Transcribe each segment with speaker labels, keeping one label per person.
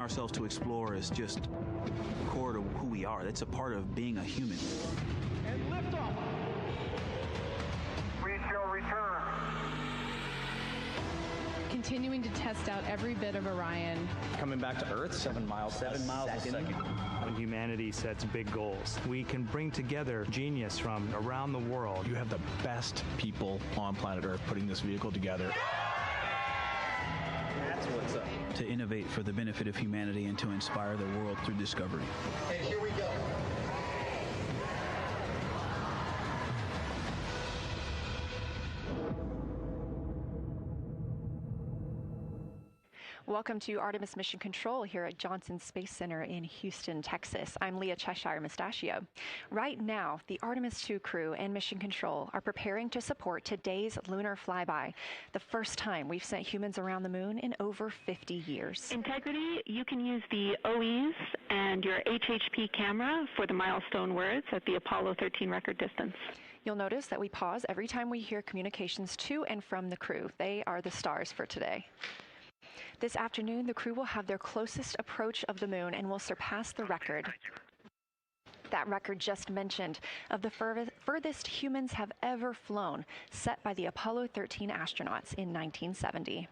Speaker 1: Ourselves to explore is just core to who we are. That's a part of being a human.
Speaker 2: And liftoff.
Speaker 3: We shall return.
Speaker 4: Continuing to test out every bit of Orion.
Speaker 5: Coming back to Earth, 7 miles a second.
Speaker 6: When humanity sets big goals, we can bring together genius from around the world.
Speaker 7: You have the best people on planet Earth putting this vehicle together.
Speaker 5: That's what's up.
Speaker 1: To innovate for the benefit of humanity and to inspire the world through discovery.
Speaker 3: And here we go.
Speaker 8: Welcome to Artemis Mission Control here at Johnson Space Center in Houston, Texas. I'm Leah Cheshire Mustachio. Right now, the Artemis II crew and Mission Control are preparing to support today's lunar flyby, the first time we've sent humans around the moon in over 50 years.
Speaker 9: Integrity, you can use the OEs and your HHP camera for the milestone words at the Apollo 13 record distance.
Speaker 8: You'll notice that we pause every time we hear communications to and from the crew. They are the stars for today. This afternoon, the crew will have their closest approach of the moon and will surpass the record. That record just mentioned of the furthest humans have ever flown, set by the Apollo 13 astronauts in 1970.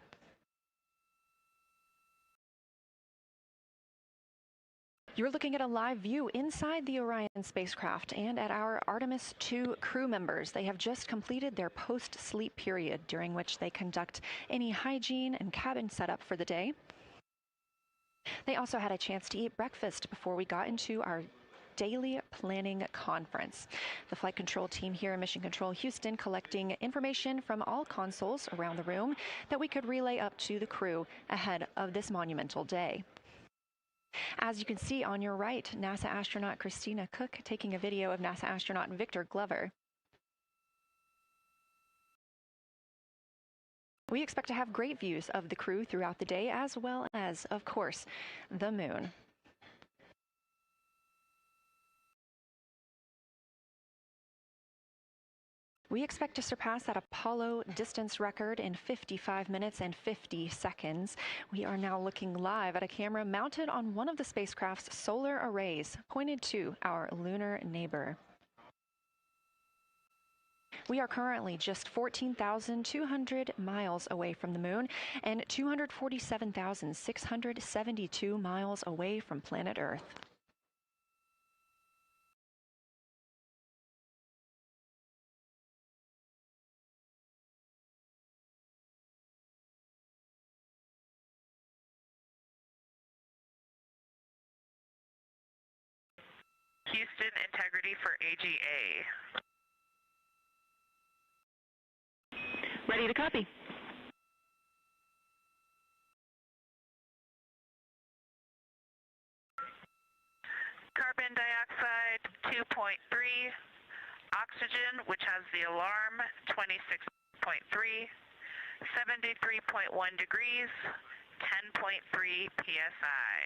Speaker 8: You're looking at a live view inside the Orion spacecraft and at our Artemis II crew members. They have just completed their post-sleep period, during which they conduct any hygiene and cabin setup for the day. They also had a chance to eat breakfast before we got into our daily planning conference. The flight control team here in Mission Control Houston collecting information from all consoles around the room that we could relay up to the crew ahead of this monumental day. As you can see on your right, NASA astronaut Christina Cook taking a video of NASA astronaut Victor Glover. We expect to have great views of the crew throughout the day, as well as, of course, the moon. We expect to surpass that Apollo distance record in 55 minutes and 50 seconds. We are now looking live at a camera mounted on one of the spacecraft's solar arrays, pointed to our lunar neighbor. We are currently just 14,200 miles away from the moon and 247,672 miles away from planet Earth.
Speaker 10: Houston, integrity for AGA.
Speaker 9: Ready to copy.
Speaker 10: Carbon dioxide 2.3, oxygen, which has the alarm, 26.3, 73.1 degrees, 10.3 psi.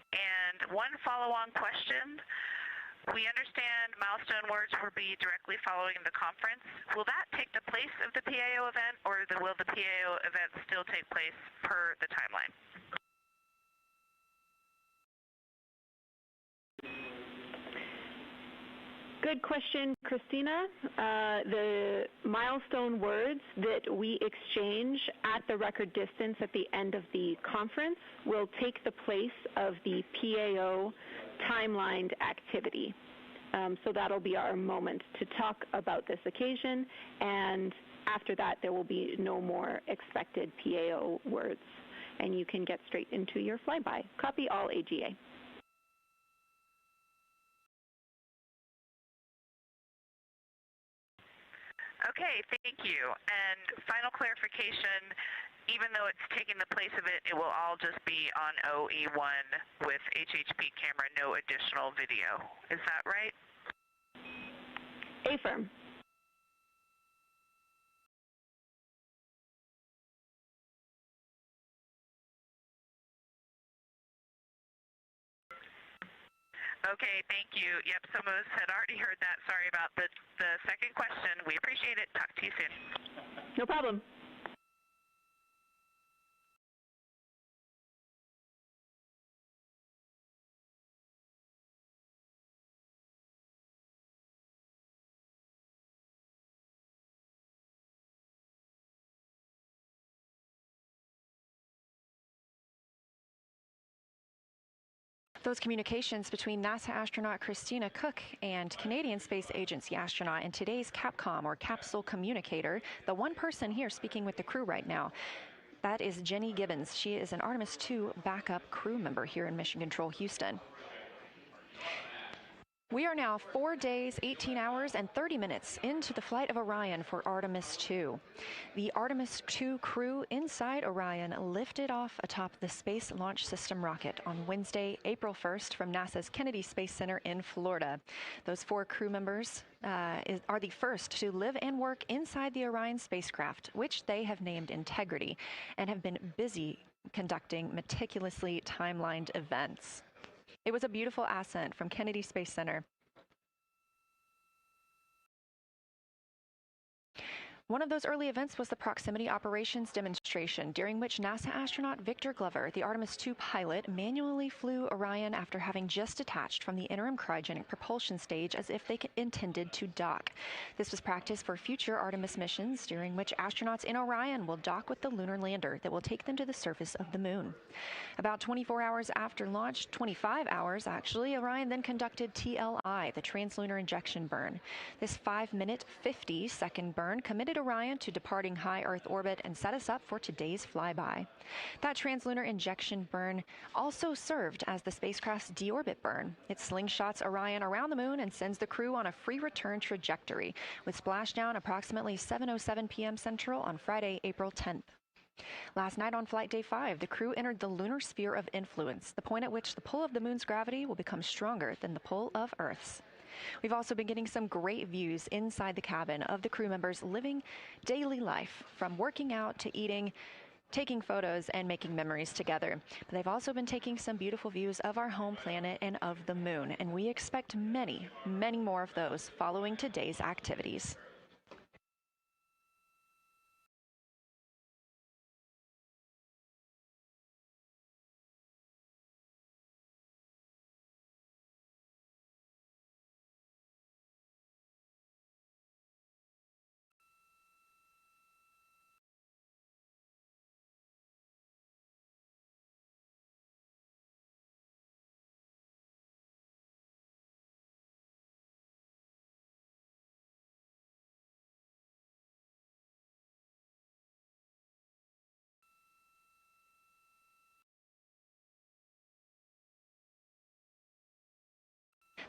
Speaker 10: And one follow-on question. We understand milestone words will be directly following the conference. Will that take the place of the PAO event, or will the PAO event still take place per the timeline?
Speaker 9: Good question, Christina. The milestone words that we exchange at the record distance at the end of the conference will take the place of the PAO timelined activity. So that'll be our moment to talk about this occasion, and after that there will be no more expected PAO words, and you can get straight into your flyby. Copy all AGA.
Speaker 10: Okay, thank you. And final clarification, even though it's taking the place of it, it will all just be on OE1 with HHP camera, no additional video. Is that right?
Speaker 9: Affirm.
Speaker 10: Okay, thank you. Yep, some of us had already heard that. Sorry about the second question. We appreciate it. Talk to you soon.
Speaker 9: No problem.
Speaker 8: Those communications between NASA astronaut Christina Cook and Canadian Space Agency astronaut and today's Capcom, or capsule communicator, the one person here speaking with the crew right now, that is Jenny Gibbons. She is an Artemis II backup crew member here in Mission Control Houston. We are now 4 days, 18 hours, and 30 minutes into the flight of Orion for Artemis II. The Artemis II crew inside Orion lifted off atop the Space Launch System rocket on Wednesday, April 1st from NASA's Kennedy Space Center in Florida. Those 4 crew members are the first to live and work inside the Orion spacecraft, which they have named Integrity, and have been busy conducting meticulously timelined events. It was a beautiful ascent from Kennedy Space Center. One of those early events was the proximity operations demonstration, during which NASA astronaut Victor Glover, the Artemis II pilot, manually flew Orion after having just detached from the interim cryogenic propulsion stage as if they intended to dock. This was practice for future Artemis missions, during which astronauts in Orion will dock with the lunar lander that will take them to the surface of the moon. About 24 hours after launch, 25 hours actually, Orion then conducted TLI, the translunar injection burn. This 5-minute, 50-second burn committed Orion to departing high Earth orbit and set us up for today's flyby. That translunar injection burn also served as the spacecraft's deorbit burn. It slingshots Orion around the moon and sends the crew on a free return trajectory, with splashdown approximately 7:07 p.m. Central on Friday, April 10th. Last night on Flight Day 5, the crew entered the lunar sphere of influence, the point at which the pull of the moon's gravity will become stronger than the pull of Earth's. We've also been getting some great views inside the cabin of the crew members living daily life, from working out to eating, taking photos, and making memories together. But they've also been taking some beautiful views of our home planet and of the moon, and we expect many, many more of those following today's activities.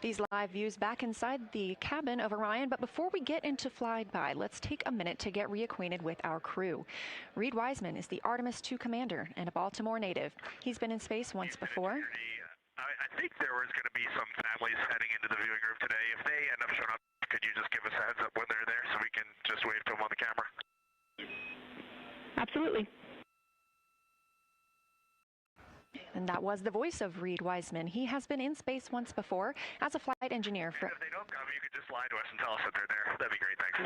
Speaker 8: These live views back inside the cabin of Orion, but before we get into flyby, let's take a minute to get reacquainted with our crew. Reed Wiseman is the Artemis II commander and a Baltimore native. He's been in space once before.
Speaker 11: I think there was going to be some families heading into the viewing room today. If they end up showing up, could you just give us a heads up when they're there so we can just wave to them on the camera?
Speaker 9: Absolutely.
Speaker 8: And that was the voice of Reed Wiseman. He has been in space once before as a flight engineer.
Speaker 11: And if they don't come, you could just lie to us and tell us that they're there. That'd be great, thanks.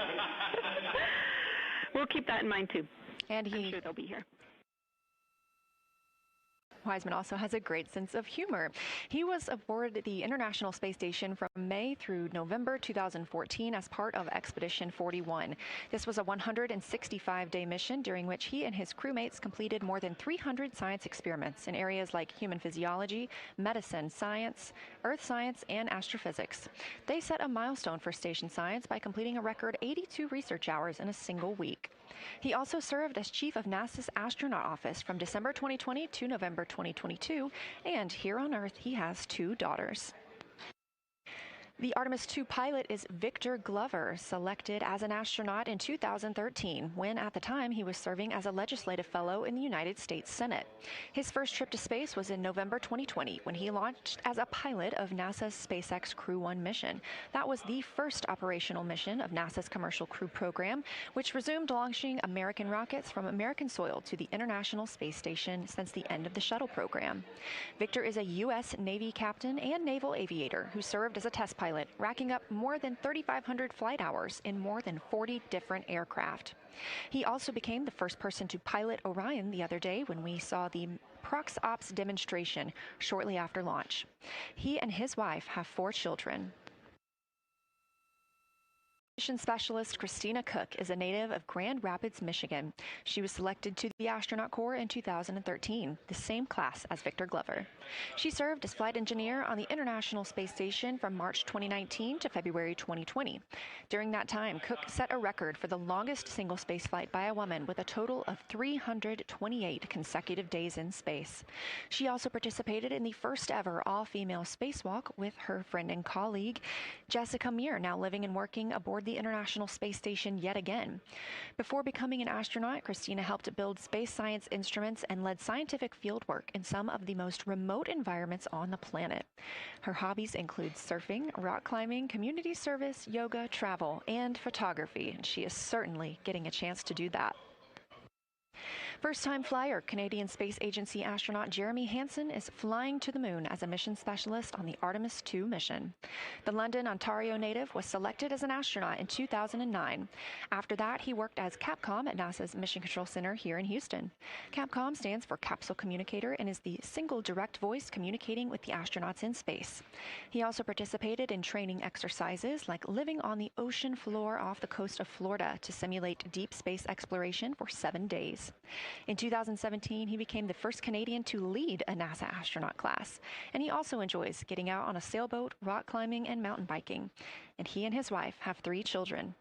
Speaker 9: We'll keep that in mind, too.
Speaker 8: And
Speaker 9: I'm sure they'll be here.
Speaker 8: Wiseman also has a great sense of humor. He was aboard the International Space Station from May through November 2014 as part of Expedition 41. This was a 165-day mission during which he and his crewmates completed more than 300 science experiments in areas like human physiology, medicine, science, earth science, and astrophysics. They set a milestone for station science by completing a record 82 research hours in a single week. He also served as chief of NASA's astronaut office from December 2020 to November 2022, and here on Earth he has 2 daughters. The Artemis II pilot is Victor Glover, selected as an astronaut in 2013, when at the time he was serving as a legislative fellow in the United States Senate. His first trip to space was in November 2020, when he launched as a pilot of NASA's SpaceX Crew 1 mission. That was the first operational mission of NASA's Commercial Crew program, which resumed launching American rockets from American soil to the International Space Station since the end of the shuttle program. Victor is a U.S. Navy captain and naval aviator who served as a test pilot, racking up more than 3,500 flight hours in more than 40 different aircraft. He also became the first person to pilot Orion the other day when we saw the Prox Ops demonstration shortly after launch. He and his wife have 4 children. Mission specialist Christina Cook is a native of Grand Rapids, Michigan. She was selected to the Astronaut Corps in 2013, the same class as Victor Glover. She served as flight engineer on the International Space Station from March 2019 to February 2020. During that time, Cook set a record for the longest single spaceflight by a woman with a total of 328 consecutive days in space. She also participated in the first ever all-female spacewalk with her friend and colleague, Jessica Meir, now living and working aboard the International Space Station yet again. Before becoming an astronaut, Christina helped build space science instruments and led scientific fieldwork in some of the most remote environments on the planet. Her hobbies include surfing, rock climbing, community service, yoga, travel, and photography, and she is certainly getting a chance to do that. First-time flyer, Canadian Space Agency astronaut Jeremy Hansen is flying to the moon as a mission specialist on the Artemis II mission. The London, Ontario native was selected as an astronaut in 2009. After that, he worked as Capcom at NASA's Mission Control Center here in Houston. Capcom stands for Capsule Communicator and is the single direct voice communicating with the astronauts in space. He also participated in training exercises like living on the ocean floor off the coast of Florida to simulate deep space exploration for 7 days. In 2017, he became the first Canadian to lead a NASA astronaut class, and he also enjoys getting out on a sailboat, rock climbing, and mountain biking. And he and his wife have 3 children.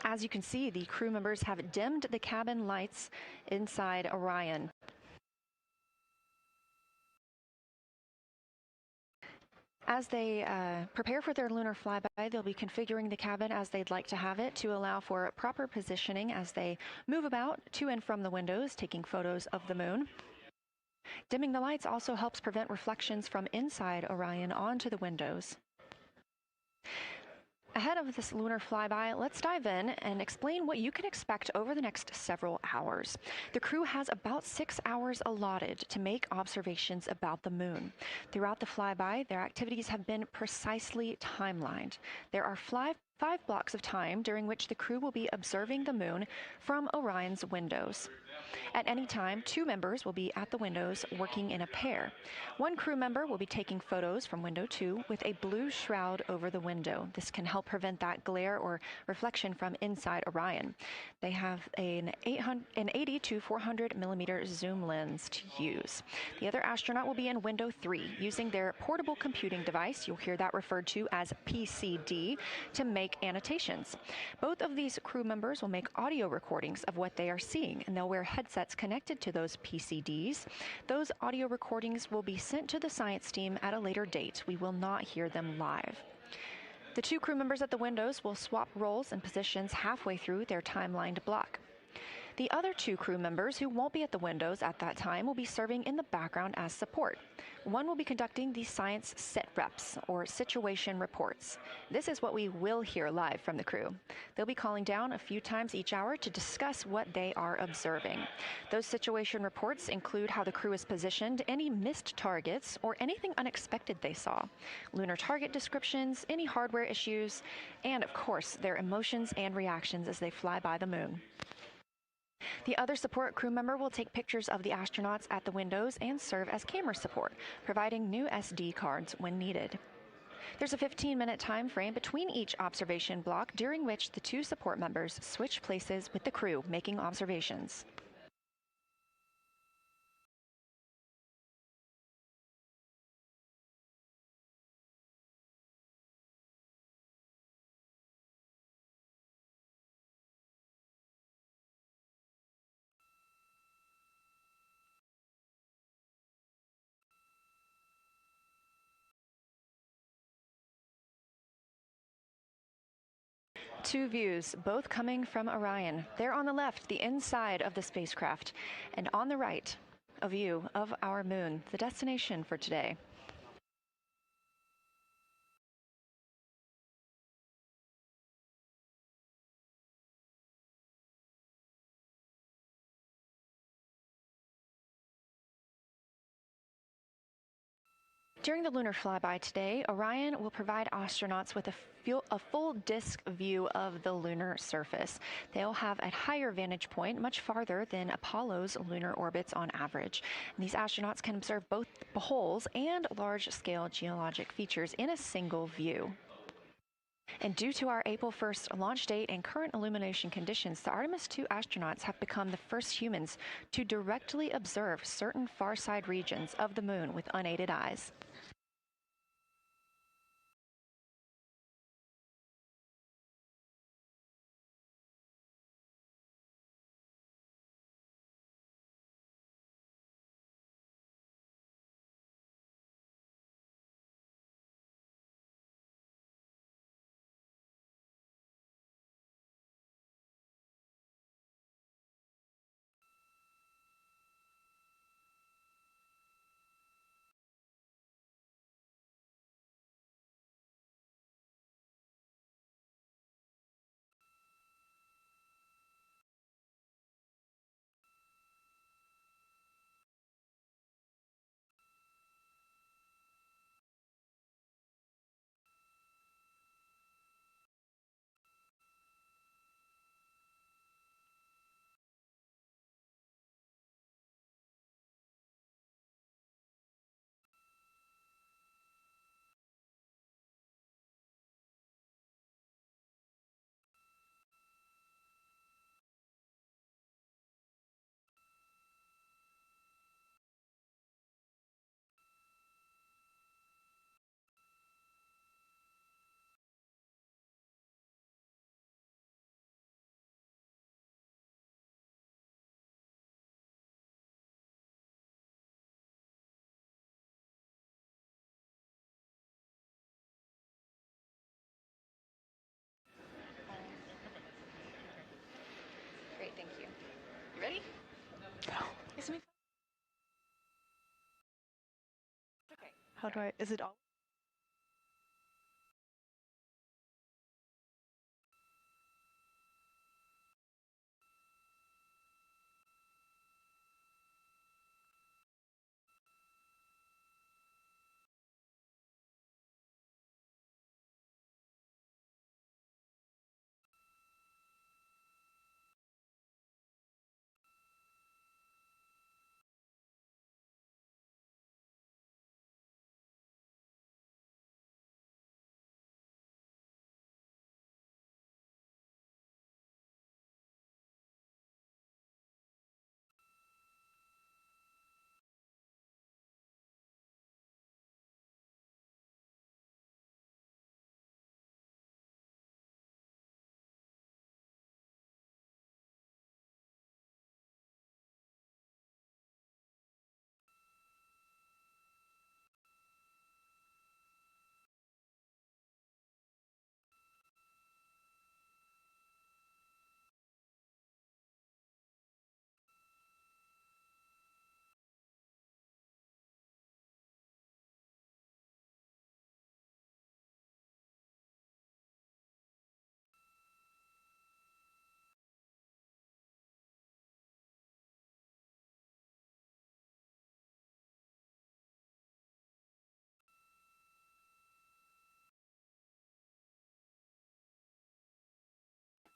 Speaker 8: As you can see, the crew members have dimmed the cabin lights inside Orion. As they prepare for their lunar flyby, they'll be configuring the cabin as they'd like to have it to allow for proper positioning as they move about to and from the windows, taking photos of the moon. Dimming the lights also helps prevent reflections from inside Orion onto the windows. Ahead of this lunar flyby, let's dive in and explain what you can expect over the next several hours. The crew has about 6 hours allotted to make observations about the moon. Throughout the flyby, their activities have been precisely timelined. There are 5 blocks of time during which the crew will be observing the moon from Orion's windows. At any time, 2 members will be at the windows working in a pair. One crew member will be taking photos from window 2 with a blue shroud over the window. This can help prevent that glare or reflection from inside Orion. They have an 80 to 400 millimeter zoom lens to use. The other astronaut will be in window 3 using their portable computing device, you'll hear that referred to as PCD, to make annotations. Both of these crew members will make audio recordings of what they are seeing, and they'll wear headsets connected to those PCDs. Those audio recordings will be sent to the science team at a later date. We will not hear them live. The 2 crew members at the windows will swap roles and positions halfway through their timelined block. The other 2 crew members who won't be at the windows at that time will be serving in the background as support. One will be conducting the science sit reps, or situation reports. This is what we will hear live from the crew. They'll be calling down a few times each hour to discuss what they are observing. Those situation reports include how the crew is positioned, any missed targets, or anything unexpected they saw, lunar target descriptions, any hardware issues, and of course, their emotions and reactions as they fly by the moon. The other support crew member will take pictures of the astronauts at the windows and serve as camera support, providing new SD cards when needed. There's a 15-minute time frame between each observation block during which the 2 support members switch places with the crew making observations. Two views, both coming from Orion. There on the left, the inside of the spacecraft, and on the right, a view of our moon, the destination for today. During the lunar flyby today, Orion will provide astronauts with a full disk view of the lunar surface. They'll have a higher vantage point, much farther than Apollo's lunar orbits on average. And these astronauts can observe both holes and large-scale geologic features in a single view. And due to our April 1st launch date and current illumination conditions, the Artemis II astronauts have become the first humans to directly observe certain far-side regions of the moon with unaided eyes. Great, thank you. You ready? No. Okay.
Speaker 12: How do I, is it all?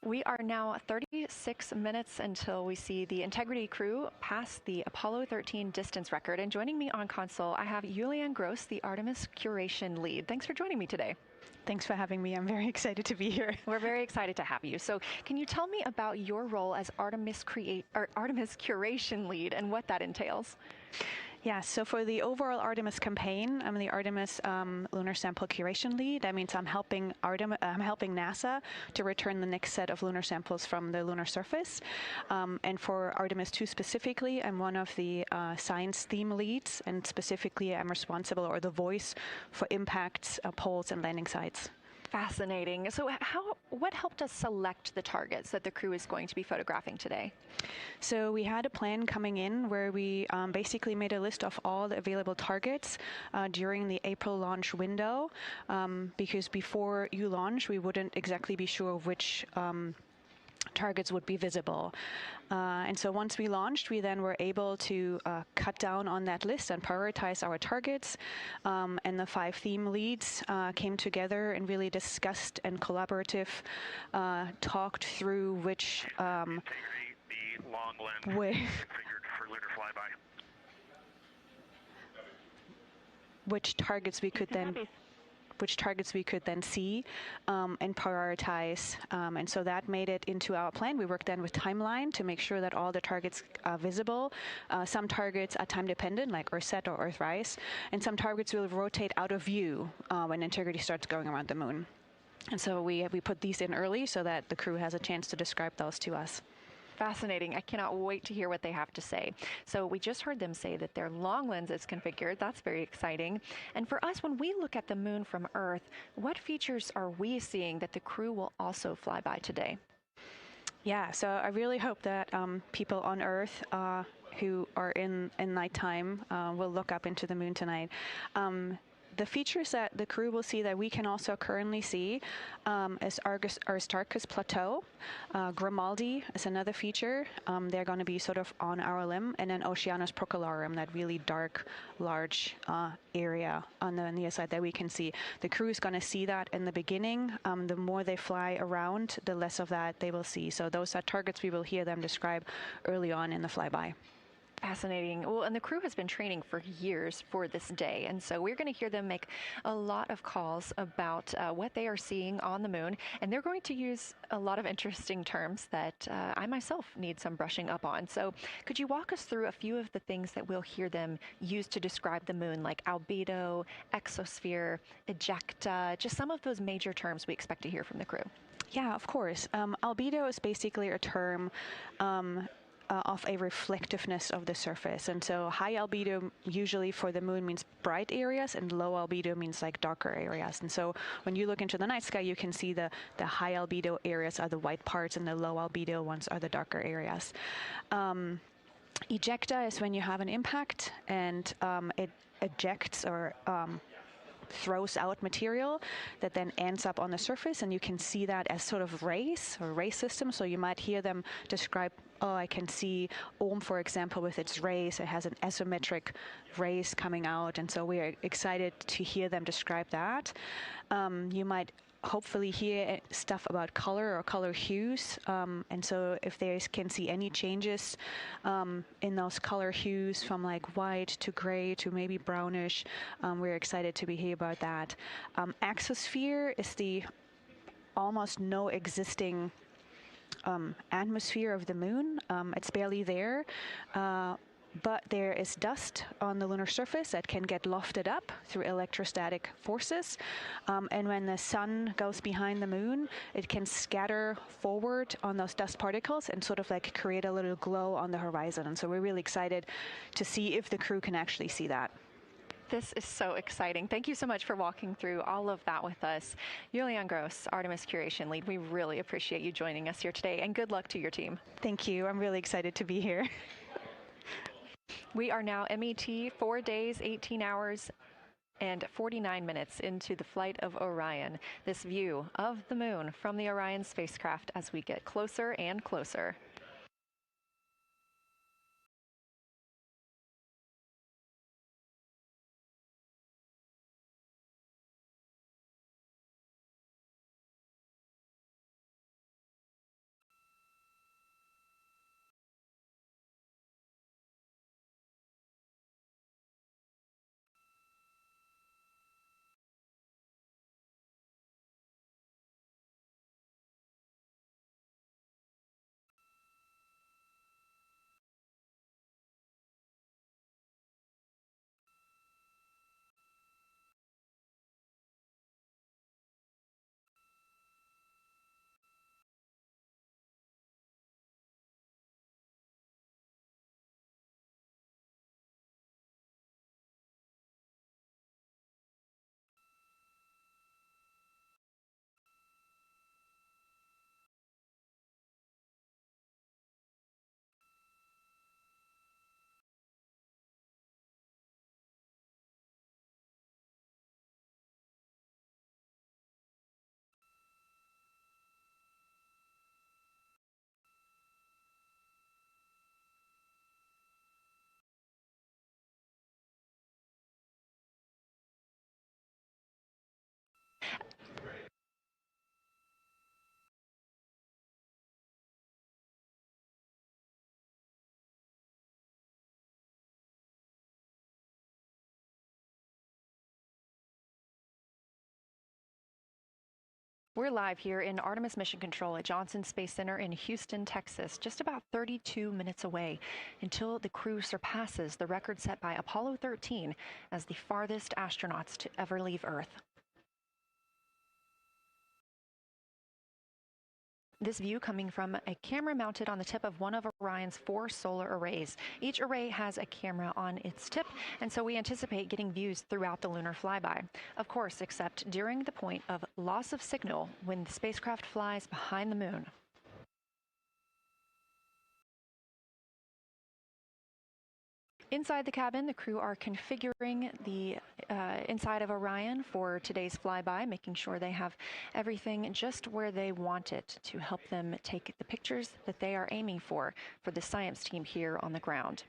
Speaker 8: We are now 36 minutes until we see the Integrity crew pass the Apollo 13 distance record. And joining me on console, I have Julianne Gross, the Artemis curation lead. Thanks for joining me today.
Speaker 12: Thanks for having me. I'm very excited to be here.
Speaker 8: We're very excited to have you. So can you tell me about your role as Artemis curation lead and what that entails?
Speaker 12: Yeah, so for the overall Artemis campaign, I'm the Artemis lunar sample curation lead. That means I'm helping NASA to return the next set of lunar samples from the lunar surface. And for Artemis II specifically, I'm one of the science theme leads, and specifically I'm responsible or the voice for impacts, poles, and landing sites.
Speaker 8: Fascinating. So what helped us select the targets that the crew is going to be photographing today?
Speaker 12: So we had a plan coming in where we basically made a list of all the available targets during the April launch window, because before you launch, we wouldn't exactly be sure which targets would be visible. And so once we launched, we then were able to cut down on that list and prioritize our targets. And the 5 theme leads came together and really discussed and talked through which
Speaker 11: the long lens configured for lunar flyby.
Speaker 12: Which targets we could then see and prioritize. And so that made it into our plan. We worked then with timeline to make sure that all the targets are visible. Some targets are time dependent, like Earthset or Earthrise, and some targets will rotate out of view when integrity starts going around the moon. And so we put these in early so that the crew has a chance to describe those to us.
Speaker 8: Fascinating. I cannot wait to hear what they have to say. So we just heard them say that their long lens is configured. That's very exciting. And for us, when we look at the moon from Earth, what features are we seeing that the crew will also fly by today?
Speaker 12: Yeah, so I really hope that people on Earth who are in nighttime will look up into the moon tonight. The features that the crew will see that we can also currently see is Aristarchus Plateau. Grimaldi is another feature. They're going to be sort of on our limb. And then Oceanus Procellarum, that really dark, large area on the near side that we can see. The crew is going to see that in the beginning. The more they fly around, the less of that they will see. So those are targets we will hear them describe early on in the flyby.
Speaker 8: Fascinating. Well, and the crew has been training for years for this day. And so we're going to hear them make a lot of calls about what they are seeing on the moon. And they're going to use a lot of interesting terms that I myself need some brushing up on. So could you walk us through a few of the things that we'll hear them use to describe the moon, like albedo, exosphere, ejecta, just some of those major terms we expect to hear from the crew?
Speaker 12: Yeah, of course. Albedo is basically a term of a reflectiveness of the surface. And so high albedo usually for the moon means bright areas, and low albedo means like darker areas. And so when you look into the night sky, you can see the high albedo areas are the white parts and the low albedo ones are the darker areas. Ejecta is when you have an impact and it ejects or throws out material that then ends up on the surface, and you can see that as sort of rays or ray systems. So you might hear them describe, I can see Ohm, for example, with its rays. It has an asymmetric rays coming out, and so we're excited to hear them describe that. You might hopefully hear stuff about color or color hues, and so if they can see any changes in those color hues from like white to gray to maybe brownish, we're excited to hear about that. Exosphere is the almost no existing atmosphere of the moon. It's barely there. But there is dust on the lunar surface that can get lofted up through electrostatic forces. And when the sun goes behind the moon, it can scatter forward on those dust particles and sort of like create a little glow on the horizon. And so we're really excited to see if the crew can actually see that.
Speaker 8: This is so exciting. Thank you so much for walking through all of that with us. Julian Gross, Artemis Curation Lead, we really appreciate you joining us here today, and good luck to your team.
Speaker 12: Thank you. I'm really excited to be here.
Speaker 8: We are now MET 4 days, 18 hours, and 49 minutes into the flight of Orion. This view of the moon from the Orion spacecraft as we get closer and closer. We're live here in Artemis Mission Control at Johnson Space Center in Houston, Texas, just about 32 minutes away until the crew surpasses the record set by Apollo 13 as the farthest astronauts to ever leave Earth. This view coming from a camera mounted on the tip of one of Orion's 4 solar arrays. Each array has a camera on its tip, and so we anticipate getting views throughout the lunar flyby. Of course, except during the point of loss of signal when the spacecraft flies behind the moon. Inside the cabin, the crew are configuring the inside of Orion for today's flyby, making sure they have everything just where they want it to help them take the pictures that they are aiming for the science team here on the ground.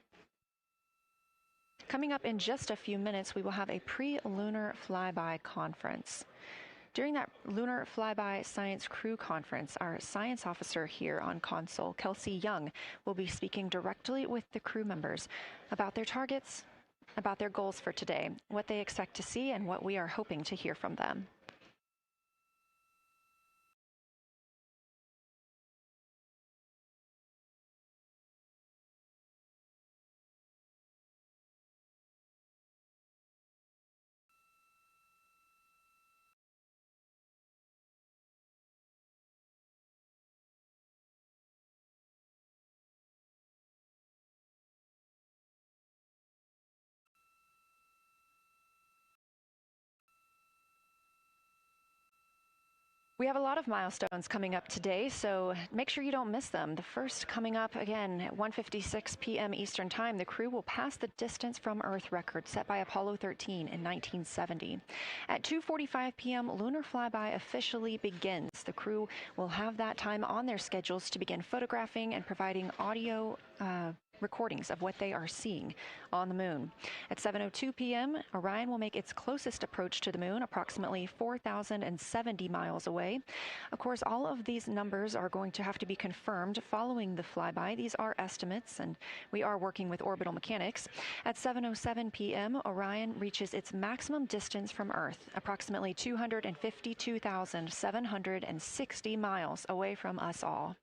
Speaker 8: Coming up in just a few minutes, we will have a pre-lunar flyby conference. During that Lunar Flyby Science Crew Conference, our science officer here on console, Kelsey Young, will be speaking directly with the crew members about their targets, about their goals for today, what they expect to see, and what we are hoping to hear from them. We have a lot of milestones coming up today, so make sure you don't miss them. The first coming up, again, at 1:56 p.m. Eastern Time, the crew will pass the distance from Earth record set by Apollo 13 in 1970. At 2:45 p.m., lunar flyby officially begins. The crew will have that time on their schedules to begin photographing and providing audio recordings of what they are seeing on the moon. At 7:02 p.m., Orion will make its closest approach to the moon, approximately 4,070 miles away. Of course, all of these numbers are going to have to be confirmed following the flyby. These are estimates, and we are working with orbital mechanics. At 7:07 p.m., Orion reaches its maximum distance from Earth, approximately 252,760 miles away from us all.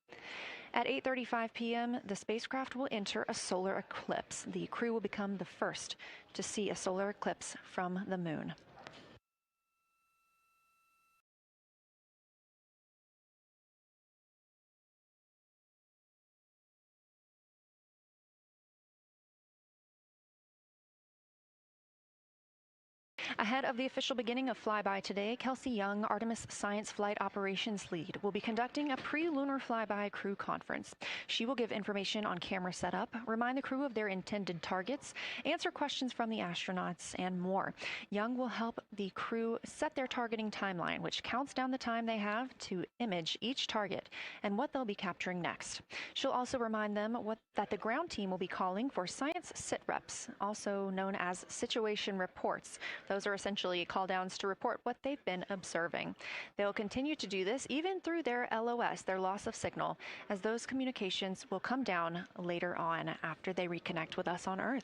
Speaker 8: At 8:35 p.m., the spacecraft will enter a solar eclipse. The crew will become the first to see a solar eclipse from the moon. Ahead of the official beginning of flyby today, Kelsey Young, Artemis Science Flight Operations Lead, will be conducting a pre-lunar flyby crew conference. She will give information on camera setup, remind the crew of their intended targets, answer questions from the astronauts, and more. Young will help the crew set their targeting timeline, which counts down the time they have to image each target and what they'll be capturing next. She'll also remind them that the ground team will be calling for science sit reps, also known as situation reports. Those are essentially call-downs to report what they've been observing. They'll continue to do this even through their LOS, their loss of signal, as those communications will come down later on after they reconnect with us on Earth.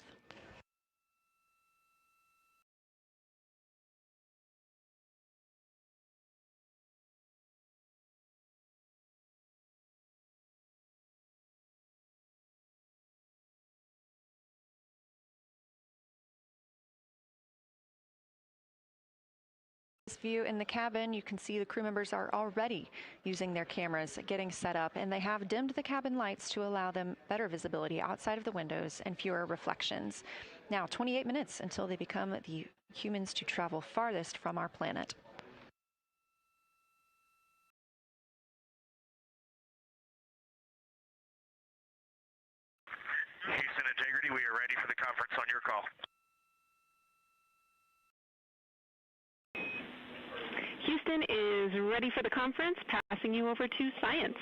Speaker 8: This view in the cabin, you can see the crew members are already using their cameras, getting set up, and they have dimmed the cabin lights to allow them better visibility outside of the windows and fewer reflections. Now, 28 minutes until they become the humans to travel farthest from our planet.
Speaker 11: Houston Integrity, we are ready for the conference on your call.
Speaker 9: Houston is ready for the conference, passing you over to Science.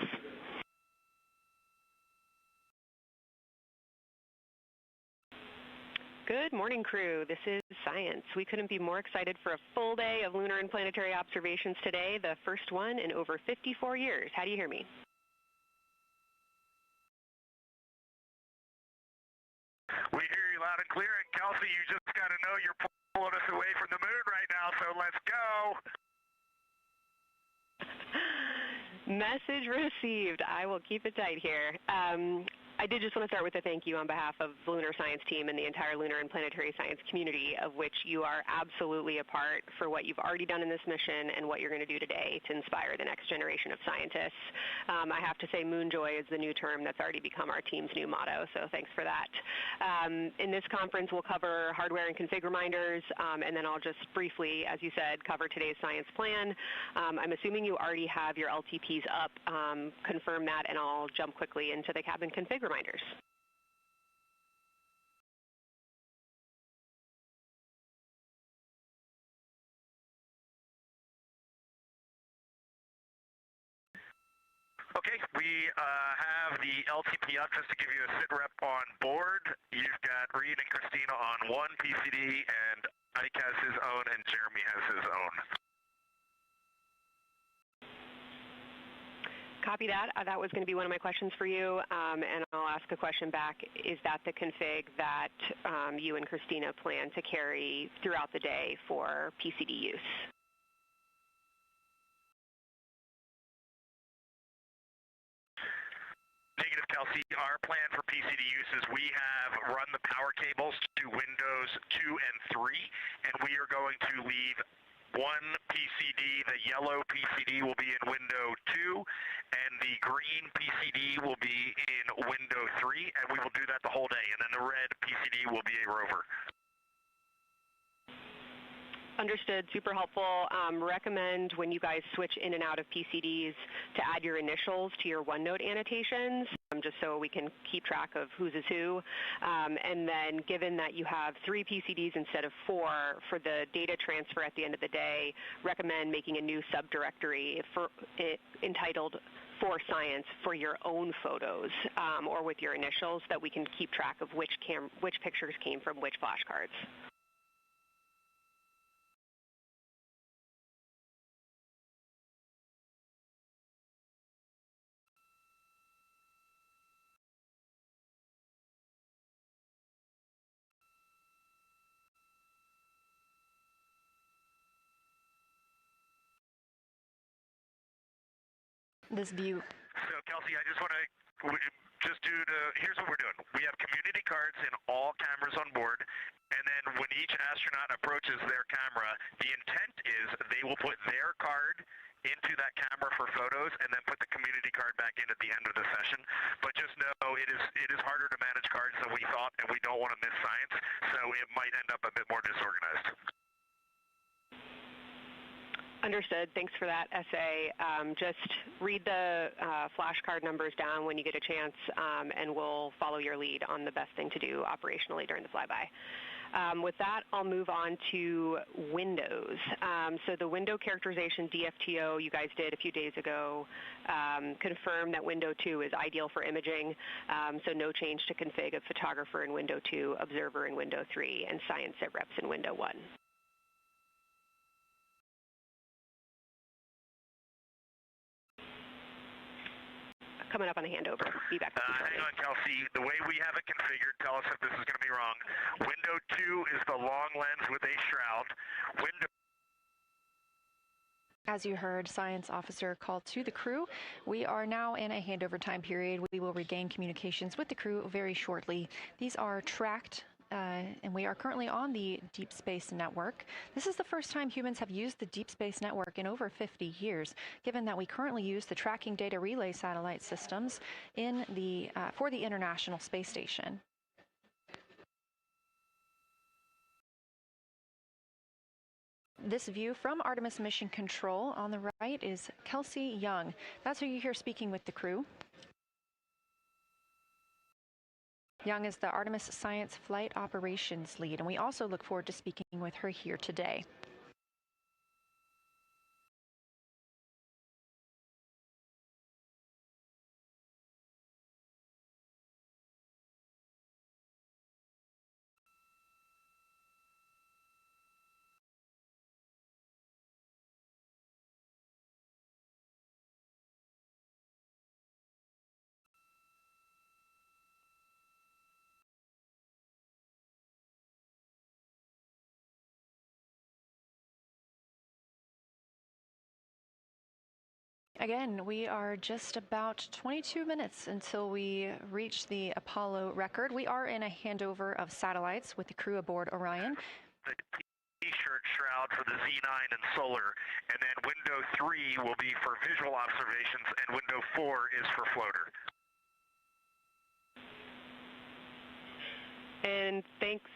Speaker 13: Good morning, crew. This is Science. We couldn't be more excited for a full day of lunar and planetary observations today, the first one in over 54 years. How do you hear me?
Speaker 11: We hear you loud and clear, and Kelsey, you just got to know you're pulling us away from the moon right now, so let's go.
Speaker 13: Message received. I will keep it tight here. I did just want to start with a thank you on behalf of the Lunar Science team and the entire lunar and planetary science community, of which you are absolutely a part, for what you've already done in this mission and what you're going to do today to inspire the next generation of scientists. I have to say Moonjoy is the new term that's already become our team's new motto, so thanks for that. In this conference, we'll cover hardware and config reminders, and then I'll just briefly, as you said, cover today's science plan. I'm assuming you already have your LTPs up. Confirm that, and I'll jump quickly into the cabin config reminders.
Speaker 11: Okay, we have the LTP up just to give you a sit rep on board. You've got Reed and Christina on one PCD, and Ike has his own, and Jeremy has his own.
Speaker 13: Copy that. That was going to be one of my questions for you, and I'll ask a question back. Is that the config that you and Christina plan to carry throughout the day for PCD use?
Speaker 11: Negative, Kelsey. Our plan for PCD use is we have run the power cables to Windows 2 and 3, and we are going to leave one PCD. The yellow PCD will be in window 2, and the green PCD will be in window 3, and we will do that the whole day, and then the red PCD will be a rover.
Speaker 13: Understood. Super helpful. Recommend when you guys switch in and out of PCDs to add your initials to your OneNote annotations, just so we can keep track of whose is who. And then given that you have 3 PCDs instead of 4 for the data transfer at the end of the day, recommend making a new subdirectory entitled For Science for your own photos, or with your initials, that we can keep track of which pictures came from which flashcards.
Speaker 8: This view.
Speaker 11: So, Kelsey, I just want to here's what we're doing. We have community cards in all cameras on board, and then when each astronaut approaches their camera, the intent is they will put their card into that camera for photos and then put the community card back in at the end of the session. But just know it is harder to manage cards than we thought, and we don't want to miss science, so it might end up a bit more disorganized.
Speaker 13: Understood. Thanks for that essay. Just read the flashcard numbers down when you get a chance, and we'll follow your lead on the best thing to do operationally during the flyby. With that, I'll move on to Windows. So the window characterization DFTO you guys did a few days ago confirmed that window 2 is ideal for imaging, so no change to config of photographer in window 2, observer in window 3, and science sit reps in window 1. Coming up on a handover. Be back.
Speaker 11: Hang on, Kelsey. The way we have it configured, tell us if this is going to be wrong. Window 2 is the long lens with a shroud.
Speaker 8: As you heard, Science Officer called to the crew. We are now in a handover time period. We will regain communications with the crew very shortly. These are tracked, and we are currently on the Deep Space Network. This is the first time humans have used the Deep Space Network in over 50 years, given that we currently use the tracking data relay satellite systems for the International Space Station. This view from Artemis Mission Control on the right is Kelsey Young. That's who you hear speaking with the crew. Young is the Artemis Science Flight Operations Lead, and we also look forward to speaking with her here today. Again, we are just about 22 minutes until we reach the Apollo record. We are in a handover of satellites with the crew aboard Orion.
Speaker 11: The T-shirt shroud for the Z9 and solar, and then window 3 will be for visual observations, and window 4 is for floater.
Speaker 13: And thanks,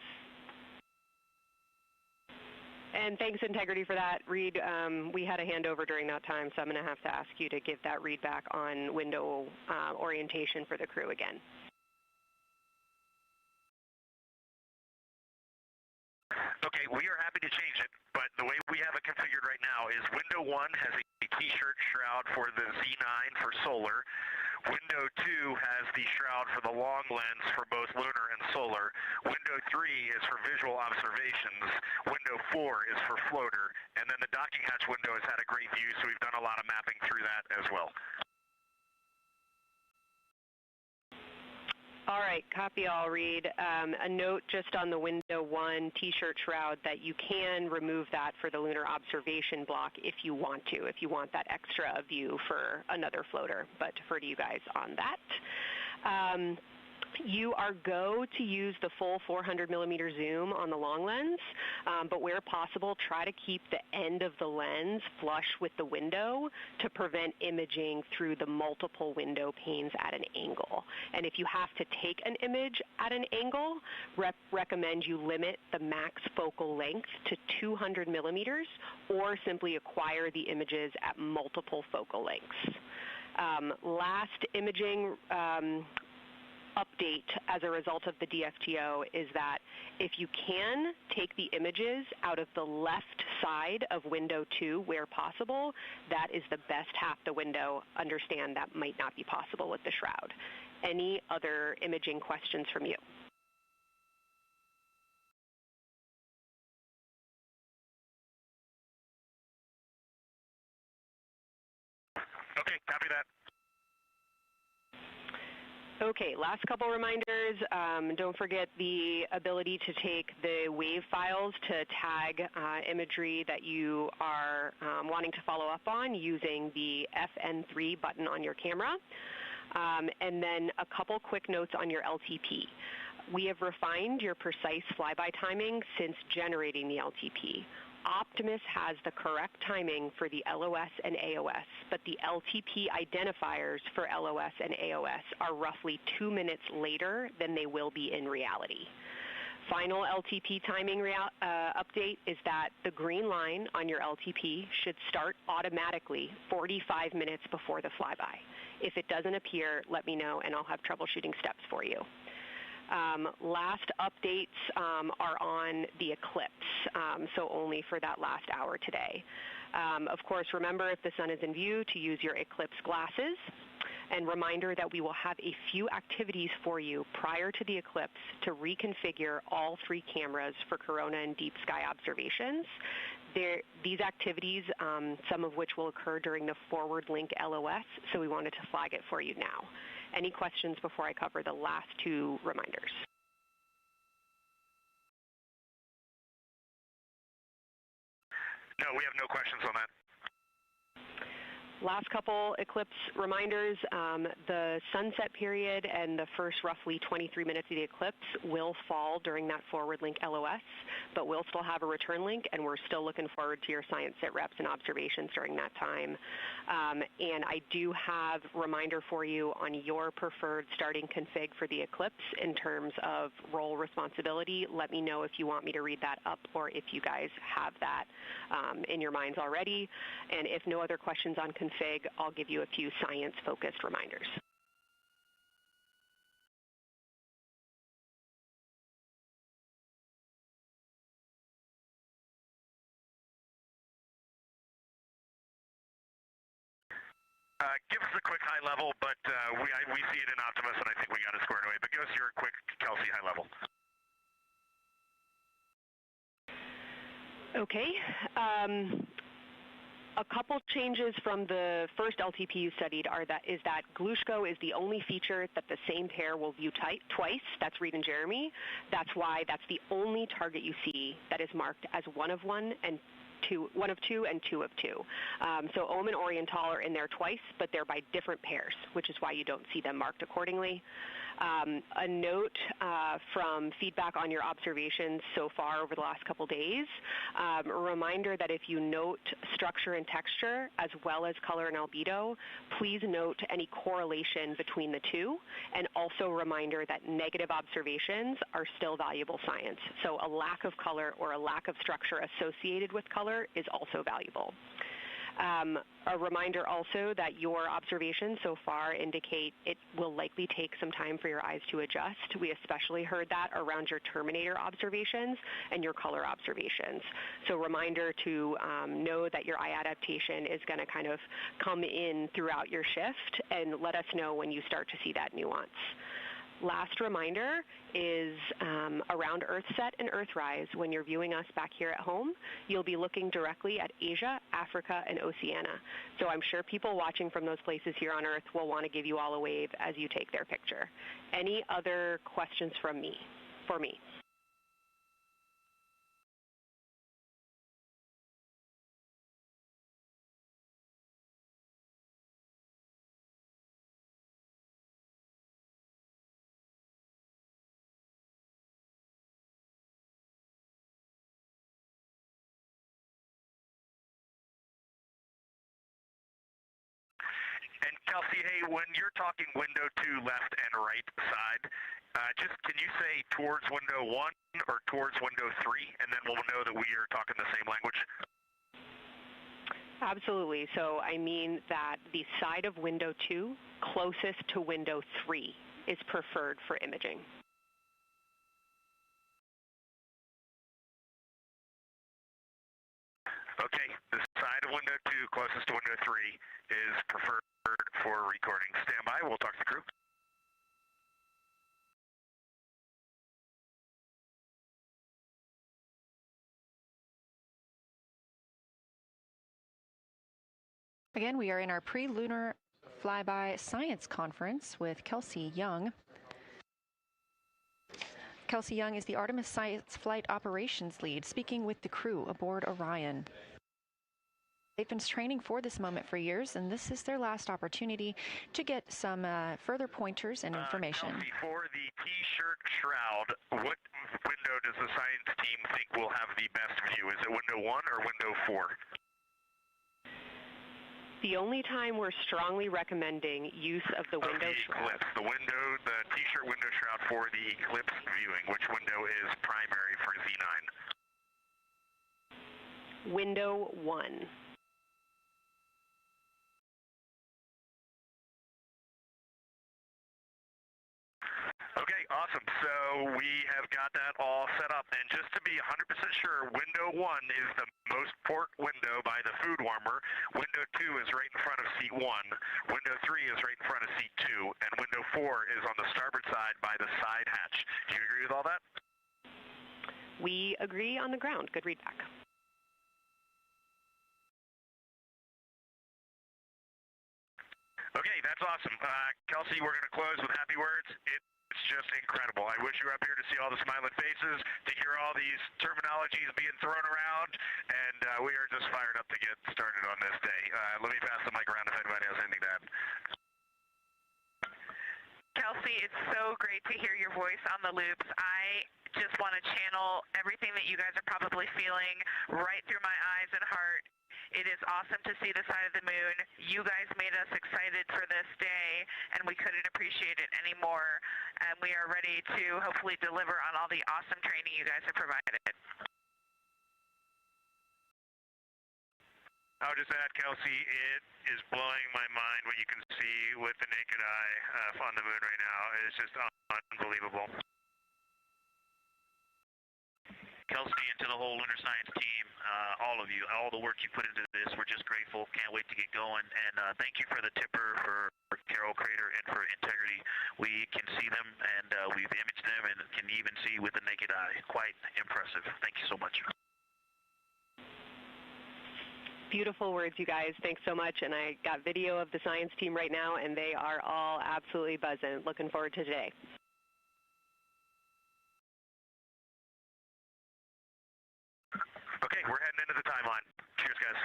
Speaker 13: Integrity, for that. Reed, we had a handover during that time, so I'm going to have to ask you to give that read back on window orientation for the crew again.
Speaker 11: Okay, we are happy to change it, but the way we have it configured right now is window 1 has a T-shirt shroud for the Z9 for solar. Window 2 has the shroud for the long lens for both lunar and solar. Window 3 is for visual observations. Window 4 is for floater. And then the docking hatch window has had a great view, so we've done a lot of mapping through that as well.
Speaker 13: All right, copy all, Reed. A note just on the window 1 T-shirt shroud that you can remove that for the lunar observation block if you want to, if you want that extra view for another floater, but defer to you guys on that. You are go to use the full 400 millimeter zoom on the long lens, but where possible, try to keep the end of the lens flush with the window to prevent imaging through the multiple window panes at an angle. And if you have to take an image at an angle, recommend you limit the max focal length to 200 millimeters or simply acquire the images at multiple focal lengths. Last imaging update as a result of the DFTO is that if you can take the images out of the left side of window 2 where possible, that is the best half the window. Understand that might not be possible with the shroud. Any other imaging questions from you?
Speaker 11: Okay, copy that.
Speaker 13: Okay, last couple reminders. Don't forget the ability to take the wave files to tag imagery that you are wanting to follow up on using the FN3 button on your camera. And then a couple quick notes on your LTP. We have refined your precise flyby timing since generating the LTP. Optimus has the correct timing for the LOS and AOS, but the LTP identifiers for LOS and AOS are roughly 2 minutes later than they will be in reality. Final LTP timing update is that the green line on your LTP should start automatically 45 minutes before the flyby. If it doesn't appear, let me know and I'll have troubleshooting steps for you. Last updates are on the eclipse, so only for that last hour today. Of course, remember if the sun is in view to use your eclipse glasses. And reminder that we will have a few activities for you prior to the eclipse to reconfigure all 3 cameras for corona and deep sky observations. These activities, some of which will occur during the forward link LOS, so we wanted to flag it for you now. Any questions before I cover the last 2 reminders?
Speaker 11: No, we have no questions on that.
Speaker 13: Last couple eclipse reminders, the sunset period and the first roughly 23 minutes of the eclipse will fall during that forward link LOS, but we'll still have a return link and we're still looking forward to your science sit reps and observations during that time. And I do have a reminder for you on your preferred starting config for the eclipse in terms of role responsibility. Let me know if you want me to read that up or if you guys have that in your minds already. And if no other questions on config, I'll give you a few science-focused reminders.
Speaker 11: Give us a quick high level, but we see it in Optimus, and I think we got it squared away. But give us your quick Kelsey high level.
Speaker 13: Okay. A couple changes from the first LTP you studied is that Glushko is the only feature that the same pair will view twice. That's Reed and Jeremy. That's why that's the only target you see that is marked as one of one and one of two and two of two. So Ohm and Oriental are in there twice, but they're by different pairs, which is why you don't see them marked accordingly. A note from feedback on your observations so far over the last couple days, a reminder that if you note structure and texture as well as color and albedo, please note any correlation between the two, and also a reminder that negative observations are still valuable science. So a lack of color or a lack of structure associated with color is also valuable. A reminder also that your observations so far indicate it will likely take some time for your eyes to adjust. We especially heard that around your terminator observations and your color observations. So reminder to know that your eye adaptation is going to kind of come in throughout your shift, and let us know when you start to see that nuance. Last reminder is around Earthset and Earthrise. When you're viewing us back here at home, you'll be looking directly at Asia, Africa, and Oceania. So I'm sure people watching from those places here on Earth will want to give you all a wave as you take their picture. Any other questions for me?
Speaker 11: And Kelsey, hey, when you're talking window 2 left and right side, just can you say towards window 1 or towards window 3, and then we'll know that we are talking the same language?
Speaker 13: Absolutely. So I mean that the side of window 2 closest to window 3 is preferred for imaging.
Speaker 11: Okay, the side of window 2 closest to window 3 is preferred for recording. Stand by, we'll talk to the crew.
Speaker 8: Again, we are in our pre-lunar flyby science conference with Kelsey Young. Kelsey Young is the Artemis Science Flight Operations Lead, speaking with the crew aboard Orion. They've been training for this moment for years, and this is their last opportunity to get some further pointers and information.
Speaker 11: Kelsey, for the T-shirt shroud, what window does the science team think will have the best view? Is it window 1 or window 4?
Speaker 13: The only time we're strongly recommending use of the window shroud.
Speaker 11: The T-shirt window shroud for the eclipse viewing. Which window is primary for Z9?
Speaker 13: Window 1.
Speaker 11: Okay, awesome. So we have got that all set up. And just to be 100% sure, window 1 is the most port window by the food warmer. Window 2 is right in front of seat 1. Window 3 is right in front of seat 2. And window 4 is on the starboard side by the side hatch. Do you agree with all that?
Speaker 13: We agree on the ground. Good readback.
Speaker 11: Okay, that's awesome. Kelsey, we're going to close with happy words. It's just incredible. I wish you were up here to see all the smiling faces, to hear all these terminologies being thrown around, and we are just fired up to get started on this day. Let me pass the mic around if anybody has anything to add.
Speaker 10: Kelsey, it's so great to hear your voice on the loops. I just want to channel everything that you guys are probably feeling right through my eyes and heart. It is awesome to see the side of the moon. You guys made us excited for this day, and we couldn't appreciate it anymore. And we are ready to hopefully deliver on all the awesome training you guys have provided.
Speaker 11: I'll just add, Kelsey, it is blowing my mind what you can see with the naked eye on the moon right now. It's just unbelievable.
Speaker 14: Kelsey, and to the whole Lunar Science team, all of you, all the work you put into this, we're just grateful. Can't wait to get going. And thank you for the tipper, for Carol Crater, and for Integrity. We can see them, and we've imaged them, and can even see with the naked eye. Quite impressive. Thank you so much.
Speaker 13: beautiful words, you guys. Thanks so much. And I got video of the science team right now, and they are all absolutely buzzing. Looking forward to today.
Speaker 11: Okay, we're heading into the timeline. Cheers, guys.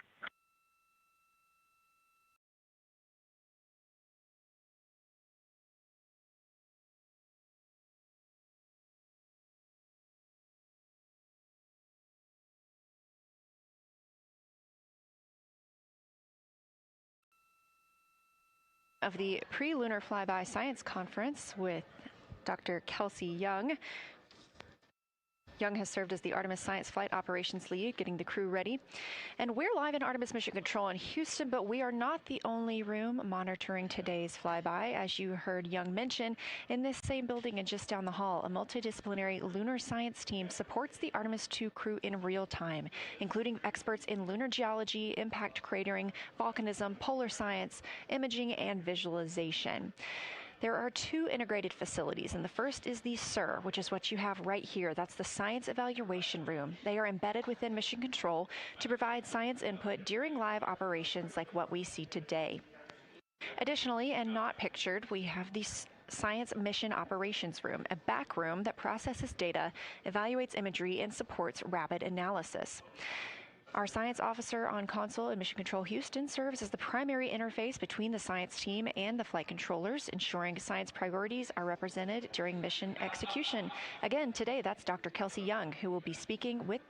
Speaker 8: Of the pre-lunar flyby science conference with Dr. Kelsey Young. Young has served as the Artemis Science Flight Operations Lead, getting the crew ready. And we're live in Artemis Mission Control in Houston, but we are not the only room monitoring today's flyby. As you heard Young mention, in this same building and just down the hall, a multidisciplinary lunar science team supports the Artemis II crew in real time, including experts in lunar geology, impact cratering, volcanism, polar science, imaging, and visualization. There are two integrated facilities, and the first is the SIR, which is what you have right here. That's the Science Evaluation Room. They are embedded within Mission Control to provide science input during live operations like what we see today. Additionally, and not pictured, we have the Science Mission Operations Room, a back room that processes data, evaluates imagery, and supports rapid analysis. Our science officer on console in Mission Control Houston serves as the primary interface between the science team and the flight controllers, ensuring science priorities are represented during mission execution. Again, today, that's Dr. Kelsey Young, who will be speaking with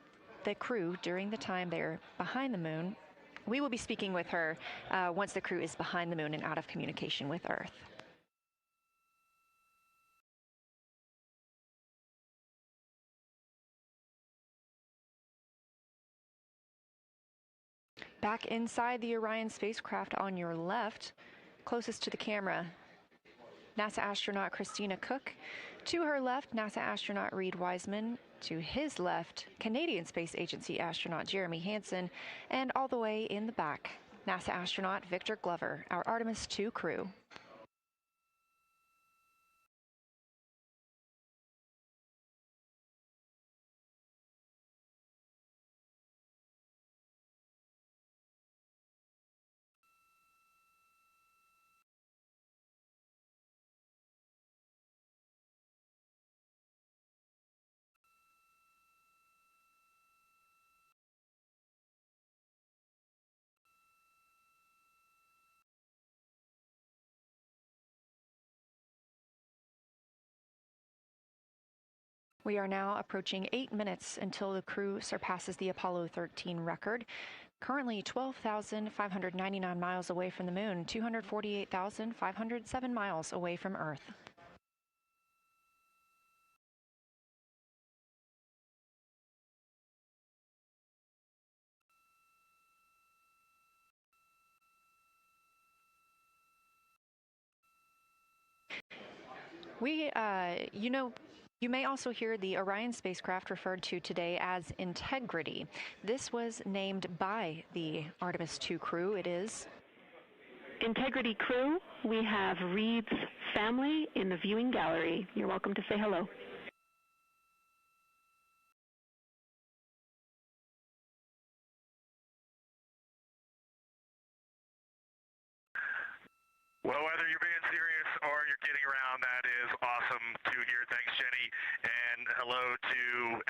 Speaker 8: the crew during the time they're behind the moon. We will be speaking with her once the crew is behind the moon and out of communication with Earth. Back inside the Orion spacecraft on your left, closest to the camera, NASA astronaut Christina Cook. To her left, NASA astronaut Reid Wiseman. To his left, Canadian Space Agency astronaut Jeremy Hansen. And all the way in the back, NASA astronaut Victor Glover, our Artemis II crew. We are now approaching 8 minutes until the crew surpasses the Apollo 13 record. Currently 12,599 miles away from the moon, 248,507 miles away from Earth. You may also hear the Orion spacecraft referred to today as Integrity. This was named by the Artemis II crew. It is
Speaker 9: Integrity crew. We have Reid's family in the viewing gallery. You're welcome to say hello.
Speaker 11: Well, whether you're being serious or you're kidding around, that is awesome to hear. Thanks, Jenny. And hello to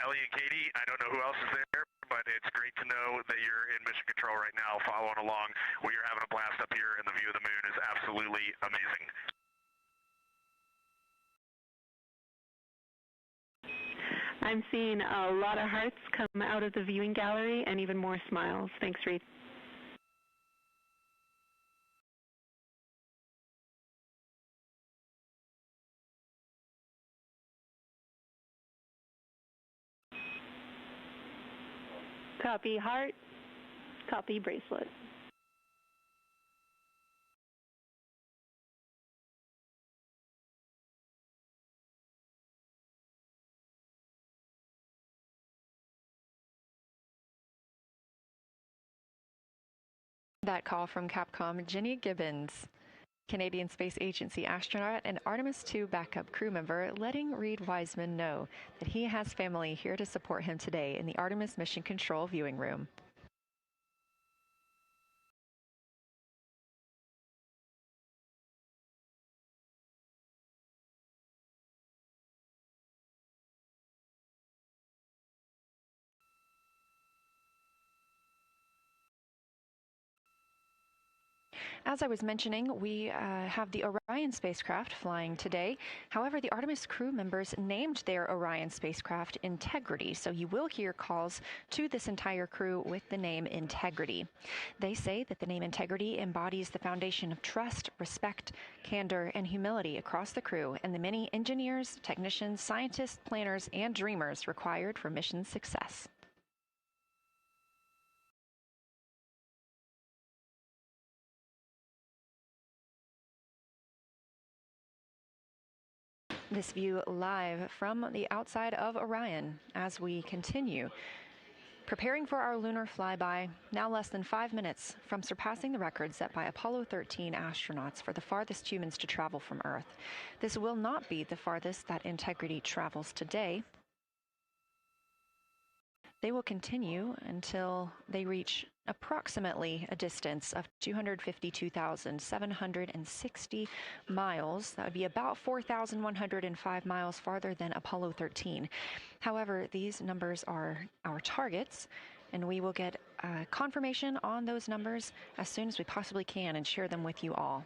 Speaker 11: Ellie and Katie. I don't know who else is there, but it's great to know that you're in mission control right now, following along. We are having a blast up here, and the view of the moon is absolutely amazing.
Speaker 9: I'm seeing a lot of hearts come out of the viewing gallery and even more smiles. Thanks, Reid. Copy heart, copy bracelet.
Speaker 8: That call from Capcom, Jenny Gibbons, Canadian Space Agency astronaut and Artemis II backup crew member, letting Reid Wiseman know that he has family here to support him today in the Artemis Mission Control viewing room. As I was mentioning, we have the Orion spacecraft flying today. However, the Artemis crew members named their Orion spacecraft Integrity, so you will hear calls to this entire crew with the name Integrity. They say that the name Integrity embodies the foundation of trust, respect, candor, and humility across the crew and the many engineers, technicians, scientists, planners, and dreamers required for mission success. This view live from the outside of Orion as we continue. Preparing for our lunar flyby, now less than 5 minutes from surpassing the record set by Apollo 13 astronauts for the farthest humans to travel from Earth. This will not be the farthest that Integrity travels today. They will continue until they reach approximately a distance of 252,760 miles. That would be about 4,105 miles farther than Apollo 13. However, these numbers are our targets, and we will get confirmation on those numbers as soon as we possibly can and share them with you all.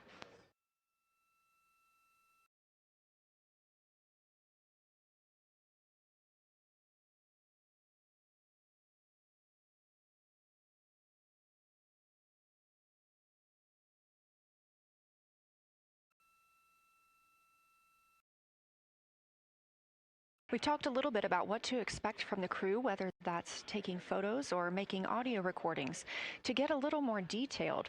Speaker 8: We talked a little bit about what to expect from the crew, whether that's taking photos or making audio recordings. To get a little more detailed,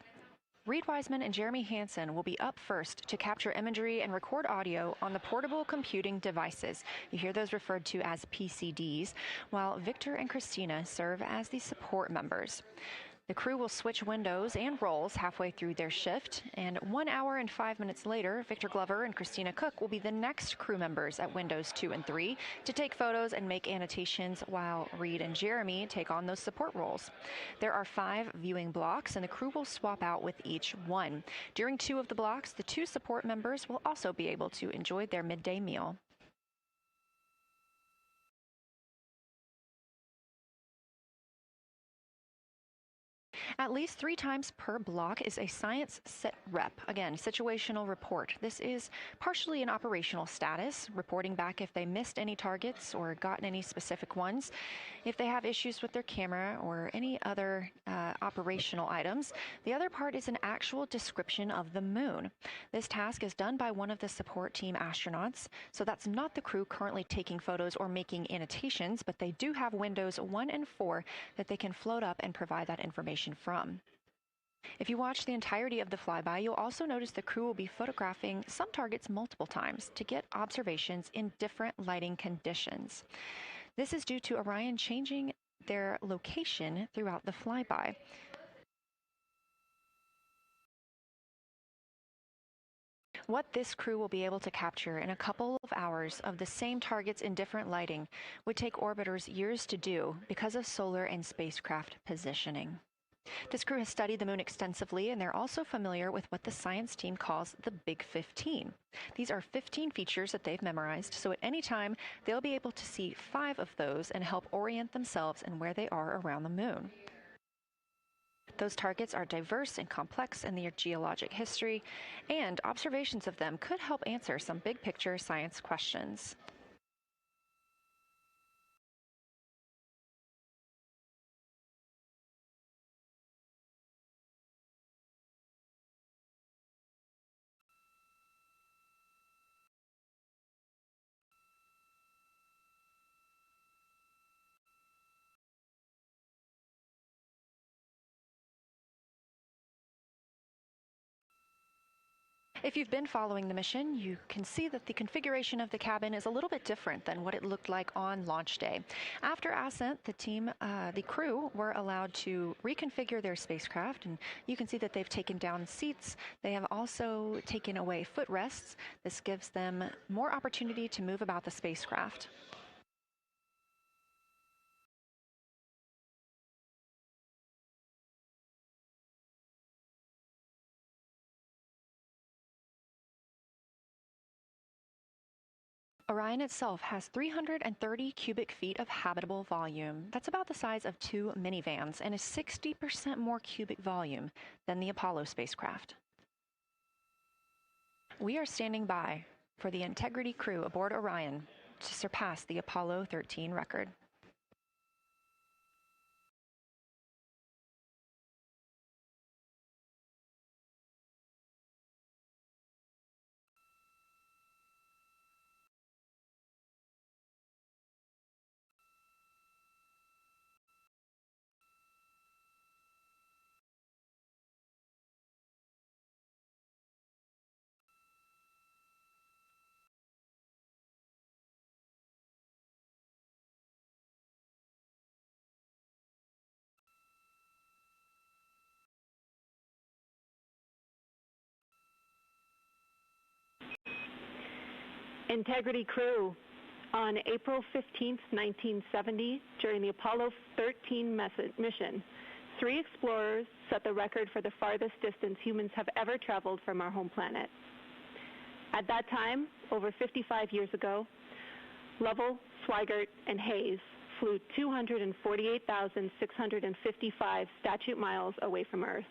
Speaker 8: Reed Wiseman and Jeremy Hansen will be up first to capture imagery and record audio on the portable computing devices. You hear those referred to as PCDs, while Victor and Christina serve as the support members. The crew will switch windows and roles halfway through their shift, and 1 hour and 5 minutes later, Victor Glover and Christina Cook will be the next crew members at windows 2 and 3 to take photos and make annotations, while Reed and Jeremy take on those support roles. There are 5 viewing blocks, and the crew will swap out with each one. During 2 of the blocks, the 2 support members will also be able to enjoy their midday meal. At least 3 times per block is a science sit rep. Again, situational report. This is partially an operational status, reporting back if they missed any targets or gotten any specific ones, if they have issues with their camera or any other operational items. The other part is an actual description of the moon. This task is done by one of the support team astronauts, so that's not the crew currently taking photos or making annotations, but they do have windows 1 and 4 that they can float up and provide that information from. If you watch the entirety of the flyby, you'll also notice the crew will be photographing some targets multiple times to get observations in different lighting conditions. This is due to Orion changing their location throughout the flyby. What this crew will be able to capture in a couple of hours of the same targets in different lighting would take orbiters years to do because of solar and spacecraft positioning. This crew has studied the moon extensively, and they're also familiar with what the science team calls the Big 15. These are 15 features that they've memorized, so at any time, they'll be able to see 5 of those and help orient themselves and where they are around the moon. Those targets are diverse and complex in their geologic history, and observations of them could help answer some big-picture science questions. If you've been following the mission, you can see that the configuration of the cabin is a little bit different than what it looked like on launch day. After ascent, the crew were allowed to reconfigure their spacecraft, and you can see that they've taken down seats. They have also taken away footrests. This gives them more opportunity to move about the spacecraft. Orion itself has 330 cubic feet of habitable volume. That's about the size of 2 minivans and is 60% more cubic volume than the Apollo spacecraft. We are standing by for the Integrity crew aboard Orion to surpass the Apollo 13 record.
Speaker 9: Integrity crew, on April 15, 1970, during the Apollo 13 mission, 3 explorers set the record for the farthest distance humans have ever traveled from our home planet. At that time, over 55 years ago, Lovell, Swigert, and Hayes flew 248,655 statute miles away from Earth.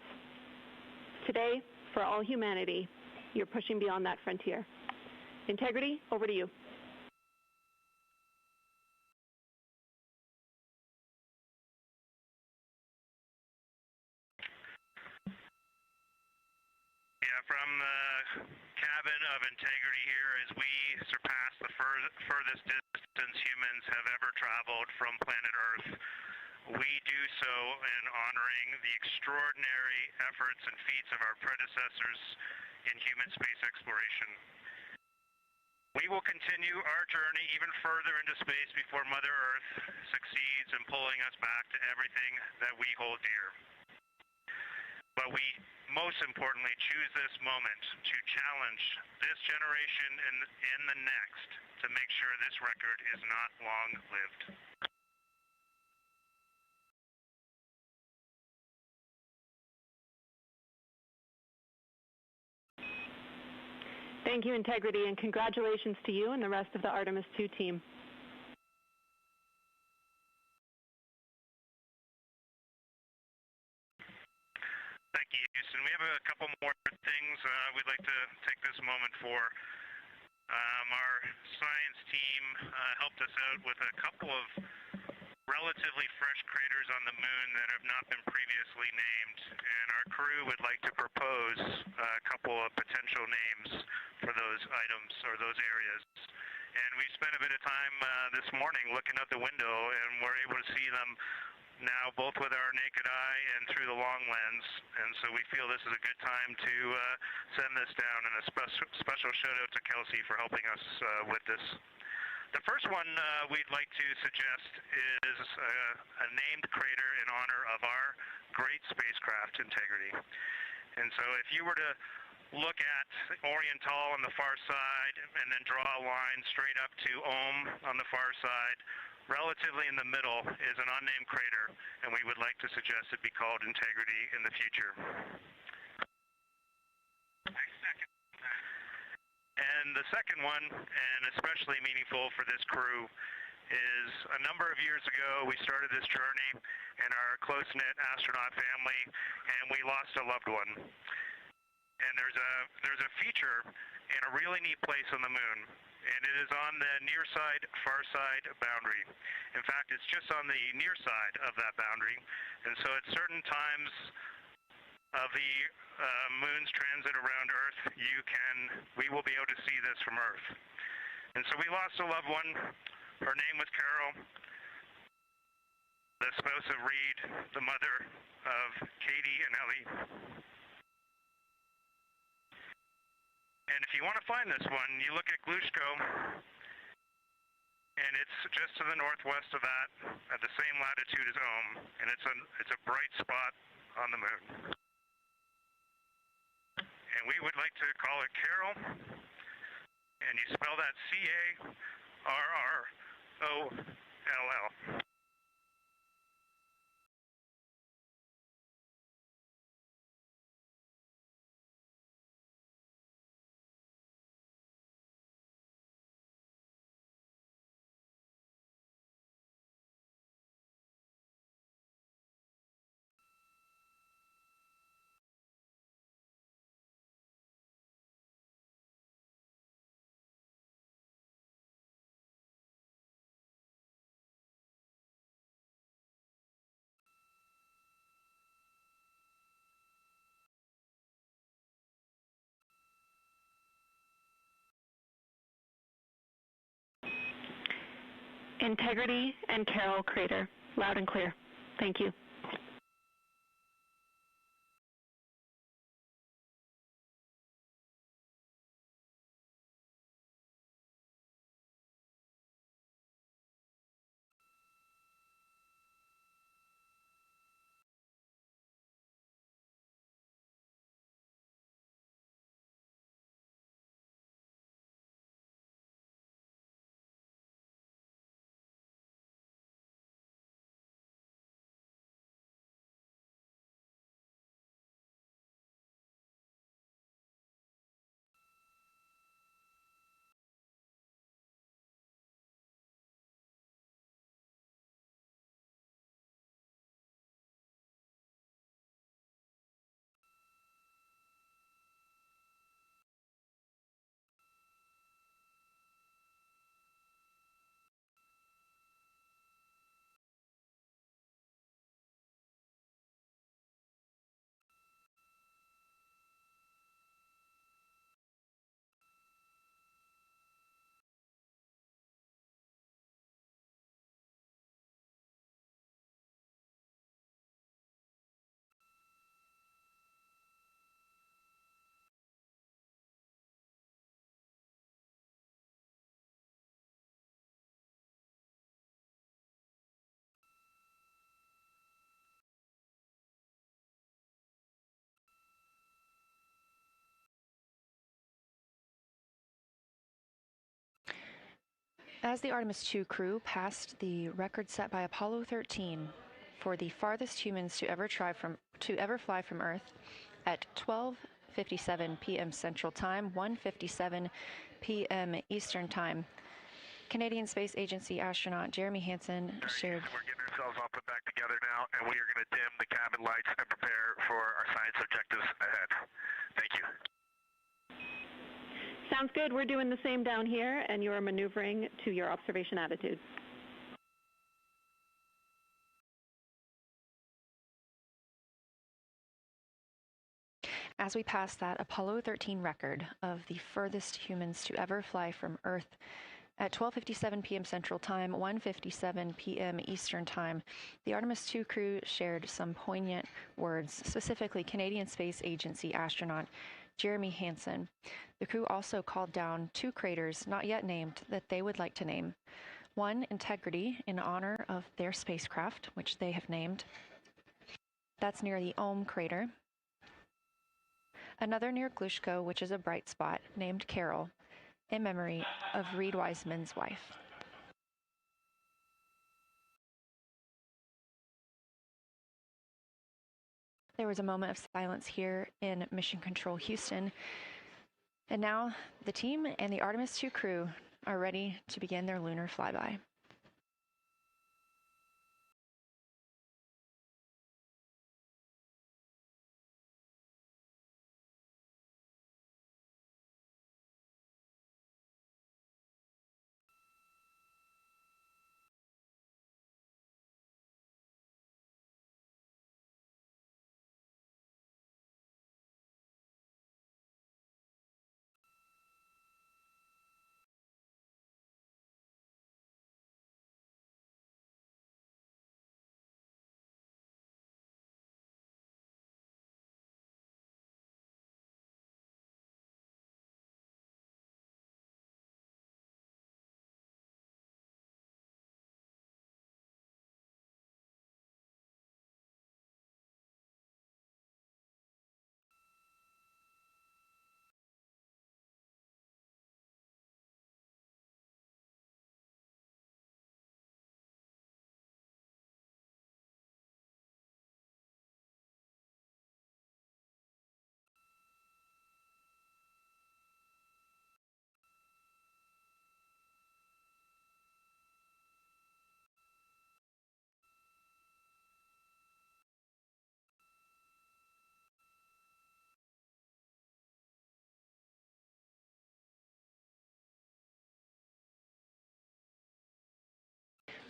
Speaker 9: Today, for all humanity, you're pushing beyond that frontier. Integrity, over to you.
Speaker 11: Yeah, from the cabin of Integrity here, as we surpass the furthest distance humans have ever traveled from planet Earth, we do so in honoring the extraordinary efforts and feats of our predecessors in human space exploration. We will continue our journey even further into space before Mother Earth succeeds in pulling us back to everything that we hold dear. But we, most importantly, choose this moment to challenge this generation and the next to make sure this record is not long-lived.
Speaker 9: Thank you, Integrity, and congratulations to you and the rest of the Artemis II team.
Speaker 11: Thank you, Houston. We have a couple more things we'd like to take this moment for. Our science team helped us out with a couple of relatively fresh craters on the moon that have not been previously named, and our crew would like to propose a couple of potential names for those items or those areas. And we spent a bit of time this morning looking out the window, and we're able to see them now both with our naked eye and through the long lens, and so we feel this is a good time to send this down, and a special shout out to Kelsey for helping us with this. The first one we'd like to suggest is a named crater in honor of our great spacecraft, Integrity. And so if you were to look at Oriental on the far side and then draw a line straight up to Ohm on the far side, relatively in the middle is an unnamed crater, and we would like to suggest it be called Integrity in the future. And the second one, and especially meaningful for this crew, is a number of years ago we started this journey in our close-knit astronaut family, and we lost a loved one. And there's a feature in a really neat place on the moon, and it is on the near side, far side boundary. In fact, it's just on the near side of that boundary, and so at certain times of the moon's transit around Earth, we will be able to see this from Earth. And so we lost a loved one. Her name was Carol, the spouse of Reed, the mother of Katie and Ellie. And if you want to find this one, you look at Glushko, and it's just to the northwest of that, at the same latitude as Ohm, and it's a bright spot on the moon. And we would like to call it Carol, and you spell that C-A-R-R-O-L-L.
Speaker 9: Integrity and Carroll Crater. Loud and clear. Thank you. As the Artemis II crew passed the record set by Apollo 13 for the farthest humans to ever fly from Earth at 12:57 p.m. Central Time, 1:57 p.m. Eastern Time, Canadian Space Agency astronaut Jeremy Hansen shared.
Speaker 11: We're getting ourselves all put back together now, and we are going to dim the cabin lights and prepare for our science objectives ahead. Thank you.
Speaker 9: Sounds good. We're doing the same down here, and you are maneuvering to your observation attitude. As we pass that Apollo 13 record of the furthest humans to ever fly from Earth at 12:57 p.m. Central Time, 1:57 p.m. Eastern Time, the Artemis II crew shared some poignant words, specifically Canadian Space Agency astronaut Jeremy Hansen. The crew also called down 2 craters not yet named that they would like to name. One, Integrity, in honor of their spacecraft, which they have named. That's near the Ohm crater. Another near Glushko, which is a bright spot, named Carroll, in memory of Reed Wiseman's wife. There was a moment of silence here in Mission Control Houston. And now the team and the Artemis II crew are ready to begin their lunar flyby.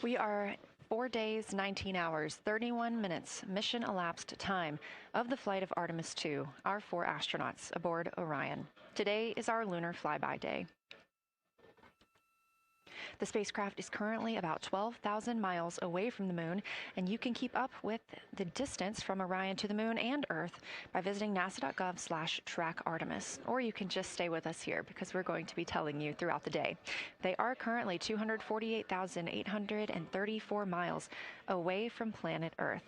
Speaker 9: We are 4 days, 19 hours, 31 minutes mission elapsed time of the flight of Artemis II, our 4 astronauts aboard Orion. Today is our lunar flyby day.
Speaker 8: The spacecraft is currently about 12,000 miles away from the moon, and you can keep up with the distance from Orion to the moon and Earth by visiting nasa.gov/track Artemis. Or you can just stay with us here because we're going to be telling you throughout the day. They are currently 248,834 miles away from planet Earth.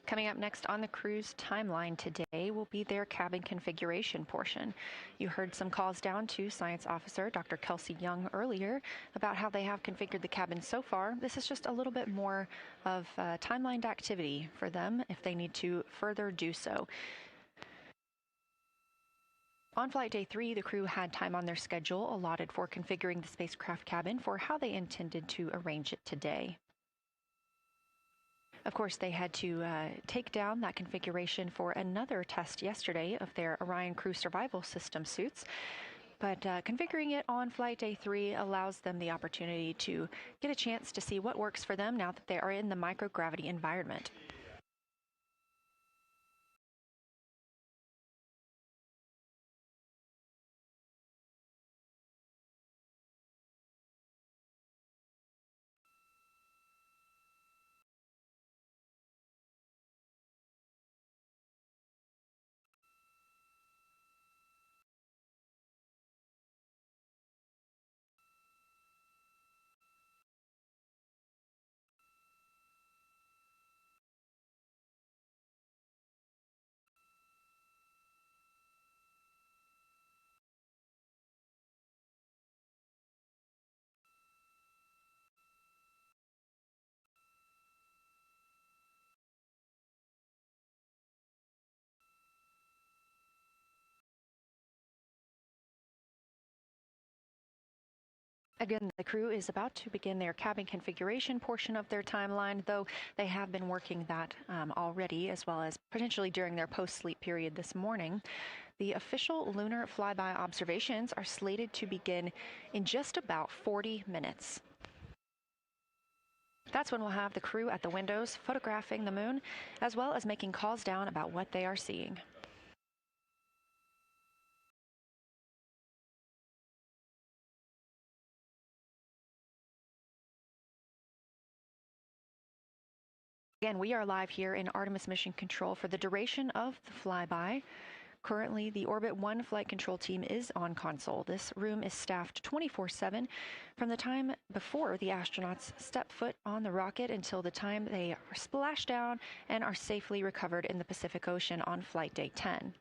Speaker 8: Coming up next on the crew's timeline today will be their cabin configuration portion. You heard some calls down to Science Officer Dr. Kelsey Young earlier about how they have configured the cabin so far. This is just a little bit more of timelined activity for them if they need to further do so. On flight day 3, the crew had time on their schedule allotted for configuring the spacecraft cabin for how they intended to arrange it today. Of course, they had to take down that configuration for another test yesterday of their Orion crew survival system suits. But configuring it on flight day 3 allows them the opportunity to get a chance to see what works for them now that they are in the microgravity environment. Again, the crew is about to begin their cabin configuration portion of their timeline, though they have been working that already, as well as potentially during their post-sleep period this morning. The official lunar flyby observations are slated to begin in just about 40 minutes. That's when we'll have the crew at the windows photographing the moon, as well as making calls down about what they are seeing. Again, we are live here in Artemis Mission Control for the duration of the flyby. Currently, the Orbit 1 flight control team is on console. This room is staffed 24/7 from the time before the astronauts step foot on the rocket until the time they are splashed down and are safely recovered in the Pacific Ocean on flight day 10.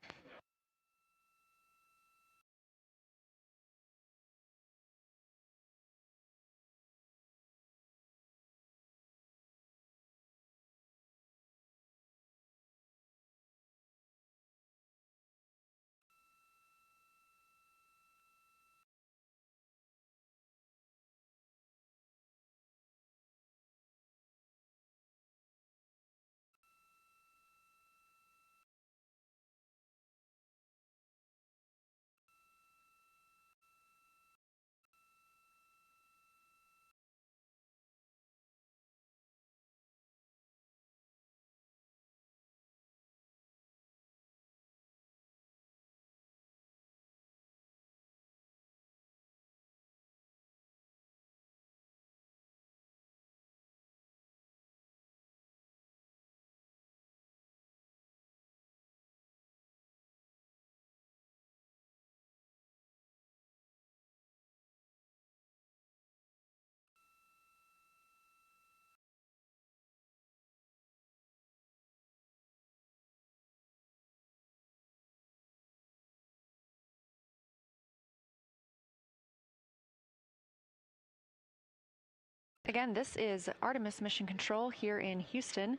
Speaker 8: Again, this is Artemis Mission Control here in Houston.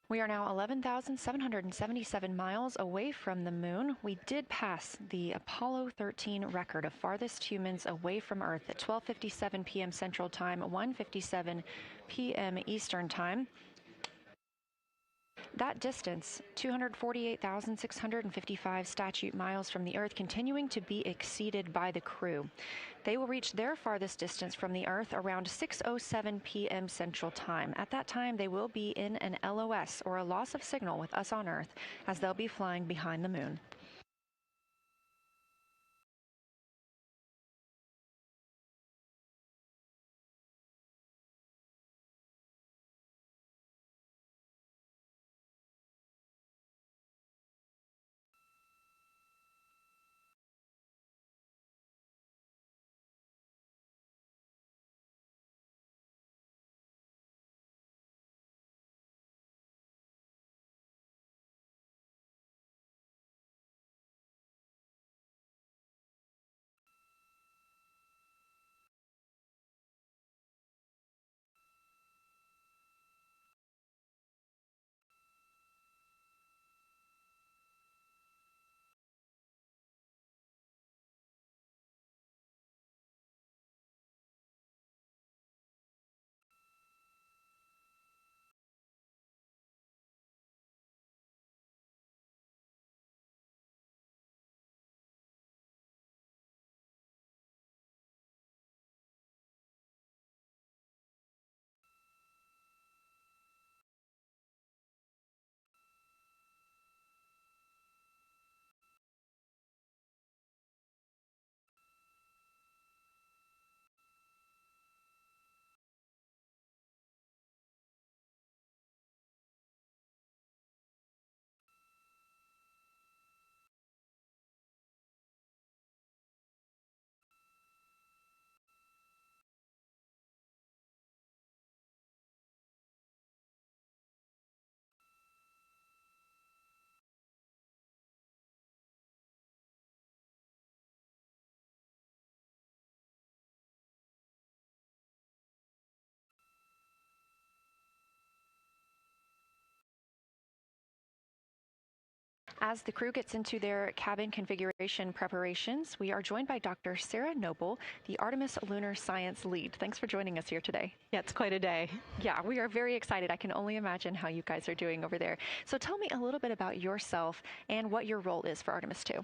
Speaker 8: We are now 11,777 miles away from the moon. We did pass the Apollo 13 record of farthest humans away from Earth at 12:57 p.m. Central Time, 1:57 p.m. Eastern Time. That distance, 248,655 statute miles from the Earth, continuing to be exceeded by the crew. They will reach their farthest distance from the Earth around 6:07 p.m. Central Time. At that time, they will be in an LOS, or a loss of signal, with us on Earth, as they'll be flying behind the moon. As the crew gets into their cabin configuration preparations, we are joined by Dr. Sarah Noble, the Artemis Lunar Science Lead. Thanks for joining us here today.
Speaker 15: Yeah, it's quite a day.
Speaker 8: Yeah, we are very excited. I can only imagine how you guys are doing over there. So tell me a little bit about yourself and what your role is for Artemis II.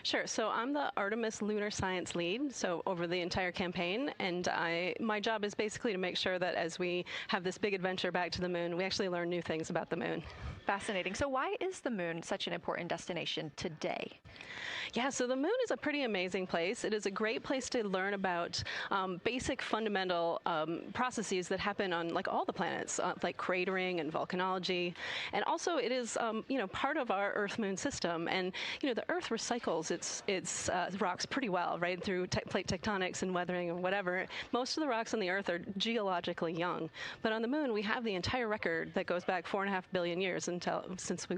Speaker 15: Sure. So I'm the Artemis Lunar Science Lead, so over the entire campaign, and my job is basically to make sure that as we have this big adventure back to the moon, we actually learn new things about the moon.
Speaker 8: Fascinating. So why is the moon such an important destination today?
Speaker 15: Yeah, so the moon is a pretty amazing place. It is a great place to learn about basic fundamental processes that happen on like all the planets, like cratering and volcanology. And also it is, part of our Earth-Moon system. And, the Earth recycles its rocks pretty well, right, through plate tectonics and weathering and whatever. Most of the rocks on the Earth are geologically young. But on the moon, we have the entire record that goes back 4.5 billion years since we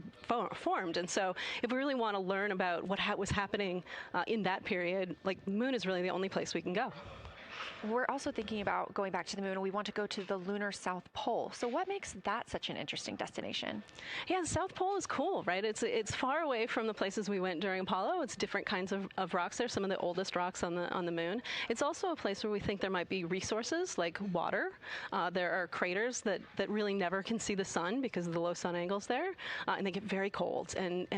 Speaker 15: formed. And so if we really want to learn about what was happening in that period, like the moon is really the only place we can go.
Speaker 8: We're also thinking about going back to the moon, and we want to go to the lunar South Pole. So what makes that such an interesting destination?
Speaker 15: Yeah, the South Pole is cool, right? It's far away from the places we went during Apollo. It's different kinds of rocks there, some of the oldest rocks on the moon. It's also a place where we think there might be resources like water. There are craters that really never can see the sun because of the low sun angles there, and they get very cold. And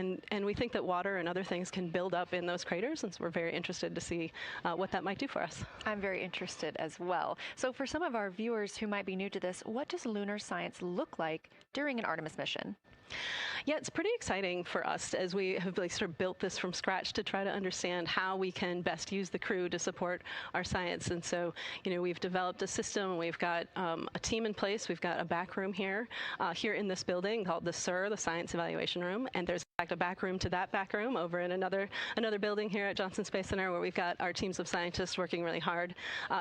Speaker 15: we think that water and other things can build up in those craters, and so we're very interested to see what that might do for us.
Speaker 8: I'm very interested as well. So for some of our viewers who might be new to this, what does lunar science look like during an Artemis mission?
Speaker 15: Yeah, it's pretty exciting for us as we have sort of built this from scratch to try to understand how we can best use the crew to support our science. And so, we've developed a system. We've got a team in place. We've got a back room here in this building called the SIR, the Science Evaluation Room. And there's a back room to that back room over in another building here at Johnson Space Center where we've got our teams of scientists working really hard.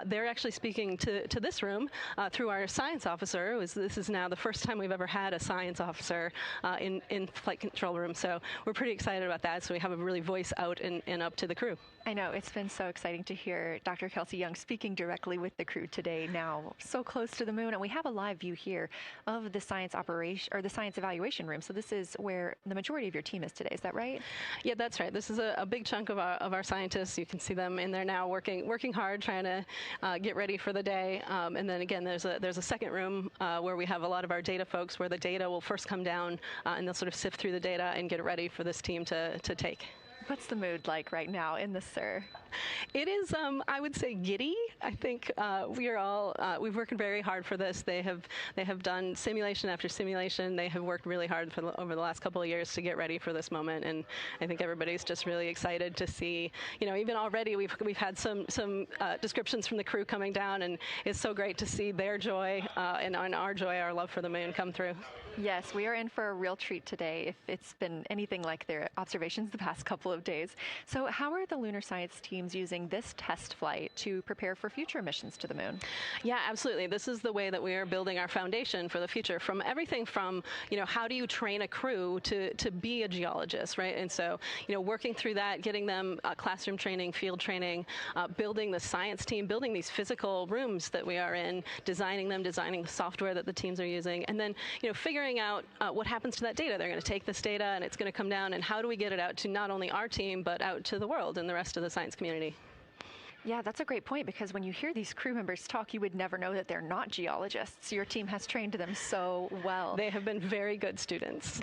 Speaker 15: They're actually speaking to this room through our science officer. This is now the first time we've ever had a science officer in flight control room, so we're pretty excited about that. So we have a really voice out and up to the crew.
Speaker 8: I know, it's been so exciting to hear Dr. Kelsey Young speaking directly with the crew today, now so close to the moon. And we have a live view here of the science operation, or the science evaluation room. So this is where the majority of your team is today, is that right?
Speaker 15: Yeah, that's right. This is a big chunk of our scientists. You can see them in there now working hard, trying to get ready for the day. And then again, there's a second room where we have a lot of our data folks, where the data will first come down and they'll sort of sift through the data and get it ready for this team to take.
Speaker 8: What's the mood like right now in the SIR?
Speaker 15: It is, I would say, giddy. I think we've worked very hard for this. They have done simulation after simulation. They have worked really hard over the last couple of years to get ready for this moment, and I think everybody's just really excited to see. Even already we've had some descriptions from the crew coming down, and it's so great to see their joy and our joy, our love for the moon come through.
Speaker 8: Yes, we are in for a real treat today if it's been anything like their observations the past couple of days. So how are the lunar science teams using this test flight to prepare for future missions to the moon?
Speaker 15: Yeah, absolutely. This is the way that we are building our foundation for the future, from everything from, how do you train a crew to be a geologist, right? And so, working through that, getting them classroom training, field training, building the science team, building these physical rooms that we are in, designing the software that the teams are using, and then, figuring out what happens to that data. They're going to take this data and it's going to come down, and how do we get it out to not only our team, but out to the world and the rest of the science community?
Speaker 8: Yeah, that's a great point, because when you hear these crew members talk, you would never know that they're not geologists. Your team has trained them so well.
Speaker 15: They have been very good students.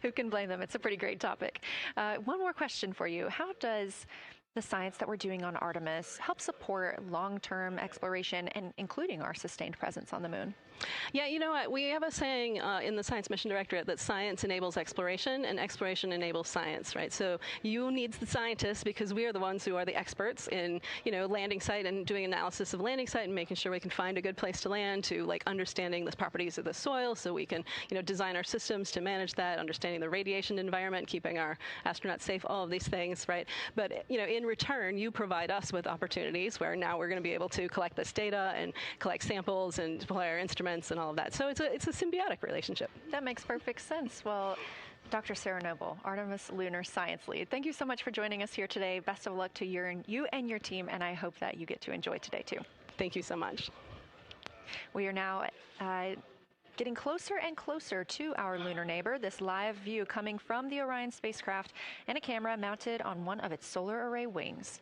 Speaker 8: Who can blame them? It's a pretty great topic. One more question for you. How does the science that we're doing on Artemis help support long-term exploration, and including our sustained presence on the moon?
Speaker 15: Yeah, you know what? We have a saying in the Science Mission Directorate that science enables exploration and exploration enables science, right? So you need the scientists, because we are the ones who are the experts in, landing site and doing analysis of landing site and making sure we can find a good place to land, to understanding the properties of the soil so we can, design our systems to manage that, understanding the radiation environment, keeping our astronauts safe, all of these things, right? But, in return, you provide us with opportunities where now we're going to be able to collect this data and collect samples and deploy our instruments and all of that. So it's a symbiotic relationship.
Speaker 8: That makes perfect sense. Well, Dr. Sarah Noble, Artemis Lunar Science Lead, thank you so much for joining us here today. Best of luck to you and your team, and I hope that you get to enjoy today too.
Speaker 15: Thank you so much.
Speaker 8: We are now getting closer and closer to our lunar neighbor. This live view coming from the Orion spacecraft and a camera mounted on one of its solar array wings.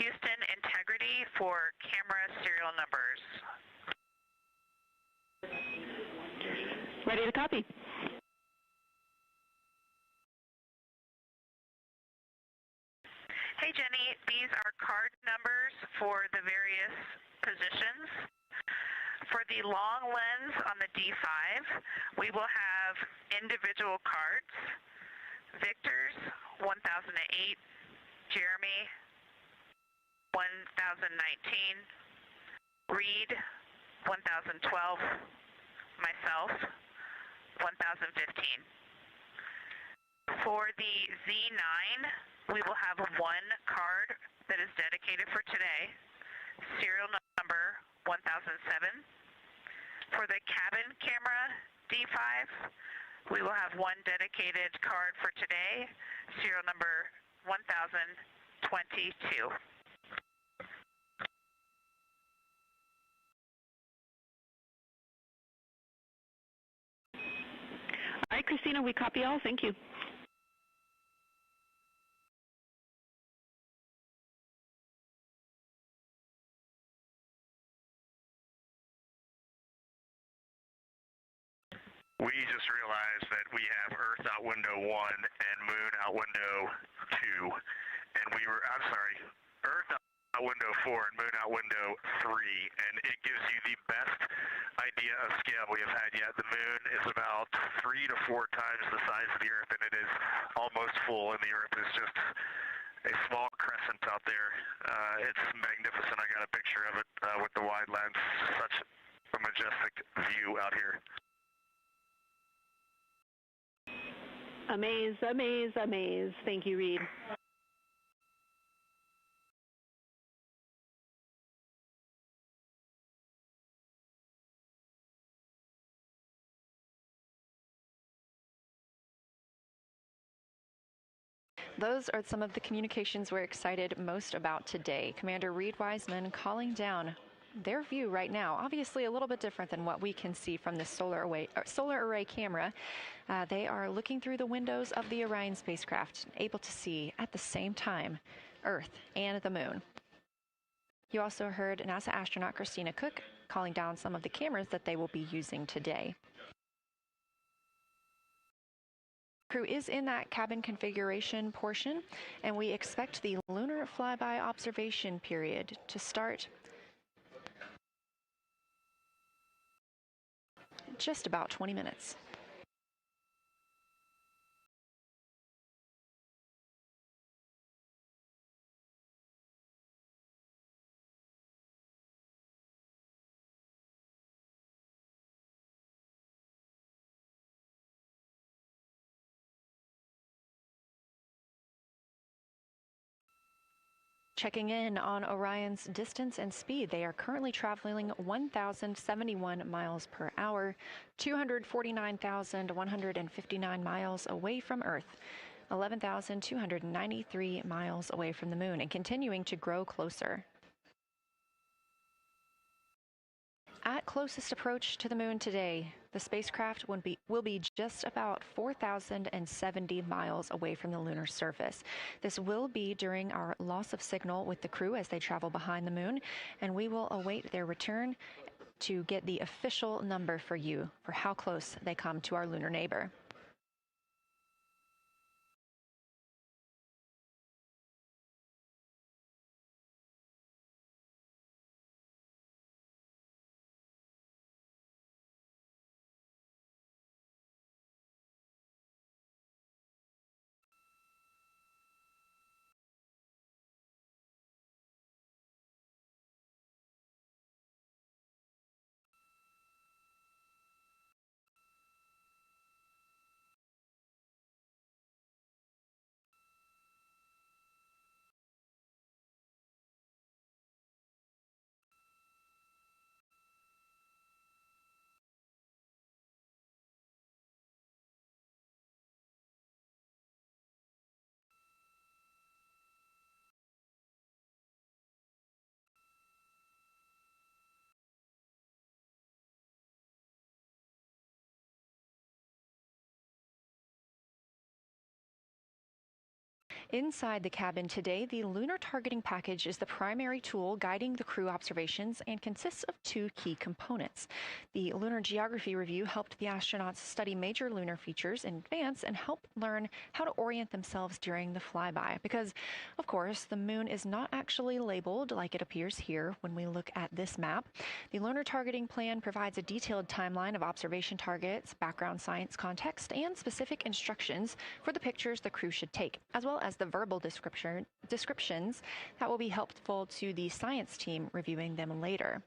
Speaker 10: Houston integrity for camera serial numbers.
Speaker 9: Ready to copy.
Speaker 10: Hey Jenny, these are card numbers for the various positions. For the long lens on the D5, we will have individual cards. Victor's 1008, Jeremy 1019, Reed 1012, myself 1015. For the Z9, we will have one card that is dedicated for today, serial number 1007. For the cabin camera D5, we will have one dedicated card for today, serial number 1022.
Speaker 9: All right, Christina, we copy all. Thank you.
Speaker 11: We just realized that we have Earth out window 1 and Moon out window 2, and Earth out window 4 and Moon out window 3, and it gives you the best idea of scale we have had yet. The Moon is about 3 to 4 times the size of the Earth, and it is almost full, and the Earth is just a small crescent out there. It's magnificent. I got a picture of it with the wide lens. Such a majestic view out here.
Speaker 9: Amaze, amaze, amaze. Thank you, Reed.
Speaker 8: Those are some of the communications we're excited most about today. Commander Reed Wiseman calling down their view right now, obviously a little bit different than what we can see from the solar array camera. They are looking through the windows of the Orion spacecraft, able to see at the same time Earth and the Moon. You also heard NASA astronaut Christina Cook calling down some of the cameras that they will be using today. Crew is in that cabin configuration portion, and we expect the lunar flyby observation period to start in just about 20 minutes. Checking in on Orion's distance and speed, they are currently traveling 1,071 miles per hour, 249,159 miles away from Earth, 11,293 miles away from the Moon, and continuing to grow closer. At closest approach to the Moon today, the spacecraft will be just about 4,070 miles away from the lunar surface. This will be during our loss of signal with the crew as they travel behind the Moon, and we will await their return to get the official number for you for how close they come to our lunar neighbor. Inside the cabin today, the lunar targeting package is the primary tool guiding the crew observations and consists of two key components. The lunar geography review helped the astronauts study major lunar features in advance and help learn how to orient themselves during the flyby. Because, of course, the moon is not actually labeled like it appears here when we look at this map. The lunar targeting plan provides a detailed timeline of observation targets, background science context, and specific instructions for the pictures the crew should take, as well as the verbal descriptions that will be helpful to the science team reviewing them later.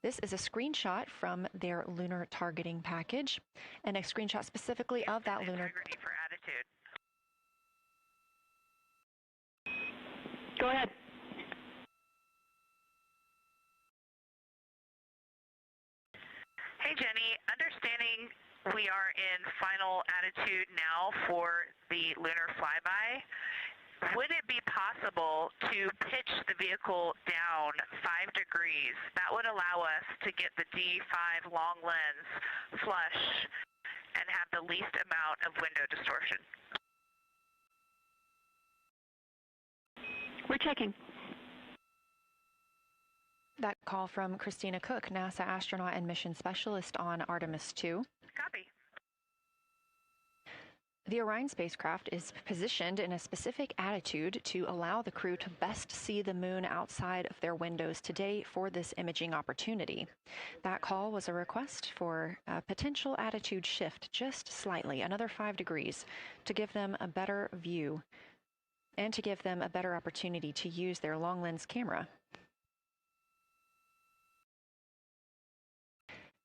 Speaker 8: This is a screenshot from their lunar targeting package and a screenshot specifically of that lunar.
Speaker 10: Integrity for attitude.
Speaker 9: Go ahead.
Speaker 10: Hey, Jenny. Understanding we are in final attitude now for the lunar flyby, would it be possible to pitch the vehicle down 5 degrees? That would allow us to get the D5 long lens flush and have the least amount of window distortion.
Speaker 9: We're checking.
Speaker 8: That call from Christina Cook, NASA astronaut and mission specialist on Artemis II.
Speaker 10: Copy.
Speaker 8: The Orion spacecraft is positioned in a specific attitude to allow the crew to best see the moon outside of their windows today for this imaging opportunity. That call was a request for a potential attitude shift just slightly, another 5 degrees, to give them a better view and to give them a better opportunity to use their long lens camera.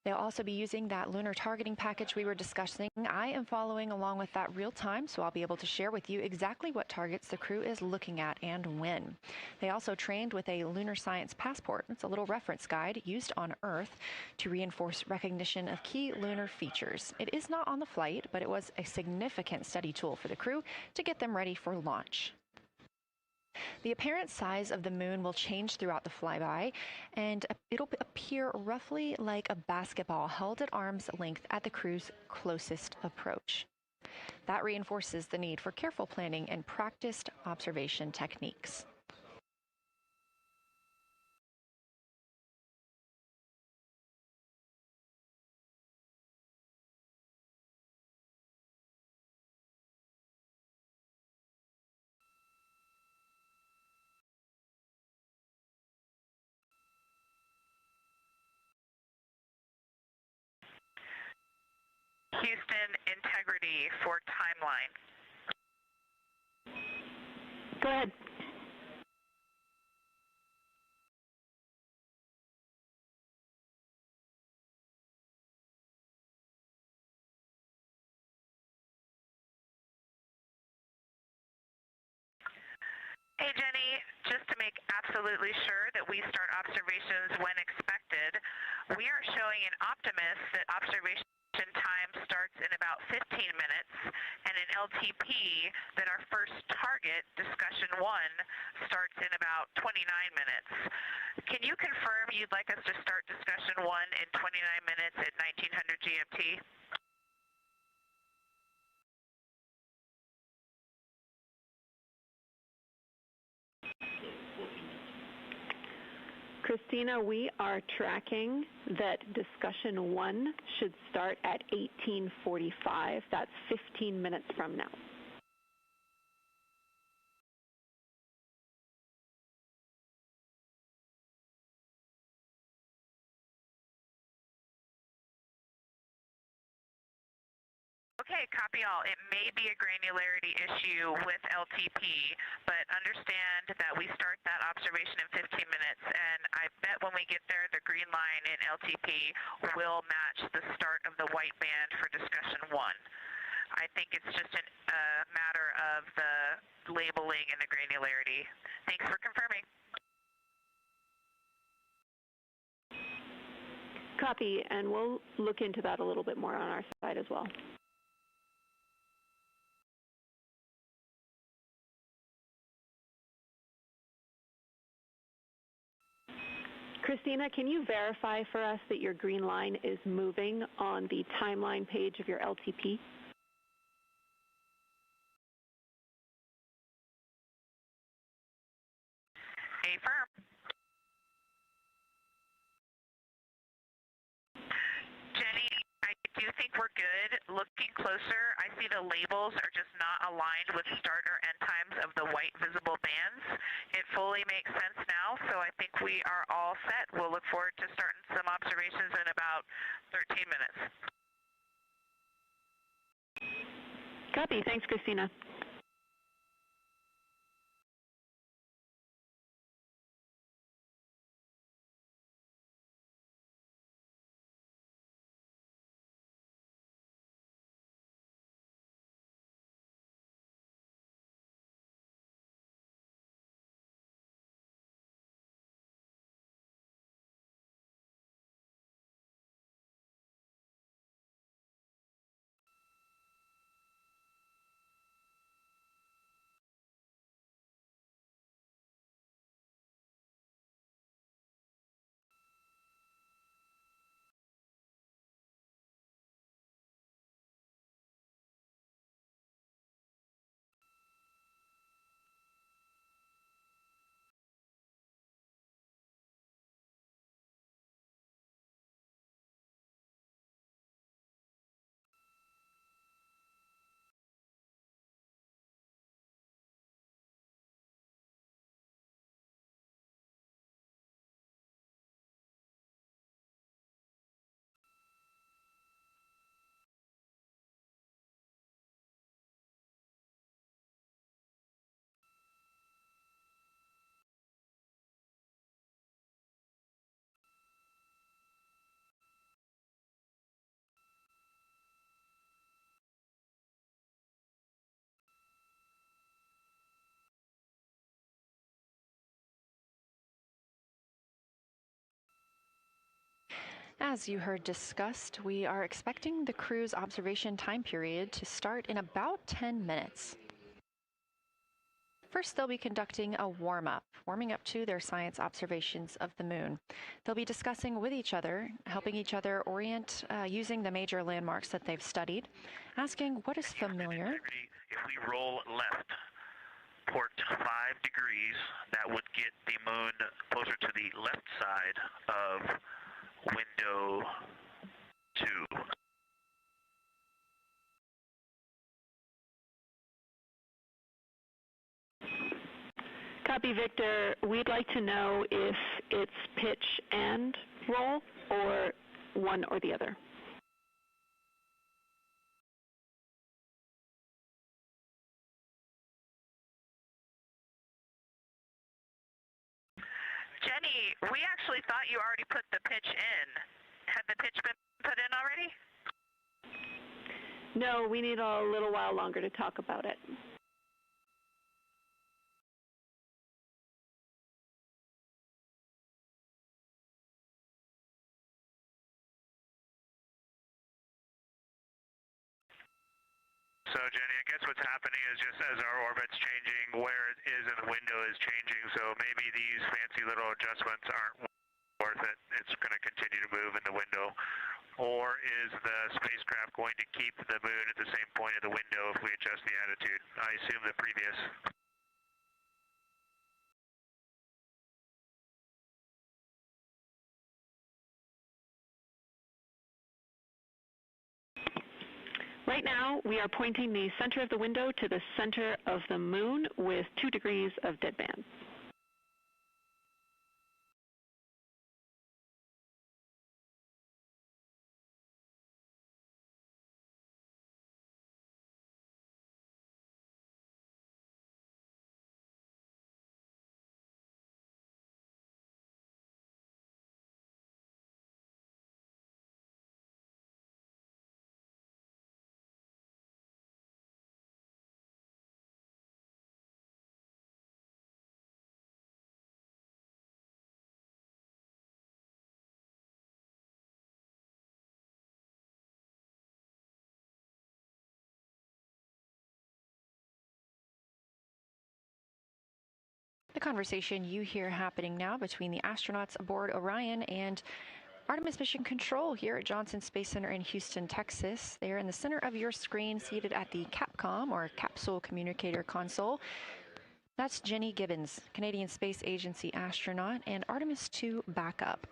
Speaker 8: They'll also be using that lunar targeting package we were discussing. I am following along with that real time, so I'll be able to share with you exactly what targets the crew is looking at and when. They also trained with a lunar science passport. It's a little reference guide used on Earth to reinforce recognition of key lunar features. It is not on the flight, but it was a significant study tool for the crew to get them ready for launch. The apparent size of the moon will change throughout the flyby, and it'll appear roughly like a basketball held at arm's length at the crew's closest approach. That reinforces the need for careful planning and practiced observation techniques.
Speaker 10: Houston, integrity for timeline.
Speaker 9: Go ahead.
Speaker 10: Hey, Jenny, just to make absolutely sure that we start observations when expected, we are showing in Optimus that observation time starts in about 15 minutes, and in LTP that our first target, discussion 1, starts in about 29 minutes. Can you confirm you'd like us to start discussion 1 in 29 minutes at 1900 GMT?
Speaker 9: Christina, we are tracking that discussion 1 should start at 18:45. That's 15 minutes from now.
Speaker 10: Okay, copy all. It may be a granularity issue with LTP, but understand that we start that observation in 15 minutes, and I bet when we get there, the green line in LTP will match the start of the white band for discussion 1. I think it's just a matter of the labeling and the granularity. Thanks for confirming.
Speaker 9: Copy, and we'll look into that a little bit more on our side as well. Christina, can you verify for us that your green line is moving on the timeline page of your LTP?
Speaker 10: good. Looking closer, I see the labels are just not aligned with start or end times of the white visible bands. It fully makes sense now, so I think we are all set. We'll look forward to starting some observations in about 13 minutes.
Speaker 9: Copy. Thanks, Christina. As you heard discussed, we are expecting the crew's observation time period to start in about 10 minutes. First, they'll be conducting a warm-up, warming up to their science observations of the moon. They'll be discussing with each other, helping each other orient using the major landmarks that they've studied, asking what is familiar.
Speaker 14: If we roll left, port 5 degrees, that would get the moon closer to the left side of window 2.
Speaker 9: Copy, Victor. We'd like to know if it's pitch and roll or one or the other.
Speaker 10: Jenny, we actually thought you already put the pitch in. Had the pitch been put in already?
Speaker 9: No, we need a little while longer to talk about it.
Speaker 14: So, Jenny, I guess what's happening is just as our orbit's changing, where it is in the window is changing, so maybe these fancy little adjustments aren't worth it. It's going to continue to move in the window. Or is the spacecraft going to keep the moon at the same point of the window if we adjust the attitude? I assume the previous.
Speaker 9: Right now, we are pointing the center of the window to the center of the moon with 2 degrees of deadband. The conversation you hear happening now between the astronauts aboard Orion and Artemis Mission Control here at Johnson Space Center in Houston, Texas. They are in the center of your screen, seated at the CAPCOM, or Capsule Communicator Console. That's Jenny Gibbons, Canadian Space Agency astronaut and Artemis II backup.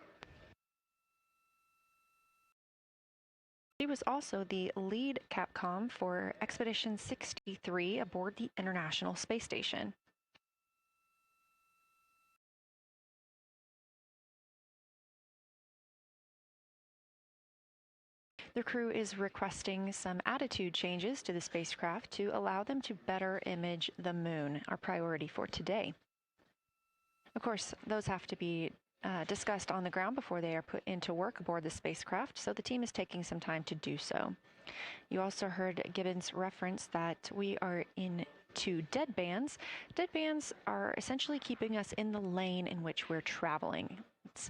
Speaker 8: She was also the lead Capcom for Expedition 63 aboard the International Space Station. The crew is requesting some attitude changes to the spacecraft to allow them to better image the moon, our priority for today. Of course, those have to be discussed on the ground before they are put into work aboard the spacecraft, so the team is taking some time to do so. You also heard Gibbons reference that we are in two deadbands. Deadbands are essentially keeping us in the lane in which we're traveling.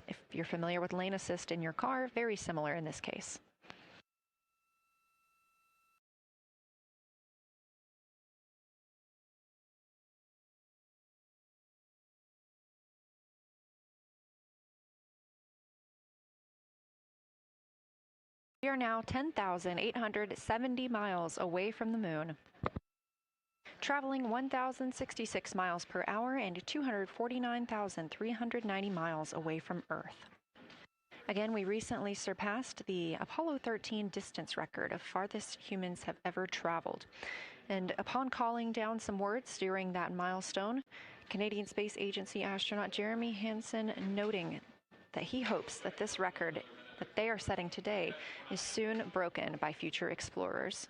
Speaker 8: If you're familiar with lane assist in your car, very similar in this case. We are now 10,870 miles away from the moon, traveling 1,066 miles per hour and 249,390 miles away from Earth. Again, we recently surpassed the Apollo 13 distance record of farthest humans have ever traveled. And upon calling down some words during that milestone, Canadian Space Agency astronaut Jeremy Hansen noting that he hopes that this record that they are setting today is soon broken by future explorers.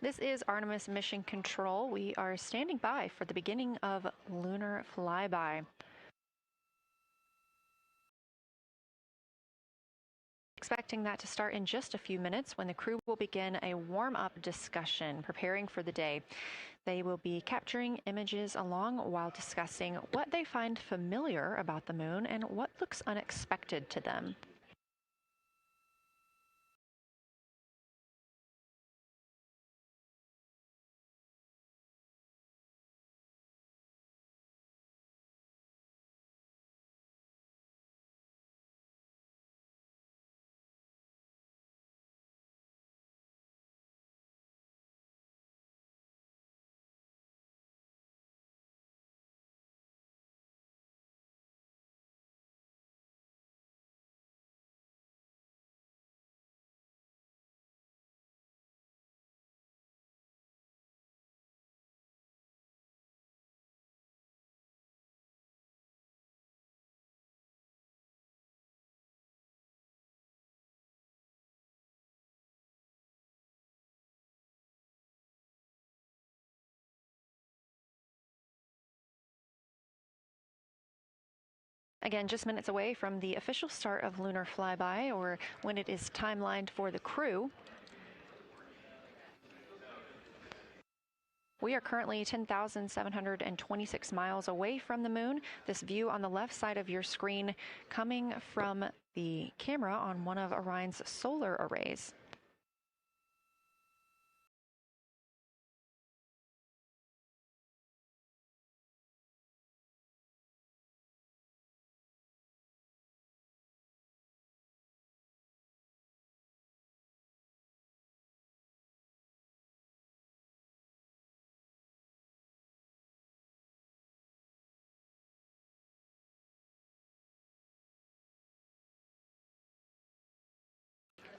Speaker 8: This is Artemis Mission Control. We are standing by for the beginning of lunar flyby. Expecting that to start in just a few minutes when the crew will begin a warm-up discussion preparing for the day. They will be capturing images along while discussing what they find familiar about the moon and what looks unexpected to them. Again, just minutes away from the official start of lunar flyby, or when it is timelined for the crew. We are currently 10,726 miles away from the moon. This view on the left side of your screen coming from the camera on one of Orion's solar arrays.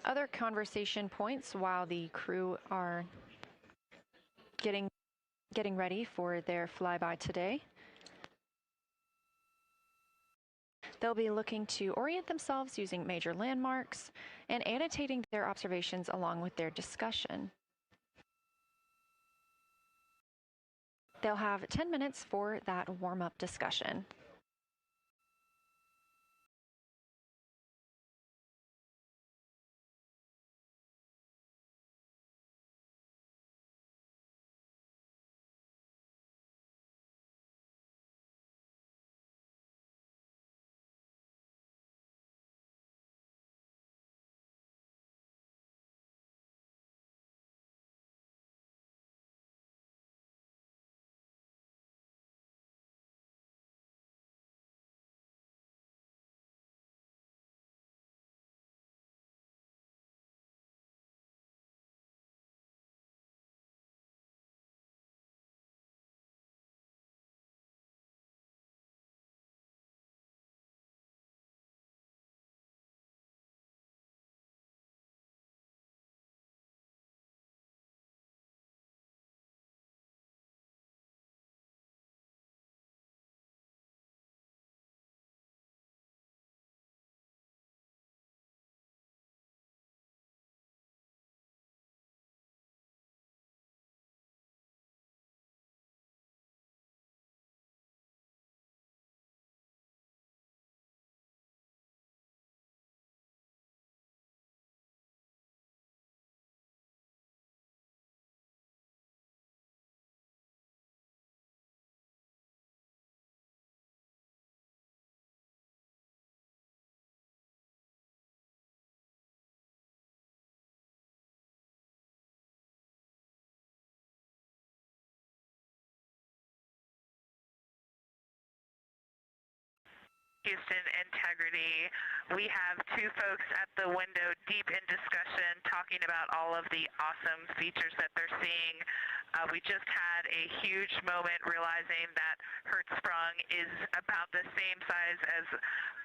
Speaker 8: Other conversation points while the crew are getting ready for their flyby today. They'll be looking to orient themselves using major landmarks and annotating their observations along with their discussion. They'll have 10 minutes for that warm-up discussion.
Speaker 10: Houston integrity. We have two folks at the window deep in discussion talking about all of the awesome features that they're seeing. We just had a huge moment realizing that Hertzsprung is about the same size as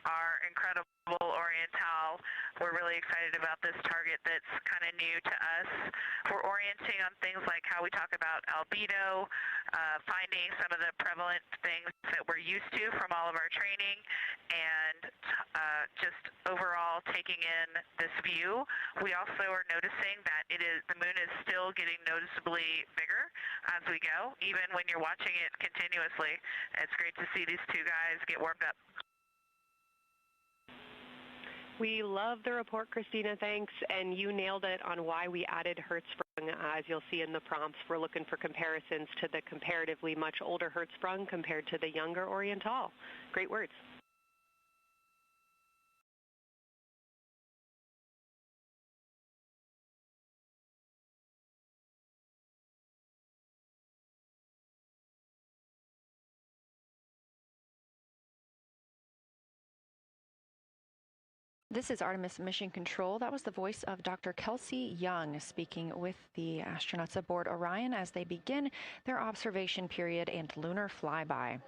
Speaker 10: our incredible Oriental. We're really excited about this target that's kind of new to us. We're orienting on things like how we talk about albedo, finding some of the prevalent things that we're used to from all of our training, and just overall taking in this view. We also are noticing that the moon is still getting noticeably bigger as we go, even when you're watching it continuously. It's great to see these two guys get warmed up.
Speaker 13: We love the report, Christina, thanks. And you nailed it on why we added Hertzsprung. As you'll see in the prompts, we're looking for comparisons to the comparatively much older Hertzsprung compared to the younger Oriental. Great words.
Speaker 8: This is Artemis Mission Control. That was the voice of Dr. Kelsey Young speaking with the astronauts aboard Orion as they begin their observation period and lunar flyby.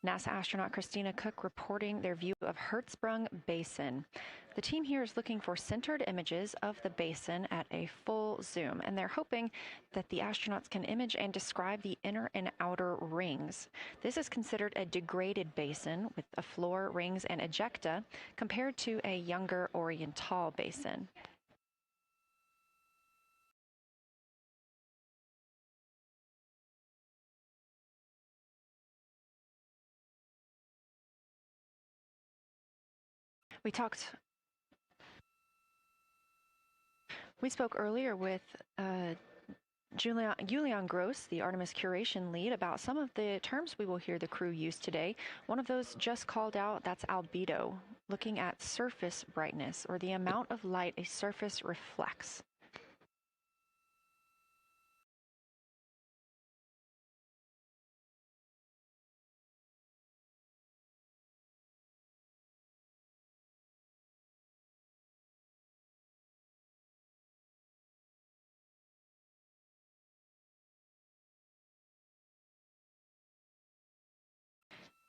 Speaker 8: NASA astronaut Christina Cook reporting their view of Hertzsprung Basin. The team here is looking for centered images of the basin at a full zoom, and they're hoping that the astronauts can image and describe the inner and outer rings. This is considered a degraded basin with a floor, rings, and ejecta compared to a younger Oriental basin. We spoke earlier with Julian Gross, the Artemis curation lead, about some of the terms we will hear the crew use today. One of those just called out, that's albedo, looking at surface brightness, or the amount of light a surface reflects.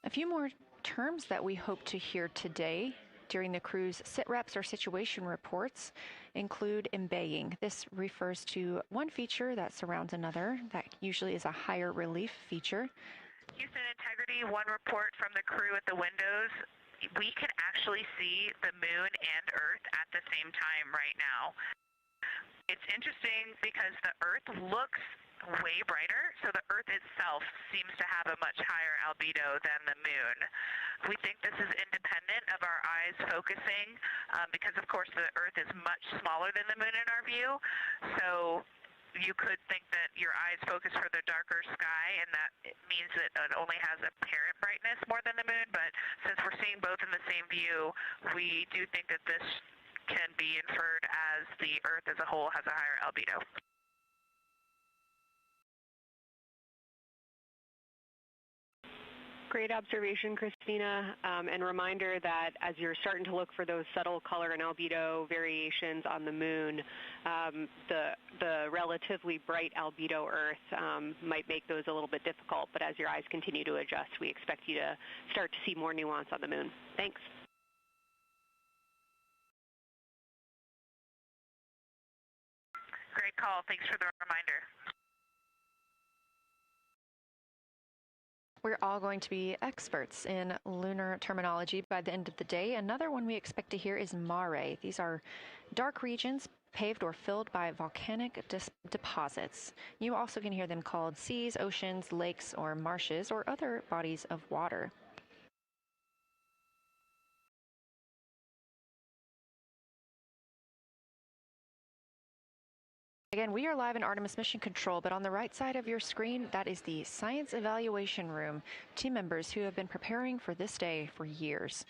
Speaker 8: A few more terms that we hope to hear today during the crew's sit-reps or situation reports include embaying. This refers to one feature that surrounds another. That usually is a higher relief feature.
Speaker 10: Houston Integrity, one report from the crew at the windows. We can actually see the moon and Earth at the same time right now. It's interesting because the Earth looks way brighter, so the Earth itself seems to have a much higher albedo than the moon. We think this is independent of our eyes focusing because, of course, the Earth is much smaller than the moon in our view, so you could think that your eyes focus for the darker sky, and that it means that it only has apparent brightness more than the moon, but since we're seeing both in the same view, we do think that this can be inferred as the Earth as a whole has a higher albedo.
Speaker 13: Great observation, Christina, and reminder that as you're starting to look for those subtle color and albedo variations on the moon, the relatively bright albedo Earth might make those a little bit difficult, but as your eyes continue to adjust, we expect you to start to see more nuance on the moon. Thanks.
Speaker 10: Great call. Thanks for the reminder.
Speaker 8: We're all going to be experts in lunar terminology by the end of the day. Another one we expect to hear is mare. These are dark regions paved or filled by volcanic deposits. You also can hear them called seas, oceans, lakes, or marshes, or other bodies of water. Again, we are live in Artemis Mission Control, but on the right side of your screen, that is the Science Evaluation Room, team members who have been preparing for this day for years.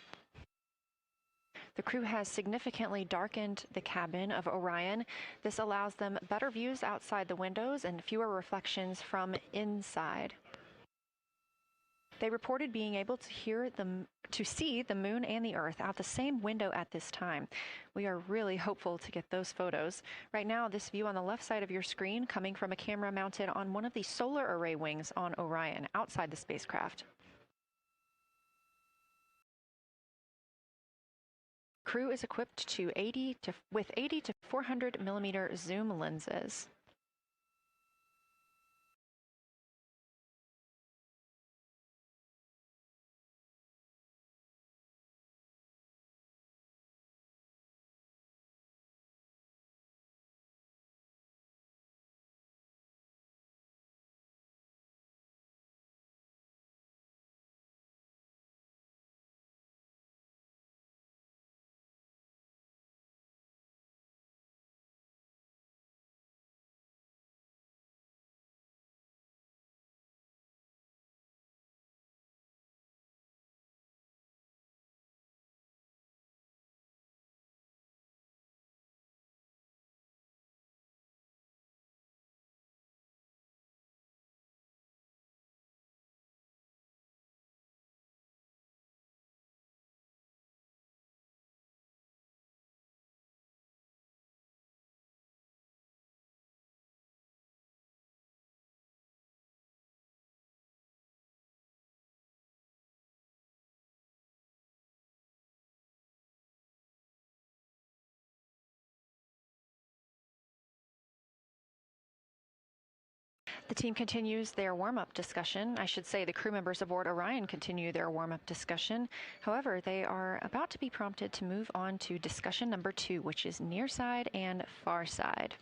Speaker 8: The crew has significantly darkened the cabin of Orion. This allows them better views outside the windows and fewer reflections from inside. They reported being able to see the moon and the Earth out the same window at this time. We are really hopeful to get those photos. Right now, this view on the left side of your screen coming from a camera mounted on one of the solar array wings on Orion outside the spacecraft. Crew is equipped with 80 to 400 millimeter zoom lenses. The team continues their warm-up discussion. I should say the crew members aboard Orion continue their warm-up discussion. However, they are about to be prompted to move on to discussion number 2, which is near side and far side.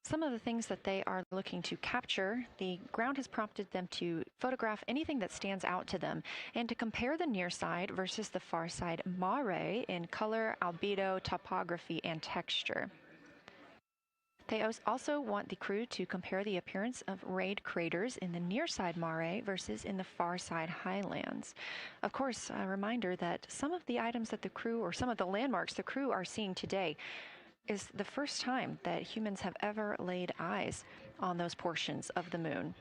Speaker 8: some of the things that they are looking to capture, the ground has prompted them to photograph anything that stands out to them and to compare the near side versus the far side mare in color, albedo, topography, and texture. They also want the crew to compare the appearance of rayed craters in the near side mare versus in the far side highlands. Of course, a reminder that some of the items that the crew, or some of the landmarks the crew are seeing today, is the first time that humans have ever laid eyes on those portions of the moon.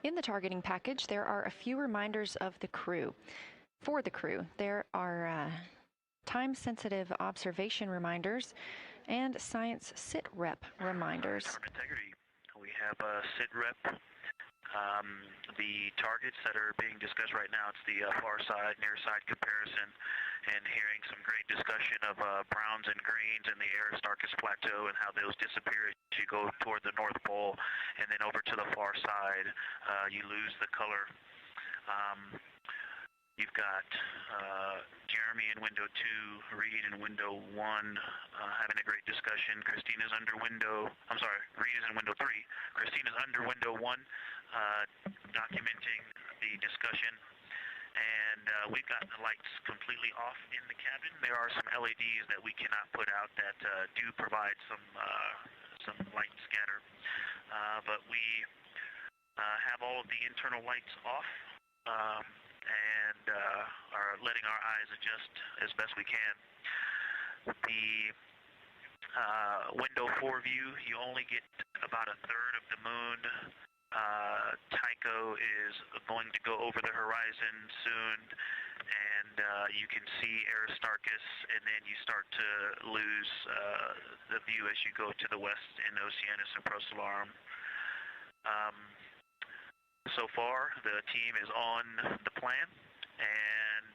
Speaker 8: In the targeting package, there are a few reminders of the crew. For the crew, there are time-sensitive observation reminders and science sit-rep reminders.
Speaker 14: Integrity. We have sit-rep. The targets that are being discussed right now, it's the far side, near side comparison, and hearing some great discussion of browns and greens in the Aristarchus Plateau and how those disappear as you go toward the North Pole, and then over to the far side, you lose the color. You've got Jeremy in window 2, Reed in window 1, having a great discussion. Christina's under window, I'm sorry, Reed is in window 3. Christina's under window 1, documenting the discussion. And we've got the lights completely off in the cabin. There are some LEDs that we cannot put out that do provide some light scatter. But we have all of the internal lights off. And are letting our eyes adjust as best we can. The window 4 view, you only get about a third of the moon. Tycho is going to go over the horizon soon, and you can see Aristarchus, and then you start to lose the view as you go to the west in Oceanus and Procellarum. So far, the team is on the plan, and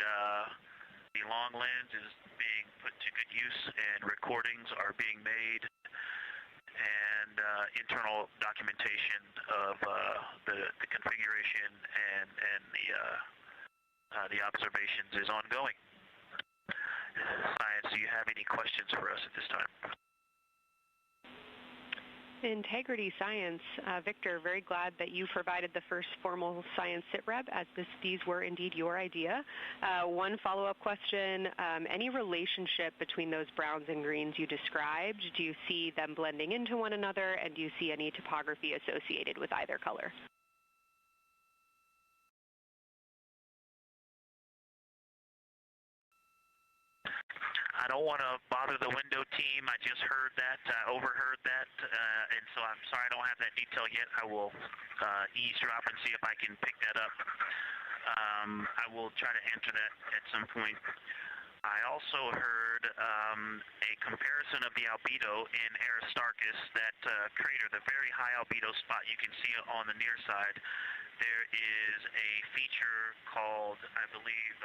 Speaker 14: the long lens is being put to good use, and recordings are being made, and internal documentation of the configuration and the observations is ongoing. Science, do you have any questions for us at this time?
Speaker 13: Integrity Science. Victor, very glad that you provided the first formal science sit-rep, as these were indeed your idea. One follow-up question, any relationship between those browns and greens you described? Do you see them blending into one another, and do you see any topography associated with either color?
Speaker 14: I don't want to bother the window team. I just heard that, overheard that, and so I'm sorry I don't have that detail yet. I will eavesdrop and see if I can pick that up. I will try to answer that at some point. I also heard a comparison of the albedo in Aristarchus, that crater, the very high albedo spot. You can see it on the near side. There is a feature called, I believe,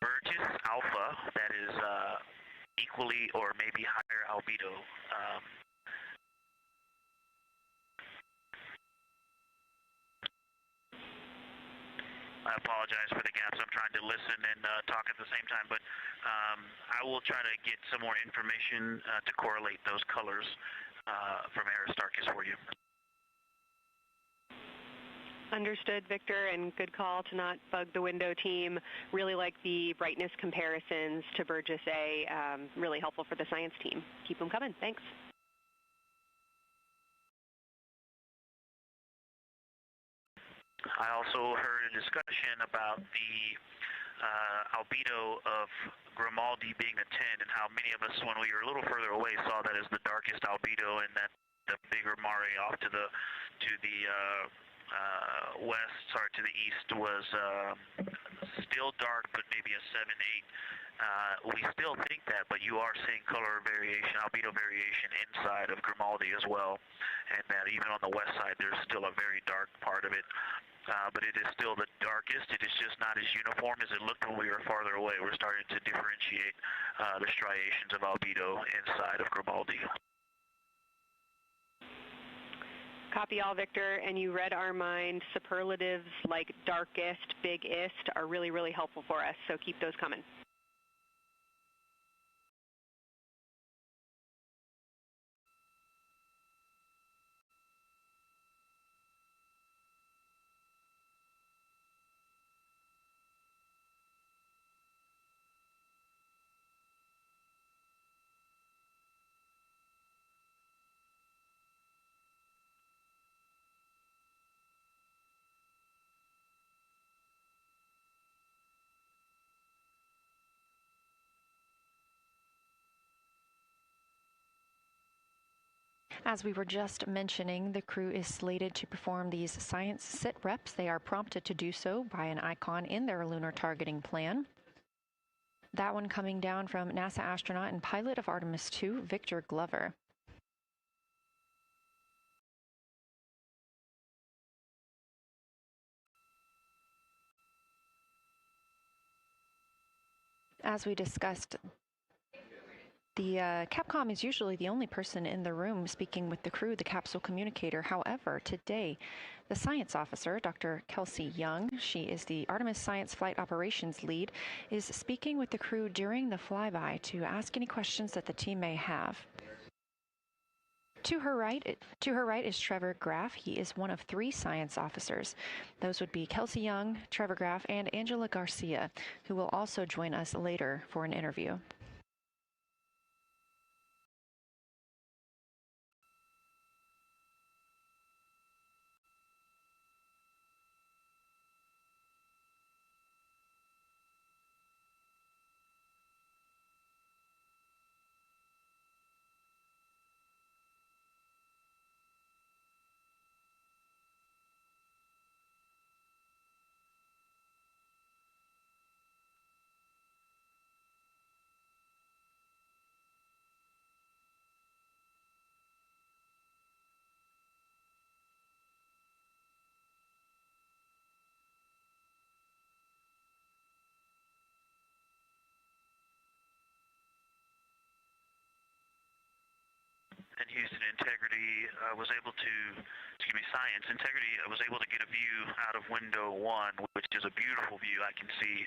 Speaker 14: Burgess alpha that is equally or maybe higher albedo. I apologize for the gaps. I'm trying to listen and talk at the same time, but I will try to get some more information to correlate those colors from Aristarchus for you.
Speaker 13: Understood, Victor, and good call to not bug the window team. Really like the brightness comparisons to Burgess A. Really helpful for the science team. Keep them coming. Thanks.
Speaker 14: I also heard a discussion about the albedo of Grimaldi being a 10, and how many of us, when we were a little further away, saw that as the darkest albedo, and that the bigger mare off to the to the east was still dark, but maybe a 7-8. We still think that, but you are seeing color variation, albedo variation inside of Grimaldi as well, and that even on the west side there's still a very dark part of it. but it is still the darkest. It is just not as uniform as it looked when we were farther away. We're starting to differentiate the striations of albedo inside of Gribaldi.
Speaker 13: Copy all, Victor, and you read our mind. Superlatives like darkest, biggest are really, really helpful for us, so keep those coming.
Speaker 8: As we were just mentioning, the crew is slated to perform these science sit reps. They are prompted to do so by an icon in their lunar targeting plan. That one coming down from NASA astronaut and pilot of Artemis II, Victor Glover. As we discussed, the Capcom is usually the only person in the room speaking with the crew, the capsule communicator. However, today, the science officer, Dr. Kelsey Young, she is the Artemis Science Flight Operations Lead, is speaking with the crew during the flyby to ask any questions that the team may have. To her right is Trevor Graff. He is one of 3 science officers. Those would be Kelsey Young, Trevor Graff, and Angela Garcia, who will also join us later for an interview.
Speaker 14: And Houston Integrity was able to, Science Integrity was able to get a view out of window 1, which is a beautiful view. I can see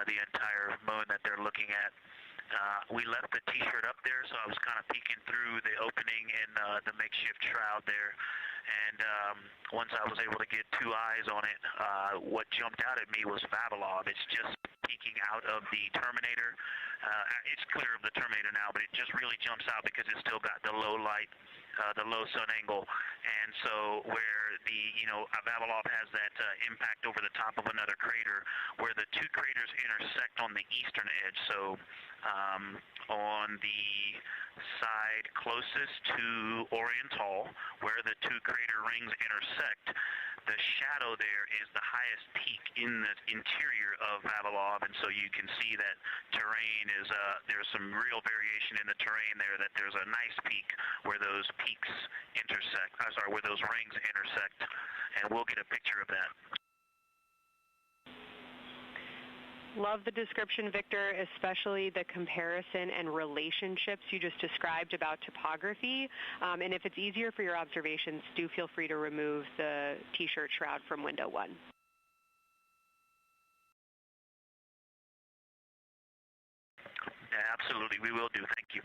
Speaker 14: the entire moon that they're looking at. We left the T-shirt up there, so I was kind of peeking through the opening in the makeshift shroud there. And once I was able to get 2 eyes on it, what jumped out at me was Vavilov. It's just peeking out of the Terminator. It's clear of the Terminator now, but it just really jumps out because it's still got the low light, the low sun angle. And so where the, Vavilov has that impact over the top of another crater, where the 2 craters intersect on the eastern edge. So on the side closest to Oriental, where the 2 crater rings intersect, the shadow there is the highest peak in the interior of Vavilov, and so you can see that terrain is, there's some real variation in the terrain there, that there's a nice peak where those peaks intersect, where those rings intersect, and we'll get a picture of that.
Speaker 13: Love the description, Victor, especially the comparison and relationships you just described about topography. And if it's easier for your observations, do feel free to remove the T-shirt shroud from window 1.
Speaker 14: Yeah, absolutely, we will do. Thank you.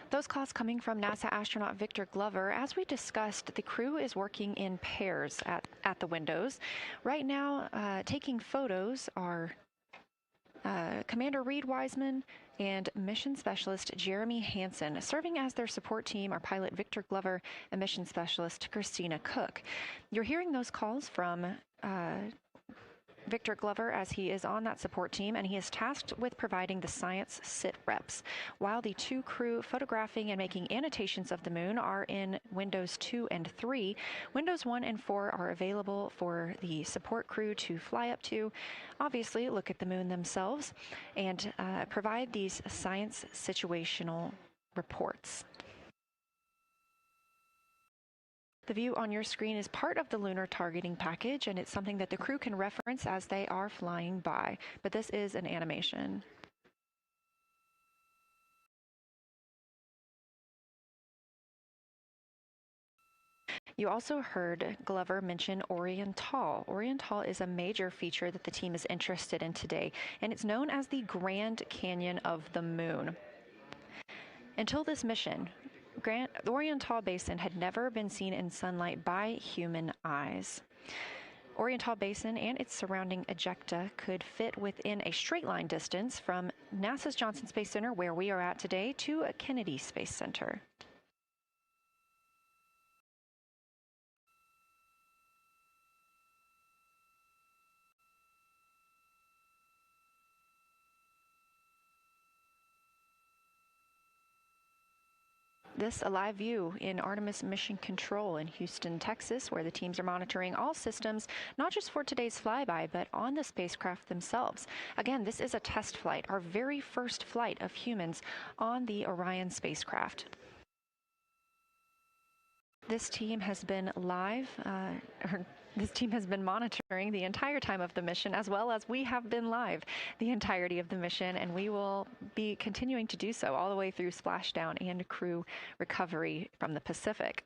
Speaker 8: Those calls coming from NASA astronaut Victor Glover. As we discussed, the crew is working in pairs at the windows. Right now, taking photos are Commander Reed Wiseman and Mission Specialist Jeremy Hansen. Serving as their support team are pilot Victor Glover and Mission Specialist Christina Cook. You're hearing those calls from Victor Glover, as he is on that support team, and he is tasked with providing the science sit reps, while the 2 crew photographing and making annotations of the moon are in Windows 2 and 3. Windows 1 and 4 are available for the support crew to fly up to, obviously look at the moon themselves, and provide these science situational reports. The view on your screen is part of the lunar targeting package, and it's something that the crew can reference as they are flying by, but this is an animation. You also heard Glover mention Oriental. Oriental is a major feature that the team is interested in today, and it's known as the Grand Canyon of the Moon. Until this mission, the Oriental Basin had never been seen in sunlight by human eyes. Oriental Basin and its surrounding ejecta could fit within a straight line distance from NASA's Johnson Space Center, where we are at today, to Kennedy Space Center. This a live view in Artemis Mission Control in Houston, Texas, where the teams are monitoring all systems, not just for today's flyby, but on the spacecraft themselves. Again, this is a test flight, our very first flight of humans on the Orion spacecraft. This team has been monitoring the entire time of the mission, as well as we have been live the entirety of the mission, and we will be continuing to do so all the way through splashdown and crew recovery from the Pacific.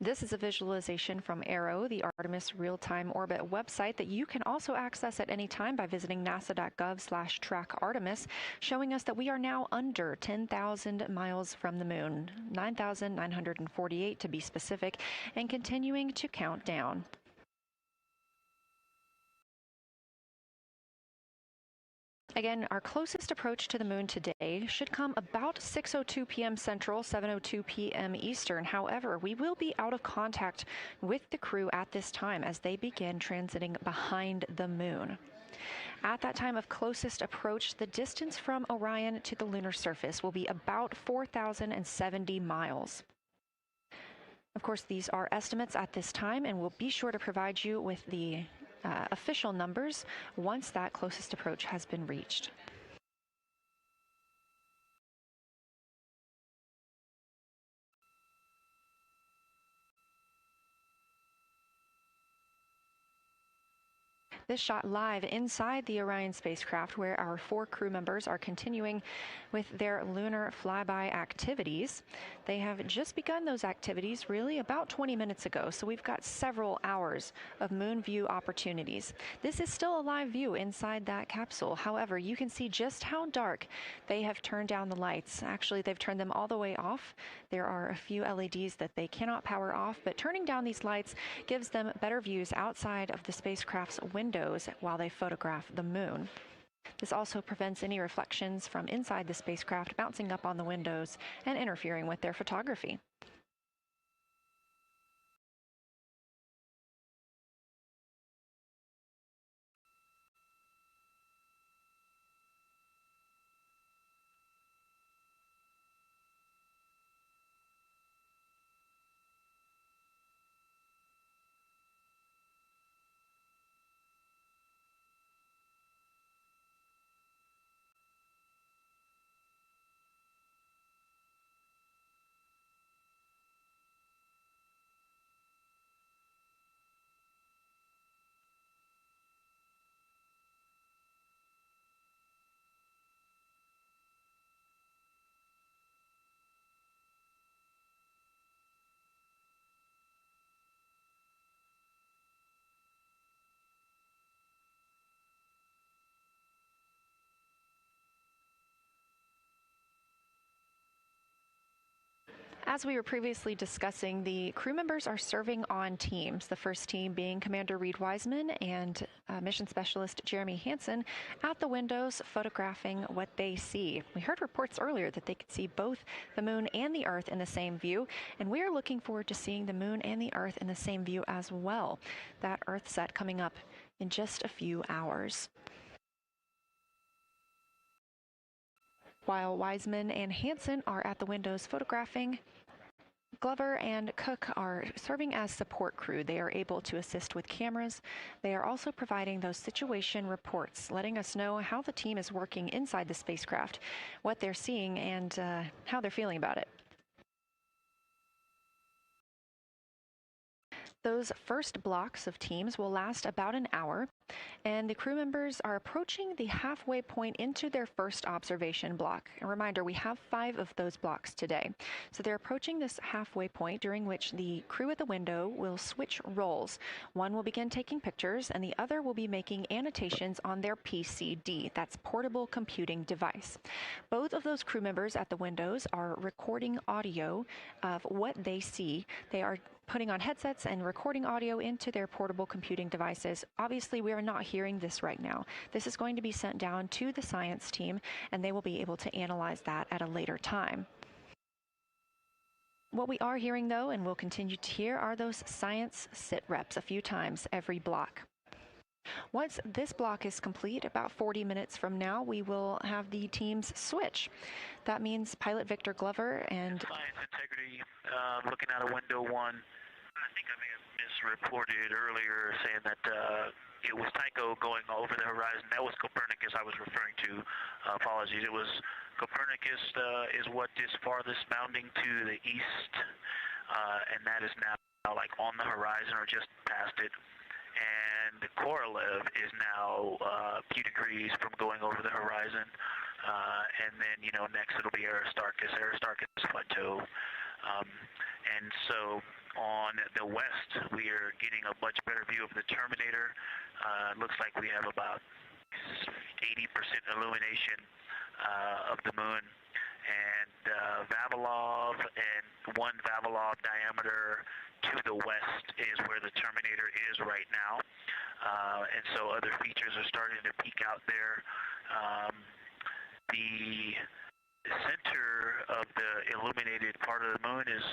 Speaker 8: This is a visualization from ARROW, the Artemis Real-Time Orbit website that you can also access at any time by visiting nasa.gov/trackartemis, showing us that we are now under 10,000 miles from the moon, 9,948 to be specific, and continuing to count down. Again, our closest approach to the moon today should come about 6:02 p.m. Central, 7:02 p.m. Eastern. However, we will be out of contact with the crew at this time as they begin transiting behind the moon. At that time of closest approach, the distance from Orion to the lunar surface will be about 4,070 miles. Of course, these are estimates at this time, and we'll be sure to provide you with the official numbers once that closest approach has been reached. This shot live inside the Orion spacecraft, where our 4 crew members are continuing with their lunar flyby activities. They have just begun those activities really about 20 minutes ago, so we've got several hours of moon view opportunities. This is still a live view inside that capsule. However, you can see just how dark they have turned down the lights. Actually, they've turned them all the way off. There are a few LEDs that they cannot power off, but turning down these lights gives them better views outside of the spacecraft's windows while they photograph the moon. This also prevents any reflections from inside the spacecraft bouncing up on the windows and interfering with their photography. As we were previously discussing, the crew members are serving on teams, the first team being Commander Reed Wiseman and Mission Specialist Jeremy Hansen at the windows photographing what they see. We heard reports earlier that they could see both the moon and the Earth in the same view, and we are looking forward to seeing the moon and the Earth in the same view as well. That Earthsat coming up in just a few hours. While Wiseman and Hansen are at the windows photographing, Glover and Cook are serving as support crew. They are able to assist with cameras. They are also providing those situation reports, letting us know how the team is working inside the spacecraft, what they're seeing, and how they're feeling about it. Those first blocks of teams will last about an hour, and the crew members are approaching the halfway point into their first observation block. A reminder, we have 5 of those blocks today. So they're approaching this halfway point, during which the crew at the window will switch roles. One will begin taking pictures, and the other will be making annotations on their PCD, that's portable computing device. Both of those crew members at the windows are recording audio of what they see. They are putting on headsets and recording audio into their portable computing devices. Obviously, we are not hearing this right now. This is going to be sent down to the science team, and they will be able to analyze that at a later time. What we are hearing, though, and will continue to hear, are those science sit reps a few times every block. Once this block is complete, about 40 minutes from now, we will have the teams switch. That means pilot Victor Glover and...
Speaker 14: Science integrity, looking out of window 1. I think I may have misreported earlier saying that it was Tycho going over the horizon. That was Copernicus I was referring to. Apologies. It was Copernicus is what is farthest bounding to the east, and that is now like on the horizon or just past it. And Korolev is now a few degrees from going over the horizon. And then, you know, next it'll be Aristarchus Plateau. And so on the west, we are getting a much better view of the Terminator. It looks like we have about 80% illumination of the moon. And Vavilov and 1 Vavilov diameter to the west is where the Terminator is right now. And so other features are starting to peek out there. The center of the illuminated part of the moon is,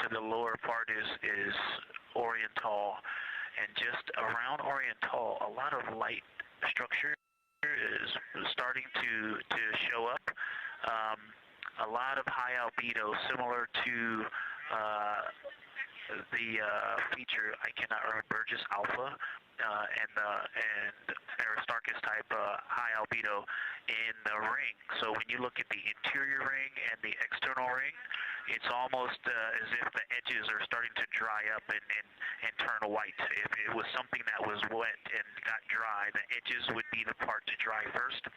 Speaker 14: to the lower part is Oriental. And just around Oriental, a lot of light structure is starting to show up. A lot of high albedo, similar to the feature, I cannot remember, Burgess Alpha and Aristarchus type high albedo in the ring. So when you look at the interior ring and the external ring, it's almost as if the edges are starting to dry up and turn white. If it was something that was wet and got dry, the edges would be the part to dry first.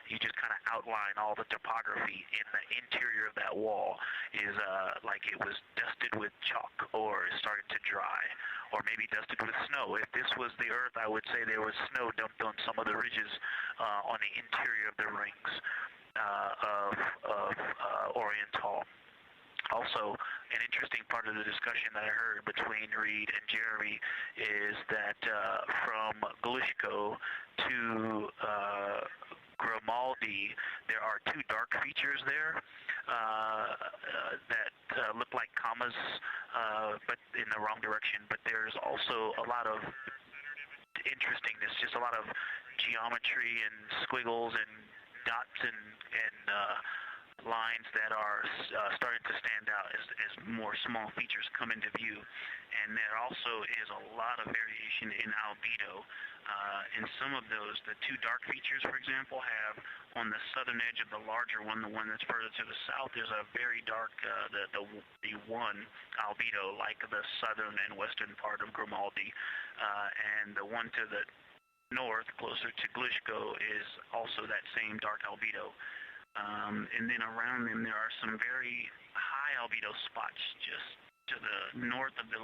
Speaker 14: You just kind of outline all the topography in the interior of that wall is like it was dusted with chalk or is starting to dry, or maybe dusted with snow. If this was the Earth, I would say there was snow dumped on some of the ridges on the interior of the rings of Oriental. Also, an interesting part of the discussion that I heard between Reed and Jeremy is that from Glushko to Grimaldi, there are 2 dark features there that look like commas, but in the wrong direction. But there's also a lot of interestingness, just a lot of geometry and squiggles and dots and lines that are starting to stand out as more small features come into view. And there also is a lot of variation in albedo. In some of those, the 2 dark features, for example, have on the southern edge of the larger one, the one that's further to the south, there's a very dark, the 1 albedo, like the southern and western part of Grimaldi. And the one to the north, closer to Glushko, is also that same dark albedo. And then around them, there are some very high albedo spots just to the north of the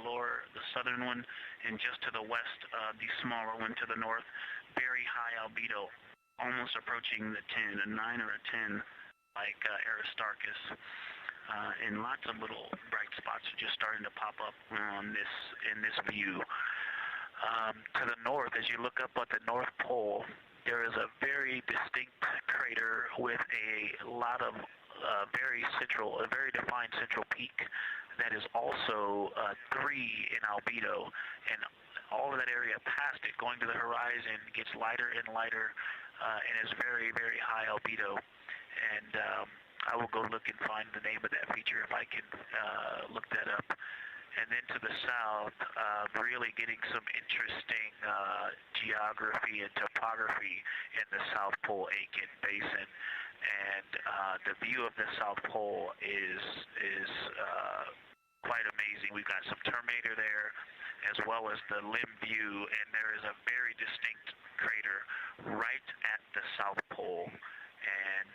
Speaker 14: southern one, and just to the west, the smaller one to the north. Very high albedo, almost approaching the 10, a 9 or a 10, like Aristarchus. and lots of little bright spots are just starting to pop up on in this view. To the north, as you look up at the North Pole, there is a very distinct crater with a lot of very defined central peak that is also 3 in albedo, and all of that area past it, going to the horizon, gets lighter and lighter, and is very, very high albedo. And I will go look and find the name of that feature if I can look that up. And then to the south, really getting some interesting geography and topography in the South Pole Aitken Basin. And the view of the South Pole is quite amazing. We've got some Terminator there, as well as the limb view, and there is a very distinct crater right at the South Pole. And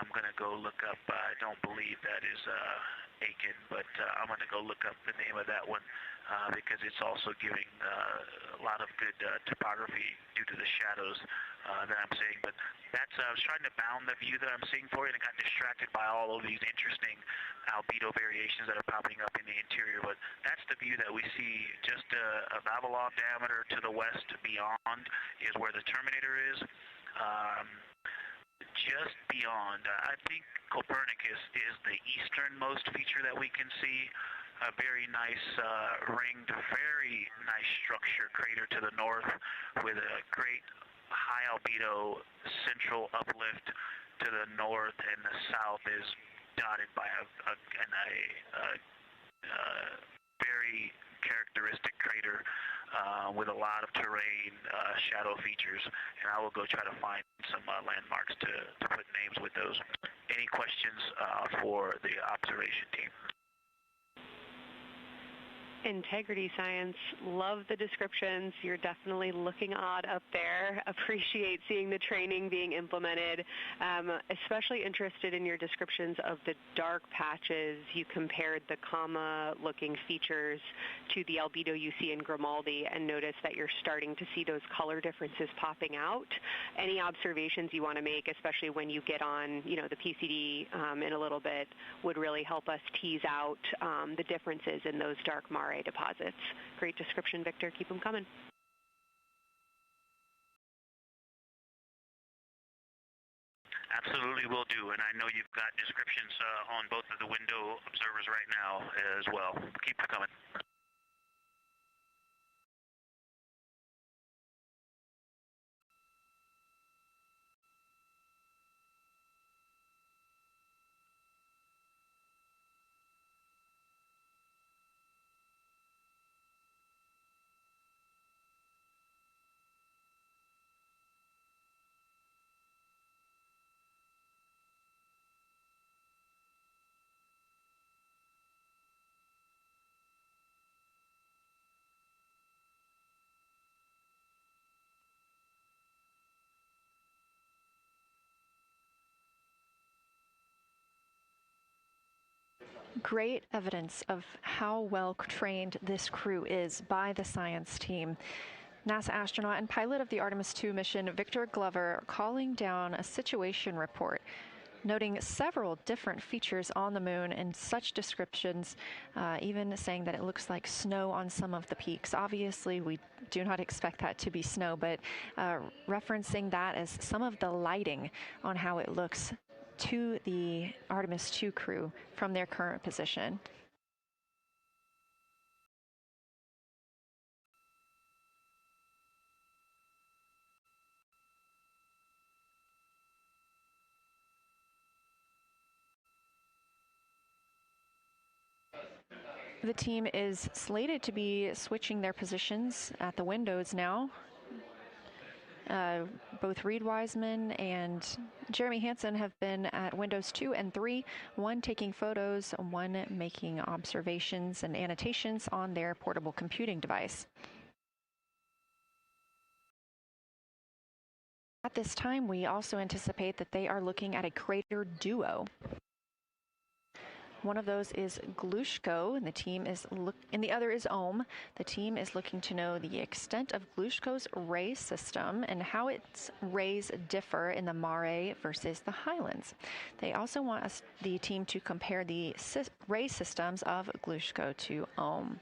Speaker 14: I'm going to go look up, I don't believe that is Aiken, but I'm going to go look up the name of that one because it's also giving a lot of good topography due to the shadows that I'm seeing. But that's, I was trying to bound the view that I'm seeing for you, and I got distracted by all of these interesting albedo variations that are popping up in the interior. But that's the view that we see just a Vavilov diameter to the west beyond is where the Terminator is. Just beyond, I think Copernicus is the easternmost feature that we can see. A very nice ringed, very nice structure crater to the north with a great high albedo central uplift to the north, and the south is dotted by a very characteristic crater with a lot of terrain, shadow features, and I will go try to find some landmarks to put names with those. Any questions for the observation team?
Speaker 13: Integrity Science, love the descriptions. You're definitely looking odd up there. Appreciate seeing the training being implemented. Especially interested in your descriptions of the dark patches. You compared the comma-looking features to the albedo you see in Grimaldi and notice that you're starting to see those color differences popping out. Any observations you want to make, especially when you get on, the PCD in a little bit, would really help us tease out the differences in those dark mare deposits. Great description, Victor. Keep them coming.
Speaker 14: Absolutely will do, and I know you've got descriptions on both of the window observers right now as well. Keep them coming.
Speaker 8: Great evidence of how well trained this crew is by the science team. NASA astronaut and pilot of the Artemis II mission, Victor Glover, calling down a situation report, noting several different features on the moon and such descriptions, even saying that it looks like snow on some of the peaks. Obviously, we do not expect that to be snow, but referencing that as some of the lighting on how it looks to the Artemis II crew from their current position. The team is slated to be switching their positions at the windows now. Both Reed Wiseman and Jeremy Hansen have been at windows 2 and 3, one taking photos, one making observations and annotations on their portable computing device. At this time, we also anticipate that they are looking at a crater duo. One of those is Glushko, and the other is Ohm. The team is looking to know the extent of Glushko's ray system and how its rays differ in the Mare versus the highlands. They also want the team to compare the ray systems of Glushko to Ohm.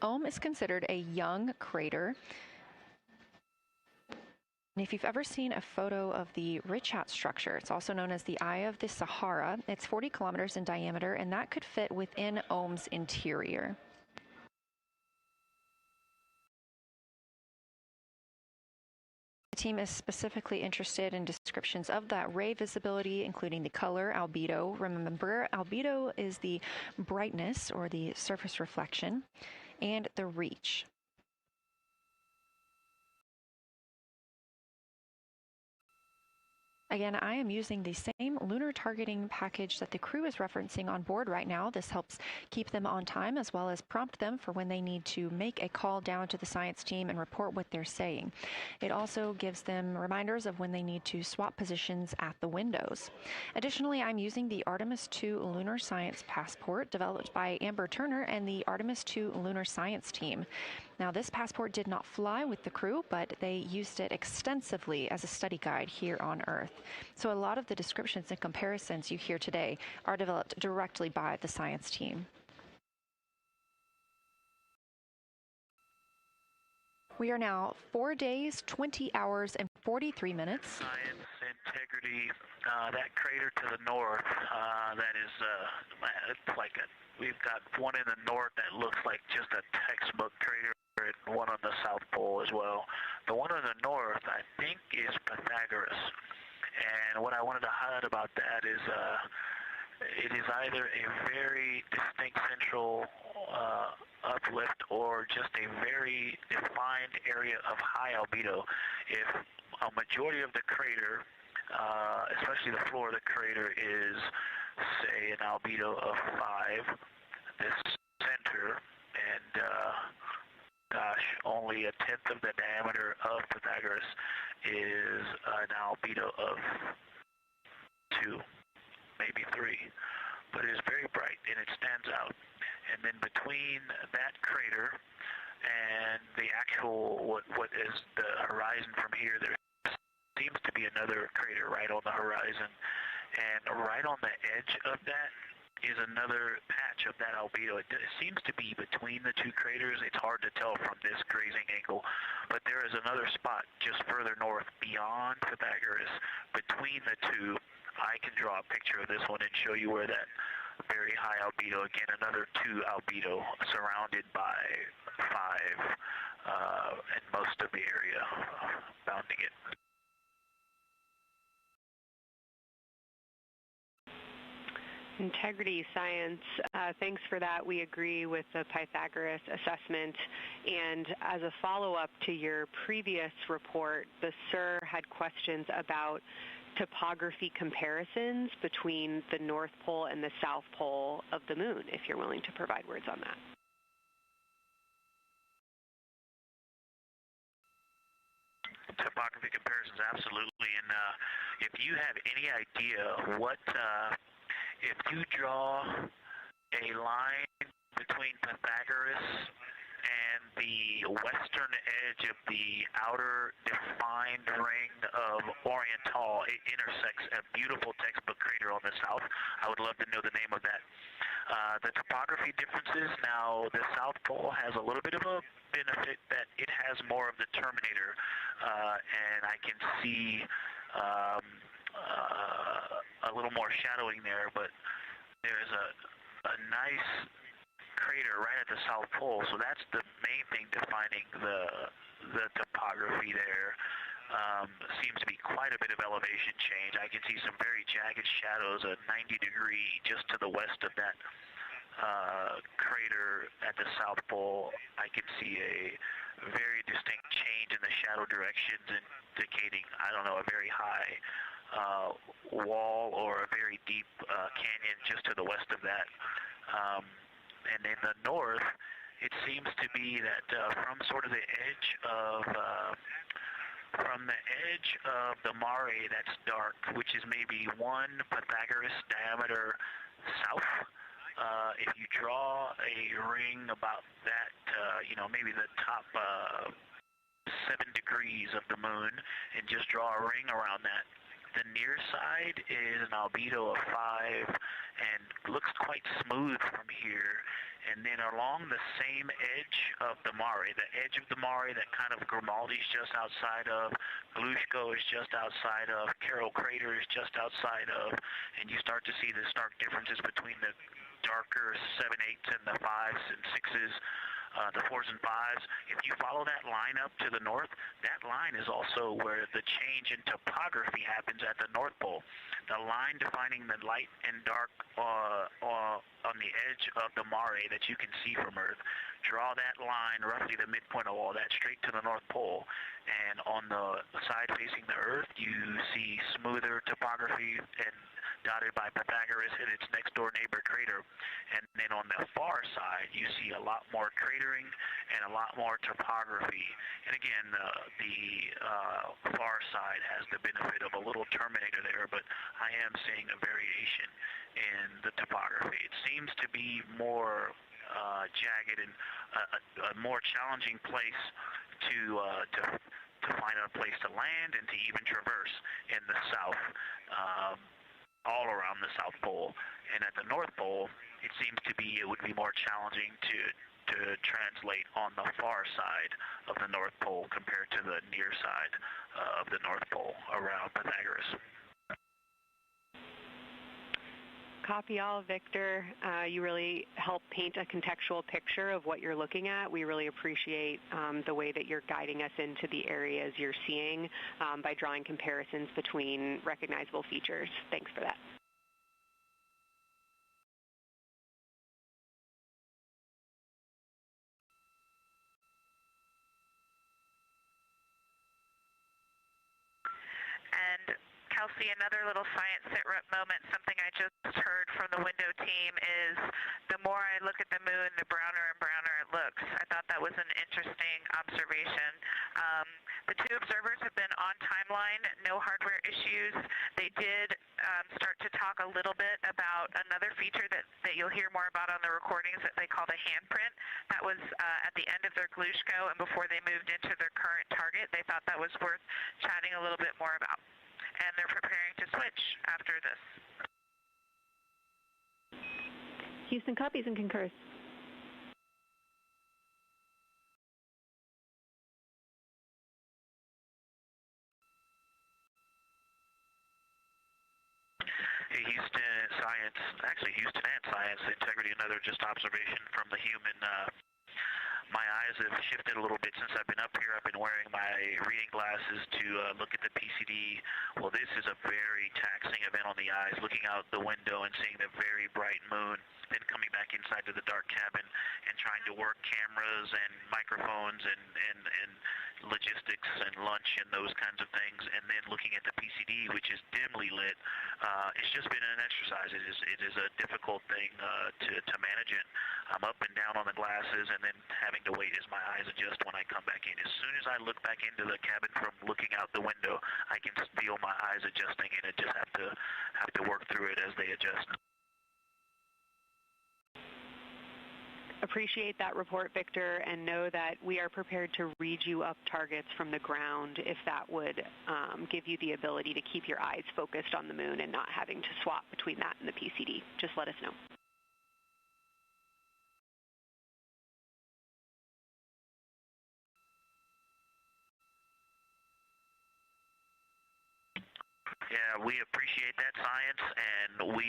Speaker 8: Ohm is considered a young crater. And if you've ever seen a photo of the Richat structure, it's also known as the Eye of the Sahara. It's 40 kilometers in diameter, and that could fit within Ohm's interior. The team is specifically interested in descriptions of that ray visibility, including the color, albedo. Remember, albedo is the brightness or the surface reflection, and the reach. Again, I am using the same lunar targeting package that the crew is referencing on board right now. This helps keep them on time as well as prompt them for when they need to make a call down to the science team and report what they're saying. It also gives them reminders of when they need to swap positions at the windows. Additionally, I'm using the Artemis II Lunar Science Passport developed by Amber Turner and the Artemis II Lunar Science team. Now, this passport did not fly with the crew, but they used it extensively as a study guide here on Earth. So a lot of the descriptions and comparisons you hear today are developed directly by the science team. We are now 4 days, 20 hours, and 43 minutes.
Speaker 14: Science, integrity, that crater to the north, that is, it's like we've got one in the north that looks like just a textbook crater, and one on the South Pole as well. The one on the north, I think, is Pythagoras. And what I wanted to highlight about that is it is either a very distinct central uplift or just a very defined area of high albedo. If a majority of the crater, especially the floor of the crater, is, say, an albedo of 5, this center, and gosh, only a tenth of the diameter of Pythagoras is an albedo of 2, maybe 3, but it is very bright and it stands out. And then between that crater and the actual what is the horizon from here, there seems to be another crater right on the horizon, and right on the edge of that is another patch of that albedo. It seems to be between the two craters. It's hard to tell from this grazing angle, but there is another spot just further north beyond Pythagoras. Between the two, I can draw a picture of this one and show you where that very high albedo, again, another 2 albedo surrounded by 5 and most of the area bounding it.
Speaker 13: Integrity science, thanks for that. We agree with the Pythagoras assessment. And as a follow-up to your previous report, the SIR had questions about topography comparisons between the North Pole and the South Pole of the Moon, if you're willing to provide words on that.
Speaker 14: Topography comparisons, absolutely. And if you have any idea what... if you draw a line between Pythagoras and the western edge of the outer defined ring of Oriental, it intersects a beautiful textbook crater on the south. I would love to know the name of that. The topography differences, now the South Pole has a little bit of a benefit that it has more of the terminator, and I can see a little more shadowing there, but there's a nice crater right at the South Pole, so that's the main thing defining the topography there. Seems to be quite a bit of elevation change. I can see some very jagged shadows, a 90-degree just to the west of that crater at the South Pole. I can see a very distinct change in the shadow directions, indicating, I don't know, a very high wall or a very deep canyon just to the west of that. And in the north, it seems to be that from sort of the edge of the mare that's dark, which is maybe 1 Pythagoras diameter south. If you draw a ring about that, maybe the top 7 degrees of the moon, and just draw a ring around that, the near side is an albedo of 5 and looks quite smooth from here. And then along the same edge of the mare, the edge of the mare that kind of Grimaldi's just outside of, Glushko is just outside of, Carroll Crater is just outside of, and you start to see the stark differences between the darker 7/8 and the 5s and 6s, the 4s and 5s. If you follow that line up to the north, that line is also where the change in topography happens at the North Pole. The line defining the light and dark on the edge of the mare that you can see from Earth. Draw that line, roughly the midpoint of all that, straight to the North Pole. And on the side facing the Earth, you see smoother topography and dotted by Pythagoras and its next door neighbor crater. And then on the far side, you see a lot more cratering and a lot more topography. And again, the far side has the benefit of a little terminator there, but I am seeing a variation in the topography. It seems to be more jagged and a more challenging place to find a place to land and to even traverse in the south. All around the South Pole, and at the North Pole, it seems to be it would be more challenging to translate on the far side of the North Pole compared to the near side of the North Pole around Pythagoras.
Speaker 13: Copy all, Victor. You really help paint a contextual picture of what you're looking at. We really appreciate the way that you're guiding us into the areas you're seeing by drawing comparisons between recognizable features. Thanks for that.
Speaker 10: And Kelsey, another little science sit rep moment, something I just heard from the window team is the more I look at the moon, the browner and browner it looks. I thought that was an interesting observation. The 2 observers have been on timeline, no hardware issues. They did start to talk a little bit about another feature that you'll hear more about on the recordings that they call the handprint. That was at the end of their Glushko and before they moved into their current target. They thought that was worth chatting a little bit more about. And they're preparing to switch after this.
Speaker 9: Houston copies and concurs.
Speaker 14: Hey, Houston and Science Integrity, another just observation from the human. My eyes have shifted a little bit since I've been up here. I've been wearing my reading glasses to look at the PCD. Well, this is a very taxing event on the eyes, looking out the window and seeing the very bright moon, then coming back inside to the dark cabin and trying to work cameras and microphones and logistics and lunch and those kinds of things, and then looking at the PCD, which is dimly lit. It's just been an exercise. It is a difficult thing to manage it. I'm up and down on the glasses and then having to wait as my eyes adjust when I come back in. As soon as I look back into the cabin from looking out the window, I can feel my eyes adjusting, and I just have to work through it as they adjust.
Speaker 13: Appreciate that report, Victor, and know that we are prepared to read you up targets from the ground if that would give you the ability to keep your eyes focused on the moon and not having to swap between that and the PCD. Just let us know.
Speaker 14: Yeah, we appreciate that, Science, and we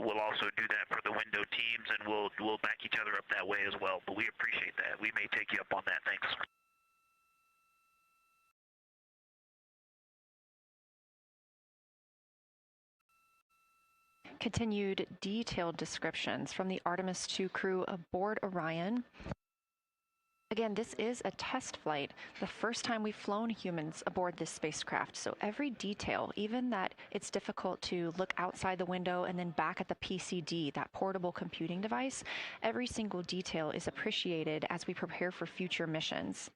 Speaker 14: will also do that for the window teams, and we'll back each other up that way as well. But we appreciate that. We may take you up on that. Thanks.
Speaker 8: Continued detailed descriptions from the Artemis II crew aboard Orion. Again, this is a test flight, the first time we've flown humans aboard this spacecraft. So every detail, even that it's difficult to look outside the window and then back at the PCD, that portable computing device, every single detail is appreciated as we prepare for future missions.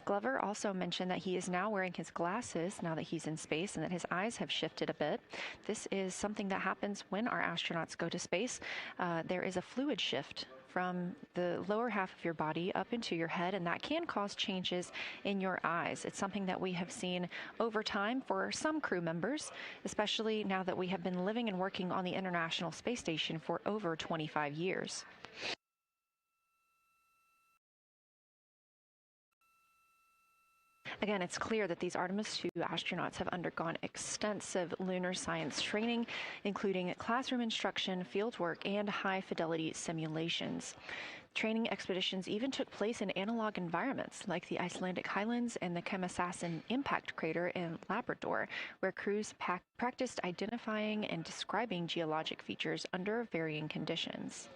Speaker 8: Glover also mentioned that he is now wearing his glasses now that he's in space and that his eyes have shifted a bit. This is something that happens when our astronauts go to space. There is a fluid shift from the lower half of your body up into your head, and that can cause changes in your eyes. It's something that we have seen over time for some crew members, especially now that we have been living and working on the International Space Station for over 25 years. Again, it's clear that these Artemis II astronauts have undergone extensive lunar science training, including classroom instruction, fieldwork, and high-fidelity simulations. Training expeditions even took place in analog environments like the Icelandic Highlands and the Kemasassen impact crater in Labrador, where crews practiced identifying and describing geologic features under varying conditions.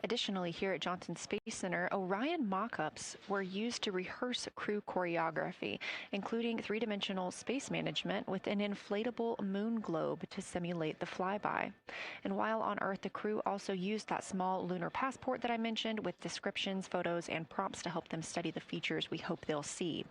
Speaker 8: Additionally, here at Johnson Space Center, Orion mock-ups were used to rehearse crew choreography, including three-dimensional space management with an inflatable moon globe to simulate the flyby. And while on Earth, the crew also used that small lunar passport that I mentioned with descriptions, photos, and prompts to help them study the features we hope they'll see.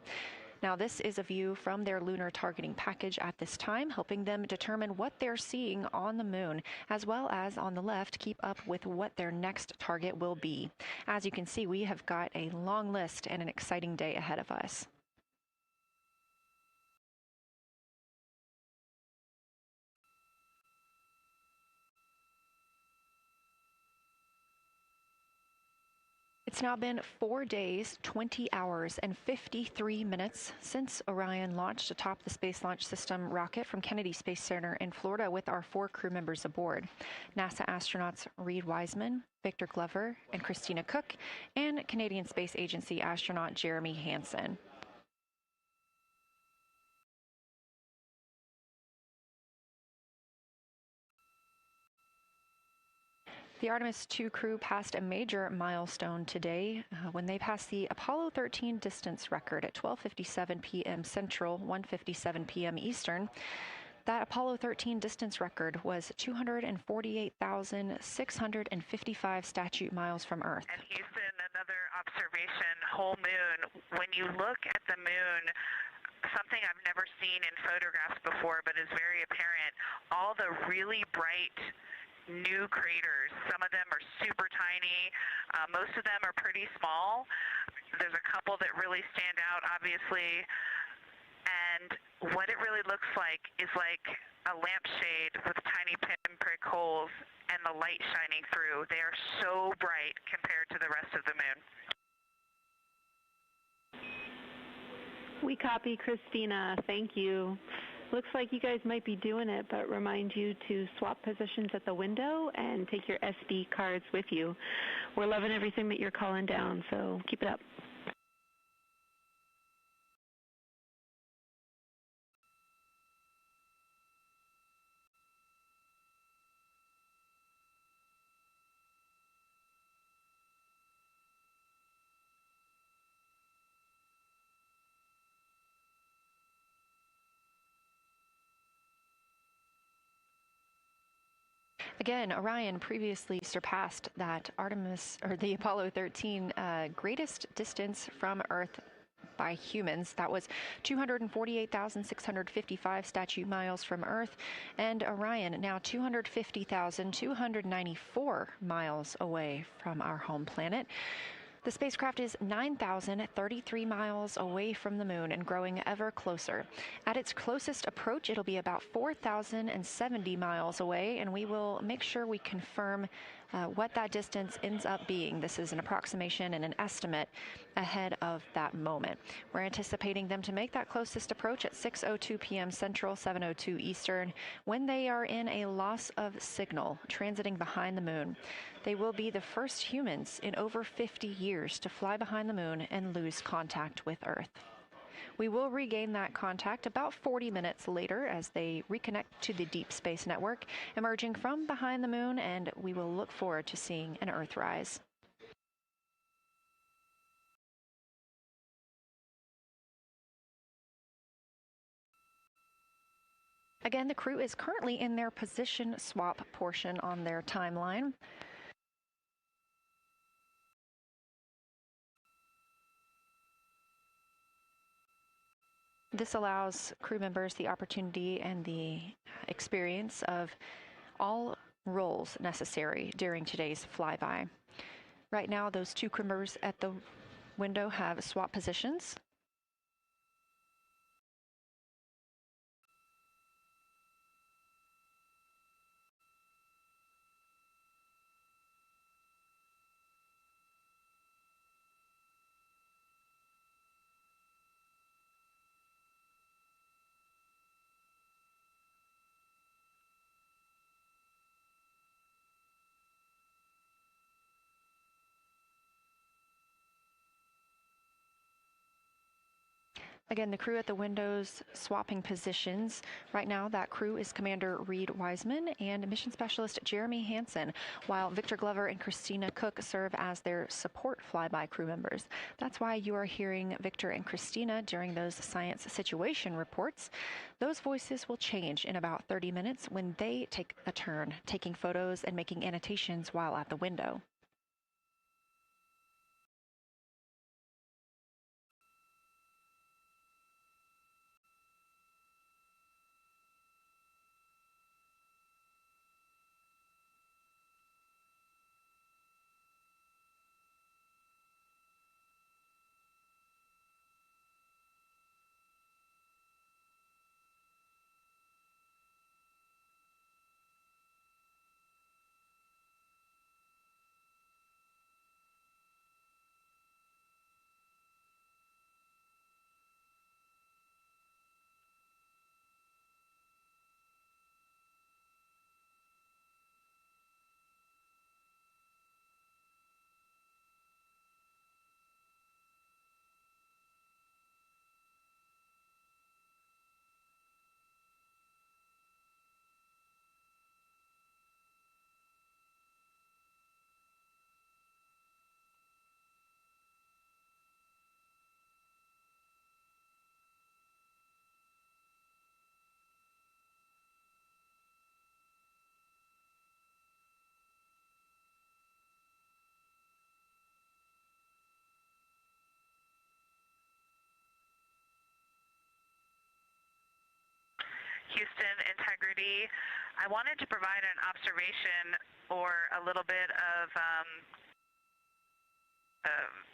Speaker 8: Now, this is a view from their lunar targeting package at this time, helping them determine what they're seeing on the moon, as well as on the left, keep up with what their next target will be. As you can see, we have got a long list and an exciting day ahead of us. It's now been 4 days, 20 hours, and 53 minutes since Orion launched atop the Space Launch System rocket from Kennedy Space Center in Florida with our 4 crew members aboard. NASA astronauts Reed Wiseman, Victor Glover, and Christina Cook, and Canadian Space Agency astronaut Jeremy Hansen. The Artemis II crew passed a major milestone today when they passed the Apollo 13 distance record at 12:57 p.m. Central, 1:57 p.m. Eastern. That Apollo 13 distance record was 248,655 statute miles from Earth.
Speaker 10: And Houston, another observation, whole moon. When you look at the moon, something I've never seen in photographs before but is very apparent, all the really bright new craters. Some of them are super tiny. Most of them are pretty small. There's a couple that really stand out, obviously. And what it really looks like is like a lampshade with tiny pinprick holes and the light shining through. They are so bright compared to the rest of the moon.
Speaker 9: We copy, Christina. Thank you. Looks like you guys might be doing it, but remind you to swap positions at the window and take your SD cards with you. We're loving everything that you're calling down, so keep it up.
Speaker 8: Again, Orion previously surpassed that the Apollo 13 greatest distance from Earth by humans. That was 248,655 statute miles from Earth, and Orion now 250,294 miles away from our home planet. The spacecraft is 9,033 miles away from the moon and growing ever closer. At its closest approach, it'll be about 4,070 miles away, and we will make sure we confirm what that distance ends up being. This is an approximation and an estimate ahead of that moment. We're anticipating them to make that closest approach at 6:02 p.m. Central, 7:02 Eastern, when they are in a loss of signal, transiting behind the moon. They will be the first humans in over 50 years to fly behind the moon and lose contact with Earth. We will regain that contact about 40 minutes later as they reconnect to the deep space network, emerging from behind the moon, and we will look forward to seeing an Earthrise. Again, the crew is currently in their position swap portion on their timeline. This allows crew members the opportunity and the experience of all roles necessary during today's flyby. Right now, those two crew members at the window have swap positions. Again, the crew at the windows swapping positions. Right now, that crew is Commander Reed Wiseman and Mission Specialist Jeremy Hansen, while Victor Glover and Christina Cook serve as their support flyby crew members. That's why you are hearing Victor and Christina during those science situation reports. Those voices will change in about 30 minutes when they take a turn, taking photos and making annotations while at the window.
Speaker 10: Houston integrity. I wanted to provide an observation or a little bit of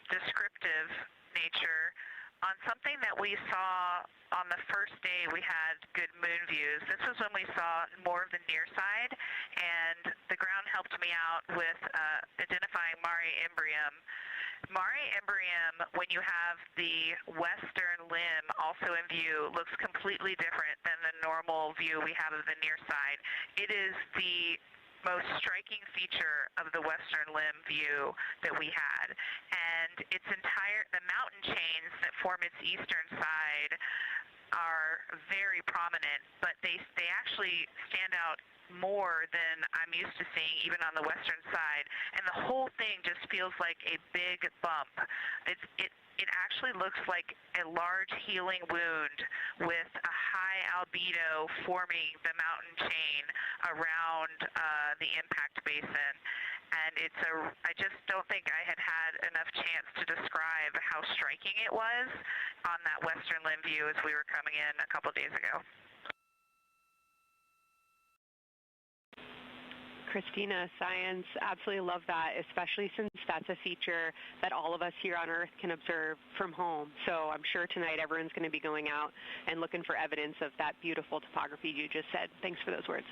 Speaker 10: descriptive nature on something that we saw on the first day we had good moon views. This was when we saw more of the near side, and the ground helped me out with identifying Mare Imbrium. Mare Imbrium, when you have the western limb also in view, looks completely different than the normal view we have of the near side. It is the most striking feature of the western limb view that we had. And the mountain chains that form its eastern side are very prominent, but they actually stand out more than I'm used to seeing even on the western side, and the whole thing just feels like a big bump. It actually looks like a large healing wound with a high albedo forming the mountain chain around the impact basin. And I just don't think I had enough chance to describe how striking it was on that western limb view as we were coming in a couple days ago.
Speaker 13: Christina, science, absolutely love that, especially since that's a feature that all of us here on Earth can observe from home. So I'm sure tonight everyone's going to be going out and looking for evidence of that beautiful topography you just said. Thanks for those words.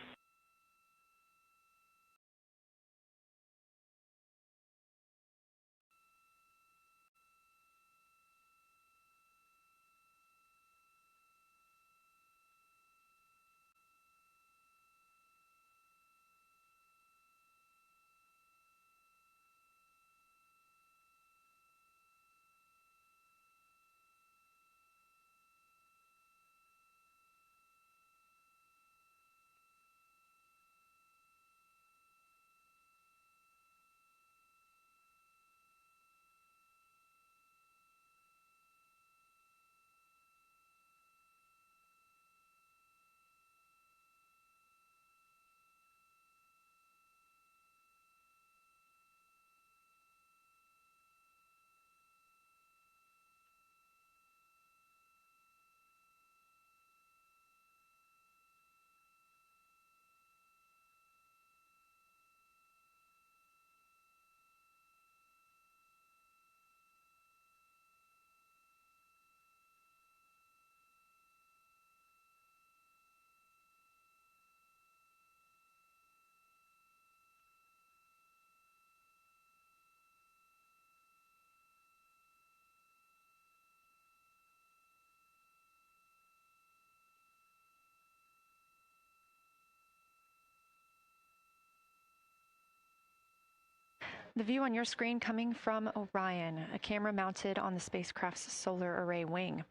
Speaker 8: The view on your screen coming from Orion, a camera mounted on the spacecraft's solar array wing.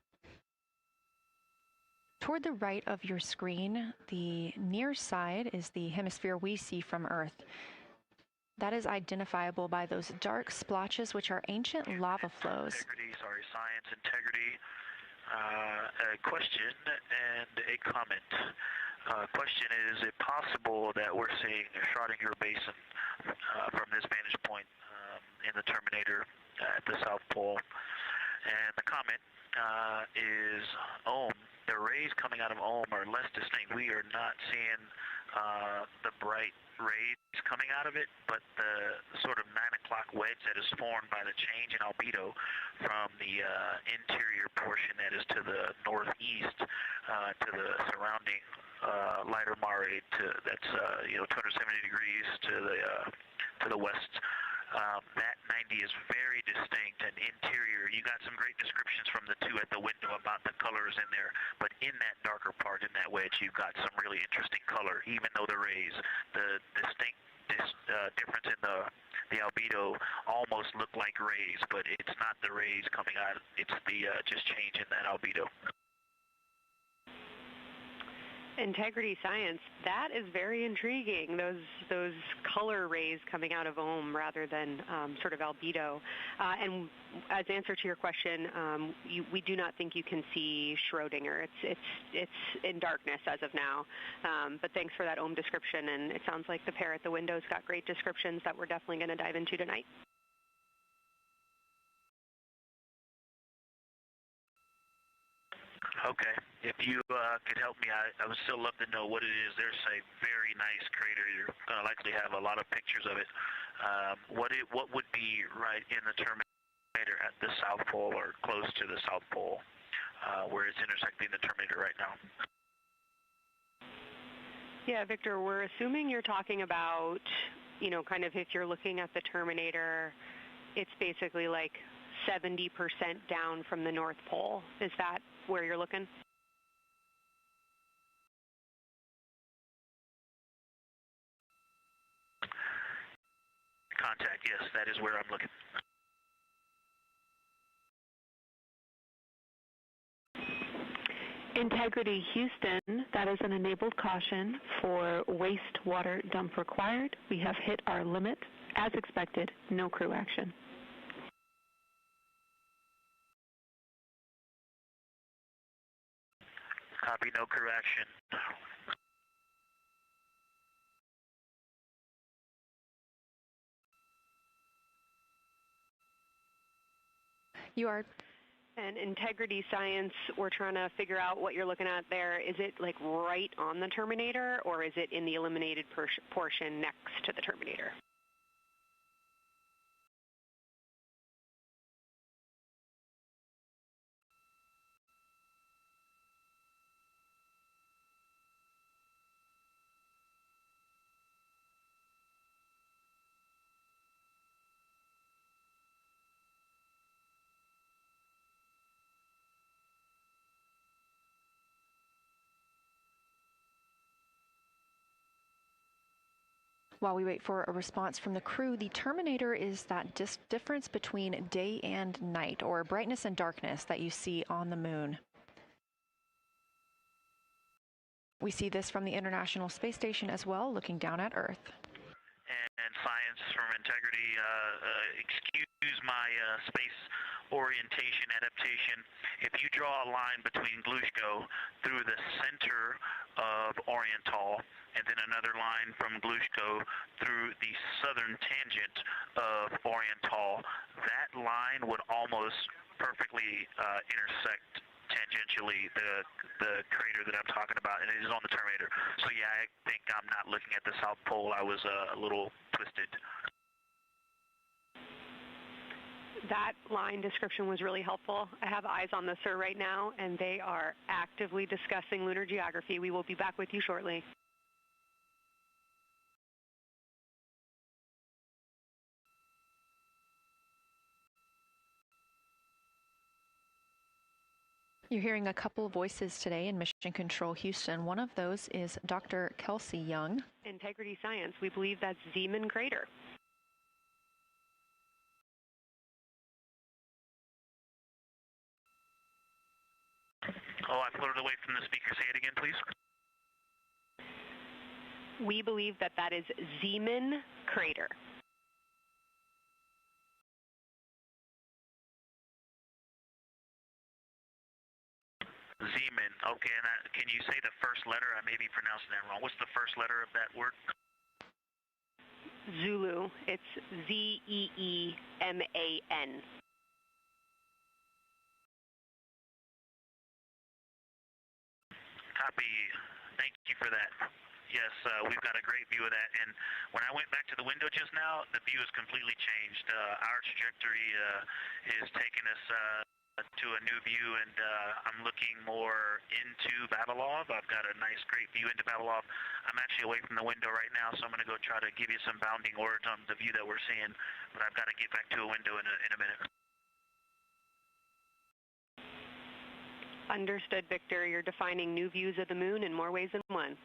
Speaker 8: Toward the right of your screen, the near side is the hemisphere we see from Earth. That is identifiable by those dark splotches, which are ancient lava flows.
Speaker 14: Science integrity. A question and a comment. Question is it possible that we're seeing a Schrodinger basin from this vantage point in the Terminator at the South Pole? And the comment is the rays coming out of Ohm are less distinct. We are not seeing the bright rays coming out of it, but the sort of 9 o'clock wedge that is formed by the change in albedo from the interior portion that is to the northeast to the surrounding lighter mare that's 270 degrees to the west. That 90 is very distinct and interior. You got some great descriptions from the two at the window about the colors in there, but in that darker part, in that wedge, you've got some really interesting color, even though the rays, the distinct difference in the albedo almost look like rays, but it's not the rays coming out. It's the just change in that albedo.
Speaker 13: Integrity science, that is very intriguing, those color rays coming out of Ohm rather than sort of albedo. And as answer to your question, we do not think you can see Schrodinger. It's in darkness as of now. But thanks for that Ohm description, and it sounds like the pair at the windows got great descriptions that we're definitely going to dive into tonight.
Speaker 14: Okay. If you could help me, I would still love to know what it is. There's a very nice crater. You're going to likely have a lot of pictures of it. What would be right in the Terminator at the South Pole or close to the South Pole where it's intersecting the Terminator right now?
Speaker 13: Yeah, Victor, we're assuming you're talking about, kind of if you're looking at the Terminator, it's basically like 70% down from the North Pole. Is that where you're looking?
Speaker 14: Contact, yes, that is where I'm looking.
Speaker 9: Integrity Houston, that is an enabled caution for wastewater dump required. We have hit our limit. As expected, no crew action.
Speaker 14: Copy, no crew action.
Speaker 8: You are.
Speaker 13: And integrity science, we're trying to figure out what you're looking at there. Is it like right on the Terminator, or is it in the eliminated portion next to the Terminator?
Speaker 8: While we wait for a response from the crew, the Terminator is that difference between day and night, or brightness and darkness that you see on the moon. We see this from the International Space Station as well, looking down at Earth.
Speaker 14: And science from integrity, excuse my space orientation adaptation. If you draw a line between Glushko through the center of Oriental, and then another line from Glushko through the southern tangent of Oriental, that line would almost perfectly intersect tangentially the crater that I'm talking about, and it is on the Terminator. So yeah, I think I'm not looking at the South Pole. I was a little twisted.
Speaker 13: That line description was really helpful. I have eyes on the SIR right now, and they are actively discussing lunar geography. We will be back with you shortly.
Speaker 8: You're hearing a couple voices today in Mission Control Houston. One of those is Dr. Kelsey Young.
Speaker 13: Integrity science, we believe that's Zeeman crater.
Speaker 14: Oh, I floated away from the speaker. Say it again, please.
Speaker 13: We believe that that is Zeeman Crater.
Speaker 14: Zeeman. Okay, and can you say the first letter? I may be pronouncing that wrong. What's the first letter of that word?
Speaker 13: Zulu. It's Z-E-E-M-A-N.
Speaker 14: Copy. Thank you for that. Yes, we've got a great view of that. And when I went back to the window just now, the view has completely changed. Our trajectory is taking us to a new view, and I'm looking more into Vavilov. I've got a nice, great view into Vavilov. I'm actually away from the window right now, so I'm going to go try to give you some bounding words on the view that we're seeing. But I've got to get back to a window in a minute.
Speaker 13: Understood, Victor. You're defining new views of the moon in more ways than one.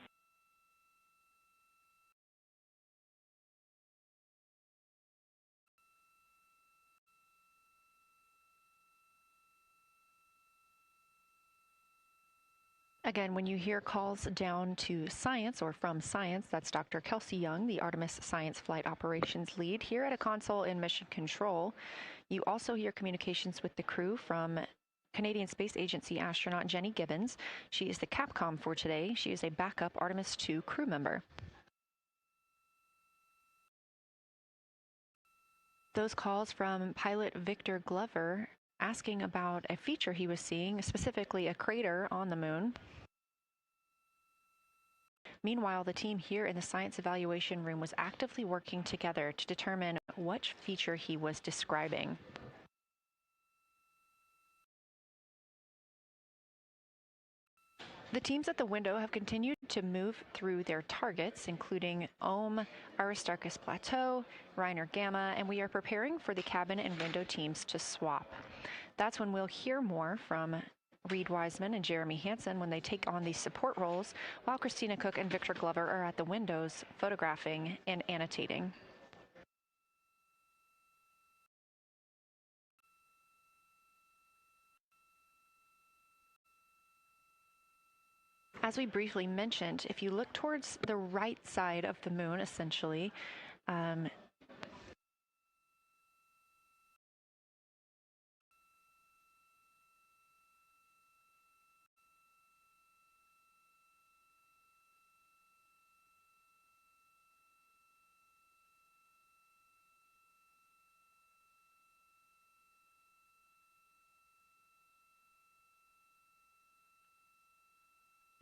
Speaker 8: Again, when you hear calls down to science or from science, that's Dr. Kelsey Young, the Artemis Science Flight Operations Lead here at a console in Mission Control. You also hear communications with the crew from Canadian Space Agency astronaut Jenny Gibbons. She is the Capcom for today. She is a backup Artemis II crew member. Those calls from pilot Victor Glover asking about a feature he was seeing, specifically a crater on the moon. Meanwhile, the team here in the science evaluation room was actively working together to determine which feature he was describing. The teams at the window have continued to move through their targets, including Ohm, Aristarchus Plateau, Reiner Gamma, and we are preparing for the cabin and window teams to swap. That's when we'll hear more from Reed Wiseman and Jeremy Hansen when they take on these support roles, while Christina Cook and Victor Glover are at the windows photographing and annotating. As we briefly mentioned, if you look towards the right side of the moon, essentially,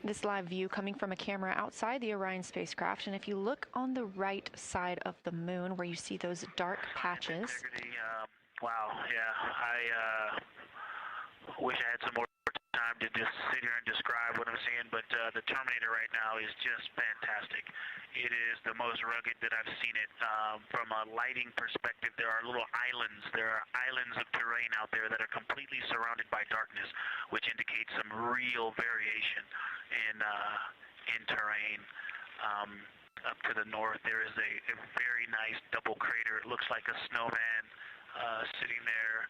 Speaker 8: this live view coming from a camera outside the Orion spacecraft, and if you look on the right side of the moon where you see those dark patches.
Speaker 14: Wow, yeah, I wish I had some more time to just sit here and describe what I'm seeing, but the Terminator right now is just fantastic. It is the most rugged that I've seen it. From a lighting perspective, there are little islands. There are islands of terrain out there that are completely surrounded by darkness, which indicates some real variation in terrain. Up to the north, there is a very nice double crater. It looks like a snowman sitting there,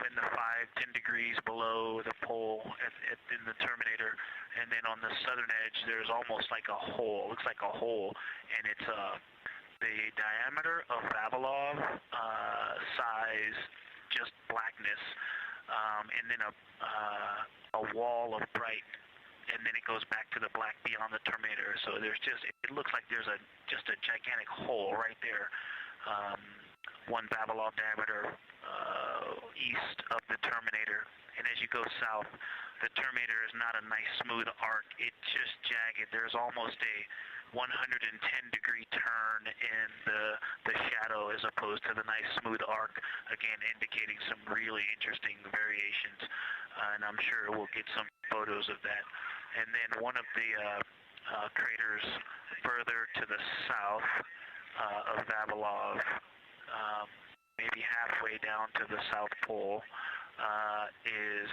Speaker 14: in the 5-10 degrees below the pole in the Terminator. And then on the southern edge, there's almost like a hole. It looks like a hole, and it's the diameter of Vavilov size, just blackness, and then a wall of bright, and then it goes back to the black beyond the Terminator. So there's it looks like there's just a gigantic hole right there, 1 Vavilov diameter east of the Terminator. And as you go south, the Terminator is not a nice smooth arc. It's just jagged. There's almost a 110-degree turn in the shadow as opposed to the nice smooth arc, again indicating some really interesting variations. And I'm sure we'll get some photos of that. And then one of the craters further to the south of Vavilov, maybe halfway down to the South Pole, is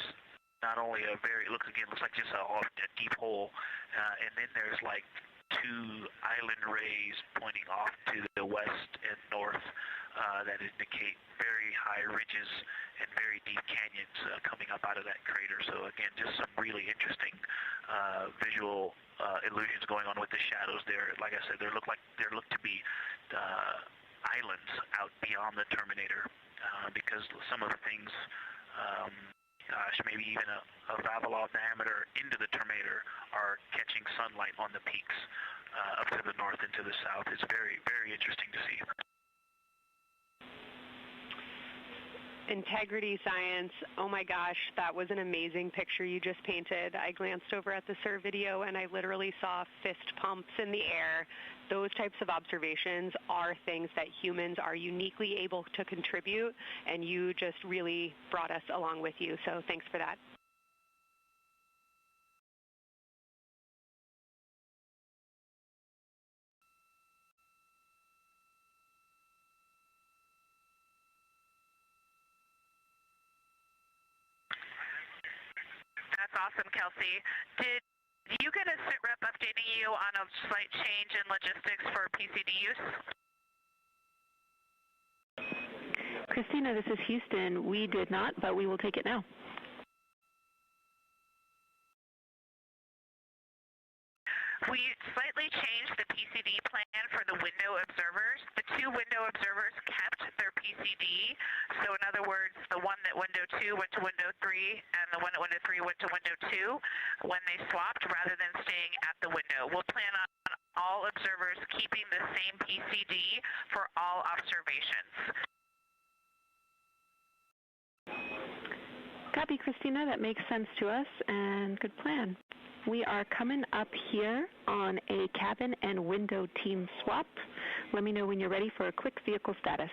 Speaker 14: not only looks like just a deep hole, and then there's like 2 island rays pointing off to the west and north that indicate very high ridges and very deep canyons coming up out of that crater. So again, just some really interesting visual illusions going on with the shadows there. Like I said, there look to be islands out beyond the terminator because some of the things, gosh, maybe even a Vavilov diameter into the terminator are catching sunlight on the peaks up to the north and to the south. It's very, very interesting to see.
Speaker 13: Integrity science, oh my gosh, that was an amazing picture you just painted. I glanced over at the SIR video and I literally saw fist pumps in the air. Those types of observations are things that humans are uniquely able to contribute, and you just really brought us along with you, so thanks for that.
Speaker 10: That's awesome, Kelsey. Did you get a sit rep updating you on a slight change in logistics for PCD use?
Speaker 9: Christina, this is Houston. We did not, but we will take it now.
Speaker 10: We slightly changed the PCD plan for the window observers. The two window observers kept their PCD. So in other words, the one that window 2 went to window 3 and the one that window 3 went to window 2 when they swapped rather than staying at the window. We'll plan on all observers keeping the same PCD for all observations.
Speaker 9: Copy, Christina. That makes sense to us, and good plan. We are coming up here on a cabin and window team swap. Let me know when you're ready for a quick vehicle status.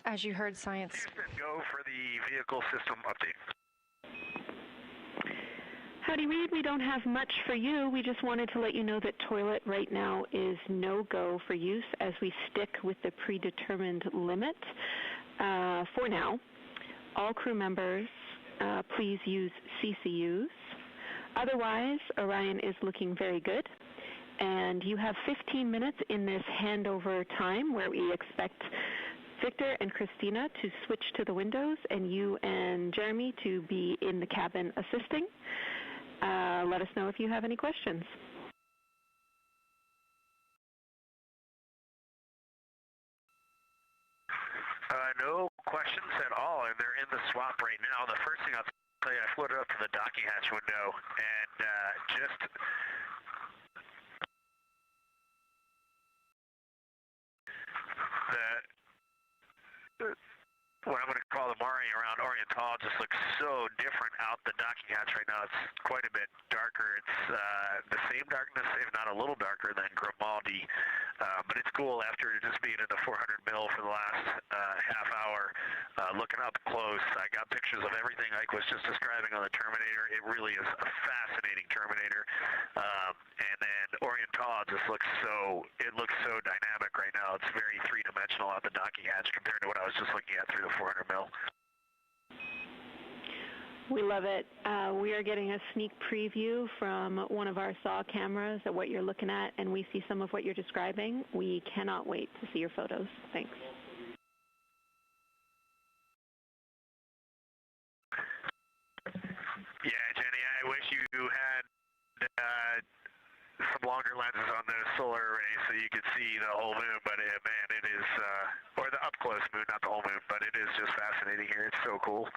Speaker 8: As you heard, science.
Speaker 11: Houston, go for the vehicle system update.
Speaker 9: Howdy, Reed. We don't have much for you. We just wanted to let you know that toilet right now is no-go for use as we stick with the predetermined limit for now. All crew members, please use CCUs. Otherwise, Orion is looking very good. And you have 15 minutes in this handover time where we expect Victor and Christina to switch to the windows and you and Jeremy to be in the cabin assisting. Let us know if you have any questions.
Speaker 11: No questions at all, and they're in the swap right now. The first thing I'll tell you, I floated up to the docking hatch window and just what I'm going to call the Mari around Oriental just looks so different out the docking hatch right now. It's quite a bit darker. It's the same darkness, if not a little darker than Grimaldi, but it's cool after just being in the 400 mil for the last half hour. Looking up close, I got pictures of everything Ike was just describing on the Terminator. It really is a fascinating Terminator. And then Oriental just looks so dynamic right now. It's very three-dimensional out the docking hatch compared to what I was just looking at through the 400 mil.
Speaker 9: We love it. We are getting a sneak preview from one of our SAW cameras at what you're looking at, and we see some of what you're describing. We cannot wait to see your photos. Thanks.
Speaker 11: Yeah, Jenny, I wish you had some longer lenses on the solar array so you could see the whole moon, but man, it is, or the up-close moon, not the whole moon, but it is just fascinating here. It's so cool.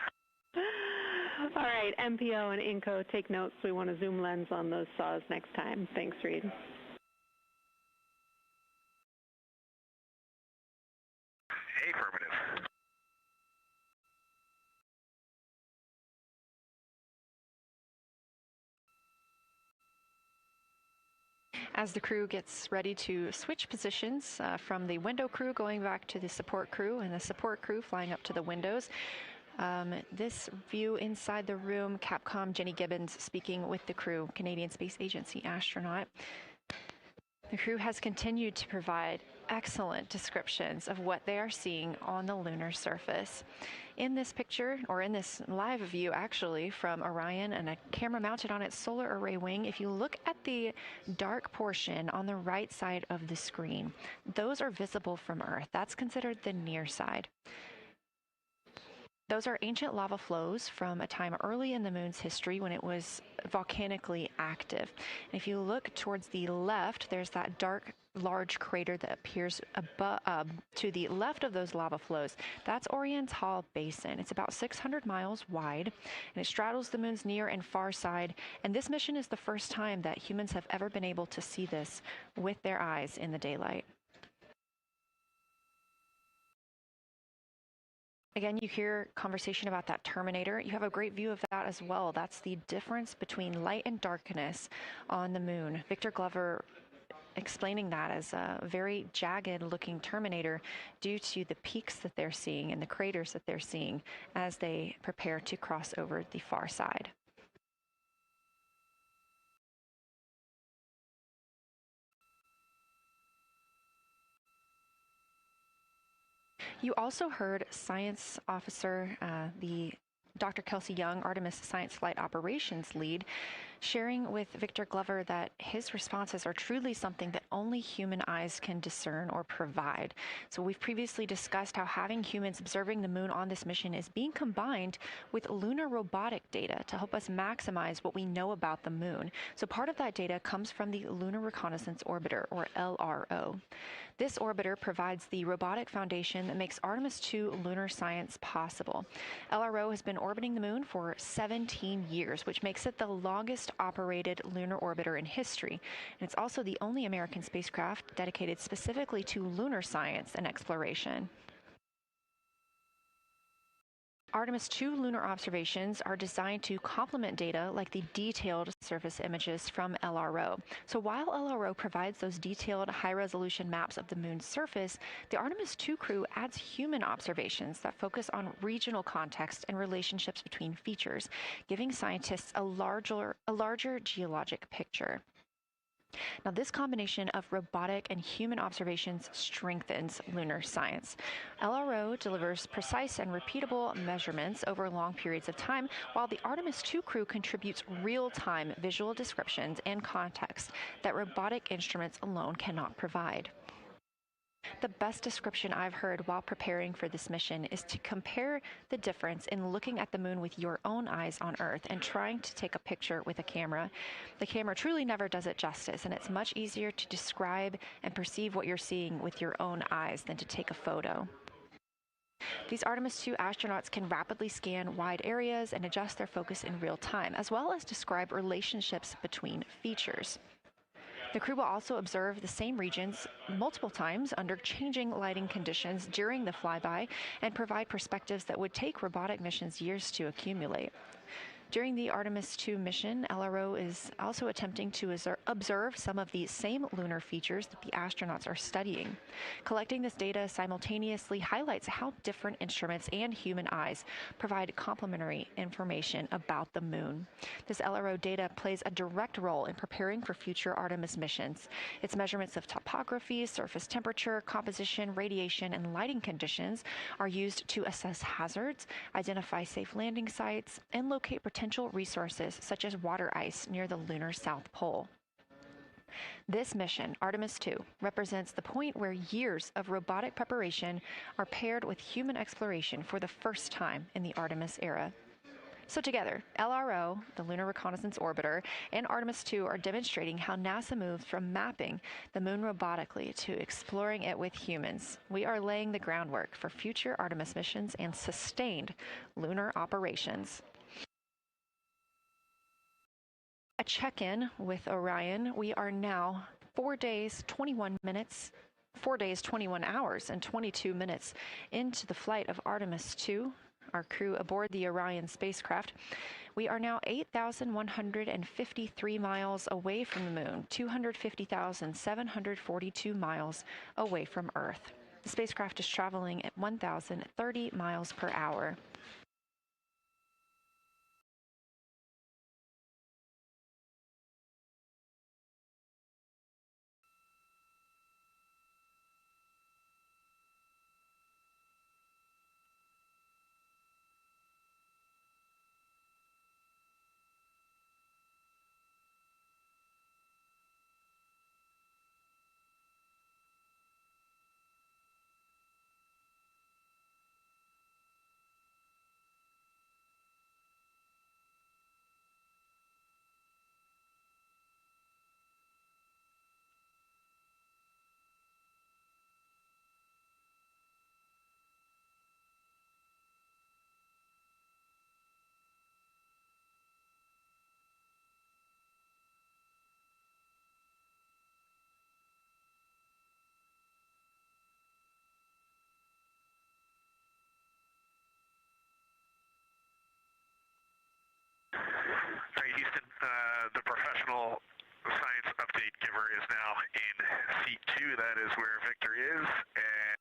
Speaker 9: All right, MPO and INCO, take notes. We want a zoom lens on those saws next time. Thanks, Reed.
Speaker 11: Hey,
Speaker 8: As the crew gets ready to switch positions from the window crew going back to the support crew and the support crew flying up to the windows. This view inside the room, Capcom Jenny Gibbons speaking with the crew, Canadian Space Agency astronaut. The crew has continued to provide excellent descriptions of what they are seeing on the lunar surface. In this picture, or in this live view actually, from Orion and a camera mounted on its solar array wing, if you look at the dark portion on the right side of the screen, those are visible from Earth. That's considered the near side. Those are ancient lava flows from a time early in the moon's history when it was volcanically active. And if you look towards the left, there's that dark, large crater that appears to the left of those lava flows. That's Oriental Basin. It's about 600 miles wide, and it straddles the moon's near and far side. And this mission is the first time that humans have ever been able to see this with their eyes in the daylight. Again, you hear conversation about that terminator. You have a great view of that as well. That's the difference between light and darkness on the moon. Victor Glover explaining that as a very jagged looking terminator due to the peaks that they're seeing and the craters that they're seeing as they prepare to cross over the far side. You also heard science officer, the Dr. Kelsey Young, Artemis Science Flight Operations lead, sharing with Victor Glover that his responses are truly something that only human eyes can discern or provide. So we've previously discussed how having humans observing the moon on this mission is being combined with lunar robotic data to help us maximize what we know about the moon. So part of that data comes from the Lunar Reconnaissance Orbiter, or LRO. This orbiter provides the robotic foundation that makes Artemis II lunar science possible. LRO has been orbiting the moon for 17 years, which makes it the longest operated lunar orbiter in history. And it's also the only American spacecraft dedicated specifically to lunar science and exploration. Artemis II lunar observations are designed to complement data like the detailed surface images from LRO. So while LRO provides those detailed high-resolution maps of the moon's surface, the Artemis II crew adds human observations that focus on regional context and relationships between features, giving scientists a larger geologic picture. Now, this combination of robotic and human observations strengthens lunar science. LRO delivers precise and repeatable measurements over long periods of time, while the Artemis II crew contributes real-time visual descriptions and context that robotic instruments alone cannot provide. The best description I've heard while preparing for this mission is to compare the difference in looking at the moon with your own eyes on Earth and trying to take a picture with a camera. The camera truly never does it justice, and it's much easier to describe and perceive what you're seeing with your own eyes than to take a photo. These Artemis II astronauts can rapidly scan wide areas and adjust their focus in real time, as well as describe relationships between features. The crew will also observe the same regions multiple times under changing lighting conditions during the flyby and provide perspectives that would take robotic missions years to accumulate. During the Artemis II mission, LRO is also attempting to observe some of the same lunar features that the astronauts are studying. Collecting this data simultaneously highlights how different instruments and human eyes provide complementary information about the moon. This LRO data plays a direct role in preparing for future Artemis missions. Its measurements of topography, surface temperature, composition, radiation, and lighting conditions are used to assess hazards, identify safe landing sites, and locate potential resources such as water ice near the lunar South Pole. This mission, Artemis II, represents the point where years of robotic preparation are paired with human exploration for the first time in the Artemis era. So together, LRO, the Lunar Reconnaissance Orbiter, and Artemis II are demonstrating how NASA moves from mapping the moon robotically to exploring it with humans. We are laying the groundwork for future Artemis missions and sustained lunar operations. A check-in with Orion. We are now 4 days, 21 hours, and 22 minutes into the flight of Artemis II. our crew aboard the Orion spacecraft. We are now 8,153 miles away from the moon, 250,742 miles away from Earth. The spacecraft is traveling at 1,030 miles per hour.
Speaker 11: The professional science update giver is now in seat 2. That is where Victor is, and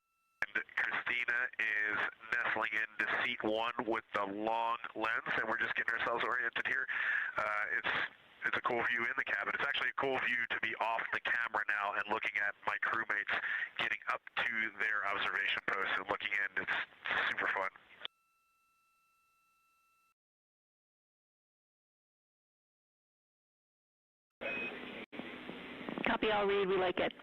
Speaker 11: Christina is nestling into seat 1 with the long lens, and we're just getting ourselves oriented here. It's a cool view in the cabin. It's actually a cool view to be off the camera now and looking at my crewmates getting up to their observation post and looking in. It's super fun.
Speaker 9: Copy, I'll read. We like it.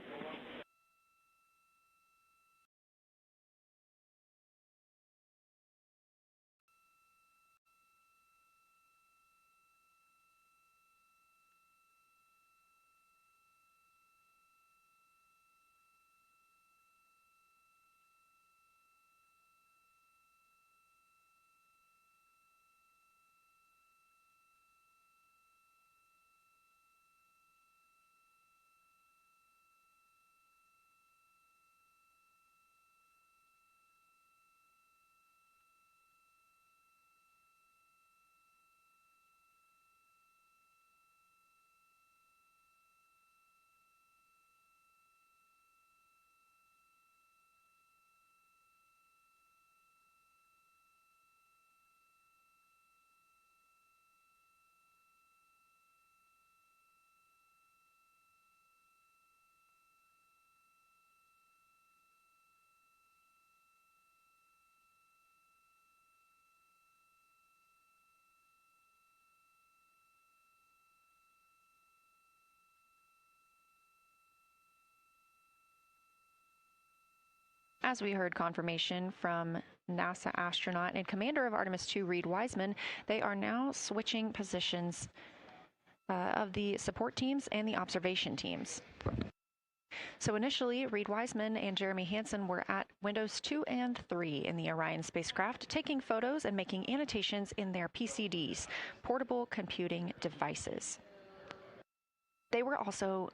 Speaker 8: As we heard confirmation from NASA astronaut and commander of Artemis II, Reed Wiseman, they are now switching positions of the support teams and the observation teams. So initially, Reed Wiseman and Jeremy Hansen were at windows 2 and 3 in the Orion spacecraft, taking photos and making annotations in their PCDs, portable computing devices. They were also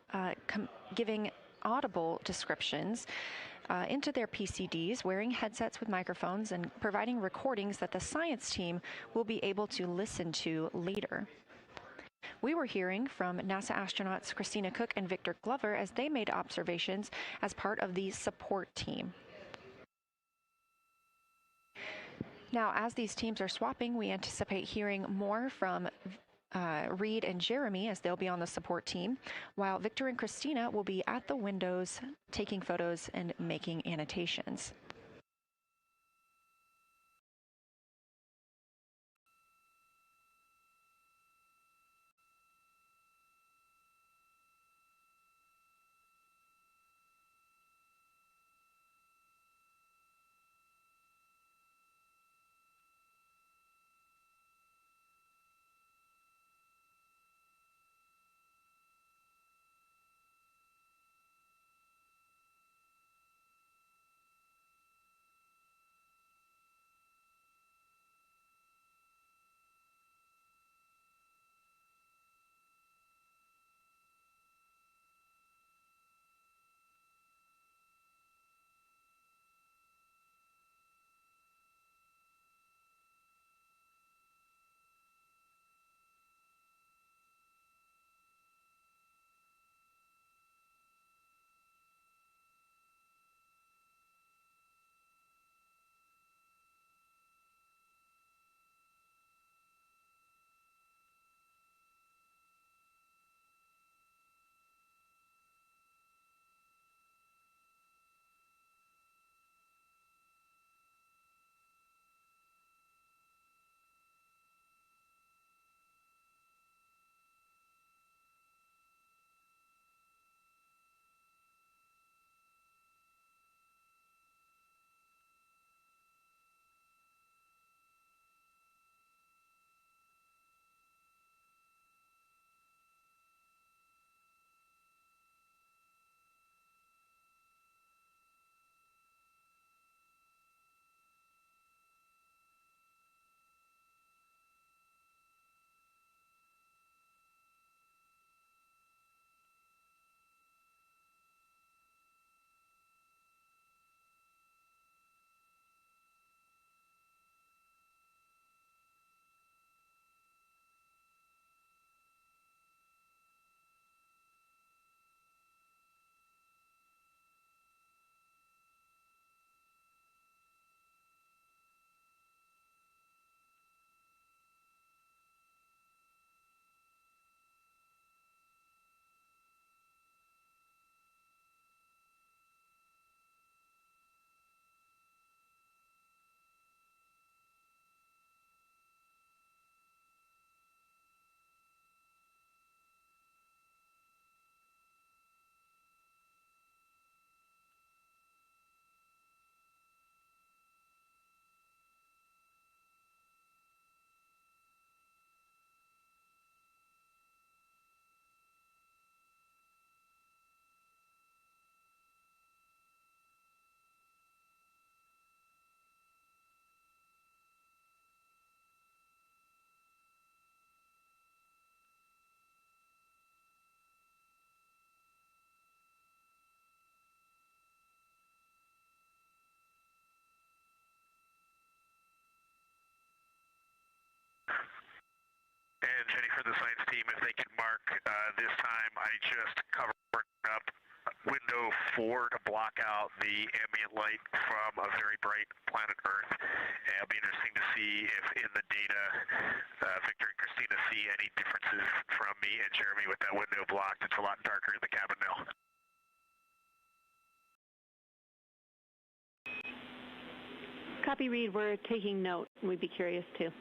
Speaker 8: giving audible descriptions into their PCDs, wearing headsets with microphones and providing recordings that the science team will be able to listen to later. We were hearing from NASA astronauts Christina Cook and Victor Glover as they made observations as part of the support team. Now, as these teams are swapping, we anticipate hearing more from Reed and Jeremy as they'll be on the support team, while Victor and Christina will be at the windows taking photos and making annotations.
Speaker 11: for the science team if they could mark this time. I just covered up window 4 to block out the ambient light from a very bright planet Earth. And it'll be interesting to see if in the data Victor and Christina see any differences from me and Jeremy with that window blocked. It's a lot darker in the cabin now.
Speaker 9: Copy, Reed. We're taking note. We'd be curious too.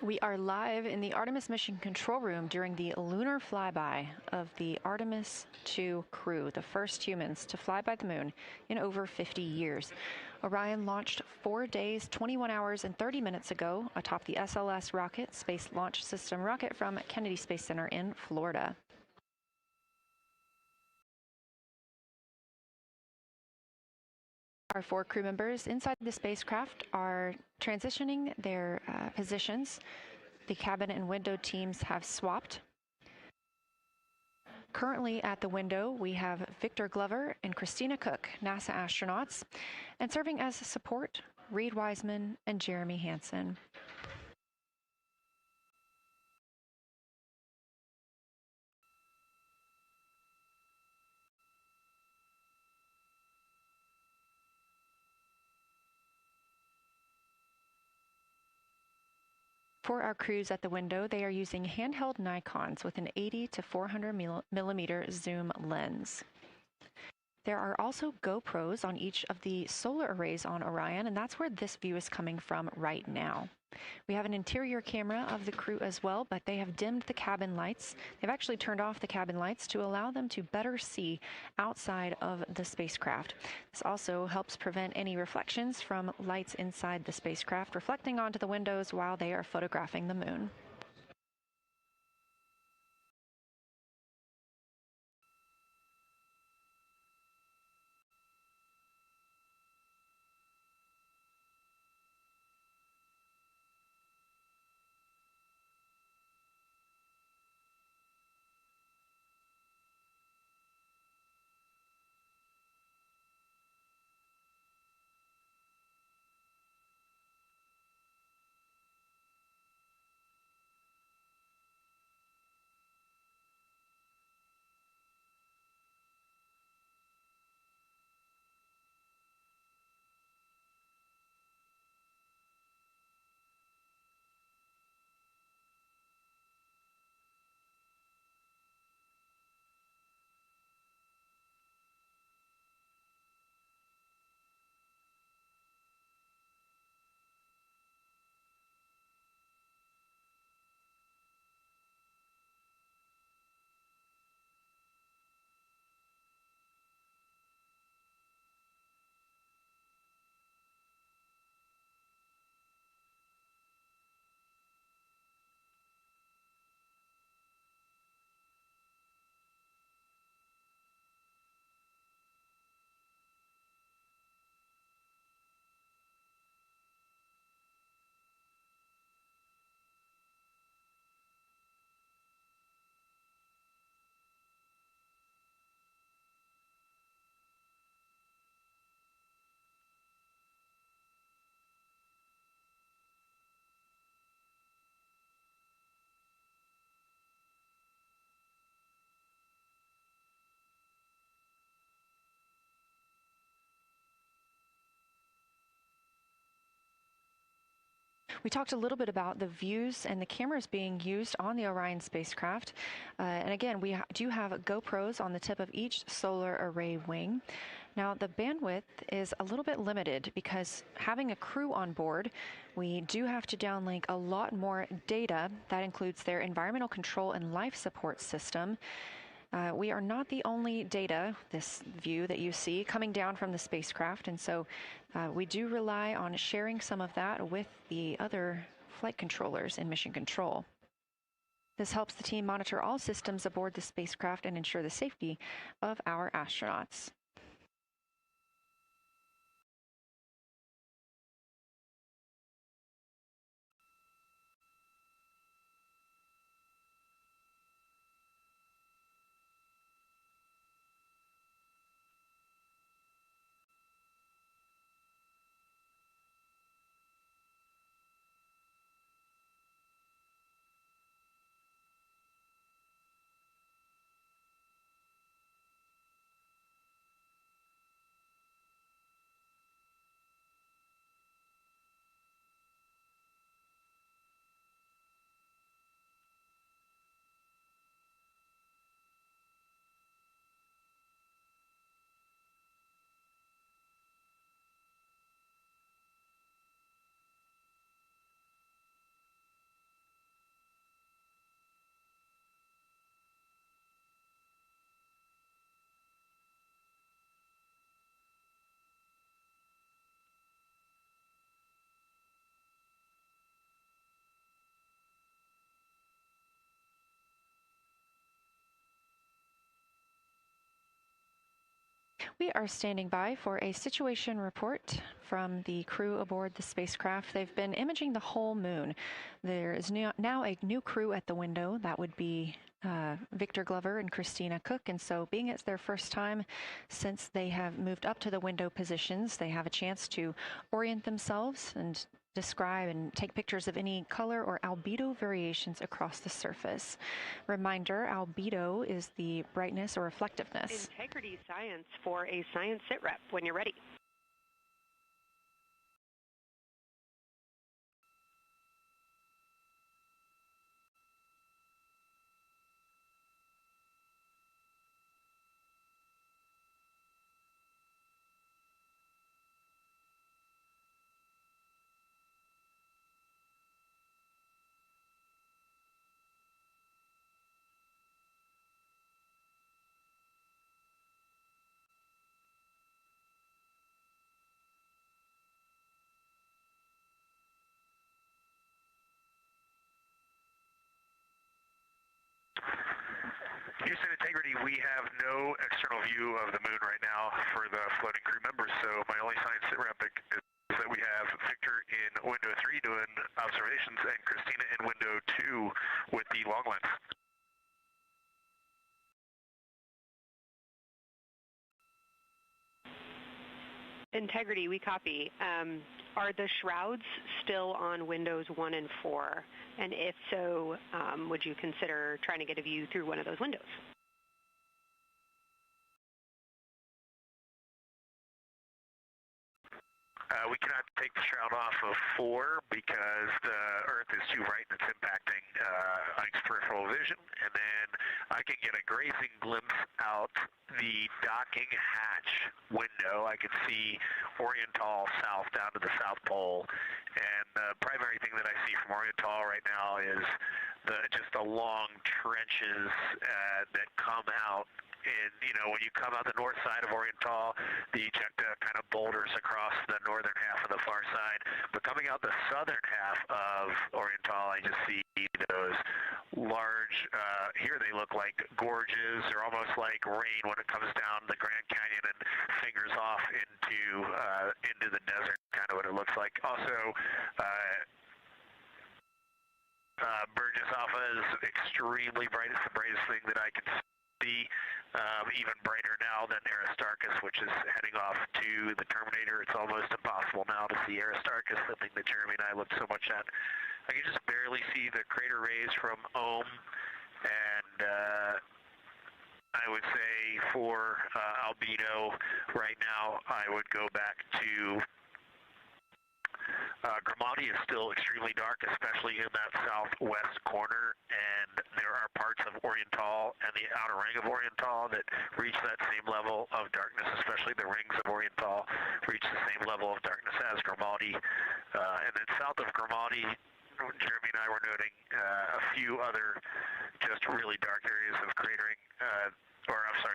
Speaker 8: We are live in the Artemis mission control room during the lunar flyby of the Artemis II crew, the first humans to fly by the moon in over 50 years. Orion launched 4 days, 21 hours, and 30 minutes ago atop the SLS rocket, Space Launch System rocket from Kennedy Space Center in Florida. Our 4 crew members inside the spacecraft are transitioning their positions. The cabin and window teams have swapped. Currently at the window, we have Victor Glover and Christina Cook, NASA astronauts, and serving as support, Reed Wiseman and Jeremy Hansen. For our crews at the window, they are using handheld Nikons with an 80 to 400 millimeter zoom lens. There are also GoPros on each of the solar arrays on Orion, and that's where this view is coming from right now. We have an interior camera of the crew as well, but they have dimmed the cabin lights. They've actually turned off the cabin lights to allow them to better see outside of the spacecraft. This also helps prevent any reflections from lights inside the spacecraft reflecting onto the windows while they are photographing the moon. We talked a little bit about the views and the cameras being used on the Orion spacecraft. And again, we do have GoPros on the tip of each solar array wing. Now, the bandwidth is a little bit limited because having a crew on board, we do have to downlink a lot more data. That includes their environmental control and life support system. We are not the only data, this view that you see, coming down from the spacecraft, and so we do rely on sharing some of that with the other flight controllers in mission control. This helps the team monitor all systems aboard the spacecraft and ensure the safety of our astronauts. We are standing by for a situation report from the crew aboard the spacecraft. They've been imaging the whole moon. There is now a new crew at the window. That would be Victor Glover and Christina Cook. And so being it's their first time since they have moved up to the window positions, they have a chance to orient themselves and describe and take pictures of any color or albedo variations across the surface. Reminder, albedo is the brightness or reflectiveness.
Speaker 13: Integrity science for a science sit rep when you're ready.
Speaker 11: Houston Integrity, we have no external view of the moon right now for the floating crew members, so my only science sit rep is that we have Victor in window 3 doing observations and Christina in window 2 with the long lens.
Speaker 13: Integrity, we copy. Are the shrouds still on windows 1 and 4? And if so, would you consider trying to get a view through one of those windows?
Speaker 11: We cannot take the shroud off of 4 because the Earth is too bright and it's impacting Ike's peripheral vision. And then I can get a grazing glimpse out the docking hatch window. I can see Oriental south down to the South Pole. And the primary thing that I see from Oriental right now is just the long trenches that come out. And, you know, when you come out the north side of Oriental, the ejecta kind of boulders across the northern half of the far side. But coming out the southern half of Oriental, I just see those large, here they look like gorges. They're almost like rain when it comes down the Grand Canyon and fingers off into the desert, kind of what it looks like. Also, Burgess Alpha is extremely bright. It's the brightest thing that I can see. Even brighter now than Aristarchus, which is heading off to the Terminator. It's almost impossible now to see Aristarchus, the thing that Jeremy and I looked so much at. I can just barely see the crater rays from Ohm, and I would say for albedo right now, I would go back to Grimani Grimaldi is still extremely dark, especially in that southwest corner, and there are parts of Oriental and the outer ring of Oriental that reach that same level of darkness, especially the rings of Oriental reach the same level of darkness as Grimaldi. And then south of Grimaldi, Jeremy and I were noting a few other just really dark areas of cratering,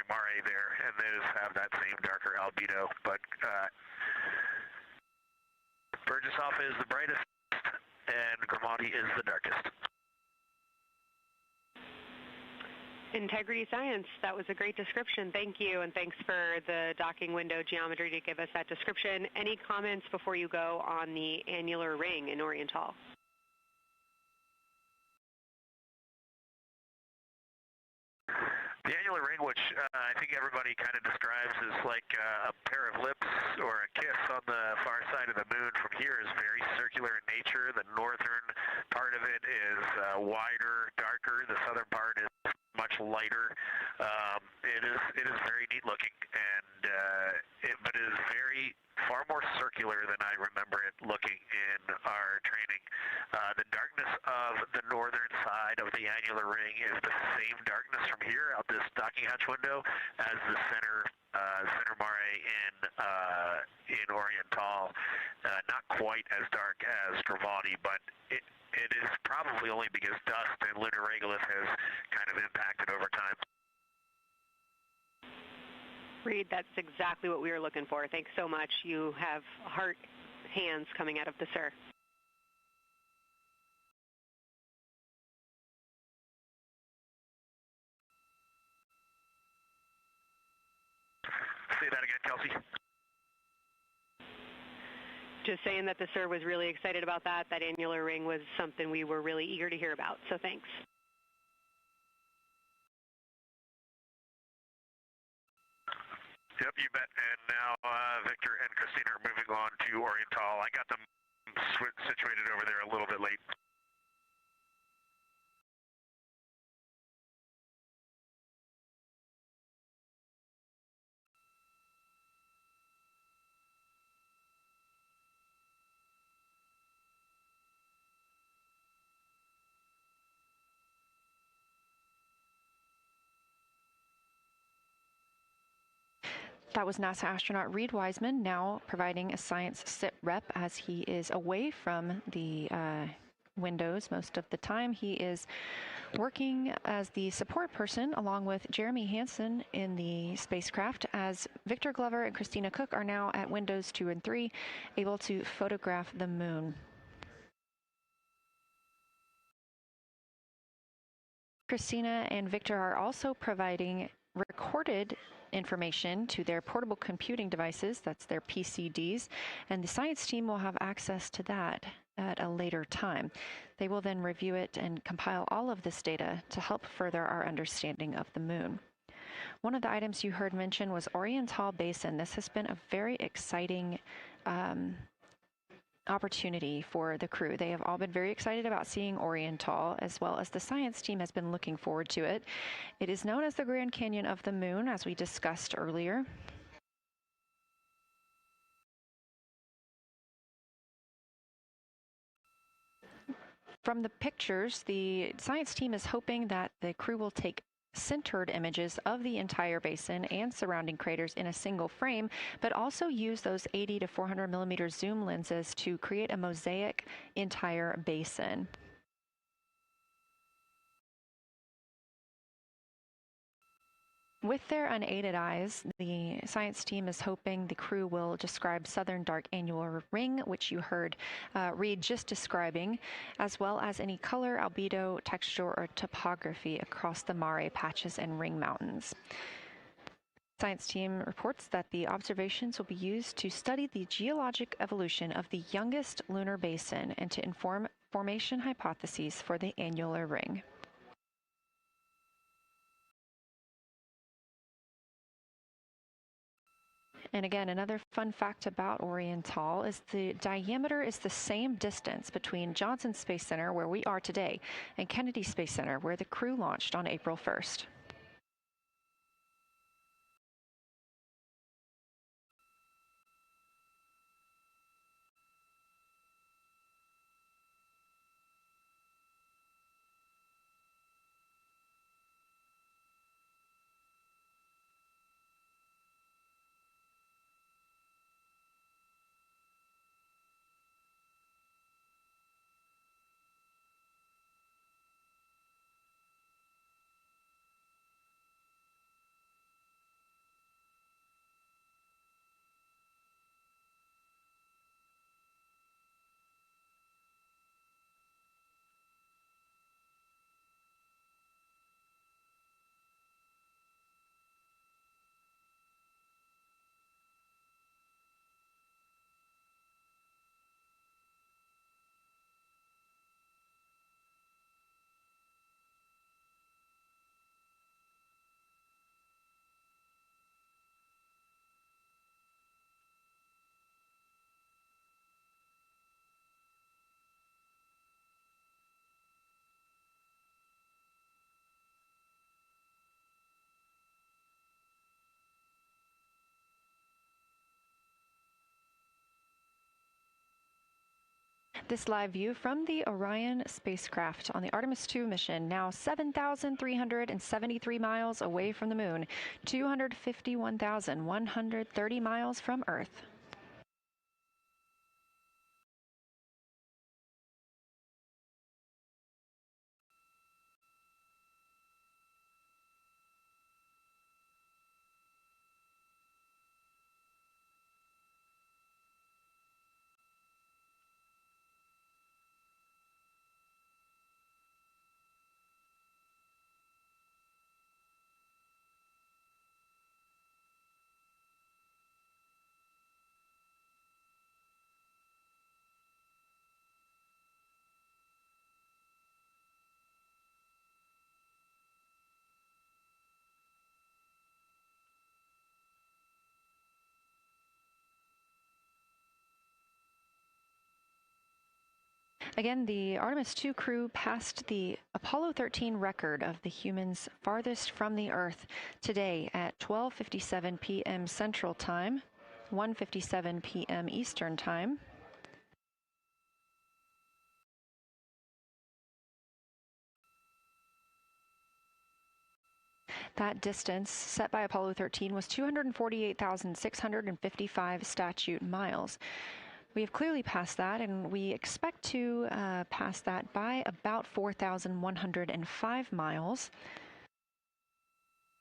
Speaker 11: mare there, and those have that same darker albedo. But Burgesshoff is the brightest, and Grimaldi is the darkest.
Speaker 13: Integrity Science, that was a great description. Thank you, and thanks for the docking window geometry to give us that description. Any comments before you go on the annular ring in Oriental?
Speaker 11: The annular ring, which I think everybody kind of describes as like a pair of lips or a kiss on the far side of the moon from here, is very circular in nature. The northern part of it is wider, darker. The southern part is much lighter. It is very neat looking, and but it is far more circular than I remember it looking in our training. The darkness of the northern side of the annular ring is the same darkness from here out this docking hatch window as the center mare in Oriental. Not quite as dark as Grimaldi, but it is probably only because dust and lunar regolith has kind of impacted over time.
Speaker 13: Reed, that's exactly what we were looking for. Thanks so much. You have heart hands coming out of the SIR.
Speaker 11: Say that again, Kelsey.
Speaker 13: Just saying that the SIR was really excited about that. That annular ring was something we were really eager to hear about, so thanks.
Speaker 11: Yep, you bet. And now Victor and Christina are moving on to Oriental. I got them situated over there a little bit late.
Speaker 8: That was NASA astronaut Reed Wiseman, now providing a science sit rep as he is away from the windows most of the time. He is working as the support person along with Jeremy Hansen in the spacecraft, as Victor Glover and Christina Cook are now at windows 2 and 3, able to photograph the moon. Christina and Victor are also providing recorded information to their portable computing devices, that's their PCDs, and the science team will have access to that at a later time. They will then review it and compile all of this data to help further our understanding of the moon. One of the items you heard mentioned was Oriental Basin. This has been a very exciting opportunity for the crew. They have all been very excited about seeing Oriental, as well as the science team has been looking forward to it. It is known as the Grand Canyon of the Moon, as we discussed earlier. From the pictures, the science team is hoping that the crew will take centered images of the entire basin and surrounding craters in a single frame, but also use those 80 to 400 millimeter zoom lenses to create a mosaic entire basin. With their unaided eyes, the science team is hoping the crew will describe southern dark annular ring, which you heard Reed just describing, as well as any color, albedo, texture, or topography across the mare patches and ring mountains. Science team reports that the observations will be used to study the geologic evolution of the youngest lunar basin and to inform formation hypotheses for the annular ring. And again, another fun fact about Oriental is the diameter is the same distance between Johnson Space Center, where we are today, and Kennedy Space Center, where the crew launched on April 1st. This live view from the Orion spacecraft on the Artemis II mission, now 7,373 miles away from the moon, 251,130 miles from Earth. Again, the Artemis II crew passed the Apollo 13 record of the humans farthest from the Earth today at 12:57 p.m. Central Time, 1:57 p.m. Eastern Time. That distance set by Apollo 13 was 248,655 statute miles. We have clearly passed that, and we expect to pass that by about 4,105 miles.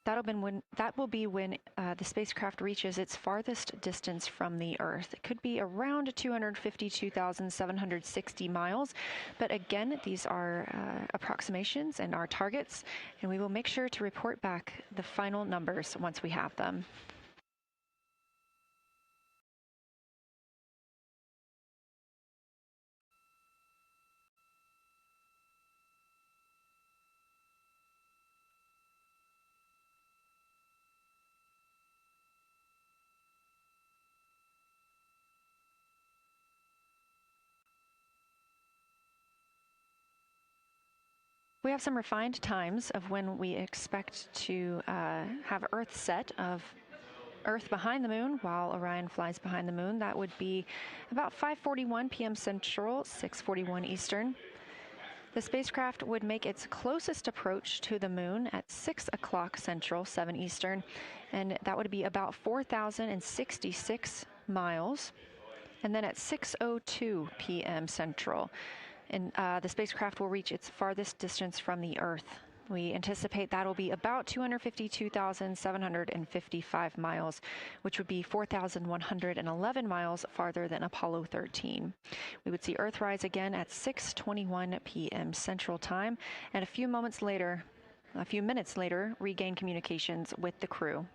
Speaker 8: That will be when the spacecraft reaches its farthest distance from the Earth. It could be around 252,760 miles, but again, these are approximations and our targets, and we will make sure to report back the final numbers once we have them. We have some refined times of when we expect to have Earth set of Earth behind the moon while Orion flies behind the moon. That would be about 5:41 p.m. Central, 6:41 Eastern. The spacecraft would make its closest approach to the moon at 6 o'clock Central, 7 Eastern, and that would be about 4,066 miles. And then at 6:02 p.m. Central, and the spacecraft will reach its farthest distance from the Earth. We anticipate that'll be about 252,755 miles, which would be 4,111 miles farther than Apollo 13. We would see Earthrise again at 6:21 p.m. Central Time, and a few minutes later, regain communications with the crew.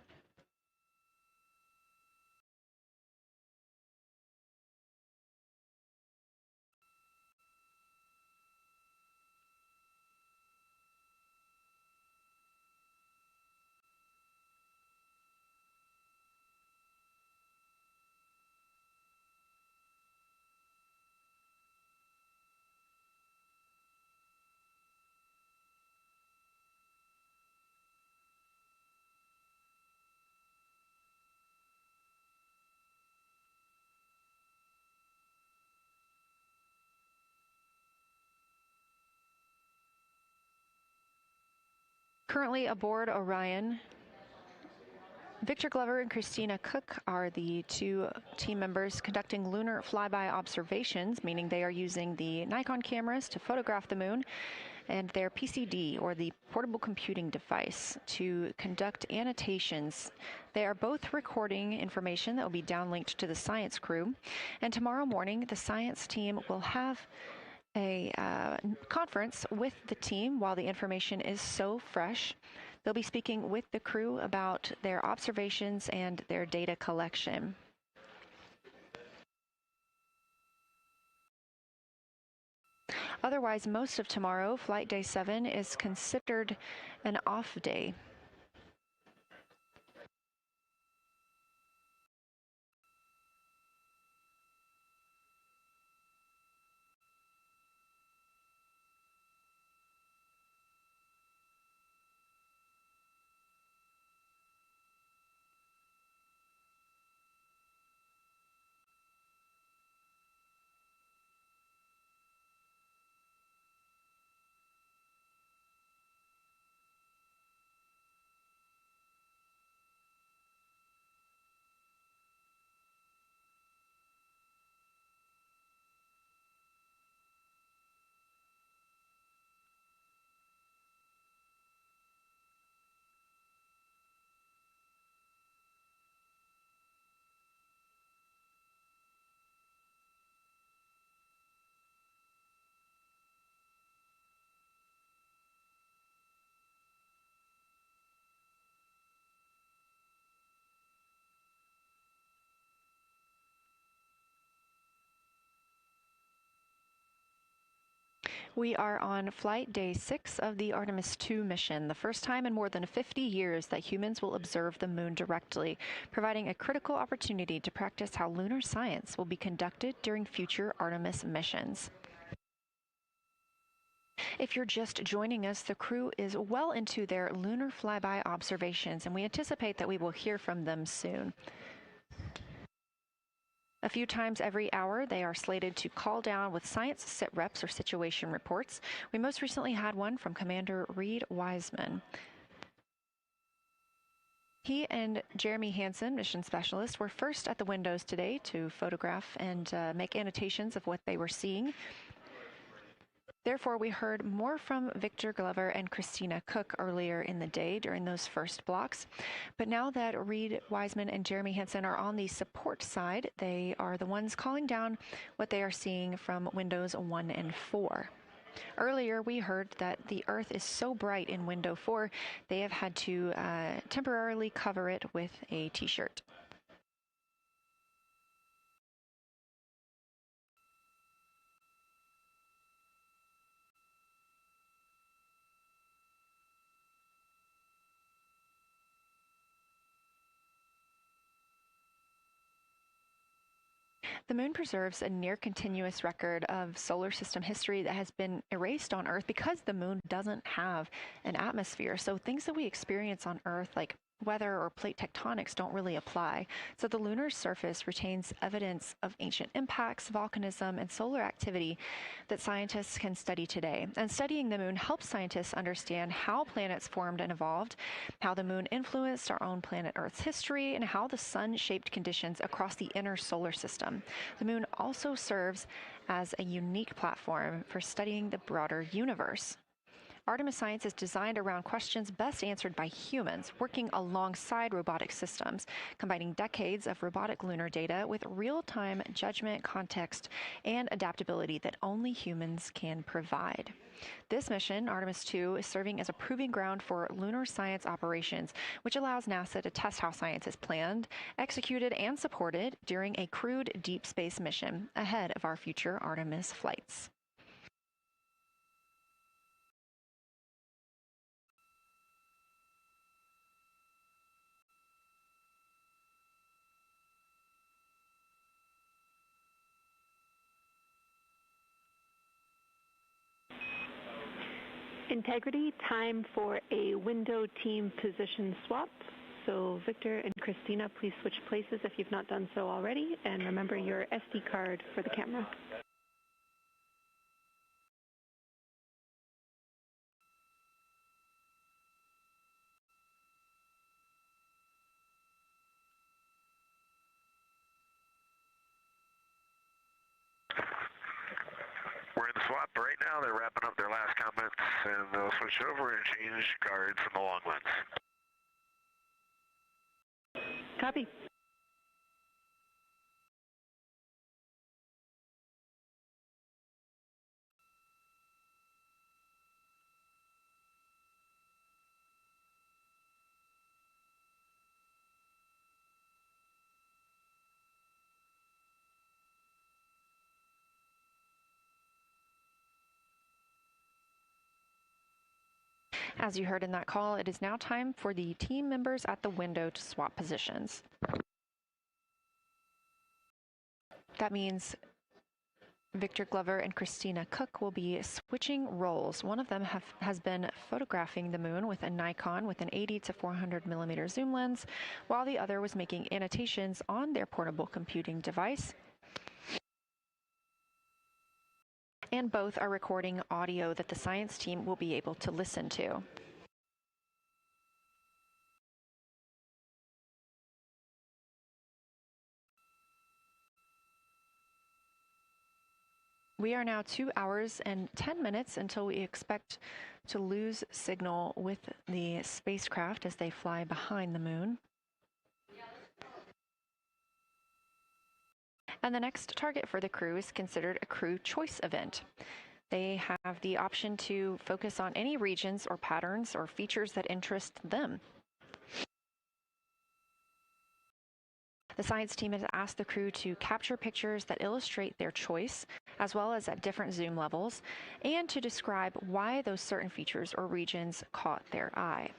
Speaker 8: Currently aboard Orion, Victor Glover and Christina Cook are the two team members conducting lunar flyby observations, meaning they are using the Nikon cameras to photograph the moon, and their PCD, or the portable computing device, to conduct annotations. They are both recording information that will be downlinked to the science crew, and tomorrow morning the science team will have a conference with the team while the information is so fresh. They'll be speaking with the crew about their observations and their data collection. Otherwise, most of tomorrow, Flight Day 7, is considered an off day. We are on flight day 6 of the Artemis II mission, the first time in more than 50 years that humans will observe the moon directly, providing a critical opportunity to practice how lunar science will be conducted during future Artemis missions. If you're just joining us, the crew is well into their lunar flyby observations, and we anticipate that we will hear from them soon. A few times every hour, they are slated to call down with science sit reps or situation reports. We most recently had one from Commander Reed Wiseman. He and Jeremy Hansen, mission specialist, were first at the windows today to photograph and make annotations of what they were seeing. Therefore, we heard more from Victor Glover and Christina Cook earlier in the day during those first blocks. But now that Reed Wiseman and Jeremy Hansen are on the support side, they are the ones calling down what they are seeing from windows 1 and 4. Earlier, we heard that the Earth is so bright in window 4, they have had to temporarily cover it with a t-shirt. The moon preserves a near-continuous record of solar system history that has been erased on Earth because the moon doesn't have an atmosphere. So things that we experience on Earth, like weather or plate tectonics, don't really apply. So the lunar surface retains evidence of ancient impacts, volcanism, and solar activity that scientists can study today. And studying the moon helps scientists understand how planets formed and evolved, how the moon influenced our own planet Earth's history, and how the sun shaped conditions across the inner solar system. The moon also serves as a unique platform for studying the broader universe. Artemis science is designed around questions best answered by humans, working alongside robotic systems, combining decades of robotic lunar data with real-time judgment, context, and adaptability that only humans can provide. This mission, Artemis II, is serving as a proving ground for lunar science operations, which allows NASA to test how science is planned, executed, and supported during a crewed deep space mission ahead of our future Artemis flights.
Speaker 9: Integrity, time for a window team position swap. So Victor and Christina, please switch places if you've not done so already, and remember your SD card for the camera.
Speaker 11: We're in the swap right now. They're wrapping up their last comments, and they'll switch over and change cards from the long lens.
Speaker 9: Copy.
Speaker 8: As you heard in that call, it is now time for the team members at the window to swap positions. That means Victor Glover and Christina Cook will be switching roles. One of them has been photographing the moon with a Nikon with an 80 to 400 millimeter zoom lens, while the other was making annotations on their portable computing device. And both are recording audio that the science team will be able to listen to. We are now 2 hours and 10 minutes until we expect to lose signal with the spacecraft as they fly behind the moon. And the next target for the crew is considered a crew choice event. They have the option to focus on any regions or patterns or features that interest them. The science team has asked the crew to capture pictures that illustrate their choice, as well as at different zoom levels, and to describe why those certain features or regions caught their eye.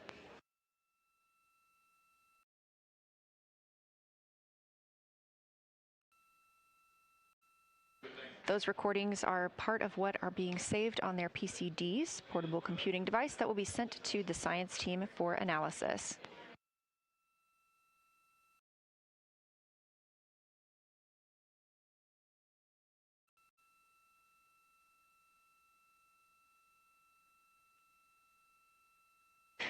Speaker 8: Those recordings are part of what are being saved on their PCDs, portable computing device, that will be sent to the science team for analysis.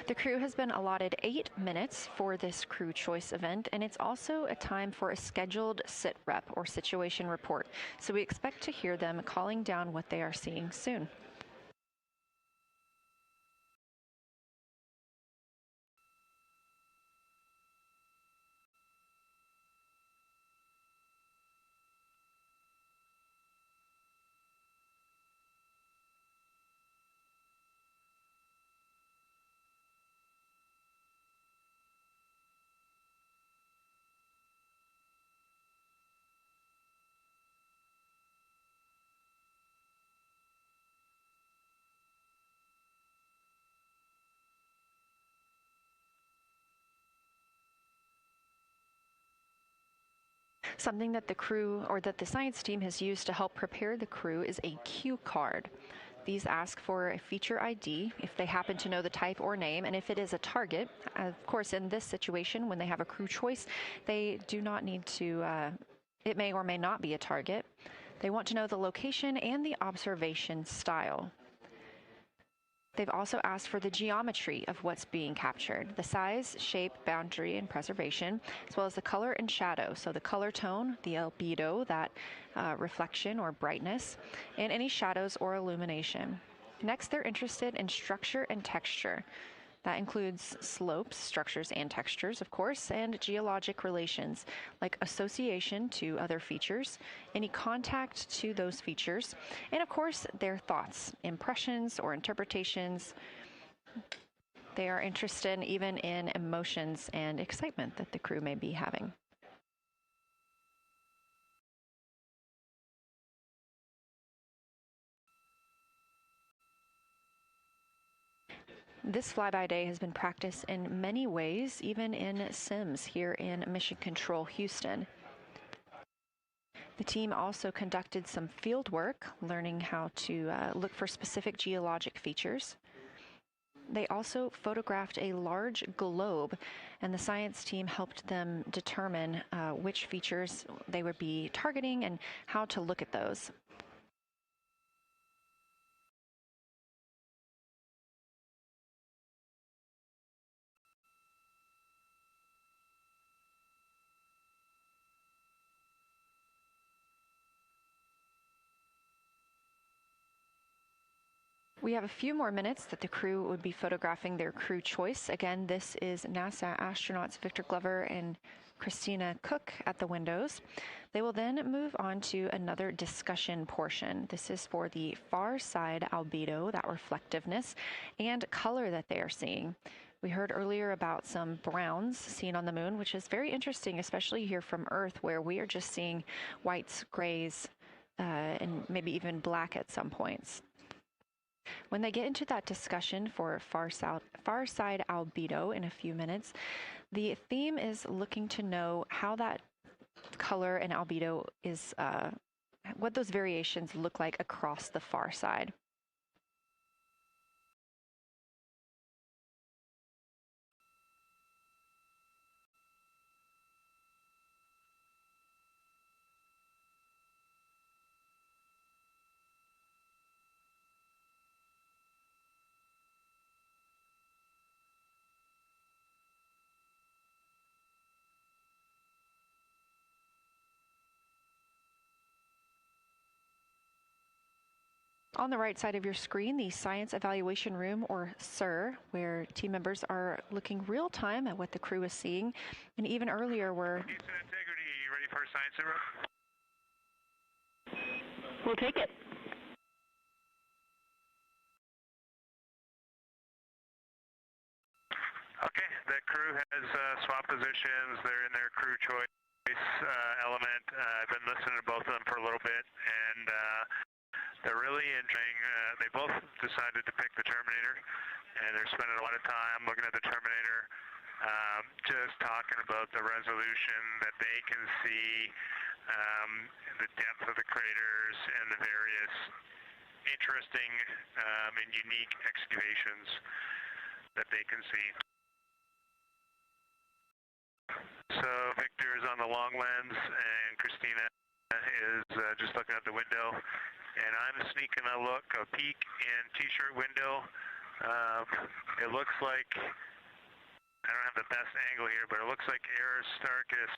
Speaker 8: The crew has been allotted 8 minutes for this crew choice event, and it's also a time for a scheduled sit rep or situation report. So we expect to hear them calling down what they are seeing soon. Something that the crew or that the science team has used to help prepare the crew is a cue card. These ask for a feature ID if they happen to know the type or name, and if it is a target. Of course, in this situation, when they have a crew choice, they do not need to, it may or may not be a target. They want to know the location and the observation style. They've also asked for the geometry of what's being captured, the size, shape, boundary, and preservation, as well as the color and shadow. So the color tone, the albedo, that reflection or brightness, and any shadows or illumination. Next, they're interested in structure and texture. That includes slopes, structures, and textures, of course, and geologic relations, like association to other features, any contact to those features, and of course, their thoughts, impressions, or interpretations. They are interested even in emotions and excitement that the crew may be having. This flyby day has been practiced in many ways, even in sims here in Mission Control Houston. The team also conducted some field work, learning how to look for specific geologic features. They also photographed a large globe, and the science team helped them determine which features they would be targeting and how to look at those. We have a few more minutes that the crew would be photographing their crew choice. Again, this is NASA astronauts Victor Glover and Christina Cook at the windows. They will then move on to another discussion portion. This is for the far side albedo, that reflectiveness, and color that they are seeing. We heard earlier about some browns seen on the moon, which is very interesting, especially here from Earth, where we are just seeing whites, grays, and maybe even black at some points. When they get into that discussion for far side albedo in a few minutes, the theme is looking to know how that color and albedo is, what those variations look like across the far side. On the right side of your screen, the Science Evaluation Room, or SIR, where team members are looking real time at what the crew is seeing. And even earlier, we're...
Speaker 11: Houston Integrity, you ready for science zero?
Speaker 9: We'll take it.
Speaker 11: Okay, the crew has swapped positions. They're in their crew choice. nice element. I've been listening to both of them for a little bit, and they're really enjoying. They both decided to pick the Terminator, and they're spending a lot of time looking at the Terminator, just talking about the resolution that they can see, the depth of the craters, and the various interesting and unique excavations that they can see. So Victor is on the long lens, and Christina is just looking out the window, and I'm sneaking a peek in T-shirt window. It looks like, I don't have the best angle here, but it looks like Aristarchus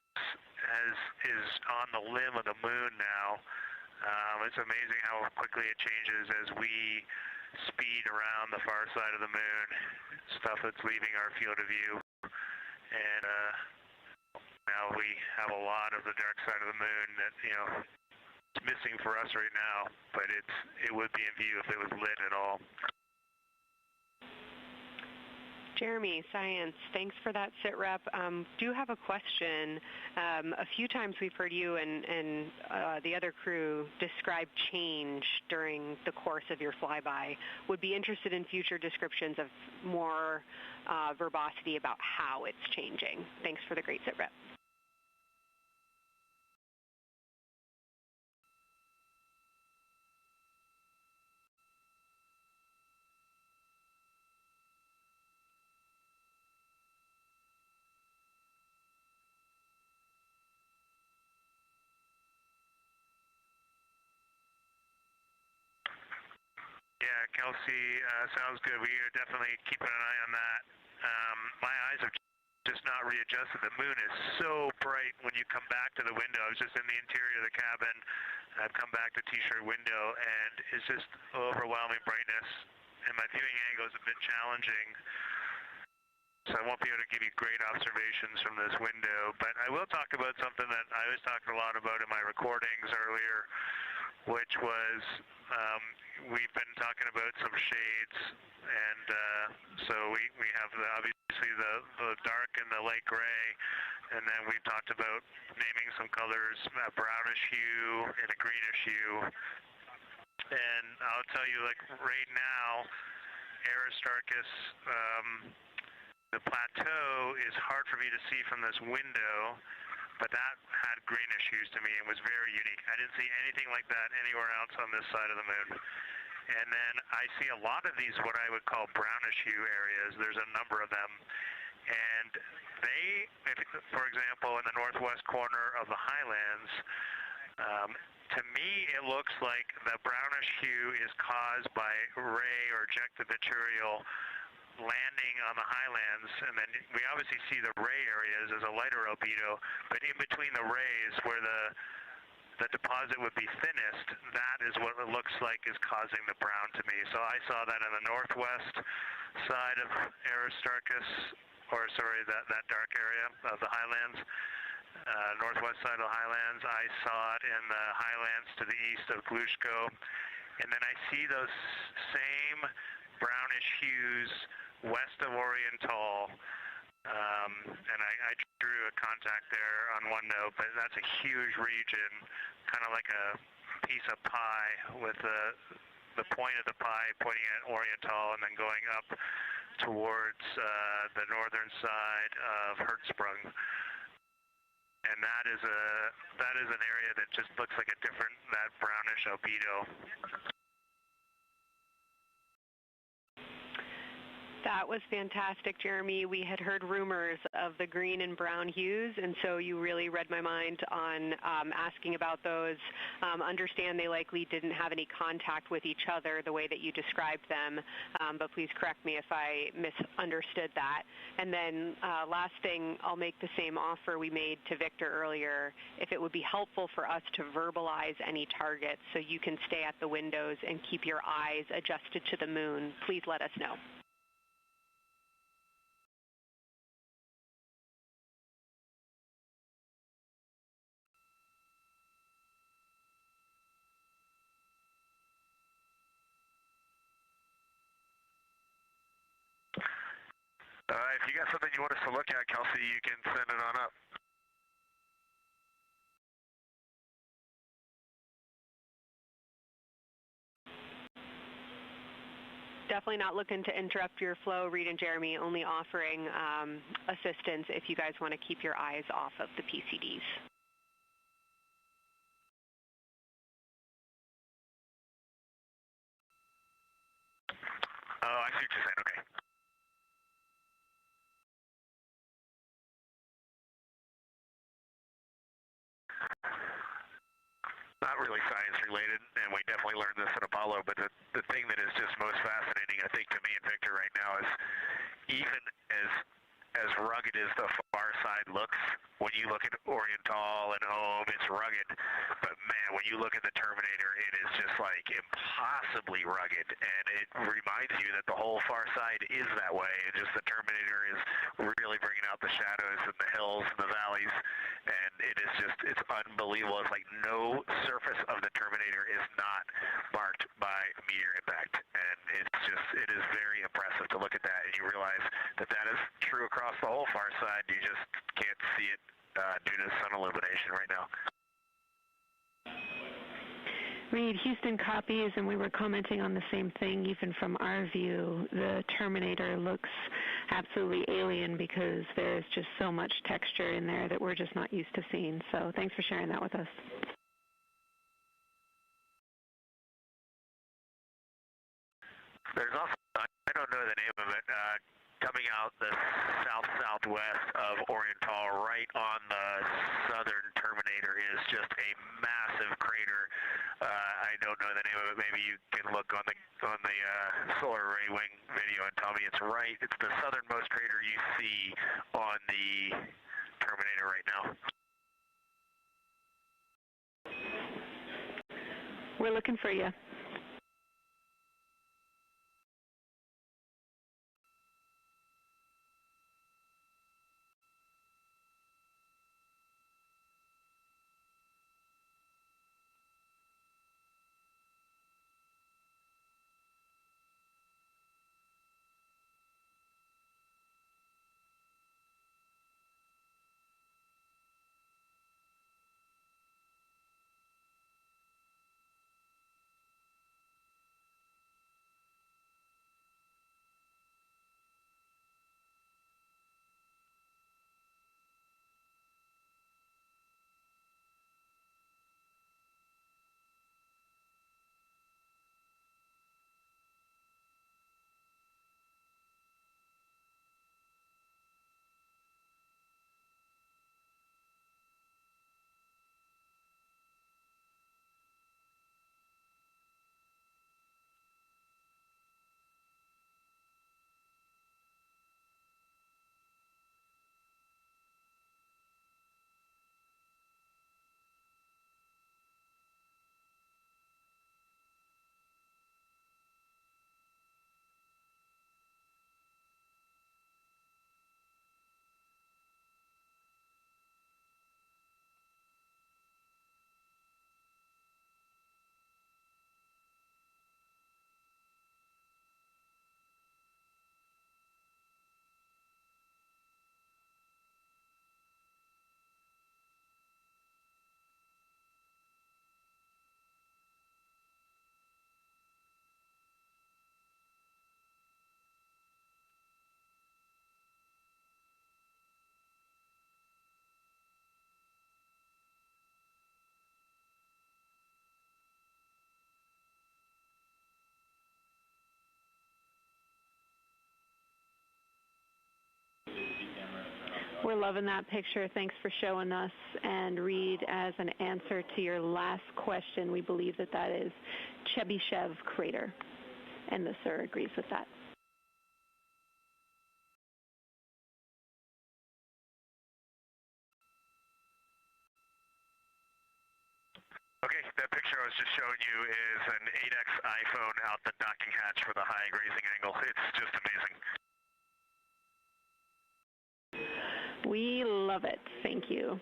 Speaker 11: is on the limb of the moon now. It's amazing how quickly it changes as we speed around the far side of the moon, stuff that's leaving our field of view. And now we have a lot of the dark side of the moon that, you know, it's missing for us right now, but it would be in view if it was lit at all.
Speaker 13: Jeremy, Science, thanks for that sit rep. Do have a question. A few times we've heard you and the other crew describe change during the course of your flyby. Would be interested in future descriptions of more verbosity about how it's changing. Thanks for the great sit rep.
Speaker 11: Yeah, Kelsey, sounds good. We are definitely keeping an eye on that. My eyes have just not readjusted. The moon is so bright when you come back to the window. I was just in the interior of the cabin. I've come back to T-shirt window, and it's just overwhelming brightness. And my viewing angle is a bit challenging, so I won't be able to give you great observations from this window. But I will talk about something that I was talking a lot about in my recordings earlier, which was we've been talking about some shades, and so we have obviously the dark and the light gray, and then we've talked about naming some colors, a brownish hue and a greenish hue. And I'll tell you, like right now, Aristarchus, the plateau is hard for me to see from this window, but that had greenish hues to me and was very unique. I didn't see anything like that anywhere else on this side of the moon. And then I see a lot of these, what I would call brownish hue areas. There's a number of them. And they, for example, in the northwest corner of the highlands, to me it looks like the brownish hue is caused by ray or ejected material landing on the highlands, and then we obviously see the ray areas as a lighter albedo, but in between the rays where the deposit would be thinnest, that is what it looks like is causing the brown to me. So I saw that in the northwest side of Aristarchus, or sorry, that dark area of the highlands, northwest side of the highlands. I saw it in the highlands to the east of Glushko, and then I see those same brownish hues west of Oriental, and I drew a contact there on OneNote, but that's a huge region, kind of like a piece of pie with the point of the pie pointing at Oriental and then going up towards the northern side of Hertzsprung. And that is an area that just looks like a different, that brownish albedo.
Speaker 13: That was fantastic, Jeremy. We had heard rumors of the green and brown hues, and so you really read my mind on asking about those. Understand they likely didn't have any contact with each other the way that you described them, but please correct me if I misunderstood that. And then last thing, I'll make the same offer we made to Victor earlier. If it would be helpful for us to verbalize any targets so you can stay at the windows and keep your eyes adjusted to the moon, please let us know.
Speaker 11: If you got something you want us to look at, Kelsey, you can send it on up.
Speaker 13: Definitely not looking to interrupt your flow, Reed and Jeremy, only offering assistance if you guys want to keep your eyes off of the PCDs.
Speaker 11: Oh, I see what you're saying. Okay. Not really science related, and we definitely learned this at Apollo, but the thing that is just most fascinating, I think, to me and Victor right now is even as rugged as the far side looks, when you look at Oriental and Home, it's rugged, but man, when you look at the Terminator, it is just like impossibly rugged, and it reminds you that the whole far side is that way, and just the Terminator is really bringing out the shadows and the hills and the valleys, and it is just, it's unbelievable. It's like no surface of the Terminator is not marked by meteor impact, and it's just, it is very impressive to look at that, and you realize that that is true across the whole far side. You just can't see it due to sun illumination right now.
Speaker 9: Reed, Houston copies, and we were commenting on the same thing. Even from our view, the Terminator looks absolutely alien because there's just so much texture in there that we're just not used to seeing. So thanks for sharing that with us.
Speaker 11: There's also, I don't know the name of it, coming out the south-southwest of Oriental, right on the southern Terminator, is just a massive crater. I don't know the name of it. Maybe you can look on the solar array wing video and tell me it's right. It's the southernmost crater you see on the Terminator right now.
Speaker 9: We're looking for you. We're loving that picture. Thanks for showing us. And Reed, as an answer to your last question, we believe that that is Chebyshev crater. And the sir agrees with that.
Speaker 11: Okay, that picture I was just showing you is an 8X iPhone out the docking hatch for the high grazing angle. It's just amazing.
Speaker 9: We love it. Thank you.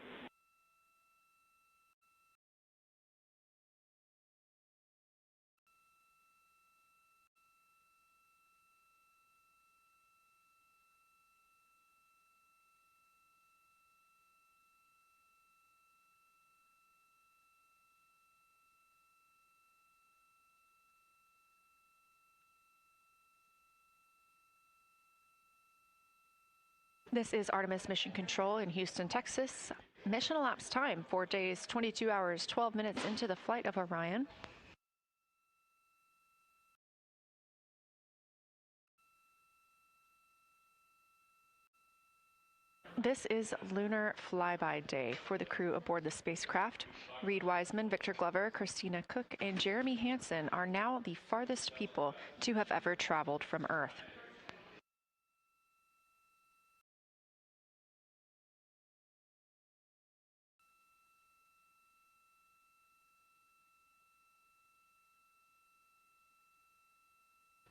Speaker 8: This is Artemis Mission Control in Houston, Texas. Mission elapsed time, 4 days, 22 hours, 12 minutes into the flight of Orion. This is Lunar Flyby Day for the crew aboard the spacecraft. Reed Wiseman, Victor Glover, Christina Cook, and Jeremy Hansen are now the farthest people to have ever traveled from Earth.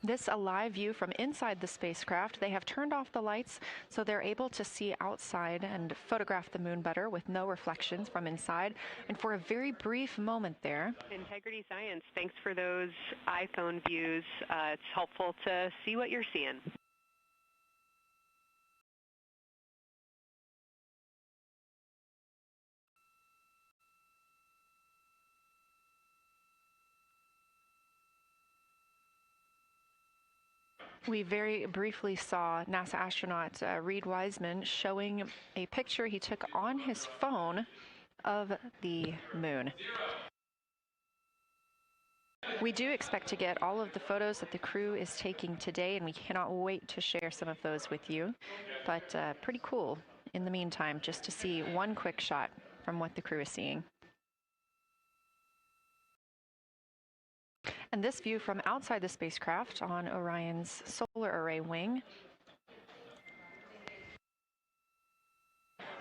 Speaker 8: This a live view from inside the spacecraft. They have turned off the lights so they're able to see outside and photograph the moon better with no reflections from inside. And for a very brief moment there.
Speaker 13: Integrity Science, thanks for those iPhone views. It's helpful to see what you're seeing.
Speaker 8: We very briefly saw NASA astronaut Reed Wiseman showing a picture he took on his phone of the moon. We do expect to get all of the photos that the crew is taking today, and we cannot wait to share some of those with you. But pretty cool in the meantime, just to see one quick shot from what the crew is seeing. And this view from outside the spacecraft on Orion's solar array wing.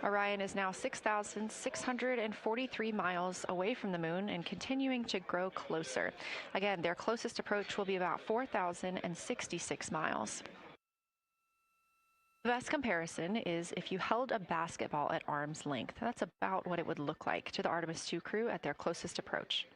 Speaker 8: Orion is now 6,643 miles away from the moon and continuing to grow closer. Again, their closest approach will be about 4,066 miles. The best comparison is if you held a basketball at arm's length. That's about what it would look like to the Artemis II crew at their closest approach.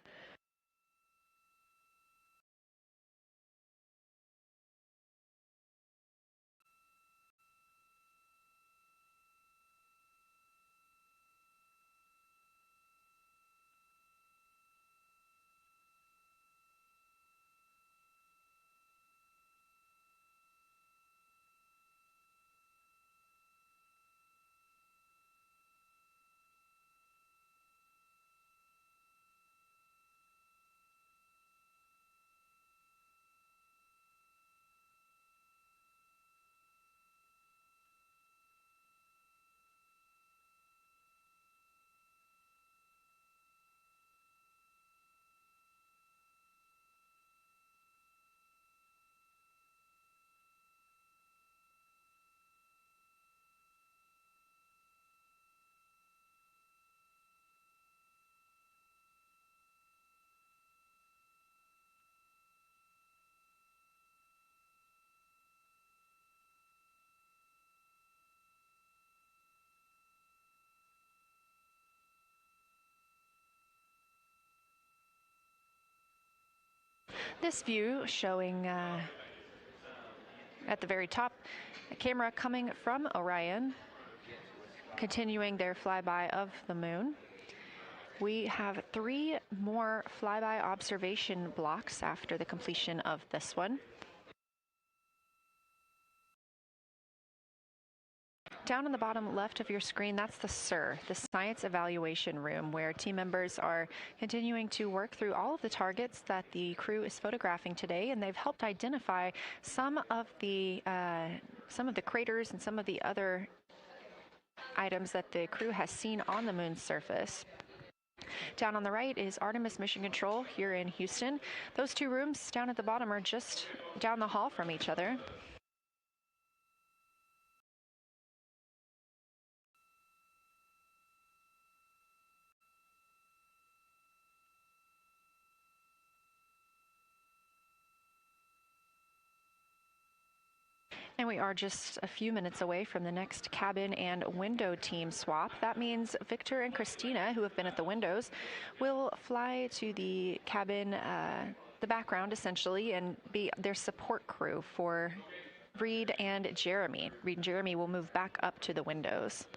Speaker 8: This view showing at the very top, a camera coming from Orion, continuing their flyby of the moon. We have 3 more flyby observation blocks after the completion of this one. Down in the bottom left of your screen, that's the SIR, the Science Evaluation Room, where team members are continuing to work through all of the targets that the crew is photographing today, and they've helped identify some of the craters and some of the other items that the crew has seen on the moon's surface. Down on the right is Artemis Mission Control here in Houston. Those 2 rooms down at the bottom are just down the hall from each other. And we are just a few minutes away from the next cabin and window team swap. That means Victor and Christina, who have been at the windows, will fly to the cabin, the background essentially, and be their support crew for Reed and Jeremy. Reed and Jeremy will move back up to the windows.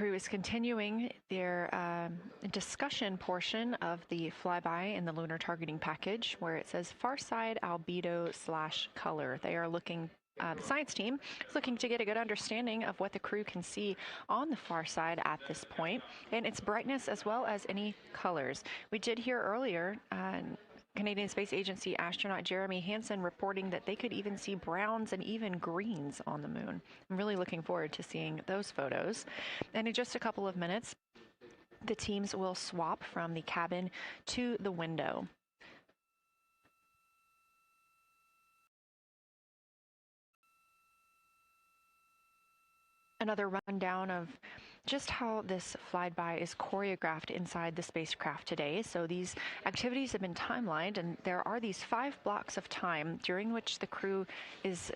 Speaker 8: crew is continuing their discussion portion of the flyby in the lunar targeting package, where it says far side albedo/color. They are looking. The science team is looking to get a good understanding of what the crew can see on the far side at this point, and its brightness as well as any colors. We did hear earlier Canadian Space Agency astronaut Jeremy Hansen reporting that they could even see browns and even greens on the moon. I'm really looking forward to seeing those photos. And in just a couple of minutes, the teams will swap from the cabin to the window. Another rundown of just how this flyby is choreographed inside the spacecraft today. So these activities have been timelined, and there are these 5 blocks of time during which the crew is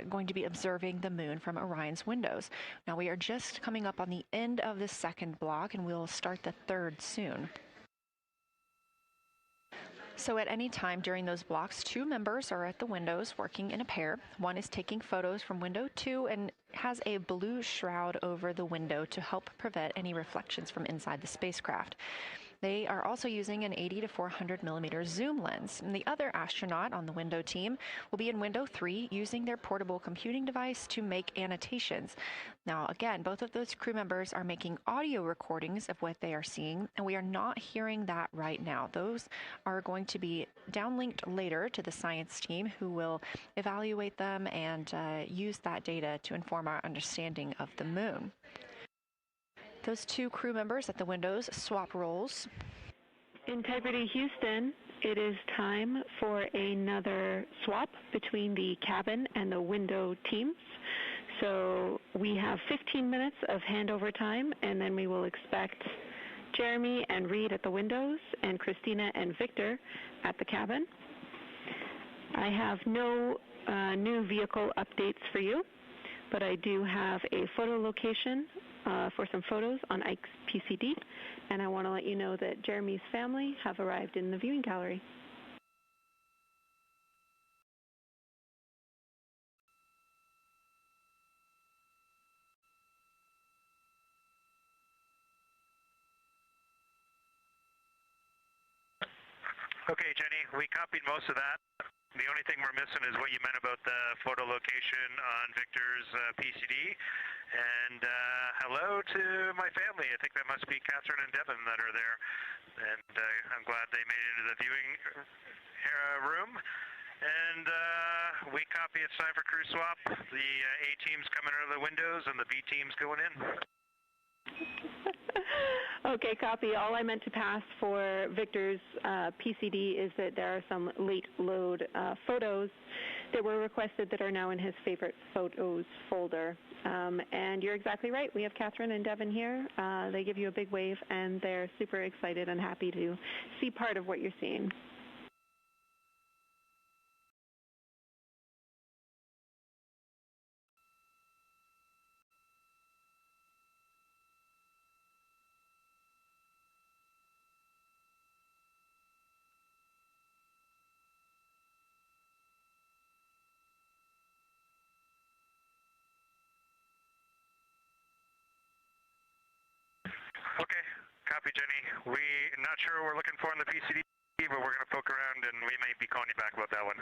Speaker 8: going to be observing the moon from Orion's windows. Now we are just coming up on the end of the 2nd block, and we'll start the 3rd soon. So at any time during those blocks, 2 members are at the windows working in a pair. One is taking photos from window 2 and has a blue shroud over the window to help prevent any reflections from inside the spacecraft. They are also using an 80 to 400 millimeter zoom lens. And the other astronaut on the window team will be in window 3 using their portable computing device to make annotations. Now, again, both of those crew members are making audio recordings of what they are seeing, and we are not hearing that right now. Those are going to be downlinked later to the science team, who will evaluate them and use that data to inform our understanding of the moon. Those 2 crew members at the windows swap roles.
Speaker 9: Integrity Houston, it is time for another swap between the cabin and the window teams. So we have 15 minutes of handover time, and then we will expect Jeremy and Reed at the windows and Christina and Victor at the cabin. I have no new vehicle updates for you, but I do have a photo location for some photos on Ike's PCD, and I want to let you know that Jeremy's family have arrived in the viewing gallery.
Speaker 11: Okay, Jenny, we copied most of that. The only thing we're missing is what you meant about the photo location on Victor's PCD. And hello to my family. I think that must be Catherine and Devin that are there. And I'm glad they made it into the viewing room. And we copy. It's time for crew swap. The A team's coming out of the windows and the B team's going in.
Speaker 9: Okay, copy. All I meant to pass for Victor's PCD is that there are some late load photos that were requested that are now in his favorite photos folder. And you're exactly right. We have Catherine and Devin here. They give you a big wave, and they're super excited and happy to see part of what you're seeing.
Speaker 11: Okay, copy, Jenny. We're not sure what we're looking for in the PCD, but we're going to poke around, and we may be calling you back about that one.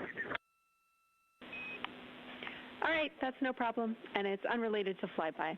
Speaker 9: All right, that's no problem, and it's unrelated to flyby.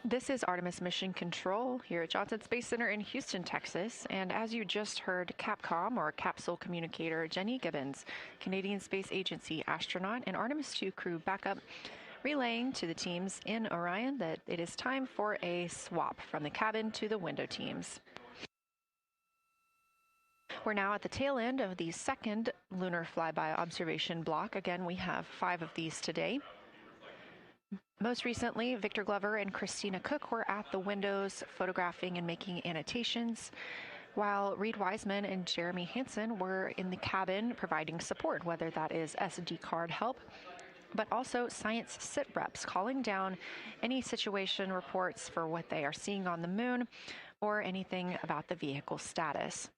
Speaker 8: This is Artemis Mission Control here at Johnson Space Center in Houston, Texas. And as you just heard, Capcom, or Capsule Communicator Jenny Gibbons, Canadian Space Agency astronaut and Artemis II crew backup, relaying to the teams in Orion that it is time for a swap from the cabin to the window teams. We're now at the tail end of the second lunar flyby observation block. Again, we have 5 of these today. Most recently, Victor Glover and Christina Cook were at the windows photographing and making annotations, while Reed Wiseman and Jeremy Hansen were in the cabin providing support, whether that is SD card help, but also science sit reps, calling down any situation reports for what they are seeing on the moon or anything about the vehicle status.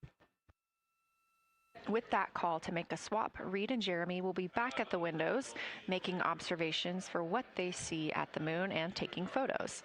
Speaker 8: With that call to make a swap, Reed and Jeremy will be back at the windows, making observations for what they see at the moon and taking photos.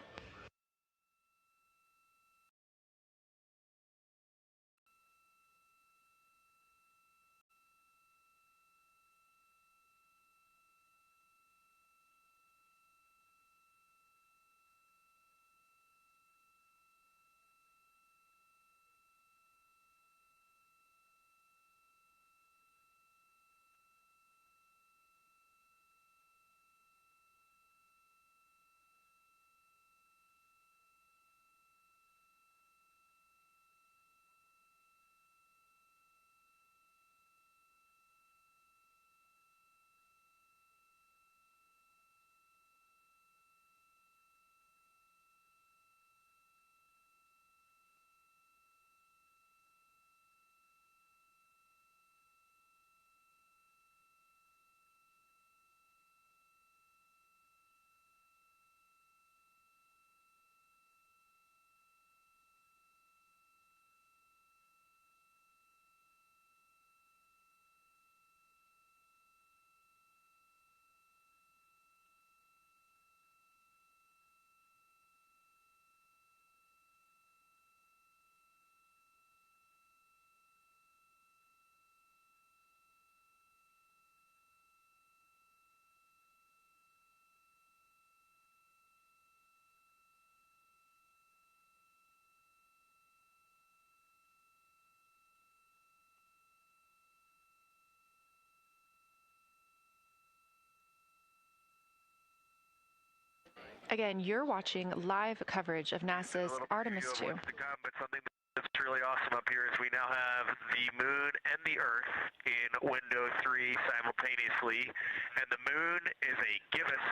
Speaker 8: Again, you're watching live coverage of NASA's Artemis II.
Speaker 11: But something that's really awesome up here is we now have the moon and the Earth in window 3 simultaneously, and the moon is a gibbous,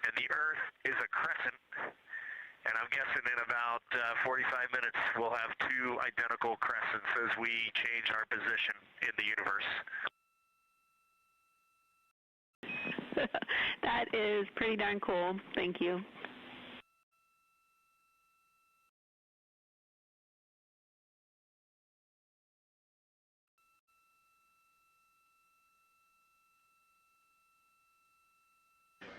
Speaker 11: and the Earth is a crescent. And I'm guessing in about 45 minutes we'll have 2 identical crescents as we change our position in the universe.
Speaker 9: That is pretty darn cool. Thank you.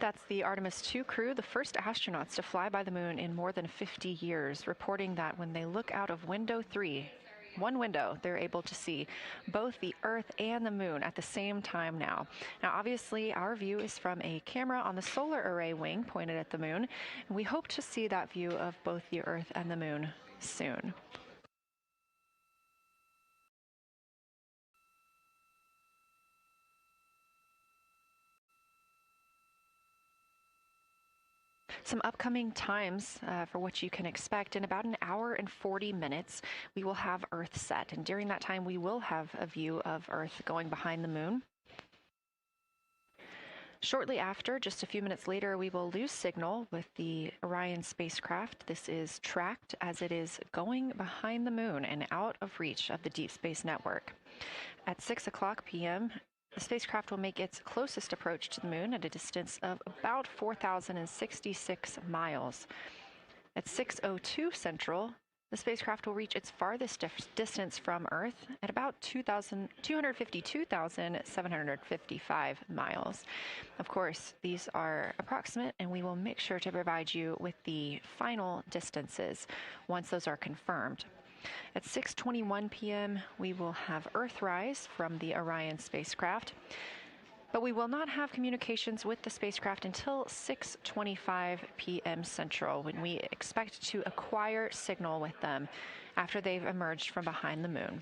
Speaker 8: That's the Artemis II crew, the first astronauts to fly by the moon in more than 50 years, reporting that when they look out of window 3, one window, they're able to see both the Earth and the moon at the same time now. Now, obviously, our view is from a camera on the solar array wing pointed at the moon, and we hope to see that view of both the Earth and the moon soon. Some upcoming times for what you can expect. In about an hour and 40 minutes, we will have Earth set. And during that time, we will have a view of Earth going behind the moon. Shortly after, just a few minutes later, we will lose signal with the Orion spacecraft. This is tracked as it is going behind the moon and out of reach of the Deep Space Network. At 6 o'clock p.m., the spacecraft will make its closest approach to the moon at a distance of about 4,066 miles. At 6:02 Central, the spacecraft will reach its farthest distance from Earth at about 252,755 miles. Of course, these are approximate, and we will make sure to provide you with the final distances once those are confirmed. At 6:21 p.m., we will have Earthrise from the Orion spacecraft, but we will not have communications with the spacecraft until 6:25 p.m. Central, when we expect to acquire signal with them after they've emerged from behind the moon.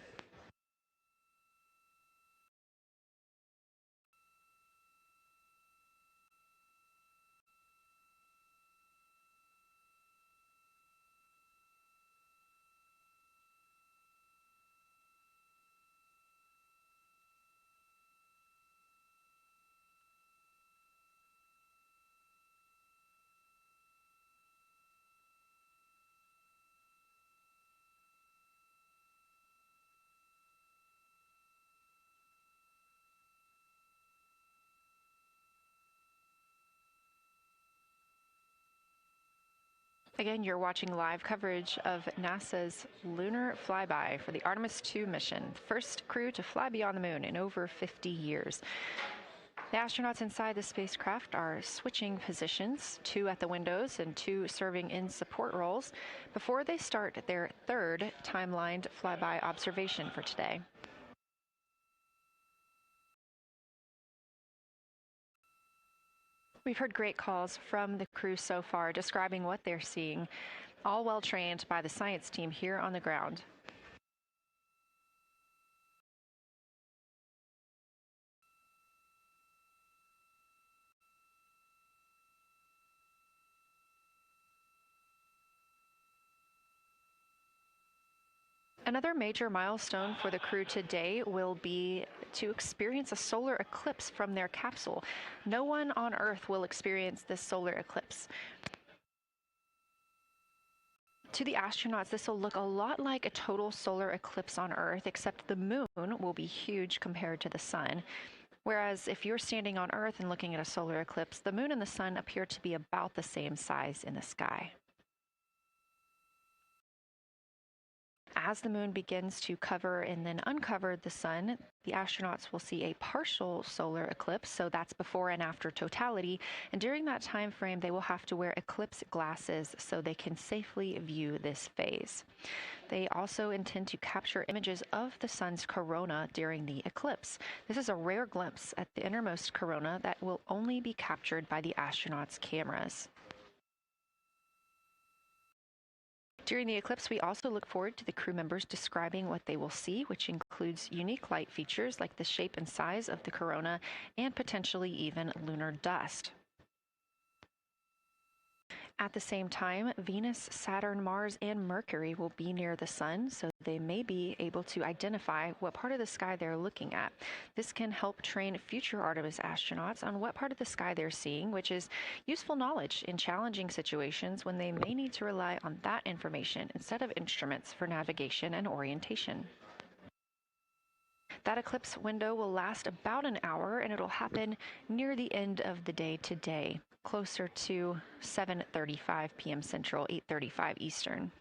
Speaker 8: Again, you're watching live coverage of NASA's lunar flyby for the Artemis II mission, first crew to fly beyond the moon in over 50 years. The astronauts inside the spacecraft are switching positions, 2 at the windows and 2 serving in support roles, before they start their third timelined flyby observation for today. We've heard great calls from the crew so far describing what they're seeing, all well trained by the science team here on the ground. Another major milestone for the crew today will be to experience a solar eclipse from their capsule. No one on Earth will experience this solar eclipse. To the astronauts, this will look a lot like a total solar eclipse on Earth, except the moon will be huge compared to the sun. Whereas if you're standing on Earth and looking at a solar eclipse, the moon and the sun appear to be about the same size in the sky. As the moon begins to cover and then uncover the sun, the astronauts will see a partial solar eclipse, so that's before and after totality, and during that time frame they will have to wear eclipse glasses so they can safely view this phase. They also intend to capture images of the sun's corona during the eclipse. This is a rare glimpse at the innermost corona that will only be captured by the astronauts' cameras. During the eclipse, we also look forward to the crew members describing what they will see, which includes unique light features like the shape and size of the corona and potentially even lunar dust. At the same time, Venus, Saturn, Mars, and Mercury will be near the sun, so they may be able to identify what part of the sky they're looking at. This can help train future Artemis astronauts on what part of the sky they're seeing, which is useful knowledge in challenging situations when they may need to rely on that information instead of instruments for navigation and orientation. That eclipse window will last about an hour, and it'll happen near the end of the day today, closer to 7:35 p.m. Central, 8:35 Eastern.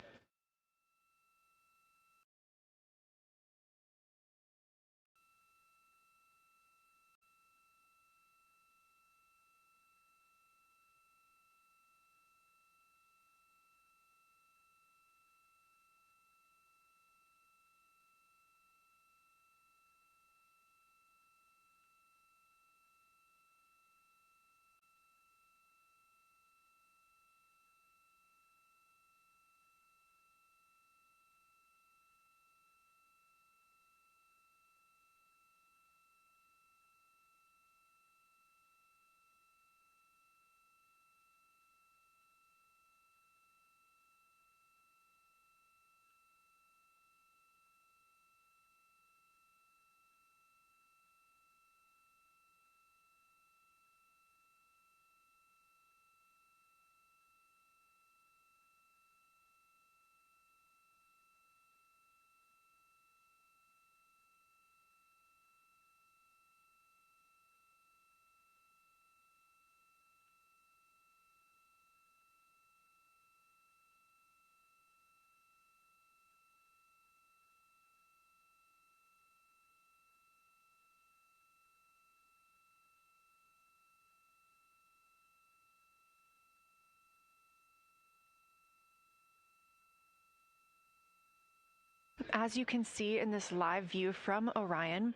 Speaker 8: As you can see in this live view from Orion,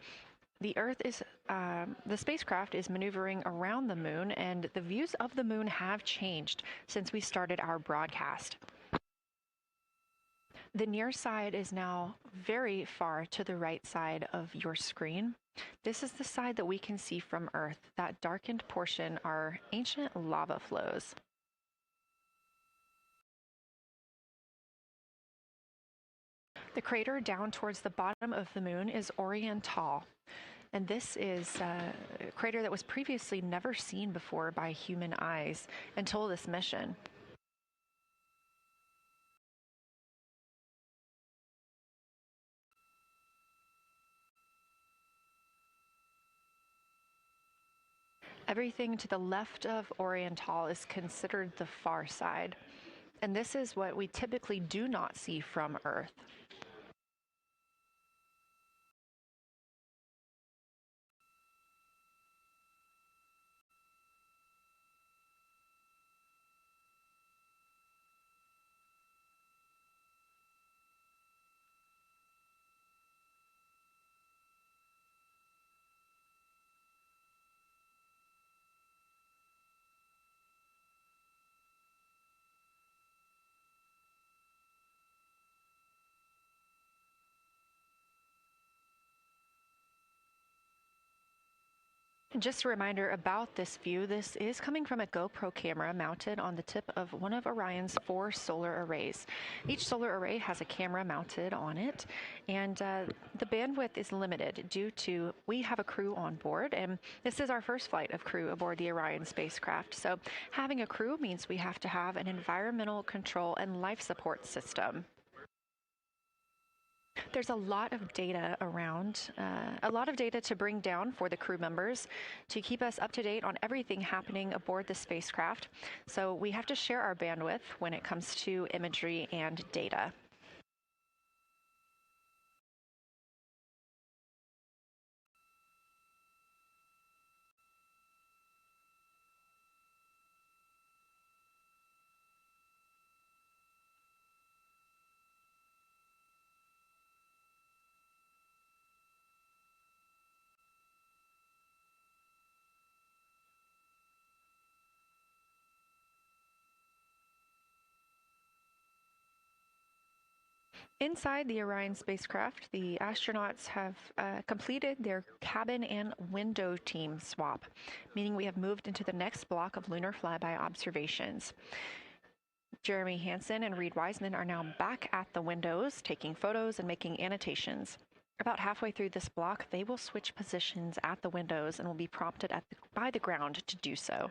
Speaker 8: the spacecraft is maneuvering around the moon, and the views of the moon have changed since we started our broadcast. The near side is now very far to the right side of your screen. This is the side that we can see from Earth. That darkened portion are ancient lava flows. The crater down towards the bottom of the moon is Oriental, and this is a crater that was previously never seen before by human eyes until this mission. Everything to the left of Oriental is considered the far side. And this is what we typically do not see from Earth. Just a reminder about this view. This is coming from a GoPro camera mounted on the tip of one of Orion's 4 solar arrays. Each solar array has a camera mounted on it, and the bandwidth is limited due to we have a crew on board, and this is our first flight of crew aboard the Orion spacecraft. So having a crew means we have to have an environmental control and life support system. There's a lot of data around, a lot of data to bring down for the crew members to keep us up to date on everything happening aboard the spacecraft. So we have to share our bandwidth when it comes to imagery and data. Inside the Orion spacecraft, the astronauts have completed their cabin and window team swap, meaning we have moved into the next block of lunar flyby observations. Jeremy Hansen and Reed Wiseman are now back at the windows, taking photos and making annotations. About halfway through this block, they will switch positions at the windows and will be prompted by the ground to do so.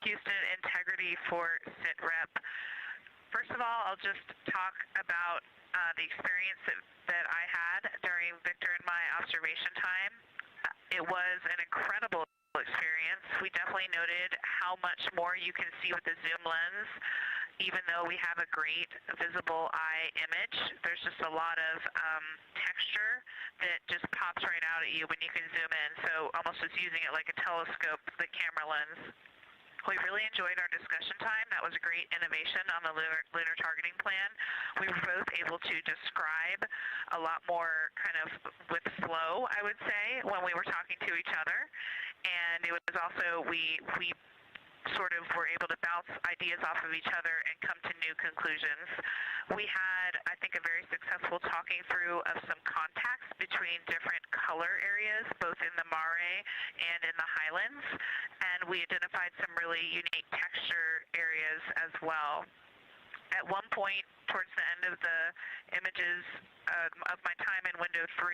Speaker 10: Houston integrity for SITREP. First of all, I'll just talk about the experience that I had during Victor and my observation time. It was an incredible experience. We definitely noted how much more you can see with the zoom lens. Even though we have a great visible eye image, there's just a lot of texture that just pops right out at you when you can zoom in. So almost just using it like a telescope, the camera lens. We really enjoyed our discussion time. That was a great innovation on the lunar targeting plan. We were both able to describe a lot more kind of with flow, I would say, when we were talking to each other. And it was also, we sort of were able to bounce ideas off of each other and come to new conclusions. We had, I think, a very successful talking through of some contacts between different color areas, both in the mare and in the highlands, and we identified some really unique texture areas as well. At one point, towards the end of the images of my time in window 3,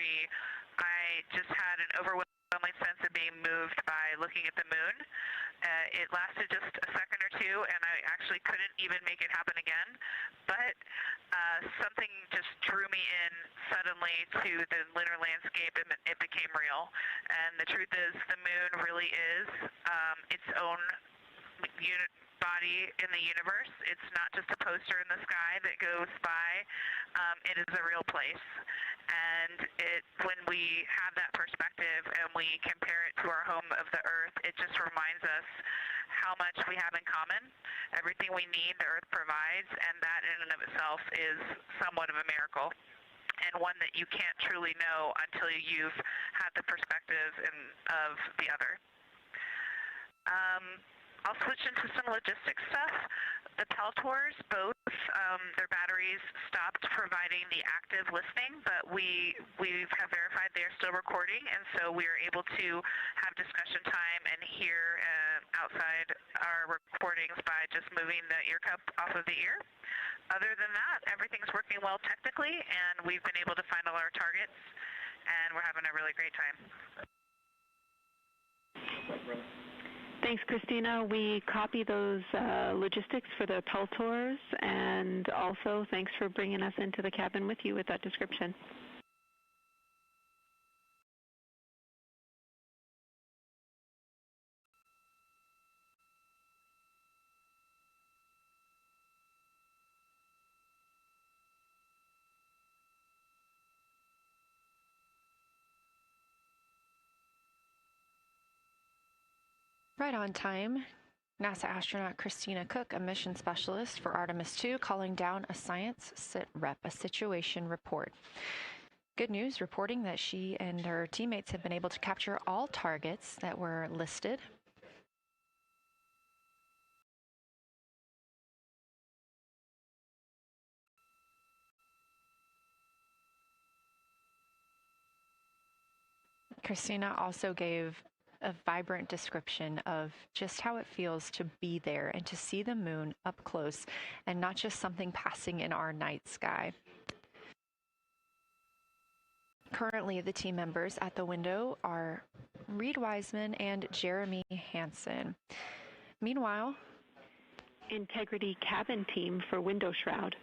Speaker 10: I just had an overwhelming sense of being moved by looking at the moon. It lasted just a second or two, and I actually couldn't even make it happen again. But something just drew me in suddenly to the lunar landscape, and it became real. And the truth is, the moon really is its own body in the universe. It's not just a poster in the sky that goes by. It is a real place. And when we have that perspective and we compare it to our home of the Earth, it just reminds us how much we have in common. Everything we need, the Earth provides, and that in and of itself is somewhat of a miracle, and one that you can't truly know until you've had the perspective of the other. I'll switch into some logistics stuff. The Peltors, both their batteries stopped providing the active listening, but we have verified they are still recording, and so we are able to have discussion time and hear outside our recordings by just moving the ear cup off of the ear. Other than that, everything's working well technically, and we've been able to find all our targets, and we're having a really great time.
Speaker 9: Thanks, Christina. We copy those logistics for the Peltors, and also thanks for bringing us into the cabin with you with that description.
Speaker 8: Right on time. NASA astronaut Christina Cook, a mission specialist for Artemis II, calling down a science sit rep, a situation report. Good news, reporting that she and her teammates have been able to capture all targets that were listed. Christina also gave a vibrant description of just how it feels to be there and to see the moon up close and not just something passing in our night sky. Currently, the team members at the window are Reed Wiseman and Jeremy Hansen. Meanwhile,
Speaker 9: Integrity cabin team for window shroud.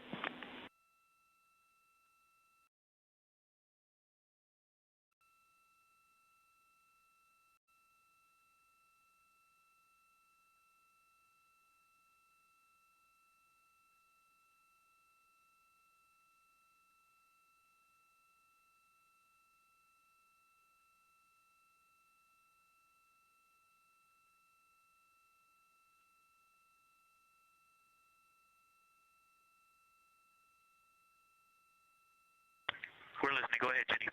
Speaker 14: We're listening. Go ahead, Jenny.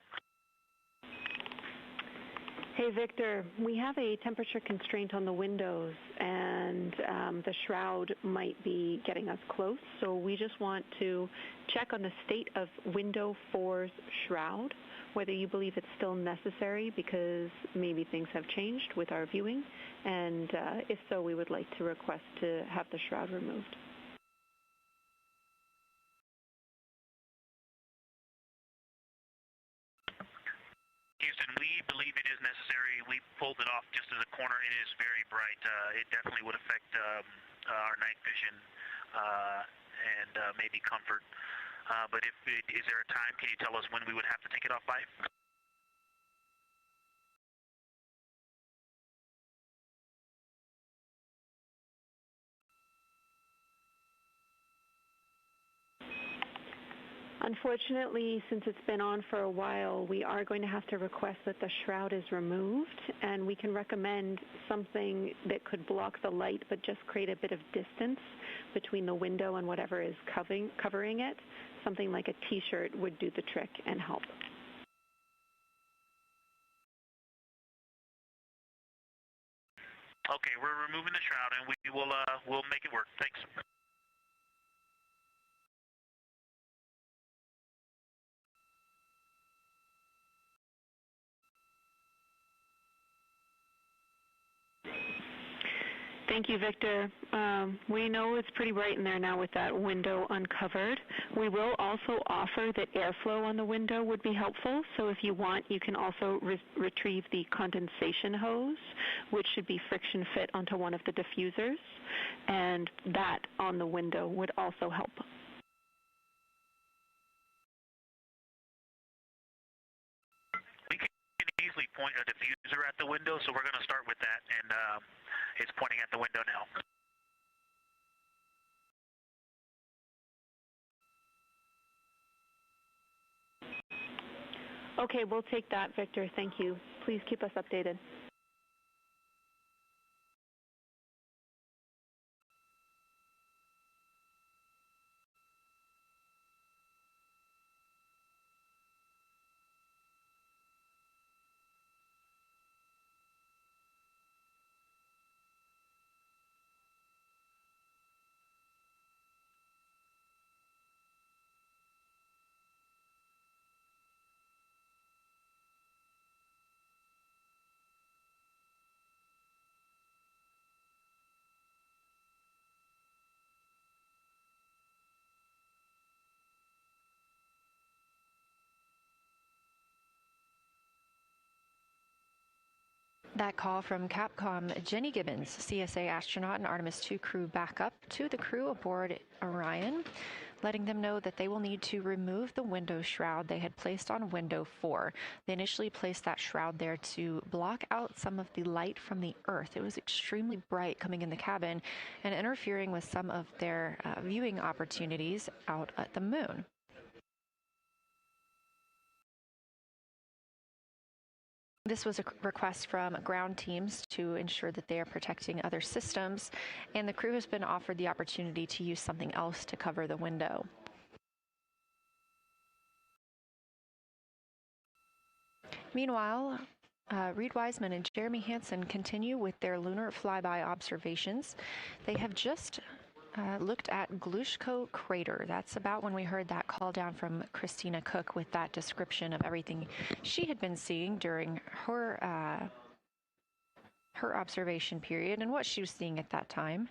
Speaker 9: Hey, Victor, we have a temperature constraint on the windows, and the shroud might be getting us close, so we just want to check on the state of window 4's shroud, whether you believe it's still necessary because maybe things have changed with our viewing, and if so, we would like to request to have the shroud removed.
Speaker 14: Houston, we believe it is necessary. We pulled it off just as a corner. It is very bright. It definitely would affect our night vision and maybe comfort. But is there a time? Can you tell us when we would have to take it off by?
Speaker 9: Unfortunately, since it's been on for a while, we are going to have to request that the shroud is removed, and we can recommend something that could block the light but just create a bit of distance between the window and whatever is covering it. Something like a t-shirt would do the trick and help.
Speaker 14: Okay, we're removing the shroud, and we will we'll make it work. Thanks.
Speaker 9: Thank you, Victor. We know it's pretty bright in there now with that window uncovered. We will also offer that airflow on the window would be helpful. So if you want, you can also retrieve the condensation hose, which should be friction fit onto one of the diffusers. And that on the window would also help.
Speaker 14: We can easily point a diffuser at the window, so we're going to start with that, and it's pointing at the window now.
Speaker 9: Okay, we'll take that, Victor. Thank you. Please keep us updated.
Speaker 8: That call from Capcom Jenny Gibbons, CSA astronaut and Artemis II crew backup, to the crew aboard Orion, letting them know that they will need to remove the window shroud they had placed on window 4. They initially placed that shroud there to block out some of the light from the Earth. It was extremely bright coming in the cabin and interfering with some of their viewing opportunities out at the moon. This was a request from ground teams to ensure that they are protecting other systems, and the crew has been offered the opportunity to use something else to cover the window. Meanwhile, Reed Wiseman and Jeremy Hansen continue with their lunar flyby observations. They have just looked at Glushko crater. That's about when we heard that call down from Christina Cook with that description of everything she had been seeing during her observation period and what she was seeing at that time.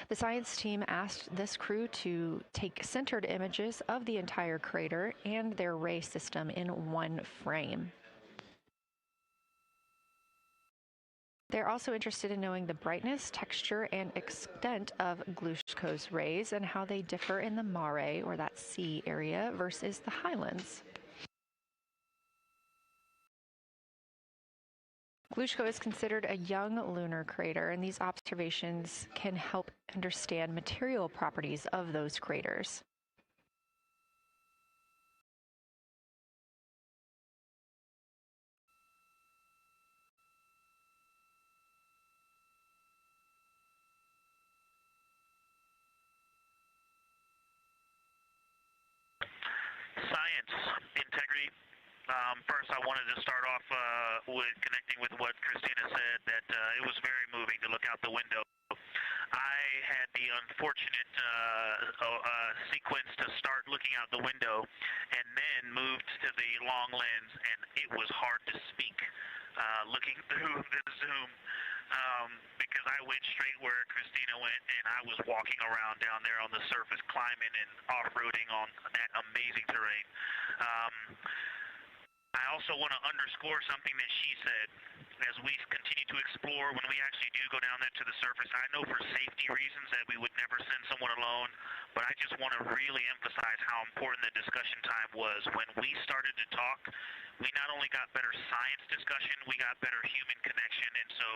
Speaker 8: The science team asked this crew to take centered images of the entire crater and their ray system in one frame. They're also interested in knowing the brightness, texture, and extent of Glushko's rays and how they differ in the mare, or that sea area, versus the highlands. Glushko is considered a young lunar crater, and these observations can help understand material properties of those craters.
Speaker 14: Science, integrity. First, I wanted to start off with connecting with what Christina said, that it was very moving to look out the window. I had the unfortunate sequence to start looking out the window and then moved to the long lens, and it was hard to speak looking through the zoom. Because I went straight where Christina went, and I was walking around down there on the surface, climbing and off-roading on that amazing terrain. I also want to underscore something that she said. As we continue to explore, when we actually do go down there to the surface, I know for safety reasons that we would never send someone alone, but I just want to really emphasize how important the discussion time was. When we started to talk, we not only got better science discussion, we got better human connection, and so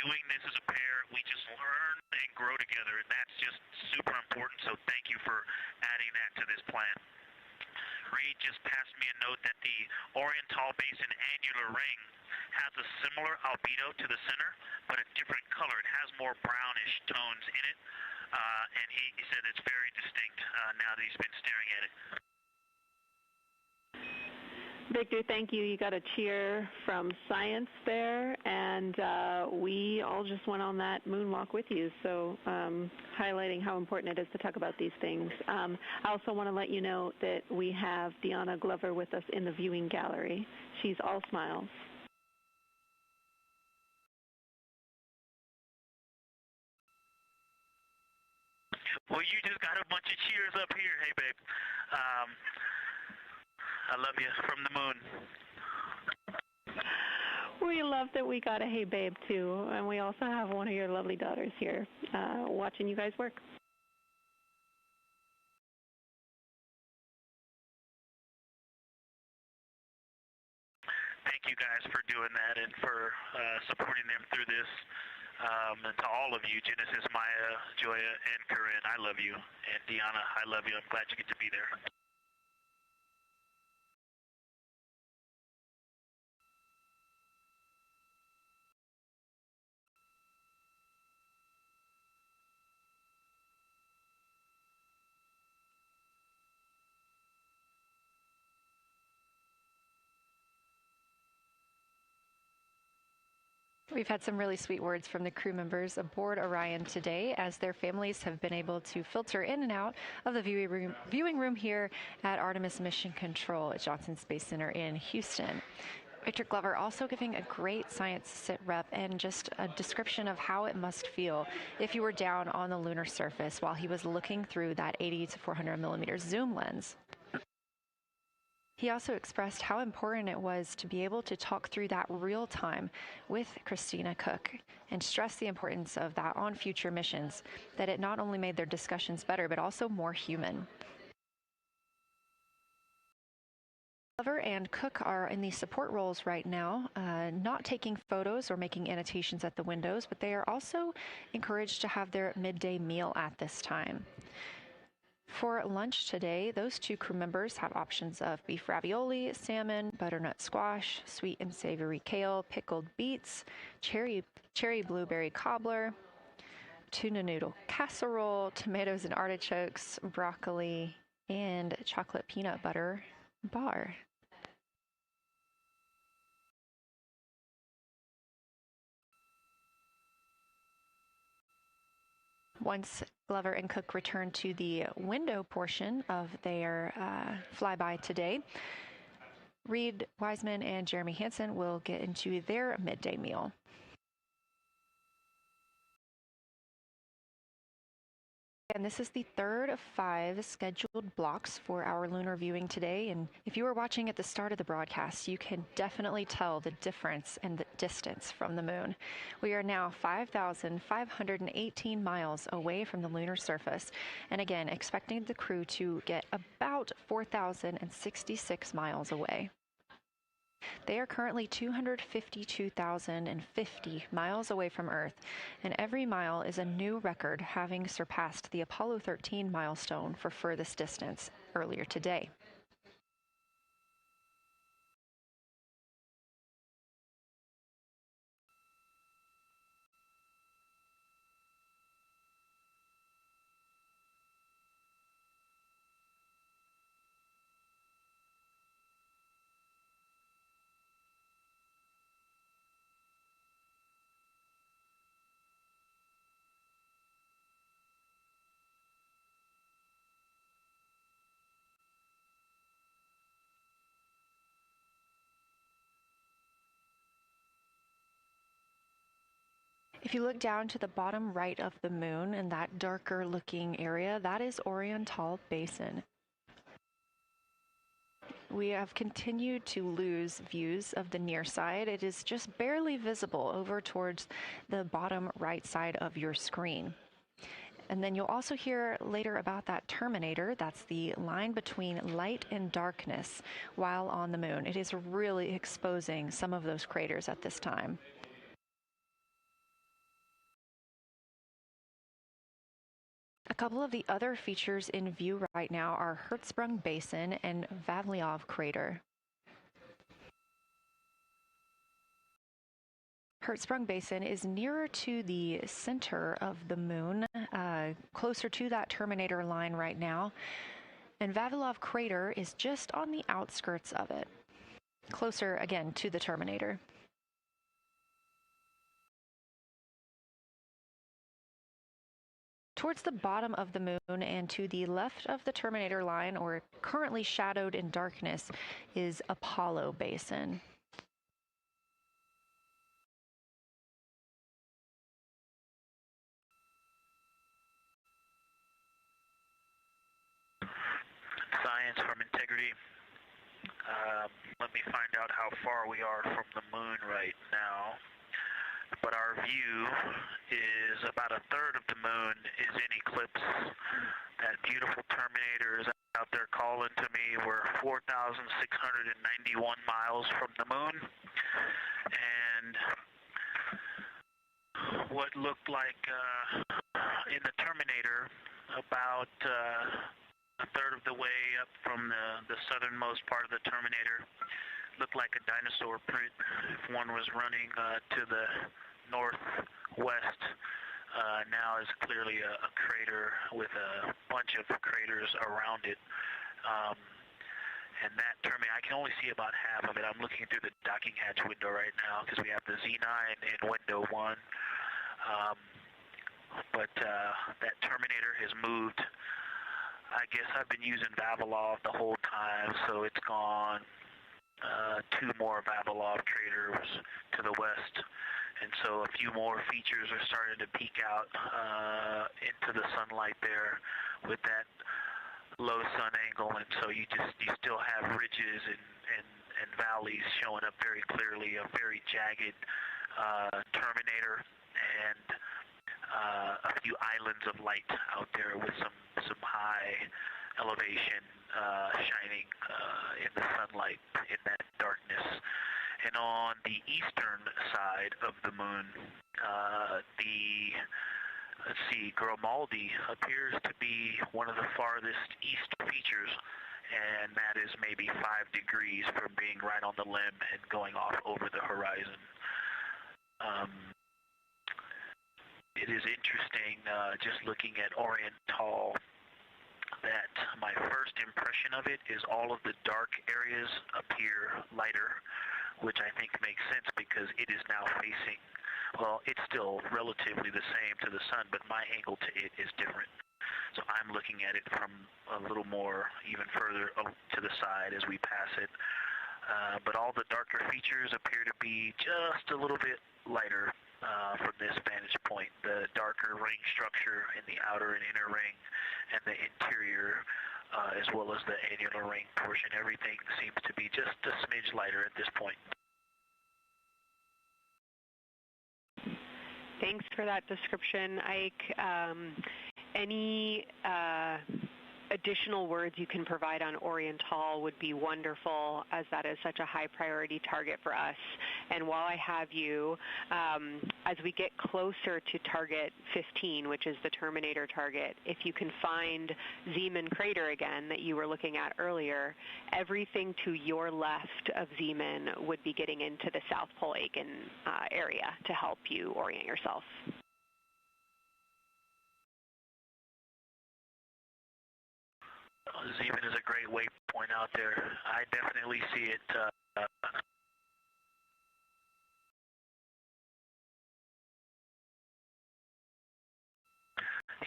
Speaker 14: doing this as a pair, we just learn and grow together, and that's just super important, so thank you for adding that to this plan. Reed just passed me a note that the Oriental Basin annular ring has a similar albedo to the center, but a different color. It has more brownish tones in it, and he said it's very distinct now that he's been staring at it.
Speaker 9: Victor, thank you. You got a cheer from science there, and we all just went on that moonwalk with you, so highlighting how important it is to talk about these things. I also want to let you know that we have Deanna Glover with us in the viewing gallery. She's all smiles.
Speaker 14: Well, you just got a bunch of cheers up here. Hey, babe. I love you from the moon.
Speaker 9: We love that we got a hey babe too, and we also have one of your lovely daughters here watching you guys work.
Speaker 14: Thank you guys for doing that and for supporting them through this. And to all of you, Genesis, Maya, Joya, and Corinne, I love you. And Deanna, I love you. I'm glad you get to be there.
Speaker 8: We've had some really sweet words from the crew members aboard Orion today, as their families have been able to filter in and out of the viewing room here at Artemis Mission Control at Johnson Space Center in Houston. Victor Glover also giving a great science sit rep and just a description of how it must feel if you were down on the lunar surface while he was looking through that 80 to 400 millimeter zoom lens. He also expressed how important it was to be able to talk through that real time with Christina Cook and stress the importance of that on future missions, that it not only made their discussions better, but also more human. Glover and Cook are in the support roles right now, not taking photos or making annotations at the windows, but they are also encouraged to have their midday meal at this time. For lunch today, those two crew members have options of beef ravioli, salmon, butternut squash, sweet and savory kale, pickled beets, cherry blueberry cobbler, tuna noodle casserole, tomatoes and artichokes, broccoli, and chocolate peanut butter bar. Once Glover and Cook return to the window portion of their flyby today, Reed Wiseman and Jeremy Hansen will get into their midday meal. And this is the third of 5 scheduled blocks for our lunar viewing today. And if you were watching at the start of the broadcast, you can definitely tell the difference in the distance from the moon. We are now 5,518 miles away from the lunar surface. And again, expecting the crew to get about 4,066 miles away. They are currently 252,050 miles away from Earth, and every mile is a new record, having surpassed the Apollo 13 milestone for furthest distance earlier today. If you look down to the bottom right of the moon in that darker looking area, that is Oriental Basin. We have continued to lose views of the near side. It is just barely visible over towards the bottom right side of your screen. And then you'll also hear later about that terminator. That's the line between light and darkness while on the moon. It is really exposing some of those craters at this time. A couple of the other features in view right now are Hertzsprung Basin and Vavilov Crater. Hertzsprung Basin is nearer to the center of the moon, closer to that terminator line right now, and Vavilov Crater is just on the outskirts of it, closer again to the terminator. Towards the bottom of the moon and to the left of the terminator line, or currently shadowed in darkness, is Apollo Basin.
Speaker 14: Science from integrity. Let me find out how far we are from the moon right now. But our view is about a third of the moon is in eclipse. That beautiful terminator is out there calling to me. We're 4,691 miles from the moon. And what looked like in the terminator, about a third of the way up from the southernmost part of the terminator, looked like a dinosaur print if one was running to the northwest. Now is clearly a crater with a bunch of craters around it. And that terminator, I can only see about half of it. I'm looking through the docking hatch window right now because we have the Z9 in window 1. But that terminator has moved. I guess I've been using Vavilov the whole time, so it's gone 2 more Vavilov craters to the west, and so a few more features are starting to peek out into the sunlight there with that low sun angle, and so you still have ridges and valleys showing up very clearly, a very jagged terminator, and a few islands of light out there with some high elevation shining in the sunlight in that darkness. And on the eastern side of the moon, let's see, Grimaldi appears to be one of the farthest east features, and that is maybe 5 degrees from being right on the limb and going off over the horizon. It is interesting, just looking at Oriental, that my first impression of it is all of the dark areas appear lighter, which I think makes sense because it is now facing, well, it's still relatively the same to the sun, but my angle to it is different. So I'm looking at it from a little more, even further to the side as we pass it. But all the darker features appear to be just a little bit lighter from this vantage point. The darker ring structure in the outer and inner ring and the interior, as well as the annular ring portion, everything seems to be just a smidge lighter at this point.
Speaker 13: Thanks for that description, Ike. Any additional words you can provide on Oriental would be wonderful, as that is such a high priority target for us. And while I have you, as we get closer to target 15, which is the Terminator target, if you can find Zeeman Crater again that you were looking at earlier, everything to your left of Zeeman would be getting into the South Pole Aiken area to help you orient yourself.
Speaker 14: Zeeman is a great waypoint out there. I definitely see it.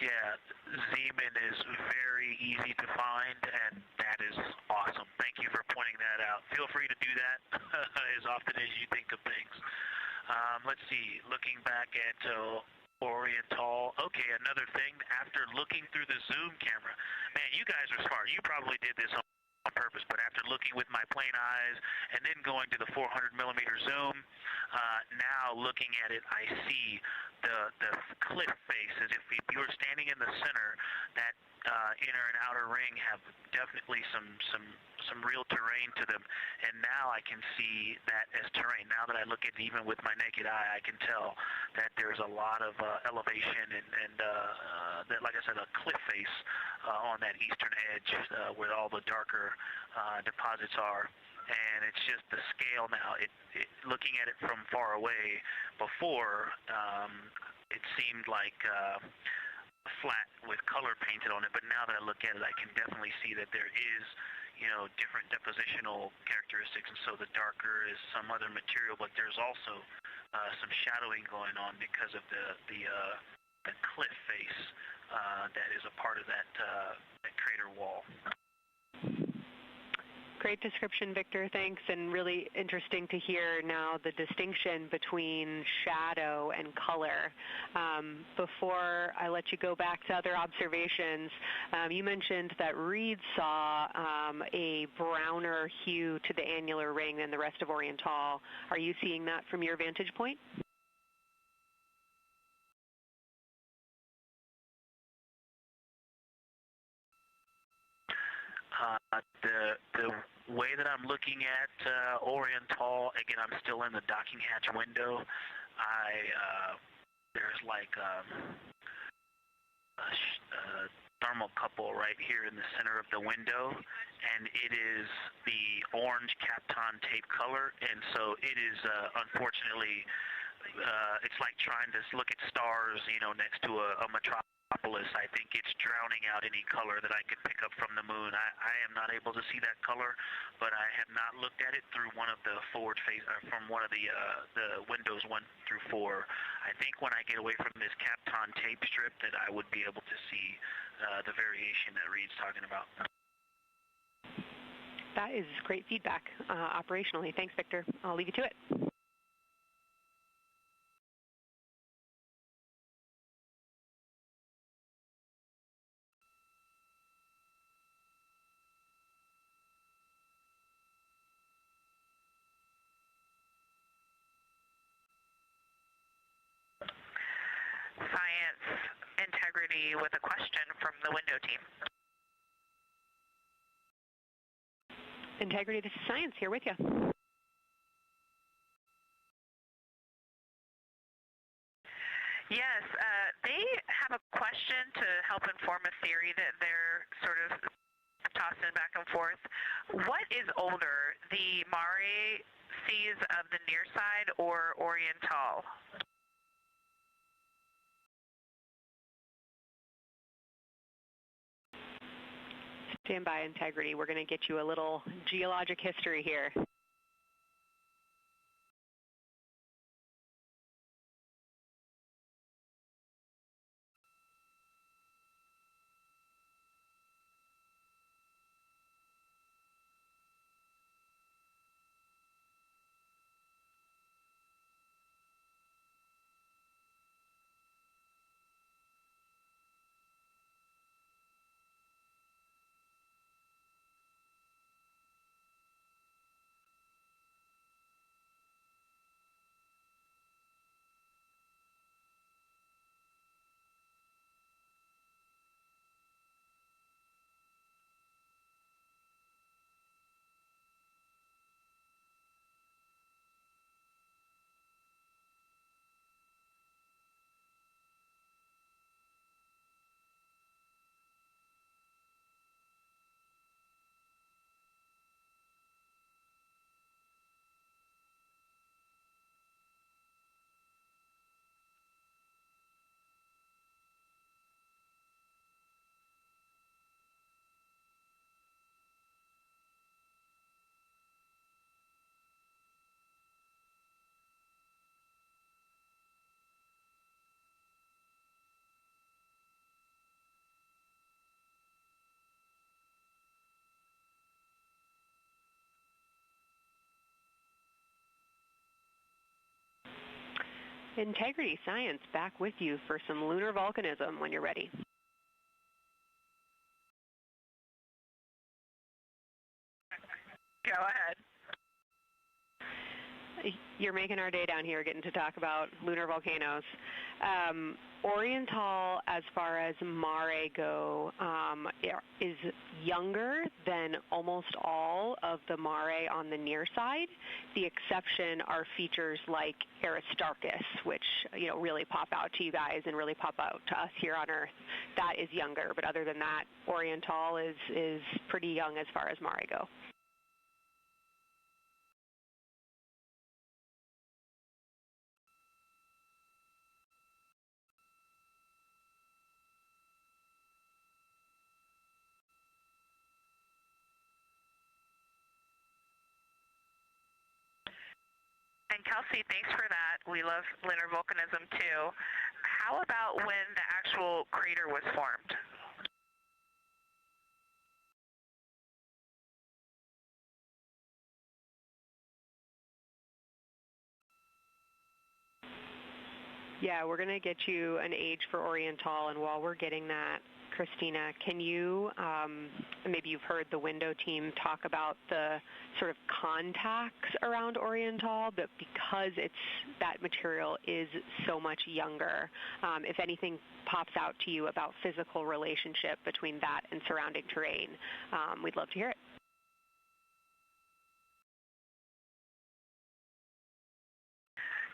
Speaker 14: Yeah, Zeeman is very easy to find, and that is awesome. Thank you for pointing that out. Feel free to do that as often as you think of things. Let's see, looking back at Oriental. Okay, another thing, after looking through the zoom camera, man, you guys are smart. You probably did this on purpose, but after looking with my plain eyes and then going to the 400 millimeter zoom, now looking at it, I see the cliff face as if you were standing in the center. That inner and outer ring have definitely some real terrain to them, and now I can see that as terrain. Now that I look at it even with my naked eye, I can tell that there's a lot of elevation and that, like I said, a cliff face on that eastern edge where all the darker deposits are. And it's just the scale now. Looking at it from far away, before it seemed like flat with color painted on it, but now that I look at it, I can definitely see that there is, different depositional characteristics, and so the darker is some other material, but there's also some shadowing going on because of the cliff face that is a part of that crater wall.
Speaker 13: Great description, Victor. Thanks, and really interesting to hear now the distinction between shadow and color. Before I let you go back to other observations, you mentioned that Reed saw a browner hue to the annular ring than the rest of Oriental. Are you seeing that from your vantage point?
Speaker 14: The way that I'm looking at Oriental, again, I'm still in the docking hatch window. There's like a thermocouple right here in the center of the window, and it is the orange Kapton tape color, and so it is unfortunately it's like trying to look at stars, next to a metropolis. I think it's drowning out any color that I could pick up from the moon. I am not able to see that color, but I have not looked at it through one of the forward face, from one of the windows 1 through 4. I think when I get away from this Kapton tape strip that I would be able to see the variation that Reed's talking about.
Speaker 13: That is great feedback operationally. Thanks, Victor. I'll leave you to it.
Speaker 10: Integrity with a question from the window team.
Speaker 13: Integrity, this is Science here with you.
Speaker 10: Yes, they have a question to help inform a theory that they're sort of tossing back and forth. What is older, the Mare seas of the near side or Oriental?
Speaker 13: Stand by, Integrity. We're going to get you a little geologic history here. Integrity Science back with you for some lunar volcanism when you're ready.
Speaker 10: Go ahead.
Speaker 13: You're making our day down here getting to talk about lunar volcanoes. Oriental, as far as Mare go, is younger than almost all of the Mare on the near side. The exception are features like Aristarchus, which really pop out to you guys and really pop out to us here on Earth. That is younger, but other than that, Oriental is pretty young as far as Mare go.
Speaker 10: And Kelsey, thanks for that. We love lunar volcanism too. How about when the actual crater was formed?
Speaker 13: Yeah, we're going to get you an age for Oriental, and while we're getting that, Christina, can you, maybe you've heard the window team talk about the sort of contacts around Oriental, but because that material is so much younger, if anything pops out to you about physical relationship between that and surrounding terrain, we'd love to hear it.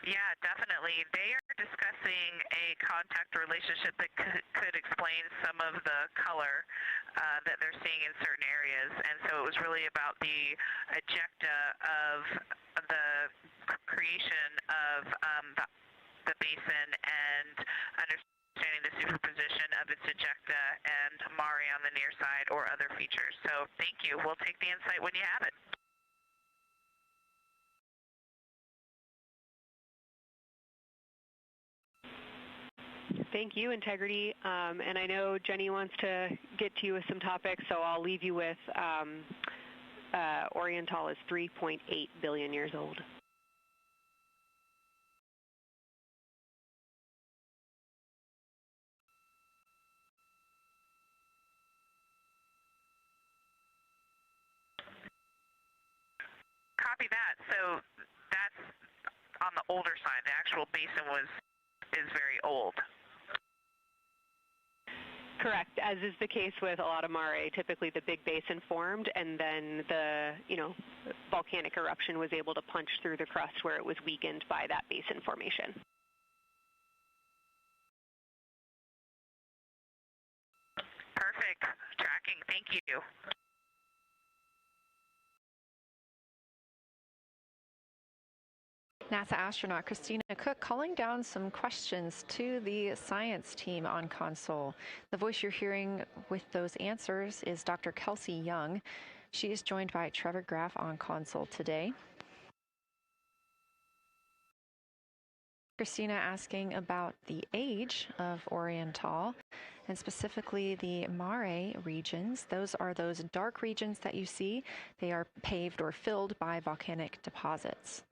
Speaker 10: Yeah, definitely. They are discussing a contact relationship that could explain some of the color that they're seeing in certain areas. And so it was really about the ejecta of the creation of the basin and understanding the superposition of its ejecta and Mare on the near side or other features. So thank you. We'll take the insight when you have it.
Speaker 13: Thank you, Integrity. And I know Jenny wants to get to you with some topics, so I'll leave you with Oriental is 3.8 billion years old.
Speaker 10: Copy that. So that's on the older side. The actual basin is very old.
Speaker 13: Correct. As is the case with a lot of mare, typically the big basin formed, and then the volcanic eruption was able to punch through the crust where it was weakened by that basin formation.
Speaker 10: Perfect. Tracking. Thank you.
Speaker 8: NASA astronaut Christina Cook calling down some questions to the science team on console. The voice you're hearing with those answers is Dr. Kelsey Young. She is joined by Trevor Graff on console today. Christina asking about the age of Oriental, and specifically the mare regions. Those are those dark regions that you see. They are paved or filled by volcanic deposits.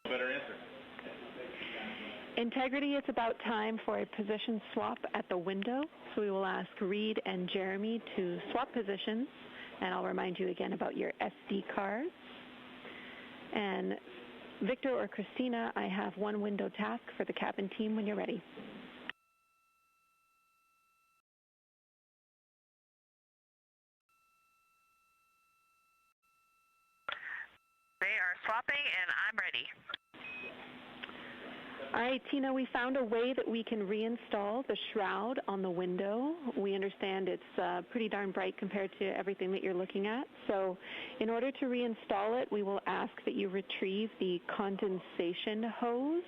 Speaker 2: Better answer.
Speaker 9: Integrity, it's about time for a position swap at the window. So we will ask Reed and Jeremy to swap positions. And I'll remind you again about your SD cards. And Victor or Christina, I have one window task for the cabin team when you're ready.
Speaker 10: They are swapping, and I'm ready.
Speaker 9: All right, Tina, we found a way that we can reinstall the shroud on the window. We understand it's pretty darn bright compared to everything that you're looking at. So in order to reinstall it, we will ask that you retrieve the condensation hose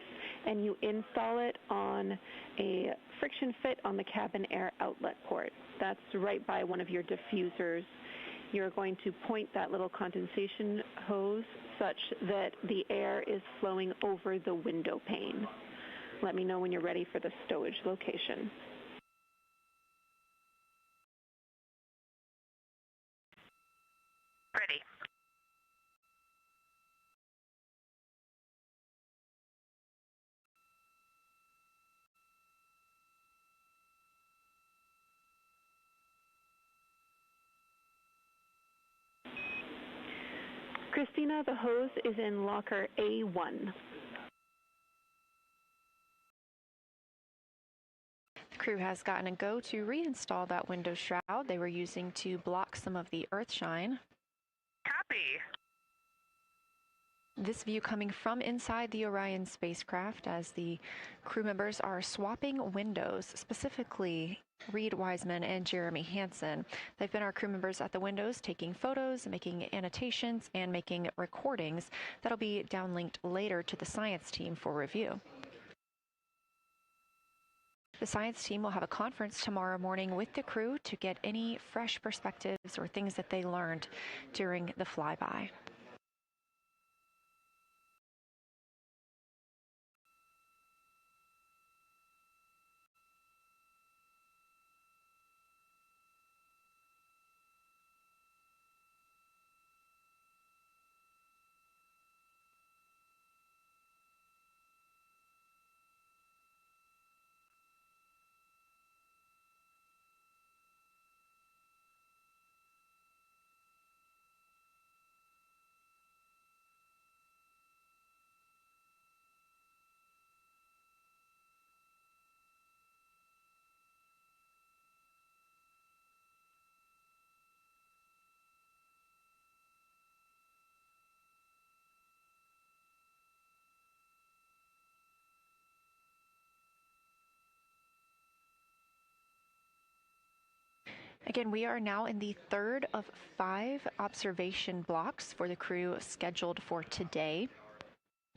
Speaker 9: and you install it on a friction fit on the cabin air outlet port. That's right by one of your diffusers. You're going to point that little condensation hose such that the air is flowing over the window pane. Let me know when you're ready for the stowage location.
Speaker 10: Ready.
Speaker 9: Christina, the hose is in locker A1. The crew has gotten a go to reinstall that window shroud they were using to block some of the earth shine.
Speaker 10: Copy.
Speaker 8: This view coming from inside the Orion spacecraft as the crew members are swapping windows, specifically Reed Wiseman and Jeremy Hansen. They've been our crew members at the windows taking photos, making annotations, and making recordings that'll be downlinked later to the science team for review. The science team will have a conference tomorrow morning with the crew to get any fresh perspectives or things that they learned during the flyby. Again, we are now in the third of 5 observation blocks for the crew scheduled for today.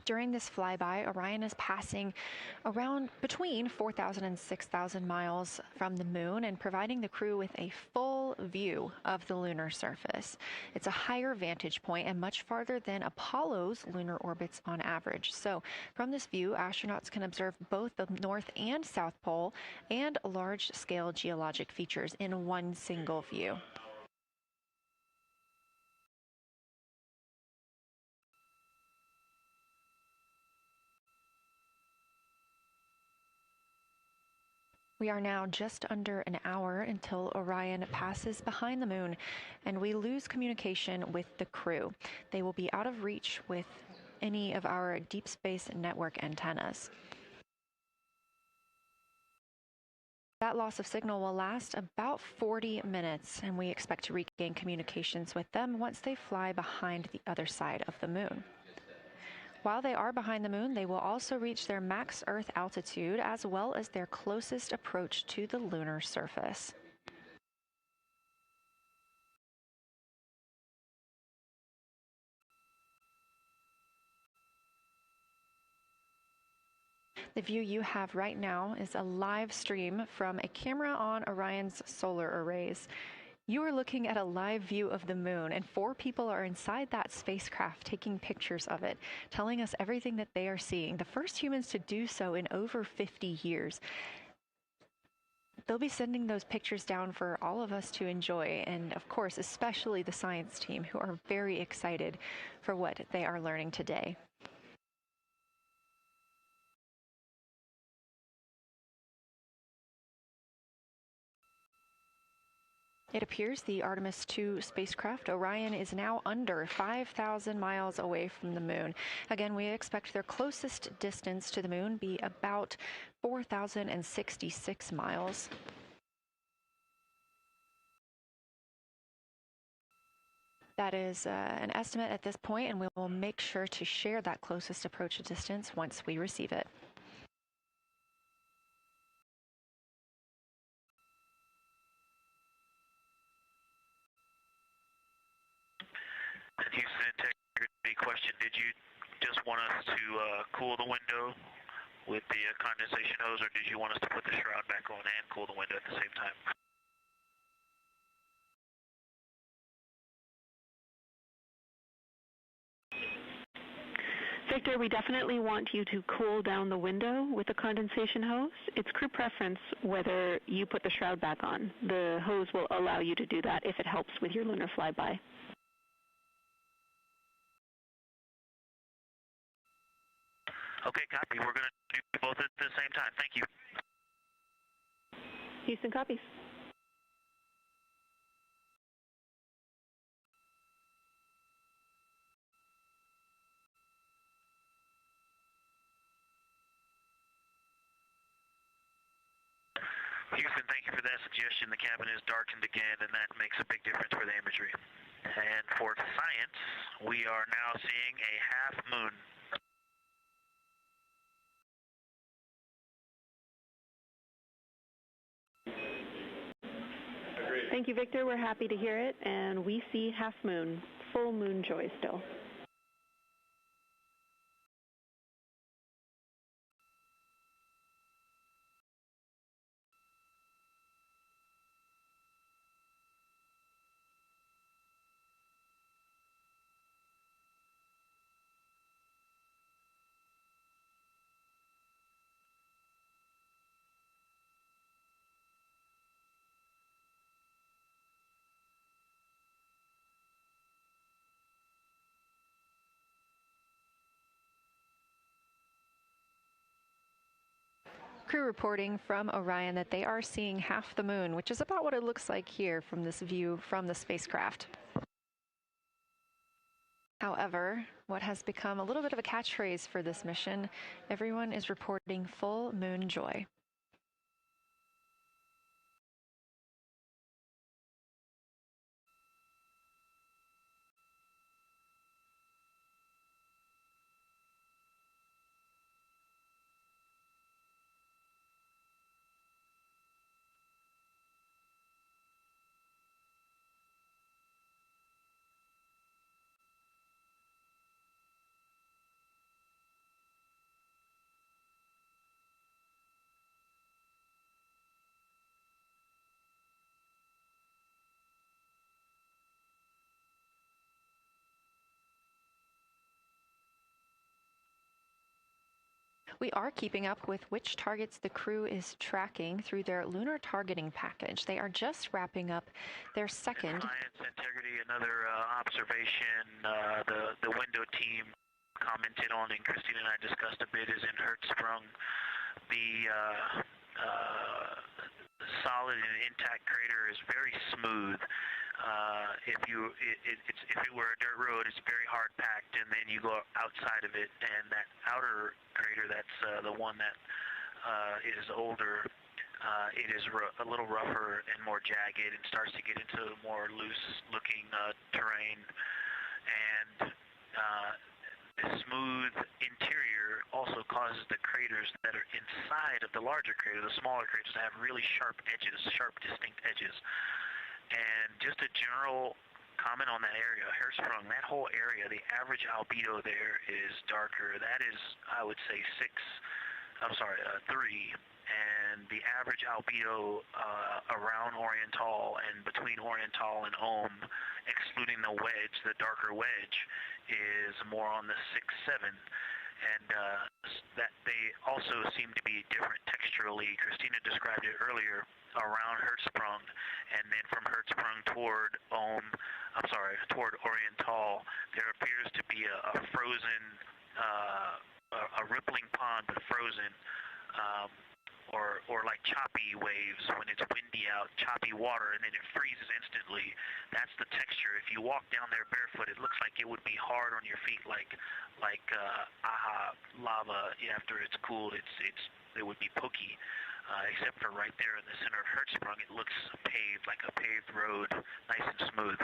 Speaker 8: During this flyby, Orion is passing around between 4,000 and 6,000 miles from the moon and providing the crew with a full view of the lunar surface. It's a higher vantage point and much farther than Apollo's lunar orbits on average. So from this view, astronauts can observe both the North and South Pole and large-scale geologic features in one single view. We are now just under an hour until Orion passes behind the moon, and we lose communication with the crew. They will be out of reach with any of our deep space network antennas. That loss of signal will last about 40 minutes, and we expect to regain communications with them once they fly behind the other side of the moon. While they are behind the moon, they will also reach their max Earth altitude as well as their closest approach to the lunar surface. The view you have right now is a live stream from a camera on Orion's solar arrays. You are looking at a live view of the moon, and 4 people are inside that spacecraft taking pictures of it, telling us everything that they are seeing. The first humans to do so in over 50 years. They'll be sending those pictures down for all of us to enjoy, and of course, especially the science team, who are very excited for what they are learning today. It appears the Artemis II spacecraft, Orion, is now under 5,000 miles away from the moon. Again, we expect their closest distance to the moon be about 4,066 miles. That is an estimate at this point, and we will make sure to share that closest approach distance once we receive it.
Speaker 14: Houston integrity question, did you just want us to cool the window with the condensation hose, or did you want us to put the shroud back on and cool the window at the same time?
Speaker 9: Victor, we definitely want you to cool down the window with the condensation hose. It's crew preference whether you put the shroud back on. The hose will allow you to do that if it helps with your lunar flyby.
Speaker 14: Okay, copy. We're going to do both at the same time. Thank you.
Speaker 9: Houston copies.
Speaker 14: Houston, thank you for that suggestion. The cabin is darkened again, and that makes a big difference for the imagery. And for science, we are now seeing a half moon.
Speaker 9: Thank you, Victor. We're happy to hear it, and we see half moon, full moon joy still.
Speaker 8: Crew reporting from Orion that they are seeing half the moon, which is about what it looks like here from this view from the spacecraft. However, what has become a little bit of a catchphrase for this mission, everyone is reporting full moon joy. We are keeping up with which targets the crew is tracking through their lunar targeting package. They are just wrapping up their second.
Speaker 14: Science, integrity, another observation the window team commented on and Christine and I discussed a bit is in Hertzsprung. The solid and intact crater is very smooth. If it were a dirt road, it's very hard packed, and then you go outside of it, and that outer crater, that's the one that is older. It is a little rougher and more jagged, and starts to get into more loose-looking terrain, and the smooth interior also causes the craters that are inside of the larger crater, the smaller craters, to have really sharp edges, sharp, distinct edges. And just a general comment on that area, Hertzsprung, that whole area, the average albedo there is darker. That is, I would say, 3. And the average albedo around Oriental and between Oriental and Ohm, excluding the wedge, the darker wedge, is more on the 6-7. And that they also seem to be different texturally. Christina described it earlier around Hertzsprung, and then from Hertzsprung toward Oriental, there appears to be a frozen, a rippling pond, but frozen, or like choppy waves when it's windy out, choppy water, and then it freezes instantly. That's the texture. If you walk down there barefoot, it looks like it would be hard on your feet, like lava. After it's cooled, it would be pokey. Except for right there in the center of Hertzsprung, it looks paved, like a paved road, nice and smooth.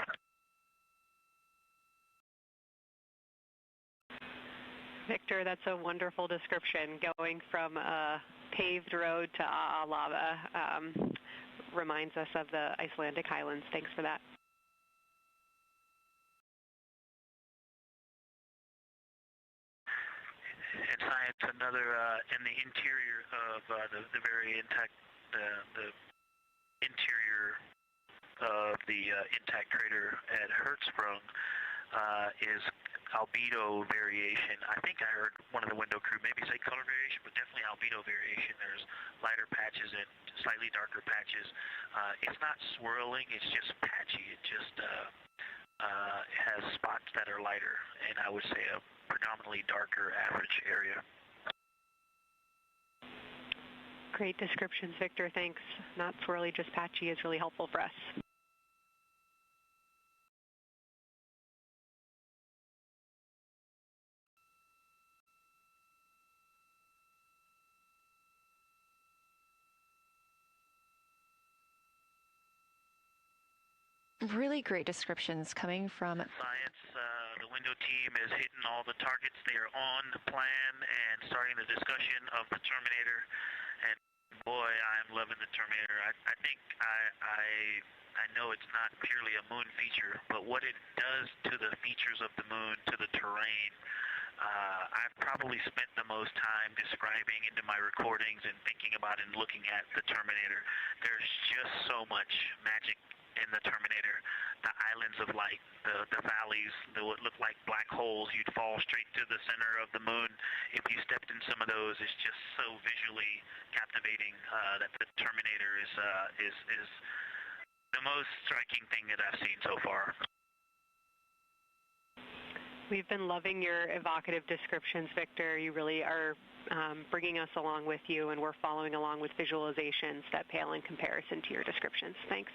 Speaker 13: Victor, that's a wonderful description. Going from a paved road to lava reminds us of the Icelandic highlands. Thanks for that.
Speaker 14: And science, another in the interior of the very intact, the interior of the intact crater at Hertzsprung is albedo variation. I think I heard one of the window crew maybe say color variation, but definitely albedo variation. There's lighter patches and slightly darker patches. It's not swirling, it's just patchy. It just has spots that are lighter, and I would say a predominantly darker average area.
Speaker 13: Great descriptions, Victor. Thanks. Not swirly, just patchy is really helpful for us.
Speaker 8: Really great descriptions coming from
Speaker 14: Science. The window team is hitting all the targets. They are on the plan and starting the discussion of the Terminator. And boy, I'm loving the Terminator. I think I know it's not purely a moon feature, but what it does to the features of the moon, to the terrain, I've probably spent the most time describing into my recordings and thinking about and looking at the Terminator. There's just so much magic in the Terminator. The islands of light, the valleys that would look like black holes. You'd fall straight to the center of the moon if you stepped in some of those. It's just so visually captivating that the Terminator is the most striking thing that I've seen so far.
Speaker 13: We've been loving your evocative descriptions, Victor. You really are bringing us along with you, and we're following along with visualizations that pale in comparison to your descriptions. Thanks.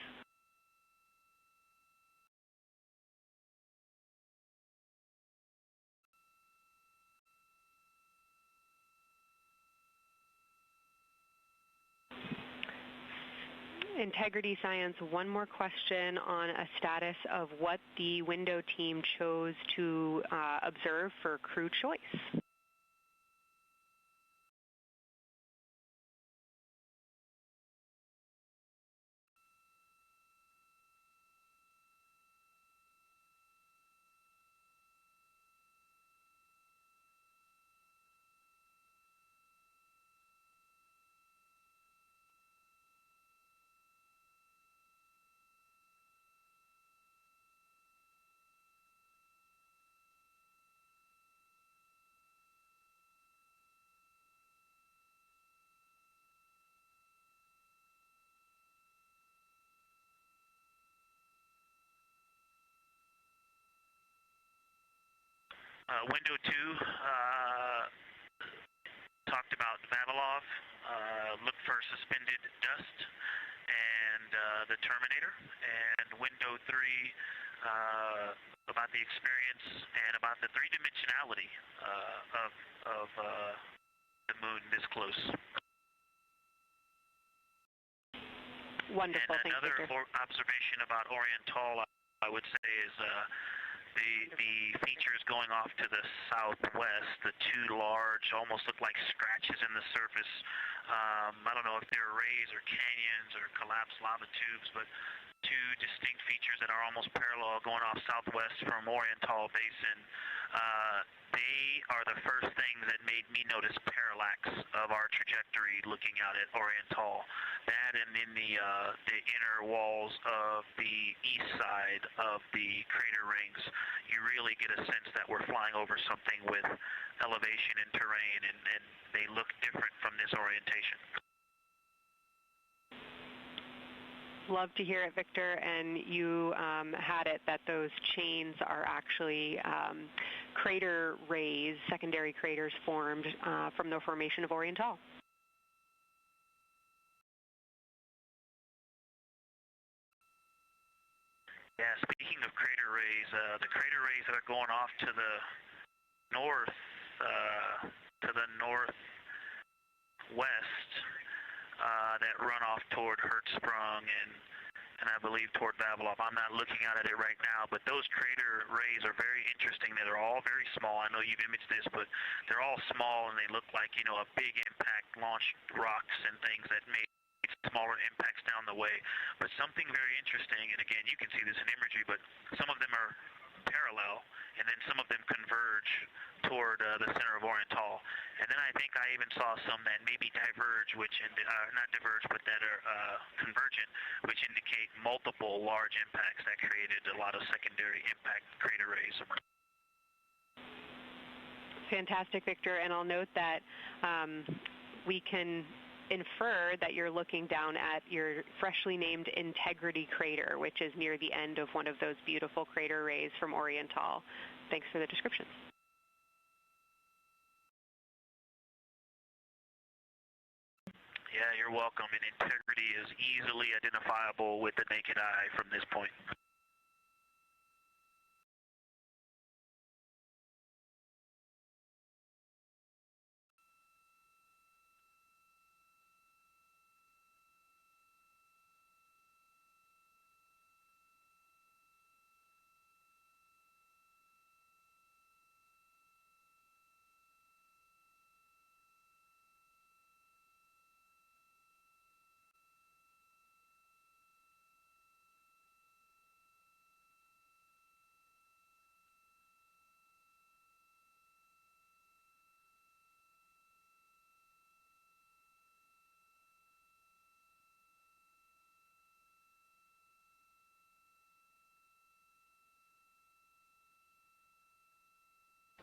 Speaker 13: Integrity Science, one more question on a status of what the window team chose to observe for crew choice.
Speaker 14: Window 2 talked about Vavilov, look for suspended dust, and the Terminator. And window 3 about the experience and about the three-dimensionality of the moon this close.
Speaker 13: Wonderful.
Speaker 14: And another observation about Oriental, I would say, is the features going off to the southwest, the two large, almost look like scratches in the surface. I don't know if they're rays or canyons or collapsed lava tubes, but two distinct features that are almost parallel going off southwest from Oriental Basin. They are the first things that made me notice parallax of our trajectory looking out at Oriental. That and in the inner walls of the east side of the crater rings, you really get a sense that we're flying over something with elevation and terrain, and they look different from this orientation.
Speaker 13: Love to hear it, Victor, and you had it that those chains are actually crater rays, secondary craters formed from the formation of Oriental.
Speaker 14: Yeah, speaking of crater rays, the crater rays that are going off to the northwest, that run off toward Hertzsprung and I believe toward Vavilov. I'm not looking at it right now, but those crater rays are very interesting. They're all very small. I know you've imaged this, but they're all small and they look like, you know, a big impact launched rocks and things that made smaller impacts down the way. But something very interesting, and again, you can see this in imagery, but some of them are parallel, and then some of them converge toward the center of Oriental. And then I think I even saw some that maybe diverge, which not diverge, but that are convergent, which indicate multiple large impacts that created a lot of secondary impact crater rays.
Speaker 13: Fantastic, Victor. And I'll note that we can infer that you're looking down at your freshly named Integrity crater, which is near the end of one of those beautiful crater rays from Oriental. Thanks for the description.
Speaker 14: Yeah, you're welcome. And Integrity is easily identifiable with the naked eye from this point.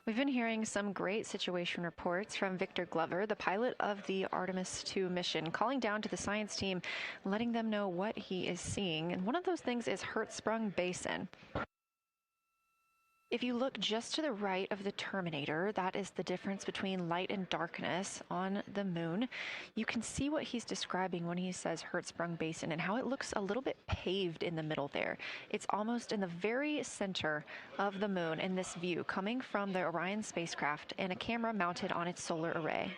Speaker 8: We've been hearing some great situation reports from Victor Glover, the pilot of the Artemis II mission, calling down to the science team, letting them know what he is seeing. And one of those things is Hertzsprung Basin. If you look just to the right of the Terminator, that is the difference between light and darkness on the moon. You can see what he's describing when he says Hertzsprung Basin and how it looks a little bit paved in the middle there. It's almost in the very center of the moon in this view, coming from the Orion spacecraft and a camera mounted on its solar array.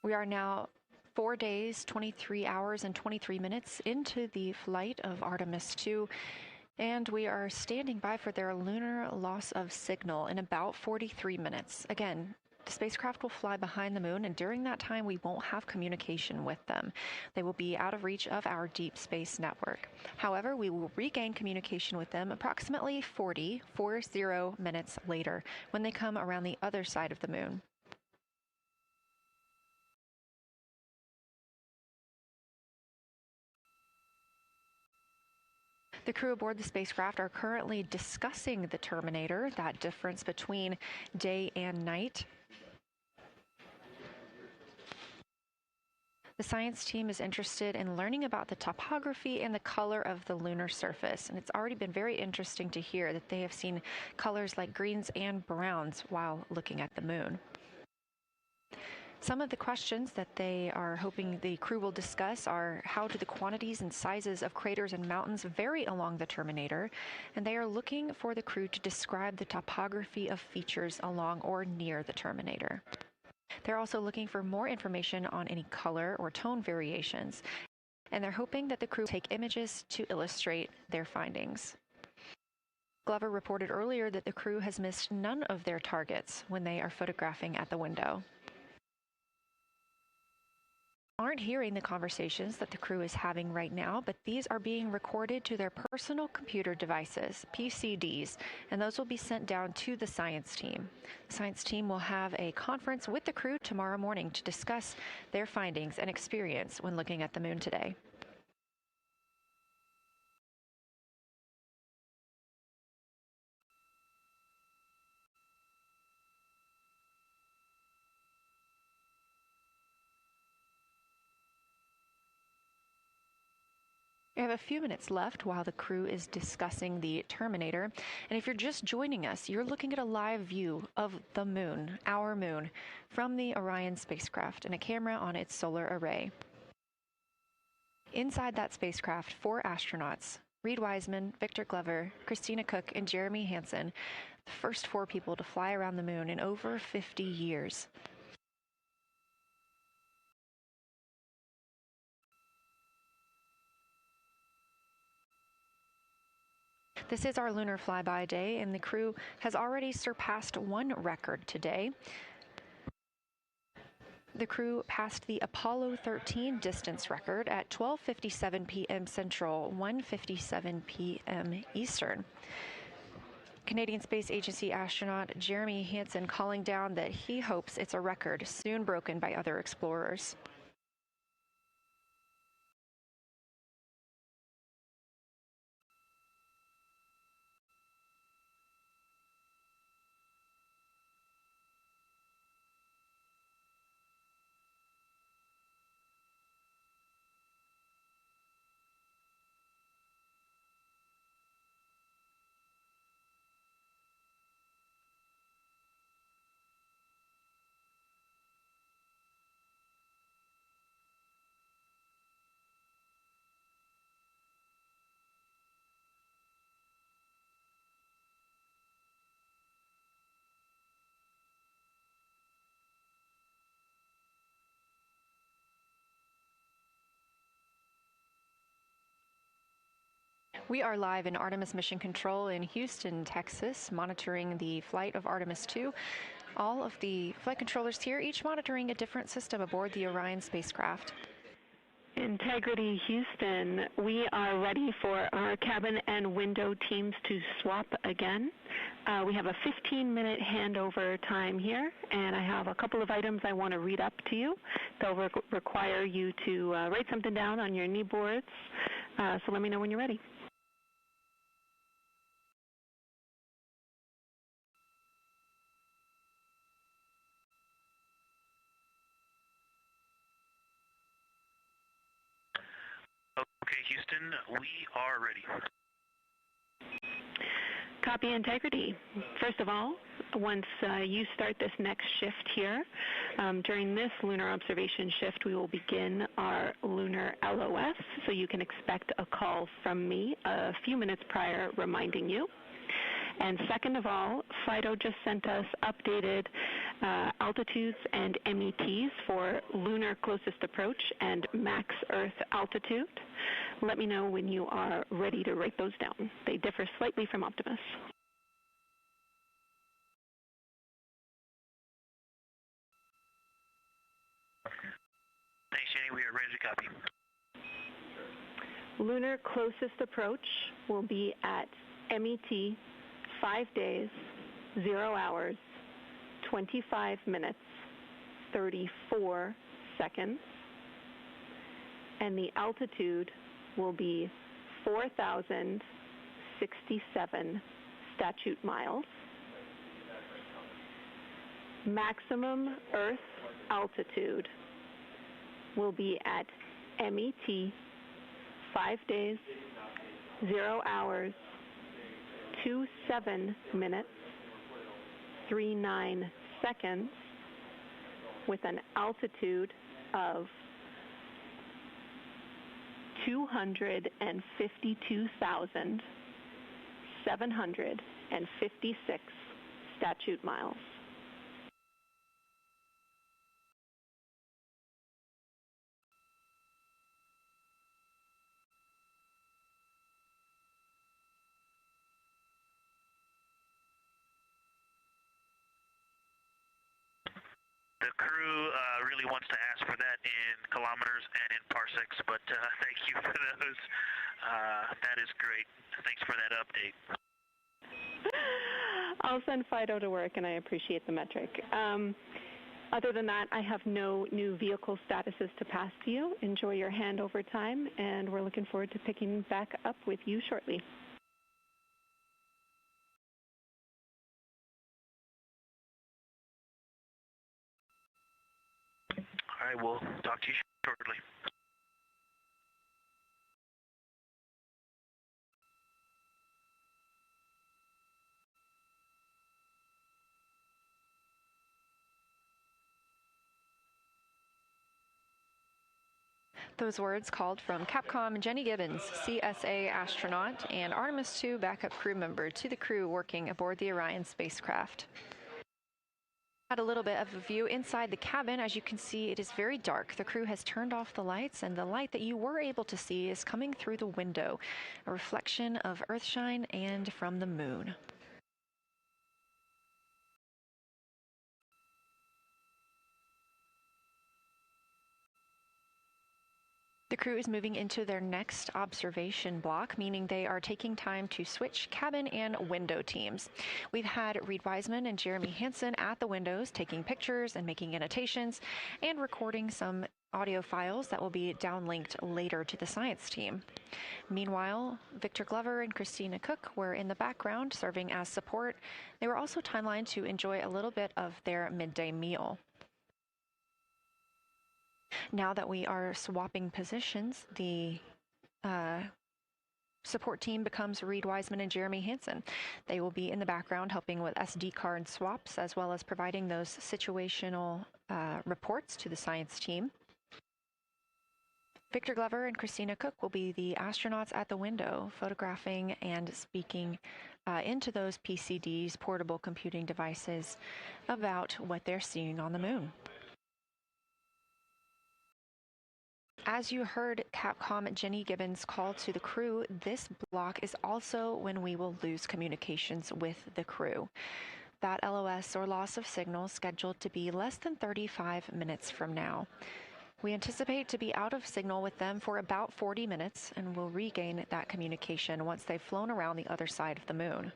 Speaker 8: We are now 4 days, 23 hours, and 23 minutes into the flight of Artemis II, and we are standing by for their lunar loss of signal in about 43 minutes. Again, the spacecraft will fly behind the moon, and during that time, we won't have communication with them. They will be out of reach of our deep space network. However, we will regain communication with them approximately 40 minutes later when they come around the other side of the moon. The crew aboard the spacecraft are currently discussing the Terminator, that difference between day and night. The science team is interested in learning about the topography and the color of the lunar surface, and it's already been very interesting to hear that they have seen colors like greens and browns while looking at the moon. Some of the questions that they are hoping the crew will discuss are how do the quantities and sizes of craters and mountains vary along the terminator, and they are looking for the crew to describe the topography of features along or near the terminator. They're also looking for more information on any color or tone variations, and they're hoping that the crew take images to illustrate their findings. Glover reported earlier that the crew has missed none of their targets when they are photographing at the window. Aren't hearing the conversations that the crew is having right now, but these are being recorded to their personal computer devices, PCDs, and those will be sent down to the science team. The science team will have a conference with the crew tomorrow morning to discuss their findings and experience when looking at the moon today. We have a few minutes left while the crew is discussing the terminator. And if you're just joining us, you're looking at a live view of the moon, our moon, from the Orion spacecraft and a camera on its solar array. Inside that spacecraft, 4 astronauts, Reed Wiseman, Victor Glover, Christina Cook, and Jeremy Hansen, the first 4 people to fly around the moon in over 50 years. This is our lunar flyby day, and the crew has already surpassed one record today. The crew passed the Apollo 13 distance record at 12:57 p.m. Central, 1:57 p.m. Eastern. Canadian Space Agency astronaut Jeremy Hansen calling down that he hopes it's a record soon broken by other explorers. We are live in Artemis Mission Control in Houston, Texas, monitoring the flight of Artemis II. All of the flight controllers here, each monitoring a different system aboard the Orion spacecraft.
Speaker 9: Integrity Houston, we are ready for our cabin and window teams to swap again. We have a 15-minute handover time here, and I have a couple of items I want to read up to you. They'll require you to write something down on your knee boards, so let me know when you're ready.
Speaker 14: Okay, Houston, we are ready.
Speaker 9: Copy, Integrity. First of all, once you start this next shift here, during this lunar observation shift, we will begin our lunar LOS, so you can expect a call from me a few minutes prior reminding you. And second of all, FIDO just sent us updated altitudes and METs for lunar closest approach and max Earth altitude. Let me know when you are ready to write those down. They differ slightly from Optimus.
Speaker 14: Thanks, Jenny. We are ready to copy.
Speaker 9: Lunar closest approach will be at MET 5 days, 0 hours, 25 minutes, 34 seconds, and the altitude will be 4,067 statute miles. Maximum Earth altitude will be at MET 5 days, 0 hours, 27 minutes, 39 seconds, with an altitude of 252,756 statute miles.
Speaker 14: The crew really wants to ask for that in kilometers and in parsecs, but thank you for those. That is great. Thanks for that update.
Speaker 9: I'll send Fido to work, and I appreciate the metric. Other than that, I have no new vehicle statuses to pass to you. Enjoy your handover time, and we're looking forward to picking back up with you shortly.
Speaker 14: All right, we'll talk to you shortly.
Speaker 8: Those words called from Capcom Jenny Gibbons, CSA astronaut and Artemis II backup crew member, to the crew working aboard the Orion spacecraft. Had a little bit of a view inside the cabin. As you can see, it is very dark. The crew has turned off the lights, and the light that you were able to see is coming through the window, a reflection of Earthshine and from the moon. The crew is moving into their next observation block, meaning they are taking time to switch cabin and window teams. We've had Reed Wiseman and Jeremy Hansen at the windows taking pictures and making annotations and recording some audio files that will be downlinked later to the science team. Meanwhile, Victor Glover and Christina Cook were in the background serving as support. They were also timelined to enjoy a little bit of their midday meal. Now that we are swapping positions, the support team becomes Reed Wiseman and Jeremy Hansen. They will be in the background helping with SD card swaps, as well as providing those situational reports to the science team. Victor Glover and Christina Cook will be the astronauts at the window, photographing and speaking into those PCDs, portable computing devices, about what they're seeing on the moon. As you heard Capcom Jenny Gibbons call to the crew, this block is also when we will lose communications with the crew. That LOS, or loss of signal, scheduled to be less than 35 minutes from now. We anticipate to be out of signal with them for about 40 minutes, and will regain that communication once they've flown around the other side of the moon.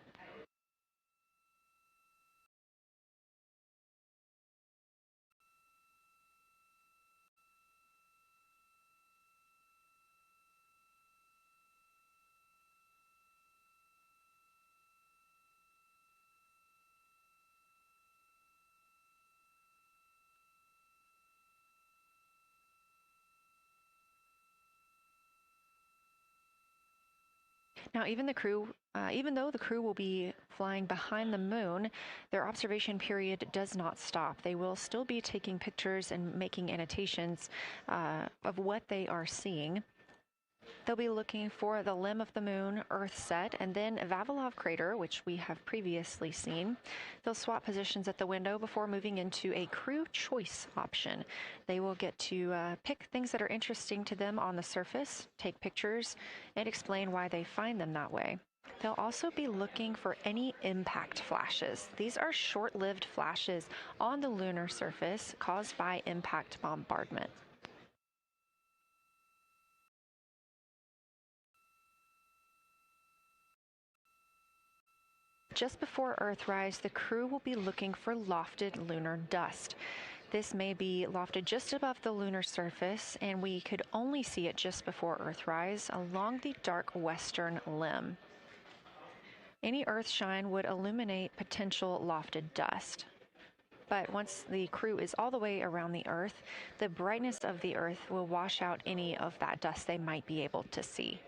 Speaker 8: Now, even though the crew will be flying behind the moon, their observation period does not stop. They will still be taking pictures and making annotations of what they are seeing. They'll be looking for the limb of the moon, Earth set, and then Vavilov crater, which we have previously seen. They'll swap positions at the window before moving into a crew choice option. They will get to pick things that are interesting to them on the surface, take pictures, and explain why they find them that way. They'll also be looking for any impact flashes. These are short-lived flashes on the lunar surface caused by impact bombardment. Just before Earthrise, the crew will be looking for lofted lunar dust. This may be lofted just above the lunar surface, and we could only see it just before Earthrise along the dark western limb. Any Earthshine would illuminate potential lofted dust. But once the crew is all the way around the Earth, the brightness of the Earth will wash out any of that dust they might be able to see.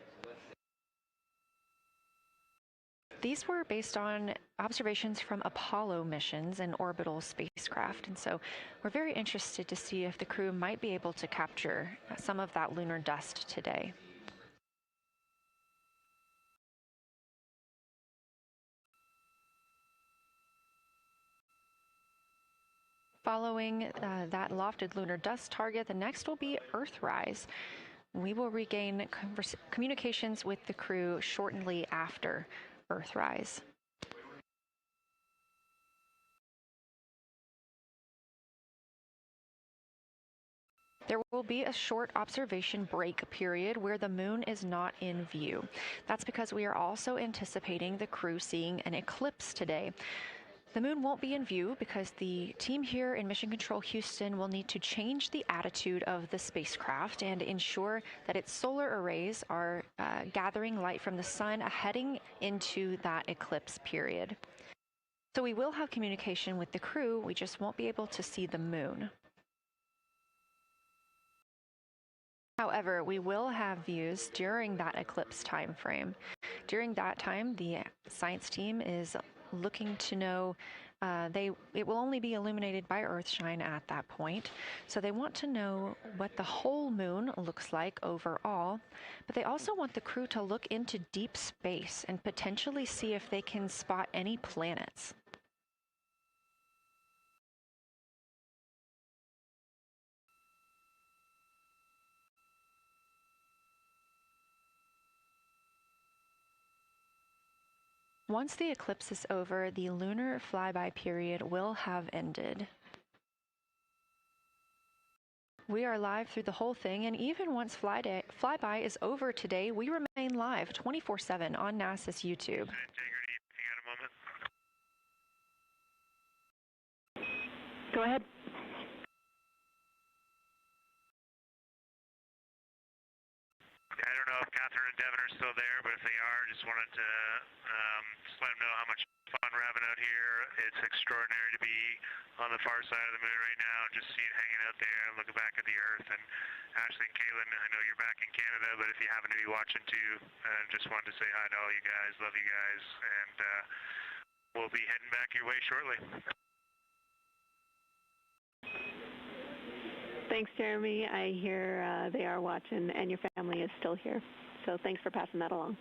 Speaker 8: These were based on observations from Apollo missions and orbital spacecraft, and so we're very interested to see if the crew might be able to capture some of that lunar dust today. Following that lofted lunar dust target, the next will be Earthrise. We will regain communications with the crew shortly after Earthrise. There will be a short observation break period where the moon is not in view. That's because we are also anticipating the crew seeing an eclipse today. The moon won't be in view because the team here in Mission Control Houston will need to change the attitude of the spacecraft and ensure that its solar arrays are gathering light from the sun heading into that eclipse period. So we will have communication with the crew, we just won't be able to see the moon. However, we will have views during that eclipse time frame. During that time, the science team is looking to know it will only be illuminated by Earthshine at that point, so they want to know what the whole moon looks like overall, but they also want the crew to look into deep space and potentially see if they can spot any planets. Once the eclipse is over, the lunar flyby period will have ended. We are live through the whole thing, and even once flyby is over today, we remain live 24/7 on NASA's YouTube.
Speaker 11: Integrity, you got a moment?
Speaker 9: Go ahead.
Speaker 11: I don't know if Catherine and Devin are still there, but if they are, just wanted to just let them know how much fun we're having out here. It's extraordinary to be on the far side of the moon right now, just see it hanging out there and looking back at the Earth. And Ashley and Kaylin, I know you're back in Canada, but if you happen to be watching too, just wanted to say hi to all you guys. Love you guys, and we'll be heading back your way shortly.
Speaker 9: Thanks, Jeremy. I hear they are watching, and your family is still here. So thanks for passing that along.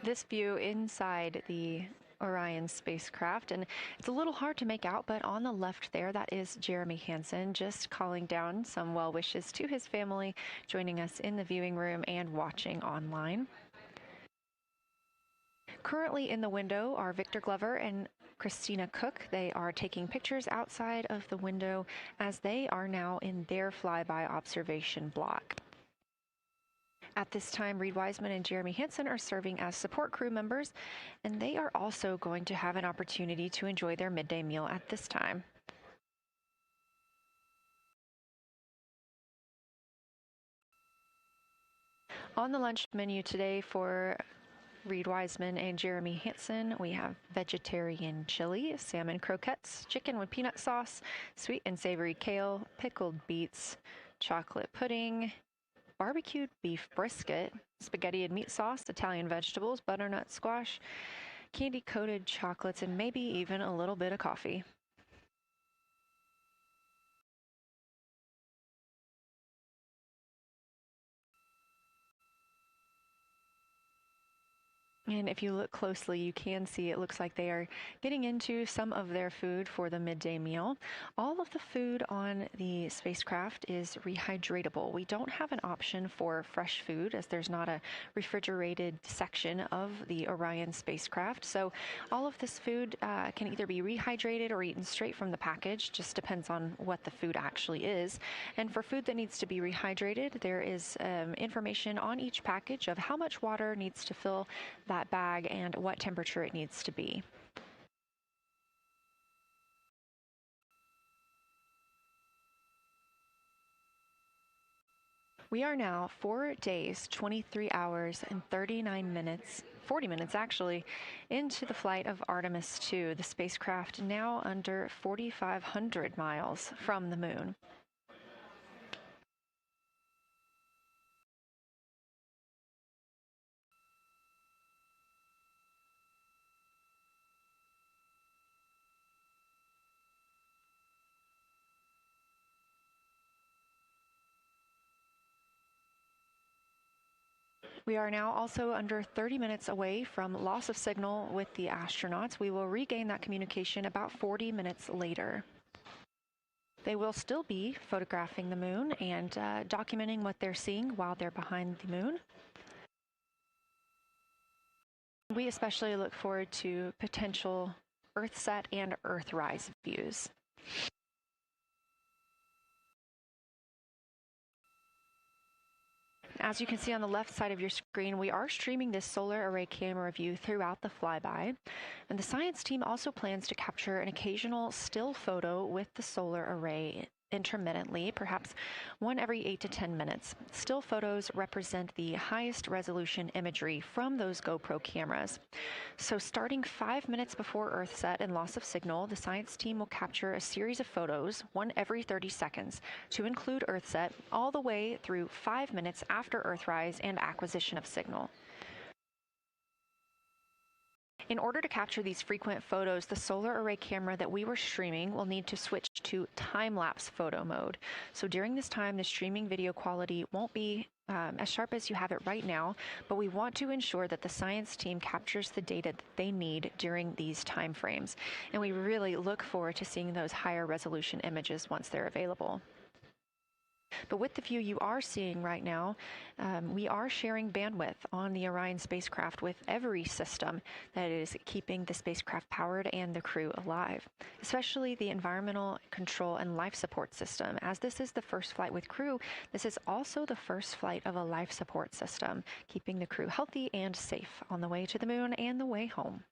Speaker 9: This view inside the Orion spacecraft, and it's a little hard to make out, but on the left there, that is Jeremy Hansen just calling down some well wishes to his family, joining us in the viewing room and watching online. Currently in the window are Victor Glover and Christina Cook. They are taking pictures outside of the window as they are now in their flyby observation block. At this time, Reed Wiseman and Jeremy Hansen are serving as support crew members, and they are also going to have an opportunity to enjoy their midday meal at this time. On the lunch menu today for Reed Wiseman and Jeremy Hansen, we have vegetarian chili, salmon croquettes, chicken with peanut sauce, sweet and savory kale, pickled beets, chocolate pudding, barbecued beef brisket, spaghetti and meat sauce, Italian vegetables, butternut squash, candy-coated chocolates, and maybe even a little bit of coffee.
Speaker 8: And if you look closely, you can see it looks like they are getting into some of their food for the midday meal. All of the food on the spacecraft is rehydratable. We don't have an option for fresh food as there's not a refrigerated section of the Orion spacecraft. So all of this food can either be rehydrated or eaten straight from the package, just depends on what the food actually is. And for food that needs to be rehydrated, there is information on each package of how much water needs to fill that bag and what temperature it needs to be. We are now 4 days, 23 hours, and 39 minutes, 40 minutes actually, into the flight of Artemis II, the spacecraft now under 4,500 miles from the moon. We are now also under 30 minutes away from loss of signal with the astronauts. We will regain that communication about 40 minutes later. They will still be photographing the moon and documenting what they're seeing while they're behind the moon. We especially look forward to potential Earthset and Earthrise views. As you can see on the left side of your screen, we are streaming this solar array camera view throughout the flyby. And the science team also plans to capture an occasional still photo with the solar array intermittently, perhaps one every 8 to 10 minutes. Still photos represent the highest resolution imagery from those GoPro cameras. So starting 5 minutes before Earthset and loss of signal, the science team will capture a series of photos, one every 30 seconds, to include Earthset, all the way through 5 minutes after Earthrise and acquisition of signal. In order to capture these frequent photos, the solar array camera that we were streaming will need to switch to time-lapse photo mode. So during this time, the streaming video quality won't be as sharp as you have it right now, but we want to ensure that the science team captures the data that they need during these time frames. And we really look forward to seeing those higher resolution images once they're available. But with the view you are seeing right now, we are sharing bandwidth on the Orion spacecraft with every system that is keeping the spacecraft powered and the crew alive, especially the environmental control and life support system. As this is the first flight with crew, this is also the first flight of a life support system, keeping the crew healthy and safe on the way to the moon and the way home.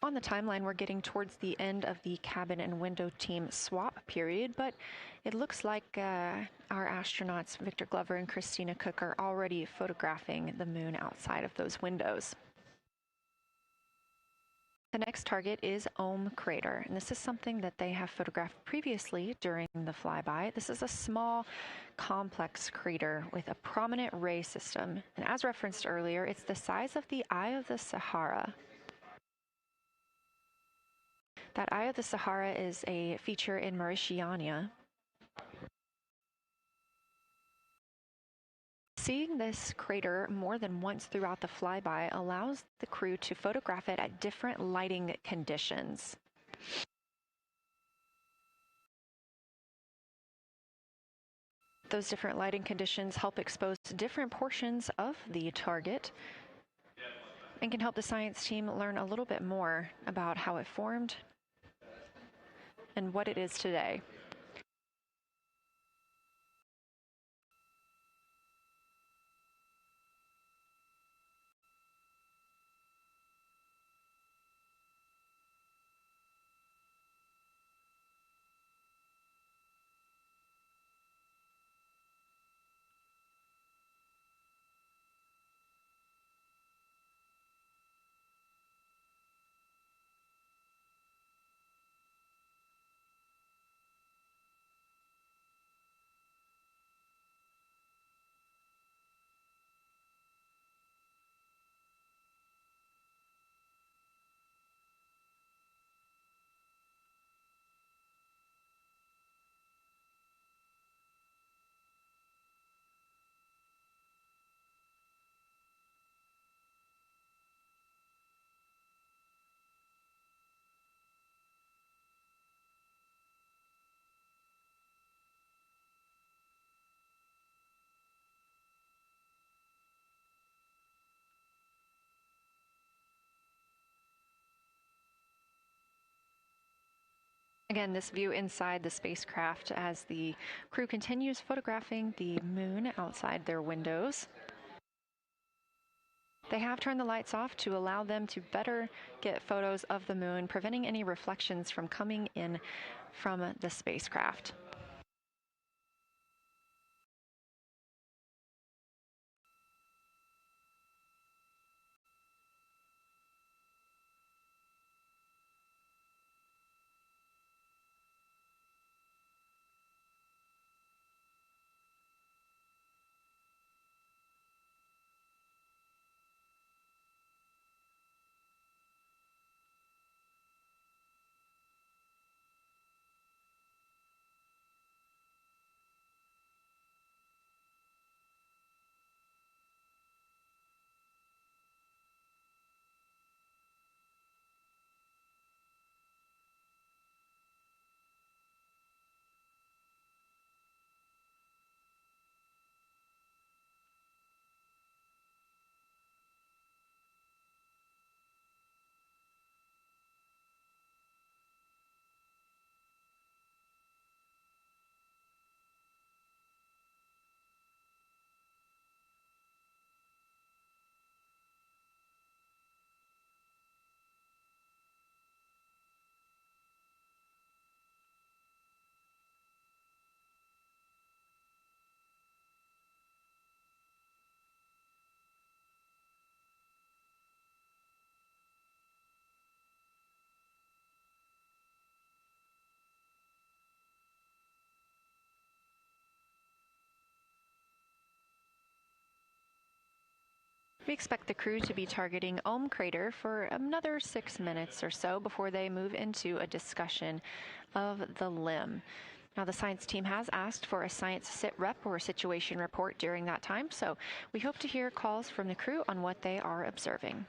Speaker 8: On the timeline, we're getting towards the end of the cabin and window team swap period, but it looks like our astronauts, Victor Glover and Christina Cook, are already photographing the moon outside of those windows. The next target is Ohm Crater, and this is something that they have photographed previously during the flyby. This is a small, complex crater with a prominent ray system, and as referenced earlier, it's the size of the Eye of the Sahara. That Eye of the Sahara is a feature in Mauritania. Seeing this crater more than once throughout the flyby allows the crew to photograph it at different lighting conditions. Those different lighting conditions help expose different portions of the target and can help the science team learn a little bit more about how it formed and what it is today. Again, this view inside the spacecraft as the crew continues photographing the moon outside their windows. They have turned the lights off to allow them to better get photos of the moon, preventing any reflections from coming in from the spacecraft. We expect the crew to be targeting Ohm crater for another 6 minutes or so before they move into a discussion of the limb. Now, the science team has asked for a science sit rep or situation report during that time, so we hope to hear calls from the crew on what they are observing.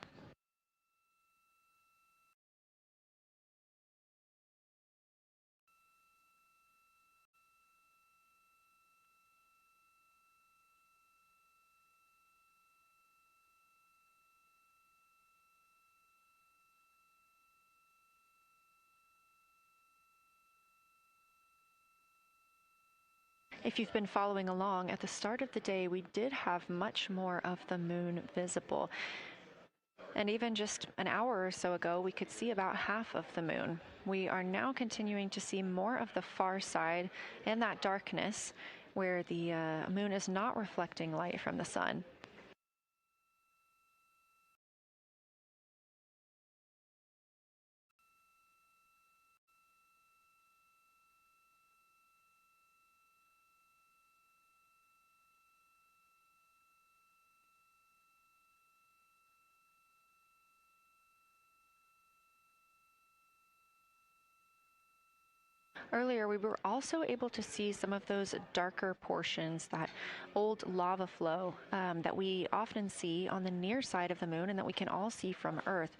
Speaker 8: If you've been following along, at the start of the day, we did have much more of the moon visible. And even just an hour or so ago, we could see about half of the moon. We are now continuing to see more of the far side and that darkness where the moon is not reflecting light from the sun. Earlier, we were also able to see some of those darker portions, that old lava flow that we often see on the near side of the moon and that we can all see from Earth.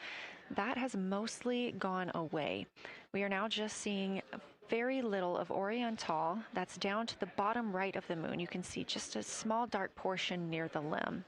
Speaker 8: That has mostly gone away. We are now just seeing very little of Oriental. That's down to the bottom right of the moon. You can see just a small dark portion near the limb.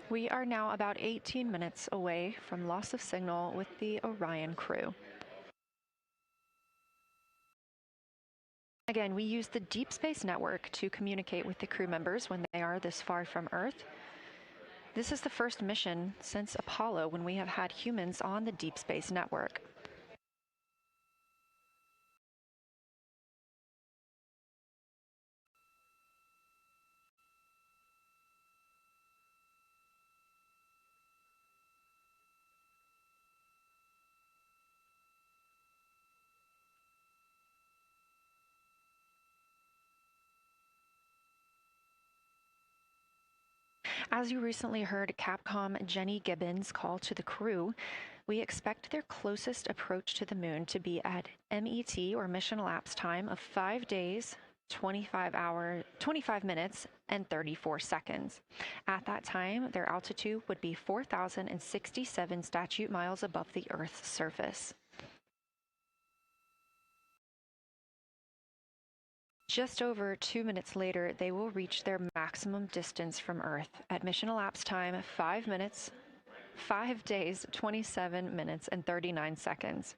Speaker 8: We are now about 18 minutes away from loss of signal with the Orion crew. Again, we use the Deep Space Network to communicate with the crew members when they are this far from Earth. This is the first mission since Apollo when we have had humans on the Deep Space Network. As you recently heard Capcom Jenny Gibbons call to the crew, we expect their closest approach to the moon to be at MET, or mission elapsed time, of 5 days, 25 minutes, and 34 seconds. At that time, their altitude would be 4,067 statute miles above the Earth's surface. Just over 2 minutes later, they will reach their maximum distance from Earth at mission elapsed time 5 minutes, 5 days, 27 minutes, and 39 seconds.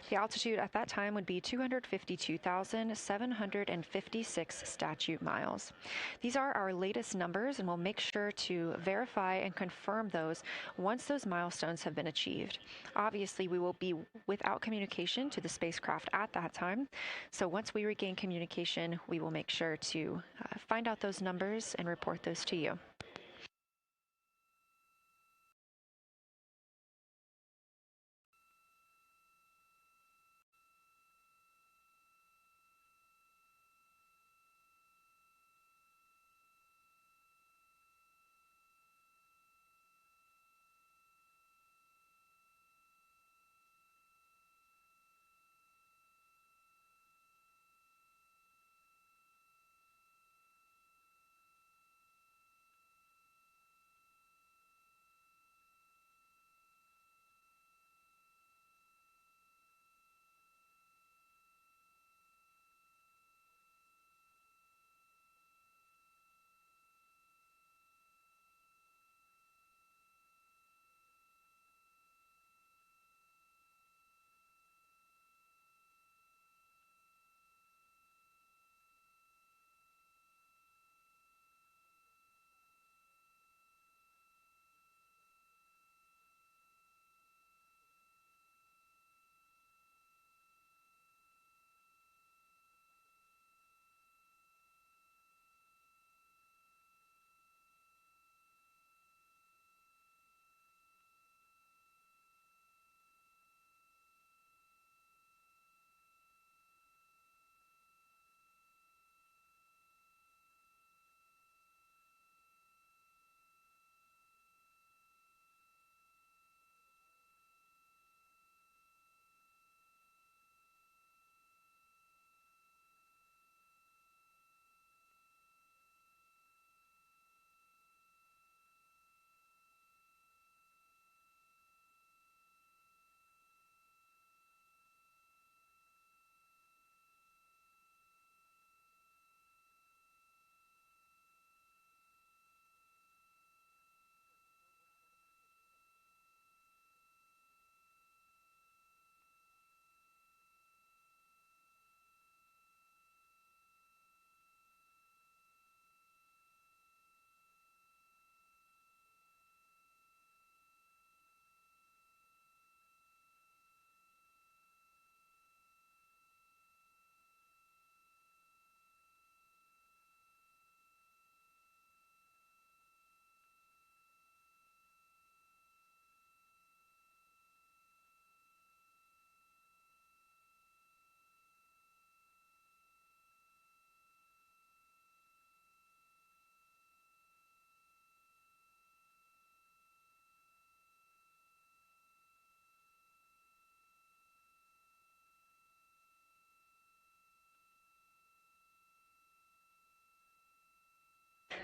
Speaker 8: The altitude at that time would be 252,756 statute miles. These are our latest numbers, and we'll make sure to verify and confirm those once those milestones have been achieved. Obviously, we will be without communication to the spacecraft at that time, so once we regain communication, we will make sure to find out those numbers and report those to you.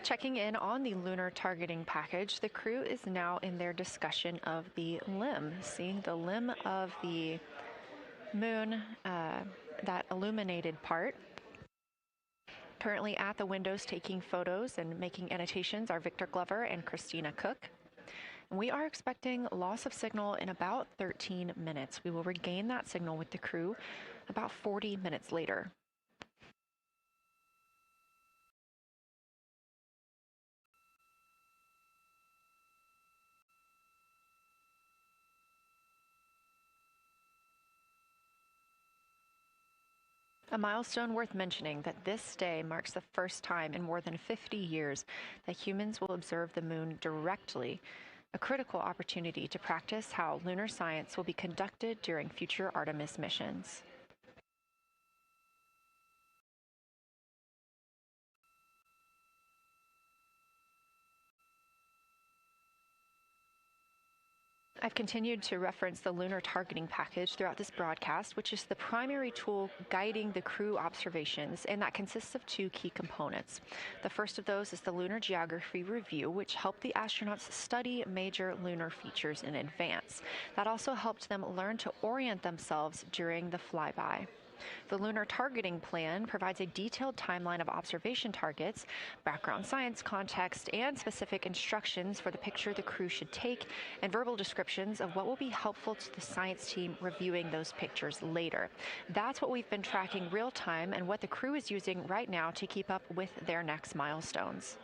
Speaker 8: Checking in on the lunar targeting package, the crew is now in their discussion of the limb, seeing the limb of the moon, that illuminated part. Currently at the windows taking photos and making annotations are Victor Glover and Christina Cook. We are expecting loss of signal in about 13 minutes. We will regain that signal with the crew about 40 minutes later. A milestone worth mentioning that this day marks the first time in more than 50 years that humans will observe the moon directly, a critical opportunity to practice how lunar science will be conducted during future Artemis missions. I've continued to reference the Lunar Targeting Package throughout this broadcast, which is the primary tool guiding the crew observations, and that consists of two key components. The first of those is the Lunar Geography Review, which helped the astronauts study major lunar features in advance. That also helped them learn to orient themselves during the flyby. The Lunar Targeting Plan provides a detailed timeline of observation targets, background science context, and specific instructions for the picture the crew should take, and verbal descriptions of what will be helpful to the science team reviewing those pictures later. That's what we've been tracking real time and what the crew is using right now to keep up with their next milestones.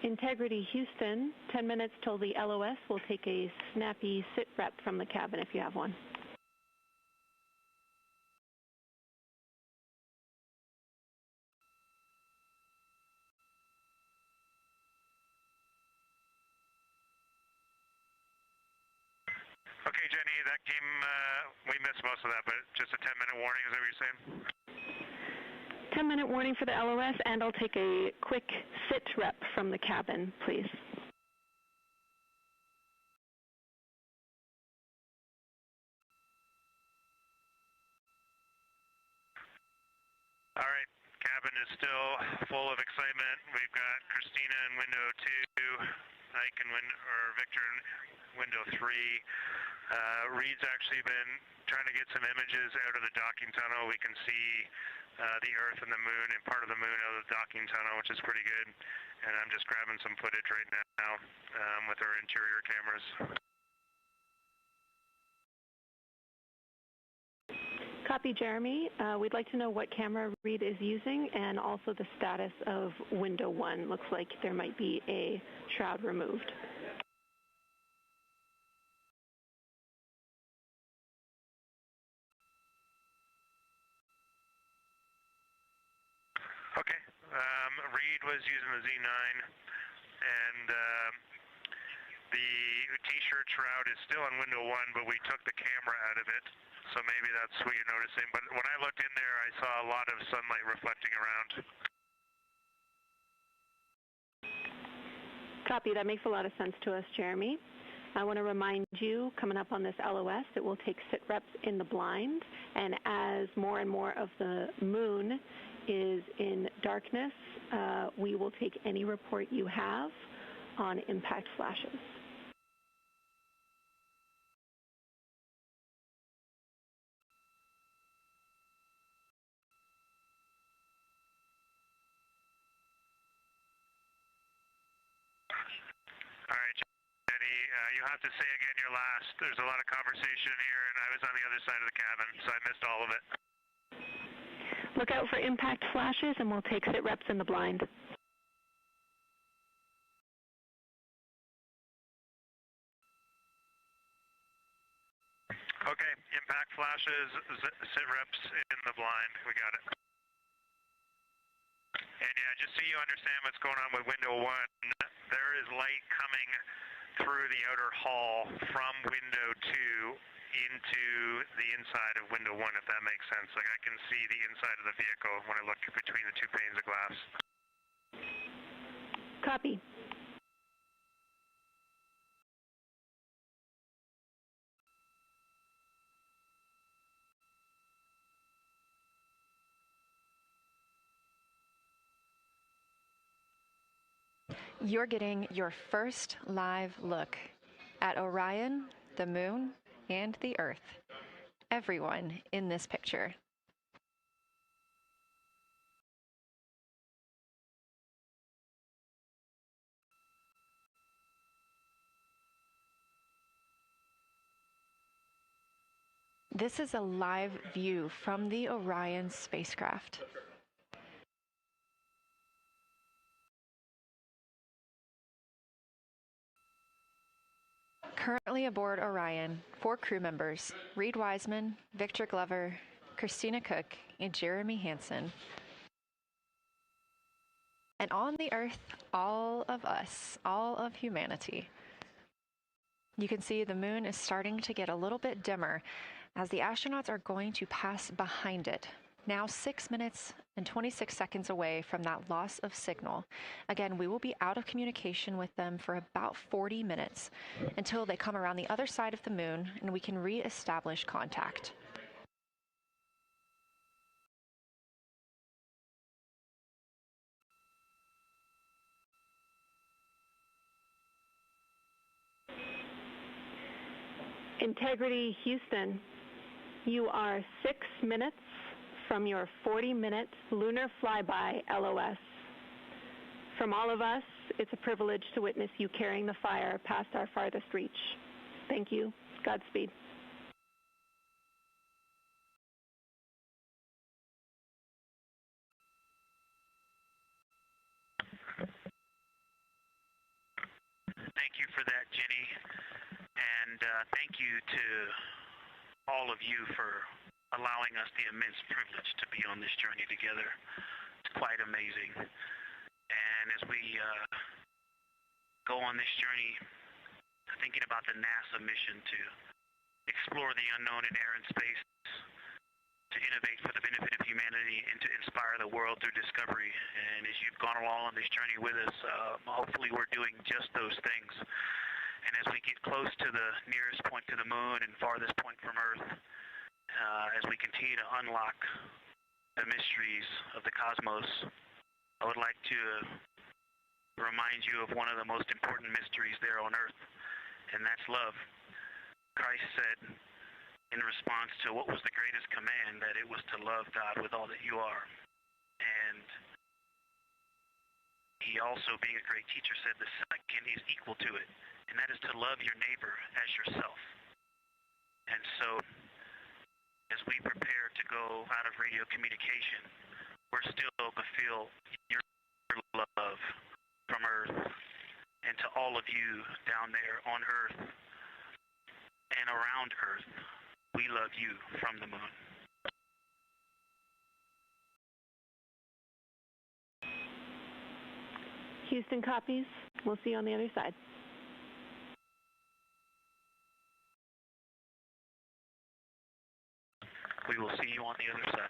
Speaker 9: Integrity Houston, 10 minutes till the LOS. We'll take a snappy sit rep from the cabin if you have one.
Speaker 11: Okay, Jenny, that came, we missed most of that, but just a 10-minute warning, is that what you're saying?
Speaker 9: 10-minute warning for the LOS, and I'll take a quick sit rep from the cabin, please.
Speaker 11: All right, cabin is still full of excitement. We've got Christina in window 2, Ike in Victor in window 3. Reed's actually been trying to get some images out of the docking tunnel. We can see the Earth and the Moon and part of the Moon out of the docking tunnel, which is pretty good. And I'm just grabbing some footage right now with our interior cameras.
Speaker 9: Copy, Jeremy. We'd like to know what camera Reed is using and also the status of window 1. Looks like there might be a shroud removed.
Speaker 11: Okay. Reed was using the Z9, and the T-shirt shroud is still on window 1, but we took the camera out of it. So maybe that's what you're noticing. But when I looked in there, I saw a lot of sunlight reflecting around.
Speaker 9: Copy. That makes a lot of sense to us, Jeremy. I want to remind you, coming up on this LOS, that we'll take sit reps in the blind. And as more and more of the moon is in darkness, we will take any report you have on impact flashes.
Speaker 11: All right, Jenny, you'll have to say again your last. There's a lot of conversation here, and I was on the other side of the cabin, so I missed all of it.
Speaker 9: Look out for impact flashes, and we'll take sit reps in the blind.
Speaker 11: Okay, impact flashes, sit reps in the blind. We got it. And yeah, just so you understand what's going on with window 1, there is light coming through the outer hall from window 2 into the inside of window 1, if that makes sense. Like I can see the inside of the vehicle when I look between the 2 panes of glass.
Speaker 9: Copy.
Speaker 8: You're getting your first live look at Orion, the Moon, and the Earth. Everyone in this picture. This is a live view from the Orion spacecraft. Currently aboard Orion, 4 crew members, Reed Wiseman, Victor Glover, Christina Cook, and Jeremy Hansen. And on the Earth, all of us, all of humanity. You can see the moon is starting to get a little bit dimmer as the astronauts are going to pass behind it. Now 6 minutes and 26 seconds away from that loss of signal. Again, we will be out of communication with them for about 40 minutes until they come around the other side of the moon and we can re-establish contact.
Speaker 9: Integrity Houston, you are 6 minutes from your 40-minute lunar flyby LOS. From all of us, it's a privilege to witness you carrying the fire past our farthest reach. Thank you. Godspeed.
Speaker 14: Thank you for that, Jenny. And thank you to all of you for allowing us the immense privilege to be on this journey together. It's quite amazing. And as we go on this journey, thinking about the NASA mission to explore the unknown in air and space, to innovate for the benefit of humanity, and to inspire the world through discovery. And as you've gone along on this journey with us, hopefully we're doing just those things. And as we get close to the nearest point to the moon and farthest point from Earth, as we continue to unlock the mysteries of the cosmos, I would like to remind you of one of the most important mysteries there on Earth, and that's love. Christ said in response to what was the greatest command, that it was to love God with all that you are. And he also, being a great teacher, said the second is equal to it, and that is to love your neighbor as yourself. And so, as we prepare to go out of radio communication, we're still to feel your love from Earth, and to all of you down there on Earth and around Earth, we love you from the moon.
Speaker 9: Houston copies. We'll see you on the other side.
Speaker 14: We will see you on the other side.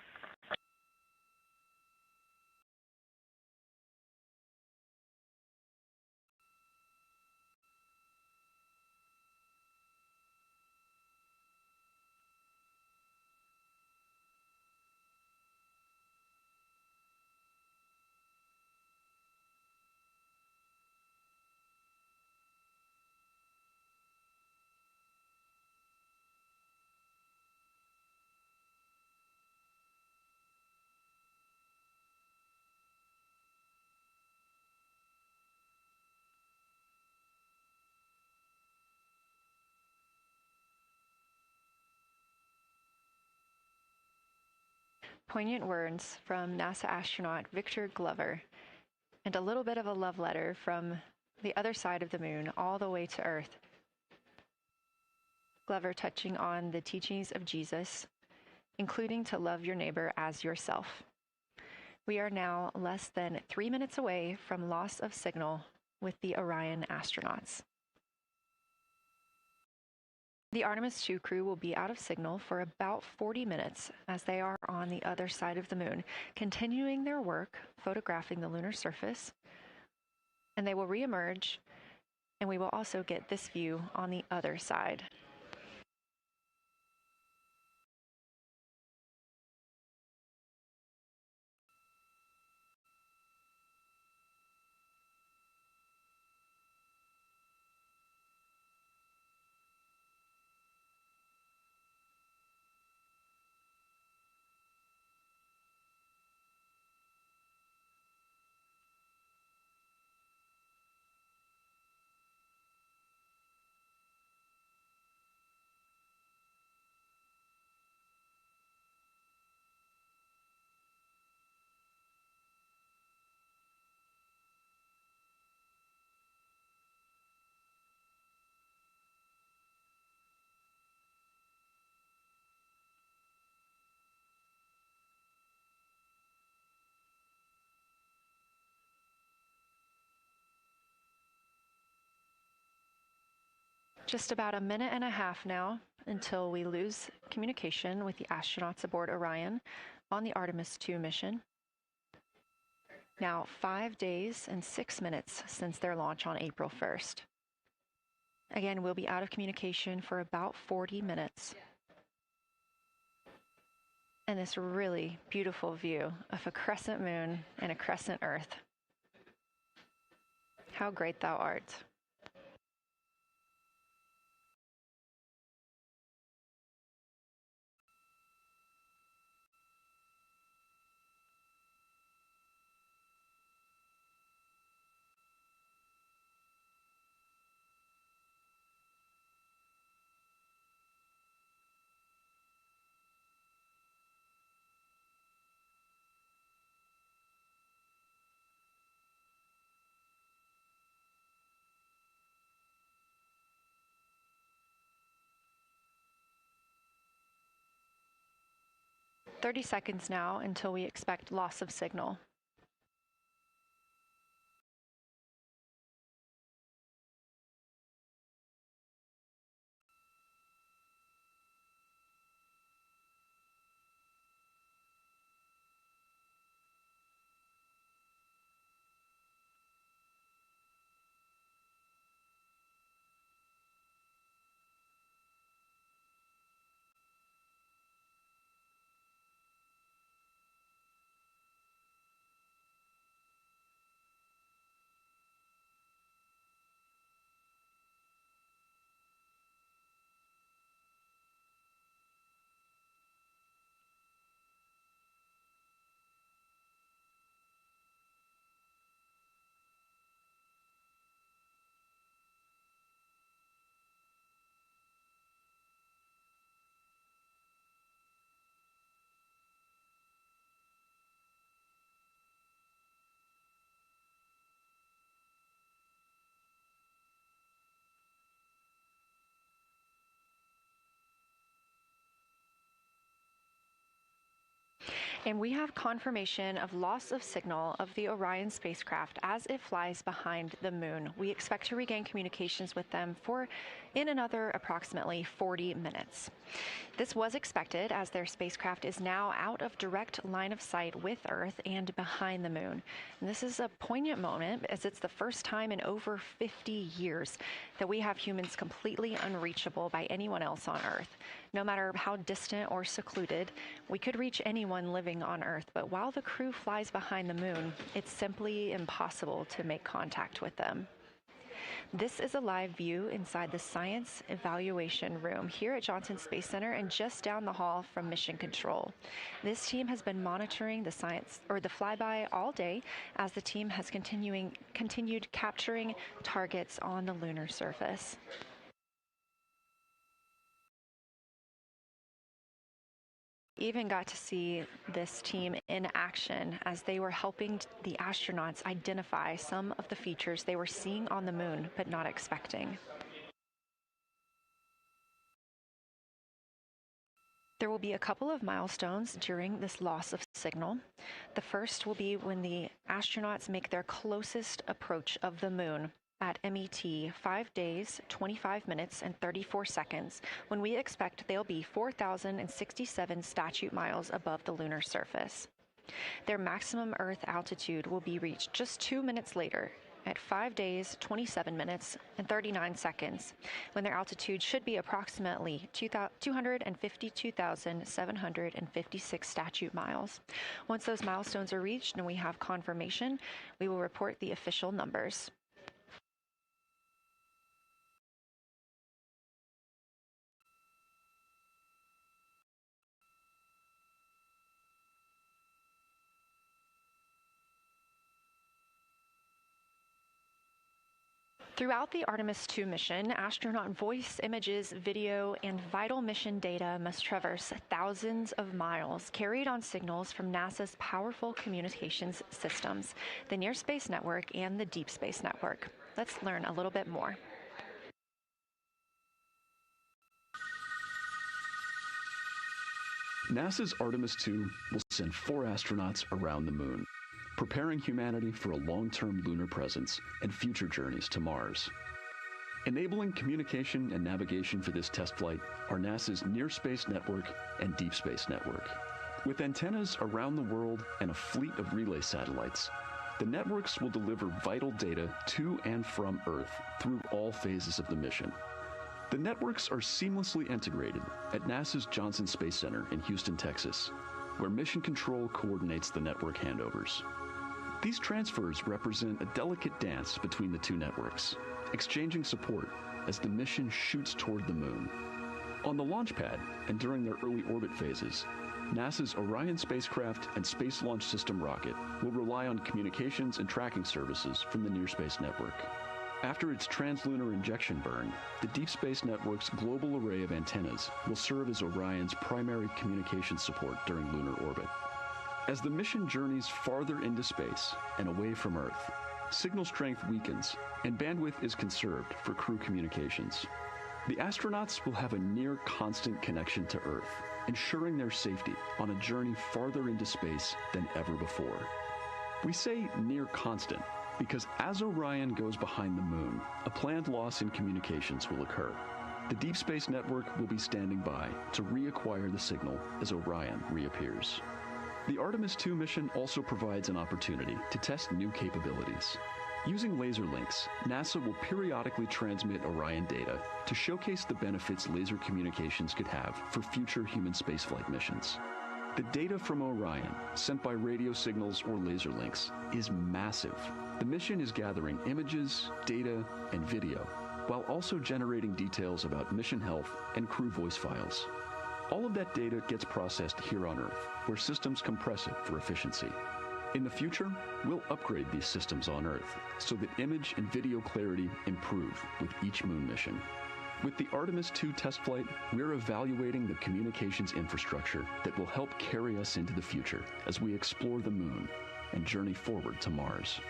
Speaker 8: Poignant words from NASA astronaut Victor Glover, and a little bit of a love letter from the other side of the moon all the way to Earth. Glover touching on the teachings of Jesus, including to love your neighbor as yourself. We are now less than 3 minutes away from loss of signal with the Orion astronauts. The Artemis II crew will be out of signal for about 40 minutes as they are on the other side of the moon, continuing their work photographing the lunar surface, and they will reemerge, and we will also get this view on the other side. Just about a minute and a half now until we lose communication with the astronauts aboard Orion on the Artemis II mission. Now 5 days and 6 minutes since their launch on April 1st. Again, we'll be out of communication for about 40 minutes. And this really beautiful view of a crescent moon and a crescent Earth. How great thou art. "30 seconds now until we expect loss of signal. And we have confirmation of loss of signal of the Orion spacecraft as it flies behind the moon. We expect to regain communications with them in another approximately 40 minutes. This was expected as their spacecraft is now out of direct line of sight with Earth and behind the moon. And this is a poignant moment as it's the first time in over 50 years that we have humans completely unreachable by anyone else on Earth. No matter how distant or secluded, we could reach anyone living on Earth, but while the crew flies behind the moon, it's simply impossible to make contact with them. This is a live view inside the Science Evaluation Room here at Johnson Space Center and just down the hall from Mission Control. This team has been monitoring the flyby all day as the team has continued capturing targets on the lunar surface. Even got to see this team in action as they were helping the astronauts identify some of the features they were seeing on the moon but not expecting. There will be a couple of milestones during this loss of signal. The first will be when the astronauts make their closest approach of the moon. at MET 5 days, 25 minutes, and 34 seconds, when we expect they'll be 4,067 statute miles above the lunar surface. Their maximum Earth altitude will be reached just 2 minutes later, at 5 days, 27 minutes, and 39 seconds, when their altitude should be approximately 252,756 statute miles. Once those milestones are reached and we have confirmation, we will report the official numbers. Throughout the Artemis II mission, astronaut voice, images, video, and vital mission data must traverse thousands of miles, carried on signals from NASA's powerful communications systems, the Near Space Network and the Deep Space Network. Let's learn a little bit more.
Speaker 16: NASA's Artemis II will send 4 astronauts around the moon, preparing humanity for a long-term lunar presence and future journeys to Mars. Enabling communication and navigation for this test flight are NASA's Near Space Network and Deep Space Network. With antennas around the world and a fleet of relay satellites, the networks will deliver vital data to and from Earth through all phases of the mission. The networks are seamlessly integrated at NASA's Johnson Space Center in Houston, Texas, where Mission Control coordinates the network handovers. These transfers represent a delicate dance between the two networks, exchanging support as the mission shoots toward the moon. On the launch pad and during their early orbit phases, NASA's Orion spacecraft and Space Launch System rocket will rely on communications and tracking services from the Near Space Network. After its translunar injection burn, the Deep Space Network's global array of antennas will serve as Orion's primary communication support during lunar orbit. As the mission journeys farther into space and away from Earth, signal strength weakens and bandwidth is conserved for crew communications. The astronauts will have a near constant connection to Earth, ensuring their safety on a journey farther into space than ever before. We say near constant because as Orion goes behind the moon, a planned loss in communications will occur. The Deep Space Network will be standing by to reacquire the signal as Orion reappears. The Artemis II mission also provides an opportunity to test new capabilities. Using laser links, NASA will periodically transmit Orion data to showcase the benefits laser communications could have for future human spaceflight missions. The data from Orion, sent by radio signals or laser links, is massive. The mission is gathering images, data, and video, while also generating details about mission health and crew voice files. All of that data gets processed here on Earth, where systems compress it for efficiency. In the future, we'll upgrade these systems on Earth so that image and video clarity improve with each moon mission. With the Artemis II test flight, we're evaluating the communications infrastructure that will help carry us into the future as we explore the moon and journey forward to Mars.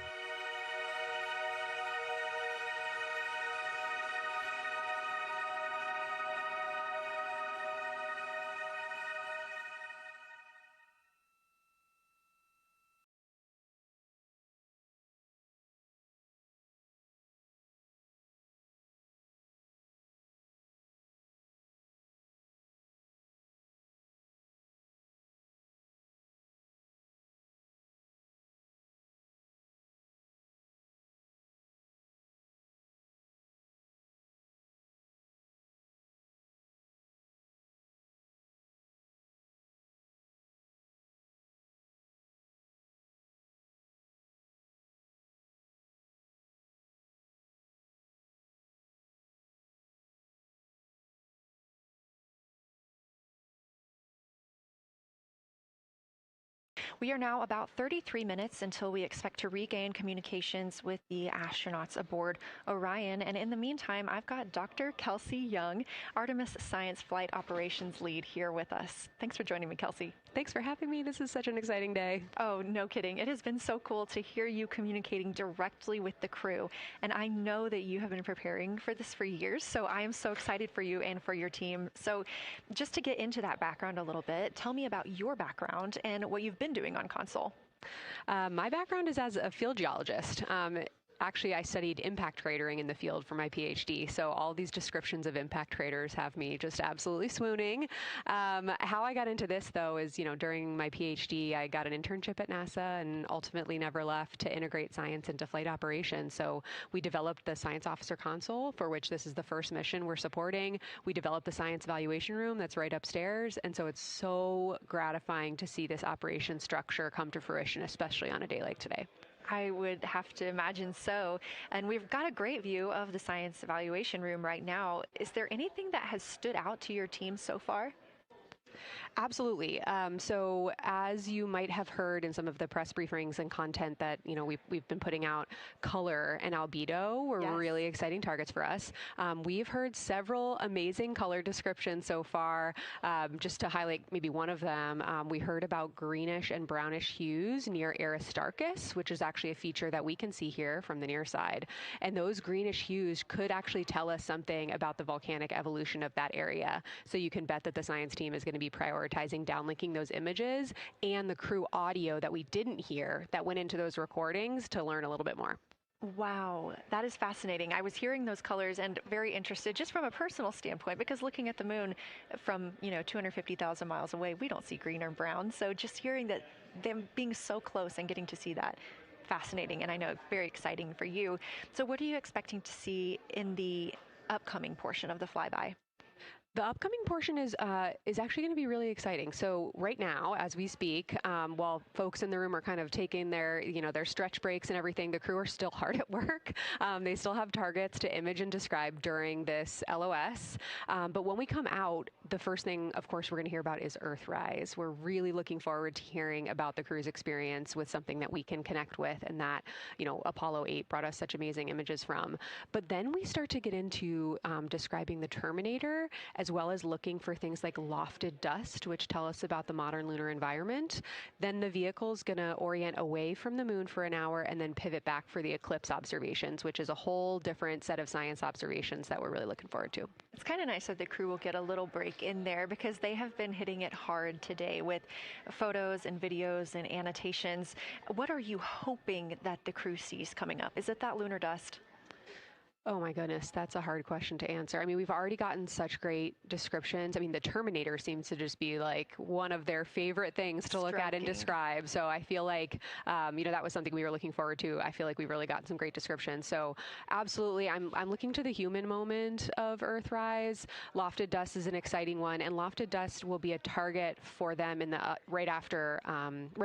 Speaker 8: We are now about 33 minutes until we expect to regain communications with the astronauts aboard Orion. And in the meantime, I've got Dr. Kelsey Young, Artemis Science Flight Operations Lead, here with us. Thanks for joining me, Kelsey.
Speaker 15: Thanks for having me. This is such an exciting day.
Speaker 8: Oh, no kidding. It has been so cool to hear you communicating directly with the crew. And I know that you have been preparing for this for years, so I am so excited for you and for your team. So just to get into that background a little bit, tell me about your background and what you've been doing on console.
Speaker 15: My background is as a field geologist.
Speaker 17: actually, I studied impact cratering in the field for my PhD, so all these descriptions of impact craters have me just absolutely swooning. How I got into this, though, is, during my PhD, I got an internship at NASA and ultimately never left to integrate science into flight operations. So we developed the Science Officer Console, for which this is the first mission we're supporting. We developed the Science Evaluation Room that's right upstairs, and so it's so gratifying to see this operation structure come to fruition, especially on a day like today.
Speaker 8: I would have to imagine so. And we've got a great view of the Science Evaluation Room right now. Is there anything that has stood out to your team so far?
Speaker 17: Absolutely. So as you might have heard in some of the press briefings and content that, we've been putting out, color and albedo were really exciting targets for us. We've heard several amazing color descriptions so far. Just to highlight maybe one of them, we heard about greenish and brownish hues near Aristarchus, which is actually a feature that we can see here from the near side. And those greenish hues could actually tell us something about the volcanic evolution of that area. So you can bet that the science team is going to be prioritizing downlinking those images and the crew audio that we didn't hear that went into those recordings to learn a little bit more.
Speaker 8: Wow, that is fascinating. I was hearing those colors and very interested just from a personal standpoint, because looking at the moon from, 250,000 miles away, we don't see green or brown. So just hearing that, them being so close and getting to see that, fascinating, and I know very exciting for you. So what are you expecting to see in the upcoming portion of the flyby?
Speaker 17: The upcoming portion is actually going to be really exciting. So right now, as we speak, while folks in the room are kind of taking their, their stretch breaks and everything, the crew are still hard at work. They still have targets to image and describe during this LOS. But when we come out, the first thing, of course, we're going to hear about is Earthrise. We're really looking forward to hearing about the crew's experience with something that we can connect with and that, Apollo 8 brought us such amazing images from. But then we start to get into describing the Terminator, as well as looking for things like lofted dust, which tell us about the modern lunar environment. Then the vehicle's going to orient away from the moon for an hour and then pivot back for the eclipse observations, which is a whole different set of science observations that we're really looking forward to.
Speaker 8: It's kind of nice that the crew will get a little break in there, because they have been hitting it hard today with photos and videos and annotations. What are you hoping that the crew sees coming up? Is it that lunar dust?
Speaker 17: Oh my goodness, that's a hard question to answer. I mean, we've already gotten such great descriptions. I mean, the Terminator seems to just be like one of their favorite things to look at and describe. So I feel like, that was something we were looking forward to. I feel like we've really gotten some great descriptions. So absolutely, I'm looking to the human moment of Earthrise. Lofted dust is an exciting one, and lofted dust will be a target for them in the right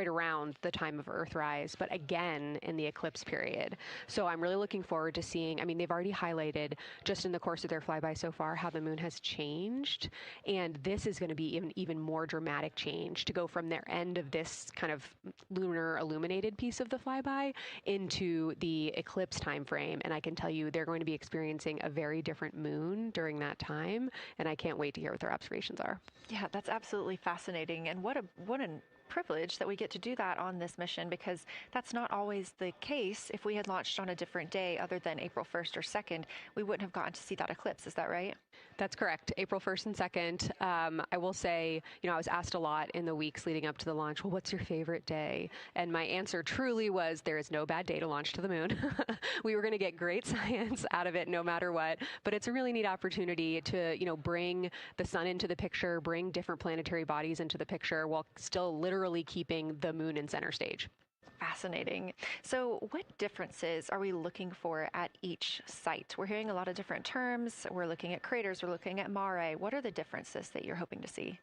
Speaker 17: around the time of Earthrise, but again in the eclipse period. So I'm really looking forward to seeing. I mean, they've already highlighted just in the course of their flyby so far how the moon has changed, and this is going to be even more dramatic change to go from their end of this kind of lunar illuminated piece of the flyby into the eclipse time frame. And I can tell you they're going to be experiencing a very different moon during that time, and I can't wait to hear what their observations are.
Speaker 8: Yeah, that's absolutely fascinating, and what an privilege that we get to do that on this mission, because that's not always the case. If we had launched on a different day other than April 1st or 2nd, we wouldn't have gotten to see that eclipse. Is that right?
Speaker 17: That's correct. April 1st and 2nd. I will say, I was asked a lot in the weeks leading up to the launch, well, what's your favorite day? And my answer truly was, there is no bad day to launch to the moon. We were going to get great science out of it no matter what, but it's a really neat opportunity to, bring the sun into the picture, bring different planetary bodies into the picture while still literally keeping the moon in center stage.
Speaker 8: Fascinating. So what differences are we looking for at each site? We're hearing a lot of different terms. We're looking at craters. We're looking at mare. What are the differences that you're hoping to see?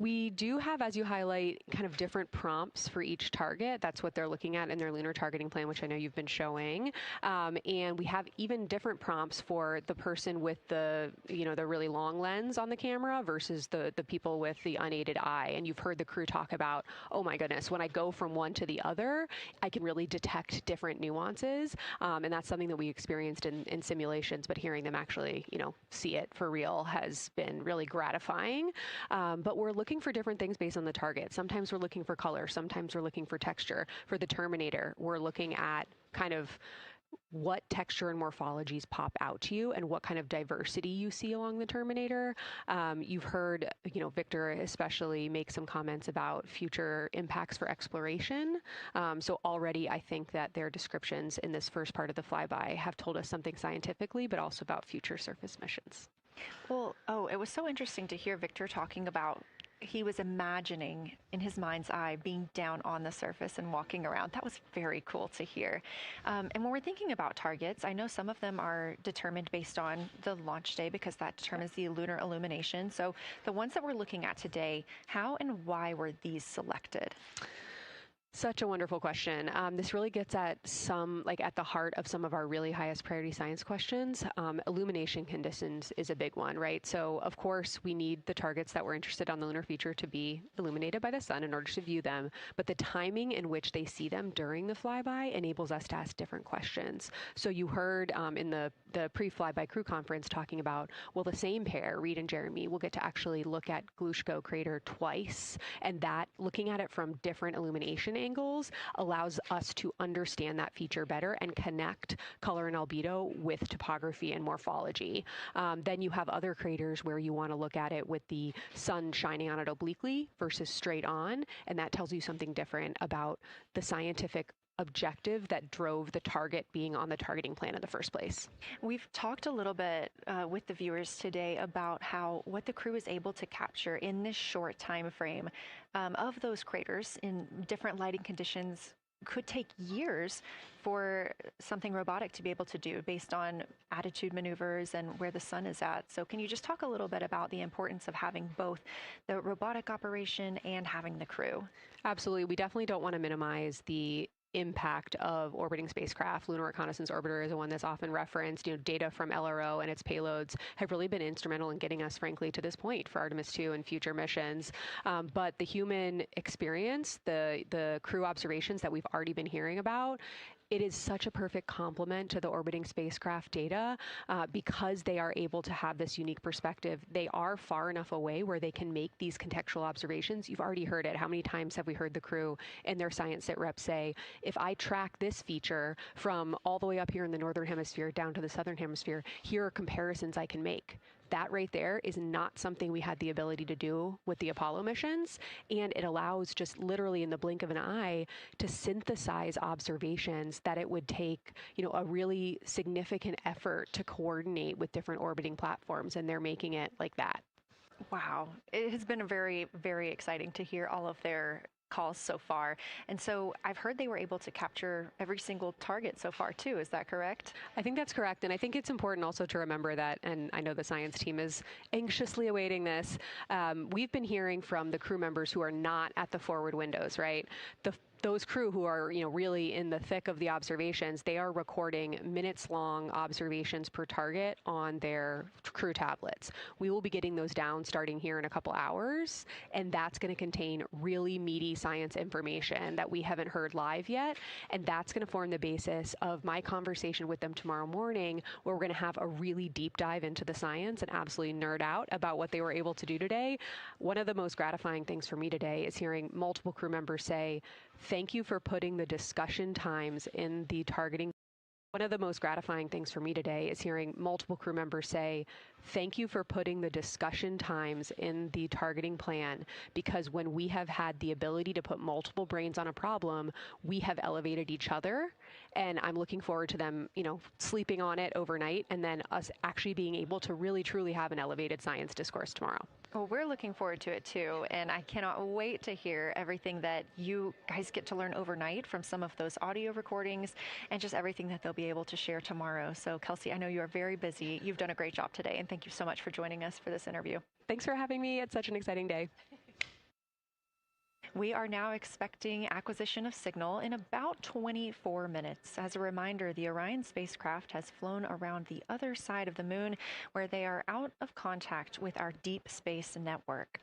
Speaker 17: We do have, as you highlight, kind of different prompts for each target. That's what they're looking at in their lunar targeting plan, which I know you've been showing. And we have even different prompts for the person with the, the really long lens on the camera versus the people with the unaided eye. And you've heard the crew talk about, oh my goodness, when I go from one to the other, I can really detect different nuances. And that's something that we experienced in simulations, but hearing them actually, see it for real has been really gratifying. But we're looking for different things based on the target. Sometimes we're looking for color. Sometimes we're looking for texture. For the Terminator, we're looking at kind of what texture and morphologies pop out to you and what kind of diversity you see along the Terminator. You've heard, Victor especially make some comments about future impacts for exploration. So already I think that their descriptions in this first part of the flyby have told us something scientifically, but also about future surface missions.
Speaker 8: Well, it was so interesting to hear Victor talking about he was imagining in his mind's eye being down on the surface and walking around. That was very cool to hear. And when we're thinking about targets, I know some of them are determined based on the launch day because that determines the lunar illumination. So the ones that we're looking at today, how and why were these selected?
Speaker 17: Such a wonderful question. This really gets at at the heart of some of our really highest priority science questions. Illumination conditions is a big one, right? So of course we need the targets that we're interested on the lunar feature to be illuminated by the sun in order to view them, but the timing in which they see them during the flyby enables us to ask different questions. So you heard in the pre-flyby crew conference talking about, well, the same pair, Reed and Jeremy, will get to actually look at Glushko crater twice, and that looking at it from different illumination angles allows us to understand that feature better and connect color and albedo with topography and morphology. Then you have other craters where you want to look at it with the sun shining on it obliquely versus straight on, and that tells you something different about the scientific objective that drove the target being on the targeting plan in the first place.
Speaker 8: We've talked a little bit with the viewers today about what the crew is able to capture in this short time frame of those craters in different lighting conditions. Could take years for something robotic to be able to do based on attitude maneuvers and where the sun is at. So can you just talk a little bit about the importance of having both the robotic operation and having the crew?
Speaker 17: Absolutely. We definitely don't want to minimize the impact of orbiting spacecraft. Lunar Reconnaissance Orbiter is the one that's often referenced. Data from LRO and its payloads have really been instrumental in getting us, frankly, to this point for Artemis II and future missions. But the human experience, the crew observations that we've already been hearing about, it is such a perfect complement to the orbiting spacecraft data because they are able to have this unique perspective. They are far enough away where they can make these contextual observations. You've already heard it. How many times have we heard the crew and their science sit reps say, if I track this feature from all the way up here in the northern hemisphere down to the southern hemisphere, here are comparisons I can make. That right there is not something we had the ability to do with the Apollo missions, and it allows just literally in the blink of an eye to synthesize observations that it would take, a really significant effort to coordinate with different orbiting platforms, and they're making it like that.
Speaker 8: Wow. It has been very, very exciting to hear all of their calls so far. And so I've heard they were able to capture every single target so far too. Is that correct?
Speaker 17: I think that's correct. And I think it's important also to remember that, and I know the science team is anxiously awaiting this, we've been hearing from the crew members who are not at the forward windows, right? Those crew who are, really in the thick of the observations, they are recording minutes-long observations per target on their crew tablets. We will be getting those down starting here in a couple hours, and that's going to contain really meaty science information that we haven't heard live yet, and that's going to form the basis of my conversation with them tomorrow morning, where we're going to have a really deep dive into the science and absolutely nerd out about what they were able to do today. One of the most gratifying things for me today is hearing multiple crew members say, thank you for putting the discussion times in the targeting. One of the most gratifying things for me today is hearing multiple crew members say, thank you for putting the discussion times in the targeting plan, because when we have had the ability to put multiple brains on a problem, we have elevated each other. And I'm looking forward to them, sleeping on it overnight and then us actually being able to really, truly have an elevated science discourse tomorrow.
Speaker 8: Well, we're looking forward to it too, and I cannot wait to hear everything that you guys get to learn overnight from some of those audio recordings and just everything that they'll be able to share tomorrow. So, Kelsey, I know you are very busy. You've done a great job today, and thank you so much for joining us for this interview.
Speaker 17: Thanks for having me. It's such an exciting day.
Speaker 8: We are now expecting acquisition of signal in about 24 minutes. As a reminder, the Orion spacecraft has flown around the other side of the moon, where they are out of contact with our deep space network.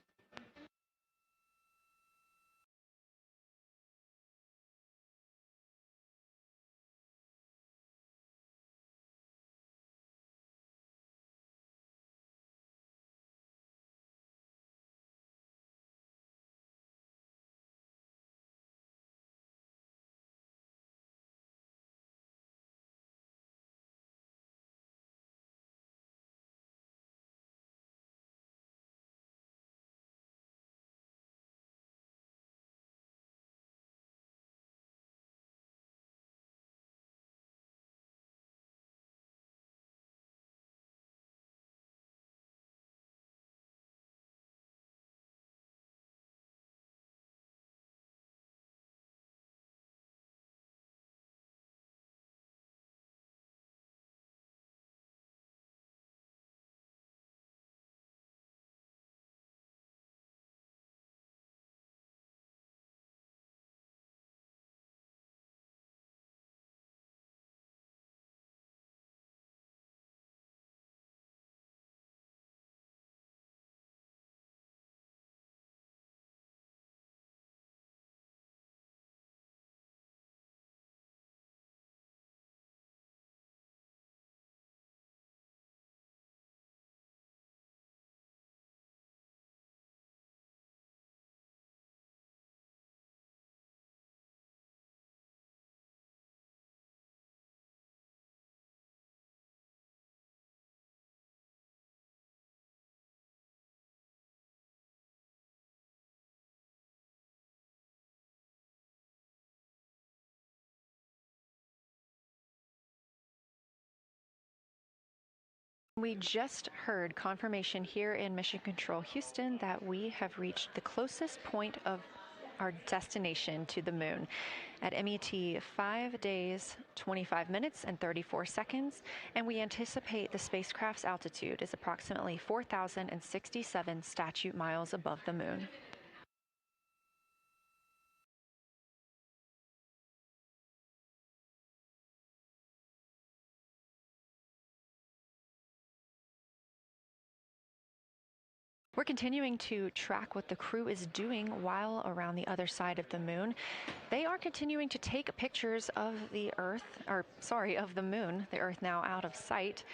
Speaker 8: We just heard confirmation here in Mission Control Houston that we have reached the closest point of our destination to the moon at MET 5 days, 25 minutes, and 34 seconds, and we anticipate the spacecraft's altitude is approximately 4,067 statute miles above the moon. We're continuing to track what the crew is doing while around the other side of the moon. They are continuing to take pictures of the moon, the Earth now out of sight.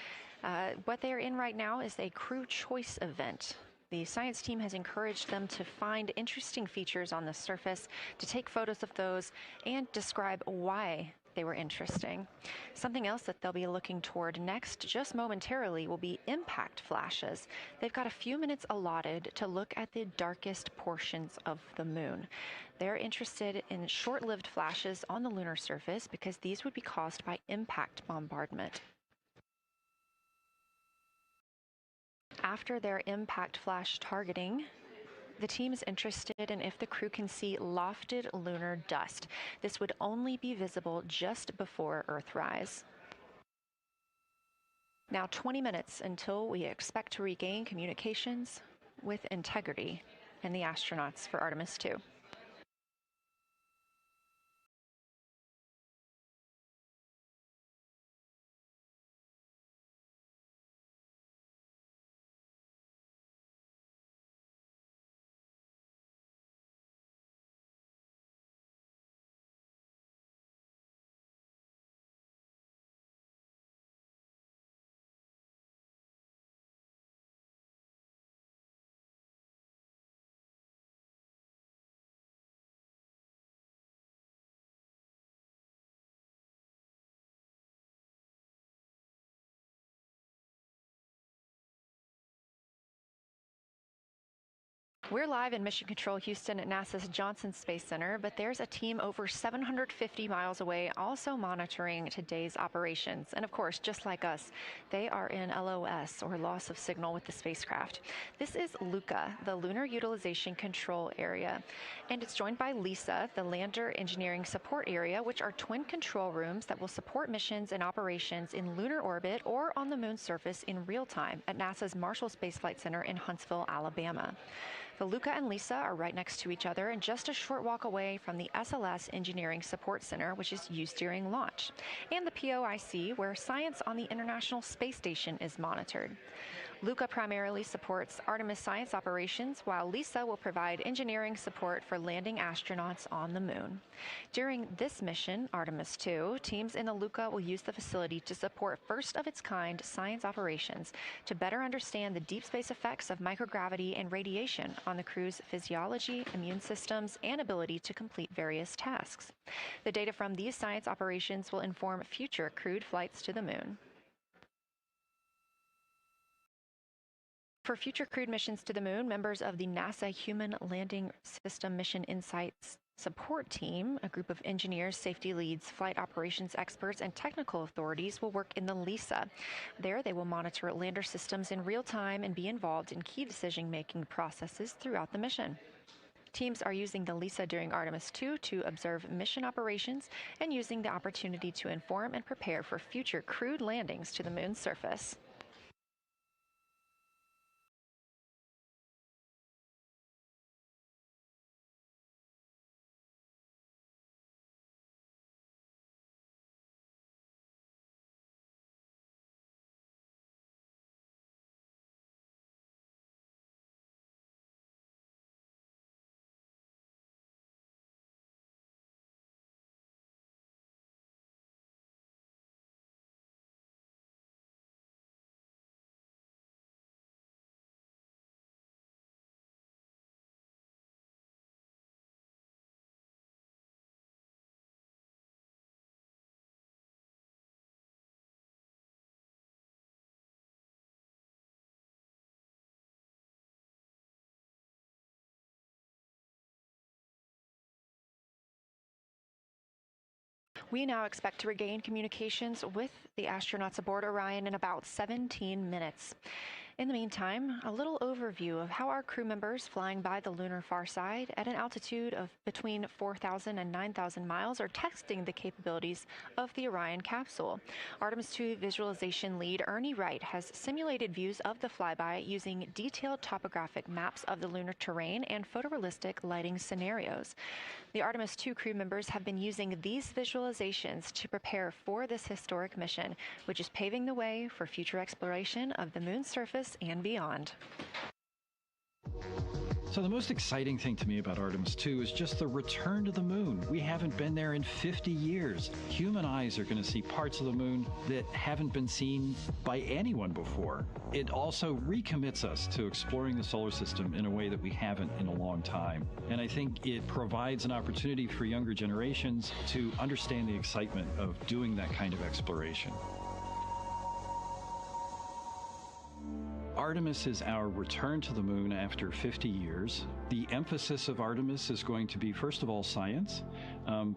Speaker 8: What they are in right now is a crew choice event. The science team has encouraged them to find interesting features on the surface, to take photos of those, and describe why they were interesting. Something else that they'll be looking toward next, just momentarily, will be impact flashes. They've got a few minutes allotted to look at the darkest portions of the moon. They're interested in short-lived flashes on the lunar surface because these would be caused by impact bombardment. After their impact flash targeting, the team is interested in if the crew can see lofted lunar dust. This would only be visible just before Earthrise. Now 20 minutes until we expect to regain communications with integrity and the astronauts for Artemis II. We're live in Mission Control Houston at NASA's Johnson Space Center, but there's a team over 750 miles away also monitoring today's operations. And of course, just like us, they are in LOS, or loss of signal, with the spacecraft. This is LUCA, the Lunar Utilization Control Area, and it's joined by LISA, the Lander Engineering Support Area, which are twin control rooms that will support missions and operations in lunar orbit or on the moon's surface in real time at NASA's Marshall Space Flight Center in Huntsville, Alabama. The LUCA and LISA are right next to each other and just a short walk away from the SLS Engineering Support Center, which is used during launch, and the POIC, where science on the International Space Station is monitored. LUCA primarily supports Artemis science operations, while LISA will provide engineering support for landing astronauts on the moon. During this mission, Artemis II, teams in the LUCA will use the facility to support first-of-its-kind science operations to better understand the deep space effects of microgravity and radiation on the crew's physiology, immune systems, and ability to complete various tasks. The data from these science operations will inform future crewed flights to the moon. For future crewed missions to the moon, members of the NASA Human Landing System Mission Insights Support Team, a group of engineers, safety leads, flight operations experts, and technical authorities, will work in the LISA. There, they will monitor lander systems in real time and be involved in key decision-making processes throughout the mission. Teams are using the LISA during Artemis II to observe mission operations and using the opportunity to inform and prepare for future crewed landings to the moon's surface. We now expect to regain communications with the astronauts aboard Orion in about 17 minutes. In the meantime, a little overview of how our crew members flying by the lunar far side at an altitude of between 4,000 and 9,000 miles are testing the capabilities of the Orion capsule. Artemis II visualization lead Ernie Wright has simulated views of the flyby using detailed topographic maps of the lunar terrain and photorealistic lighting scenarios. The Artemis II crew members have been using these visualizations to prepare for this historic mission, which is paving the way for future exploration of the moon's surface and beyond.
Speaker 18: So the most exciting thing to me about Artemis II is just the return to the moon. We haven't been there in 50 years. Human eyes are going to see parts of the moon that haven't been seen by anyone before. It also recommits us to exploring the solar system in a way that we haven't in a long time. And I think it provides an opportunity for younger generations to understand the excitement of doing that kind of exploration. Artemis is our return to the moon after 50 years. The emphasis of Artemis is going to be, first of all, science,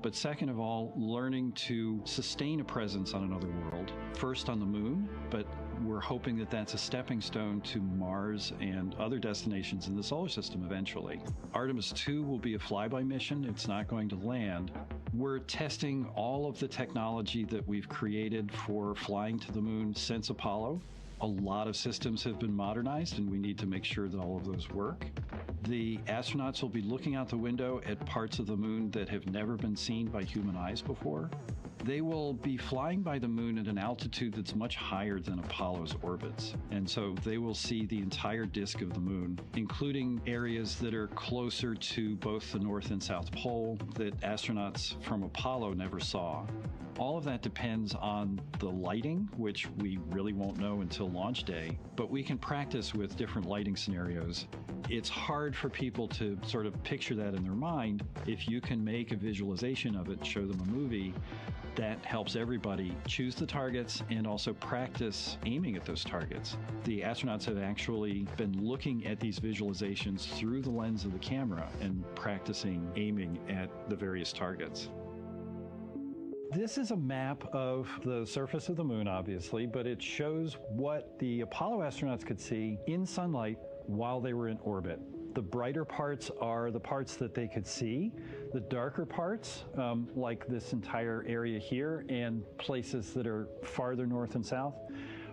Speaker 18: but second of all, learning to sustain a presence on another world. First on the moon, but we're hoping that that's a stepping stone to Mars and other destinations in the solar system eventually. Artemis II will be a flyby mission. It's not going to land. We're testing all of the technology that we've created for flying to the moon since Apollo. A lot of systems have been modernized, and we need to make sure that all of those work. The astronauts will be looking out the window at parts of the moon that have never been seen by human eyes before. They will be flying by the moon at an altitude that's much higher than Apollo's orbits. And so they will see the entire disk of the moon, including areas that are closer to both the North and South Pole that astronauts from Apollo never saw. All of that depends on the lighting, which we really won't know until launch day, but we can practice with different lighting scenarios. It's hard for people to sort of picture that in their mind. If you can make a visualization of it, show them a movie, that helps everybody choose the targets and also practice aiming at those targets. The astronauts have actually been looking at these visualizations through the lens of the camera and practicing aiming at the various targets. This is a map of the surface of the moon, obviously, but it shows what the Apollo astronauts could see in sunlight while they were in orbit. The brighter parts are the parts that they could see. The darker parts, like this entire area here and places that are farther north and south,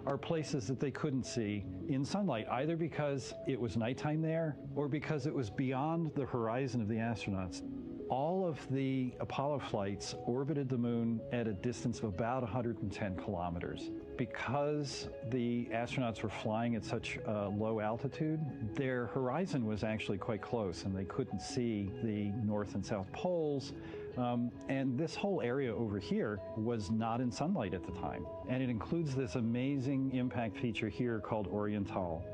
Speaker 18: are places that they couldn't see in sunlight, either because it was nighttime there or because it was beyond the horizon of the astronauts. All of the Apollo flights orbited the moon at a distance of about 110 kilometers. Because the astronauts were flying at such a low altitude, their horizon was actually quite close, and they couldn't see the North and South poles. And this whole area over here was not in sunlight at the time. And it includes this amazing impact feature here called Oriental.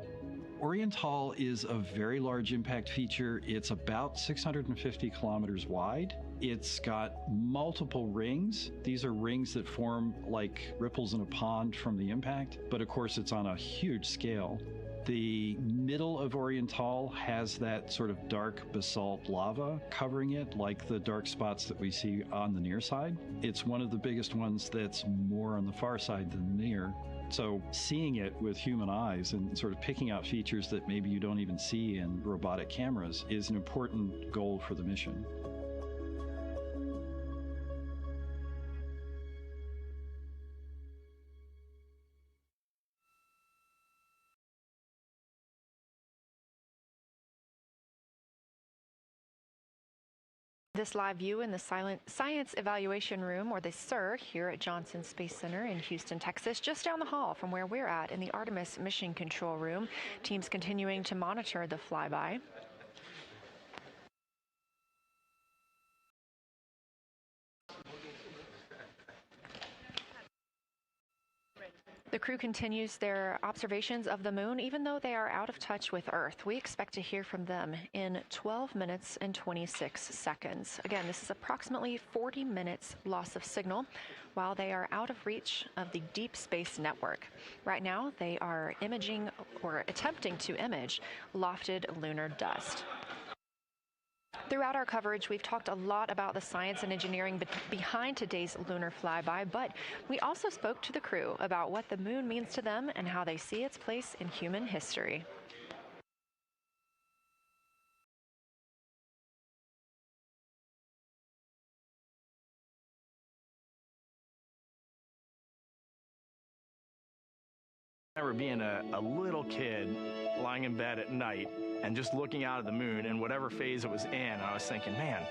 Speaker 18: Oriental is a very large impact feature. It's about 650 kilometers wide. It's got multiple rings. These are rings that form like ripples in a pond from the impact, but of course it's on a huge scale. The middle of Oriental has that sort of dark basalt lava covering it, like the dark spots that we see on the near side. It's one of the biggest ones that's more on the far side than the near. So seeing it with human eyes and sort of picking out features that maybe you don't even see in robotic cameras is an important goal for the mission.
Speaker 8: This live view in the Science Evaluation Room, or the SIR, here at Johnson Space Center in Houston, Texas, just down the hall from where we're at in the Artemis Mission Control Room. Teams continuing to monitor the flyby. The crew continues their observations of the moon, even though they are out of touch with Earth. We expect to hear from them in 12 minutes and 26 seconds. Again, this is approximately 40 minutes loss of signal while they are out of reach of the Deep Space Network. Right now, they are imaging or attempting to image lofted lunar dust. Throughout our coverage, we've talked a lot about the science and engineering behind today's lunar flyby, but we also spoke to the crew about what the moon means to them and how they see its place in human history.
Speaker 5: I remember being a little kid lying in bed at night and just looking out at the moon in whatever phase it was in. And I was thinking, man,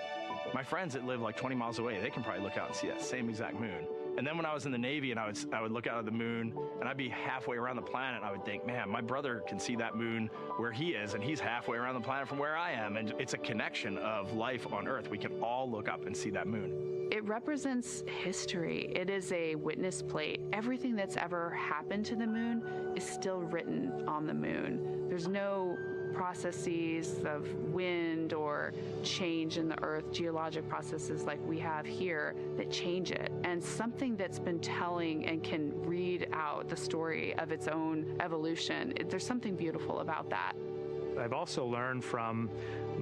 Speaker 5: my friends that live like 20 miles away, they can probably look out and see that same exact moon. And then when I was in the Navy and I would look out at the moon and I'd be halfway around the planet, and I would think, man, my brother can see that moon where he is, and he's halfway around the planet from where I am. And it's a connection of life on Earth. We can all look up and see that moon.
Speaker 19: It represents history. It is a witness plate. Everything that's ever happened to the moon is still written on the moon. There's no processes of wind or change in the Earth, geologic processes like we have here that change it. And something that's been telling and can read out the story of its own evolution, there's something beautiful about that.
Speaker 6: I've also learned from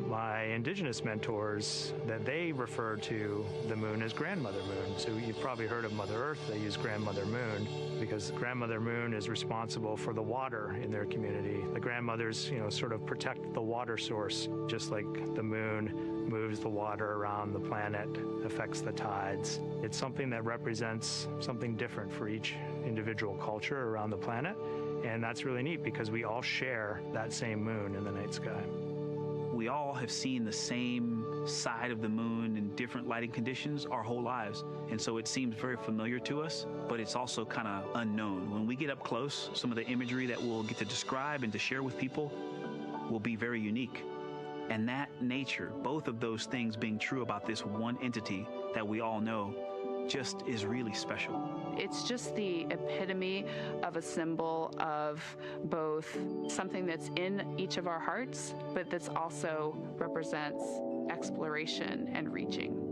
Speaker 6: my indigenous mentors that they refer to the moon as grandmother moon. So you've probably heard of Mother Earth. They use grandmother moon because grandmother moon is responsible for the water in their community. The grandmothers, sort of protect the water source, just like the moon moves the water around the planet, affects the tides. It's something that represents something different for each individual culture around the planet. And that's really neat because we all share that same moon in the night sky.
Speaker 1: We all have seen the same side of the moon in different lighting conditions our whole lives. And so it seems very familiar to us, but it's also kind of unknown. When we get up close, some of the imagery that we'll get to describe and to share with people will be very unique. And that nature, both of those things being true about this one entity that we all know, just is really special.
Speaker 19: It's just the epitome of a symbol of both something that's in each of our hearts, but that's also represents exploration and reaching.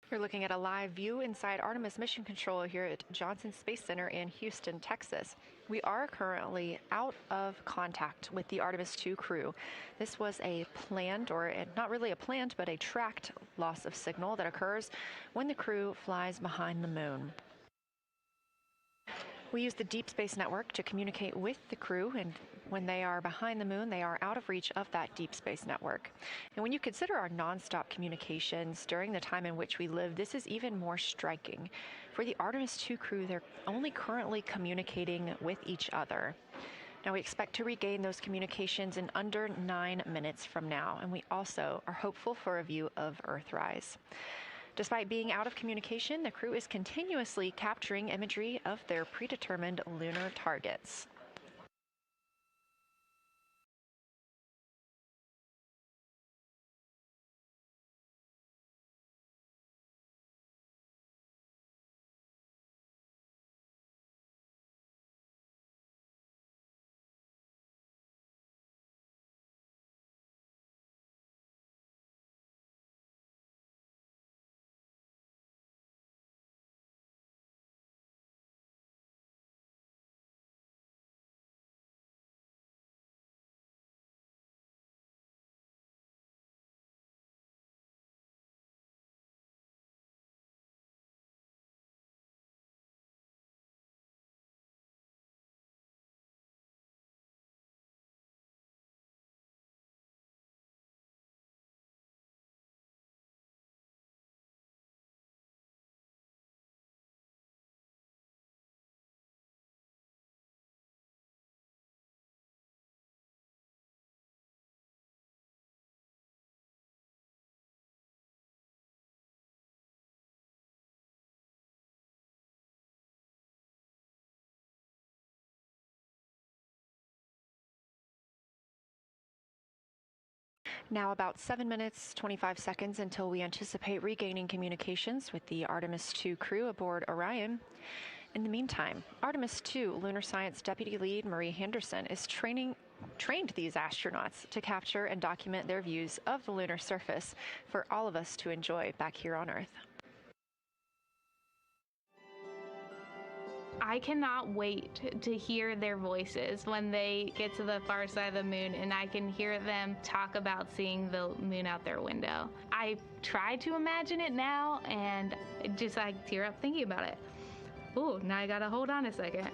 Speaker 8: You're looking at a live view inside Artemis Mission Control here at Johnson Space Center in Houston, Texas. We are currently out of contact with the Artemis II crew. This was a planned, or not really a planned, but a tracked loss of signal that occurs when the crew flies behind the moon. We use the Deep Space Network to communicate with the crew, and when they are behind the moon, they are out of reach of that Deep Space Network. And when you consider our nonstop communications during the time in which we live, this is even more striking. For the Artemis II crew, they're only currently communicating with each other. Now, we expect to regain those communications in under 9 minutes from now, and we also are hopeful for a view of Earthrise. Despite being out of communication, the crew is continuously capturing imagery of their predetermined lunar targets. Now about 7 minutes, 25 seconds until we anticipate regaining communications with the Artemis II crew aboard Orion. In the meantime, Artemis II Lunar Science Deputy Lead Marie Henderson is training trained these astronauts to capture and document their views of the lunar surface for all of us to enjoy back here on Earth.
Speaker 20: I cannot wait to hear their voices when they get to the far side of the moon and I can hear them talk about seeing the moon out their window. I try to imagine it now and I tear up thinking about it. Ooh, now I gotta hold on a second.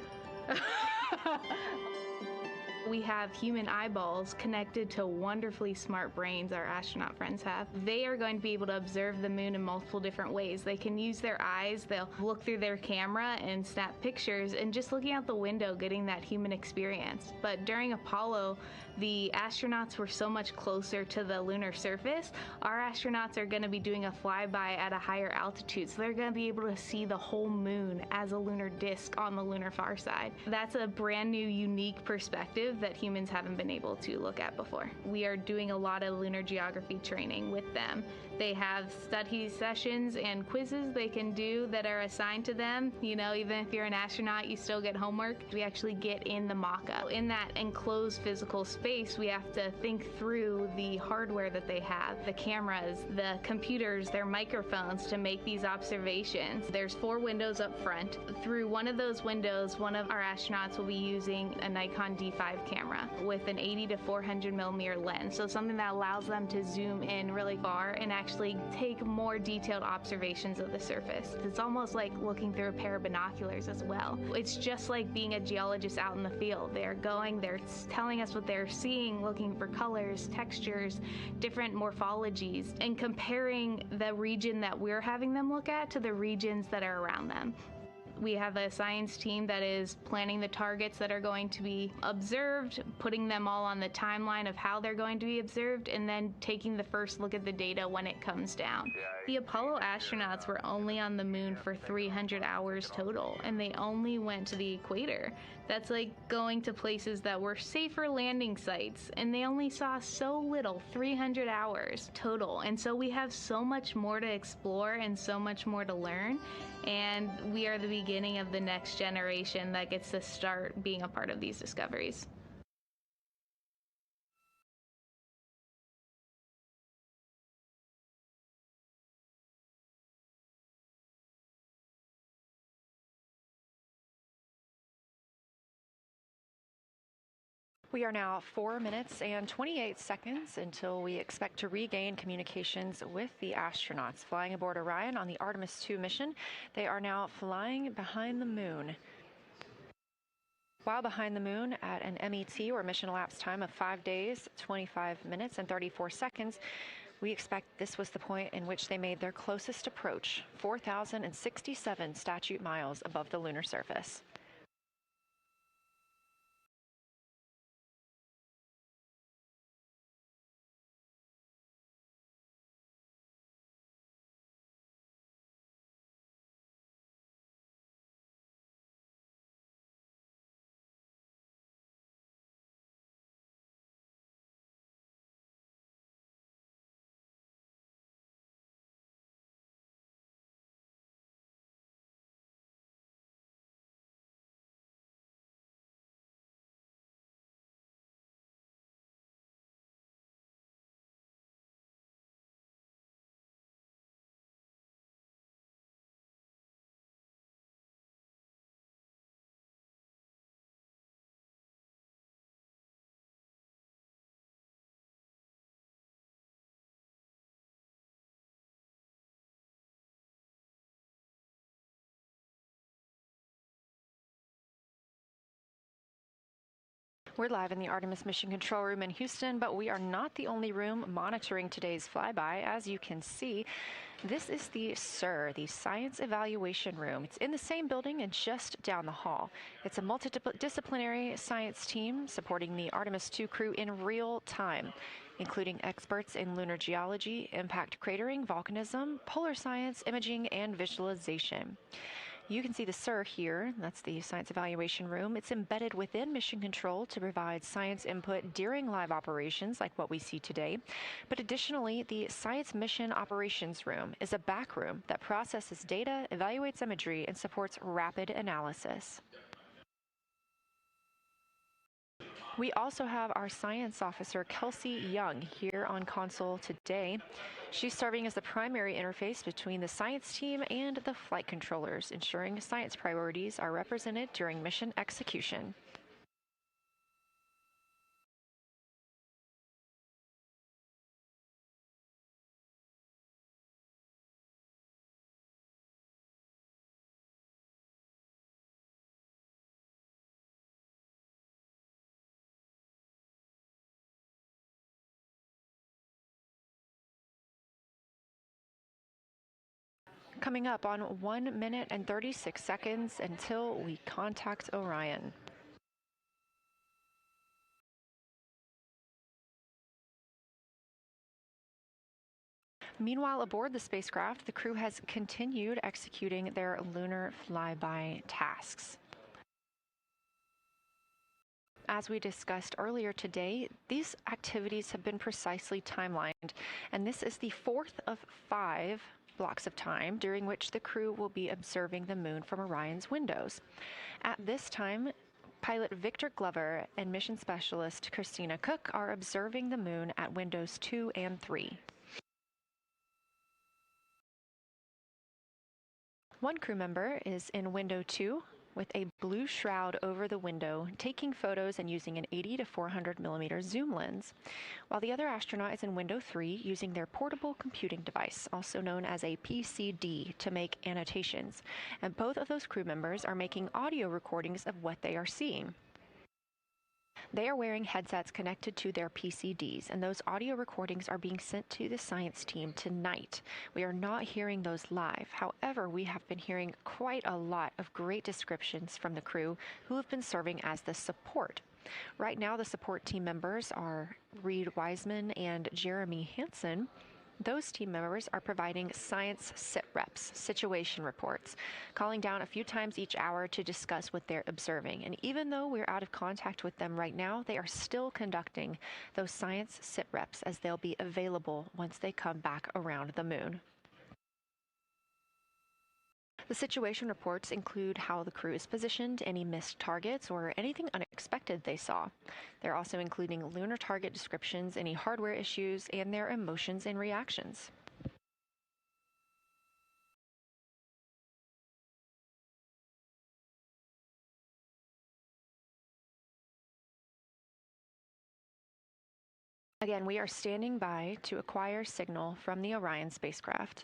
Speaker 20: We have human eyeballs connected to wonderfully smart brains our astronaut friends have. They are going to be able to observe the moon in multiple different ways. They can use their eyes, they'll look through their camera and snap pictures, and just looking out the window getting that human experience. But during Apollo, the astronauts were so much closer to the lunar surface. Our astronauts are going to be doing a flyby at a higher altitude, so they're going to be able to see the whole moon as a lunar disk on the lunar far side. That's a brand new, unique perspective that humans haven't been able to look at before. We are doing a lot of lunar geography training with them. They have study sessions and quizzes they can do that are assigned to them. You know, even if you're an astronaut, you still get homework. We actually get in the mock-up. In that enclosed physical space, we have to think through the hardware that they have, the cameras, the computers, their microphones to make these observations. There's 4 windows up front. Through one of those windows, one of our astronauts will be using a Nikon D5 camera with an 80 to 400 millimeter lens. So something that allows them to zoom in really far and actually take more detailed observations of the surface. It's almost like looking through a pair of binoculars as well. It's just like being a geologist out in the field. They're telling us what they're seeing, looking for colors, textures, different morphologies, and comparing the region that we're having them look at to the regions that are around them. We have a science team that is planning the targets that are going to be observed, putting them all on the timeline of how they're going to be observed, and then taking the first look at the data when it comes down. The Apollo astronauts were only on the moon for 300 hours total, and they only went to the equator. That's like going to places that were safer landing sites, and they only saw so little, 300 hours total. And so we have so much more to explore and so much more to learn, and we are the beginning of the next generation that gets to start being a part of these discoveries.
Speaker 8: We are now 4 minutes and 28 seconds until we expect to regain communications with the astronauts flying aboard Orion on the Artemis II mission. They are now flying behind the moon. While behind the moon at an MET, or mission elapsed time, of 5 days, 25 minutes, and 34 seconds, we expect this was the point in which they made their closest approach, 4,067 statute miles above the lunar surface. We're live in the Artemis Mission Control Room in Houston, but we are not the only room monitoring today's flyby. As you can see, this is the SIR, the Science Evaluation Room. It's in the same building and just down the hall. It's a multidisciplinary science team supporting the Artemis II crew in real time, including experts in lunar geology, impact cratering, volcanism, polar science, imaging, and visualization. You can see the SIR here. That's the Science Evaluation Room. It's embedded within Mission Control to provide science input during live operations like what we see today. But additionally, the Science Mission Operations Room is a back room that processes data, evaluates imagery, and supports rapid analysis. We also have our science officer, Kelsey Young, here on console today. She's serving as the primary interface between the science team and the flight controllers, ensuring science priorities are represented during mission execution. Coming up on 1 minute and 36 seconds until we contact Orion. Meanwhile, aboard the spacecraft, the crew has continued executing their lunar flyby tasks. As we discussed earlier today, these activities have been precisely timelined, and this is the fourth of 5 blocks of time during which the crew will be observing the moon from Orion's windows. At this time, pilot Victor Glover and mission specialist Christina Cook are observing the moon at windows 2 and 3. One crew member is in window 2 with a blue shroud over the window, taking photos and using an 80 to 400 millimeter zoom lens, while the other astronaut is in window 3 using their portable computing device, also known as a PCD, to make annotations. And both of those crew members are making audio recordings of what they are seeing. They are wearing headsets connected to their PCDs, and those audio recordings are being sent to the science team tonight. We are not hearing those live. However, we have been hearing quite a lot of great descriptions from the crew who have been serving as the support. Right now, the support team members are Reed Wiseman and Jeremy Hansen. Those team members are providing science sit reps, situation reports, calling down a few times each hour to discuss what they're observing. And even though we're out of contact with them right now, they are still conducting those science sit reps as they'll be available once they come back around the moon. The situation reports include how the crew is positioned, any missed targets, or anything unexpected they saw. They're also including lunar target descriptions, any hardware issues, and their emotions and reactions. Again, we are standing by to acquire signal from the Orion spacecraft.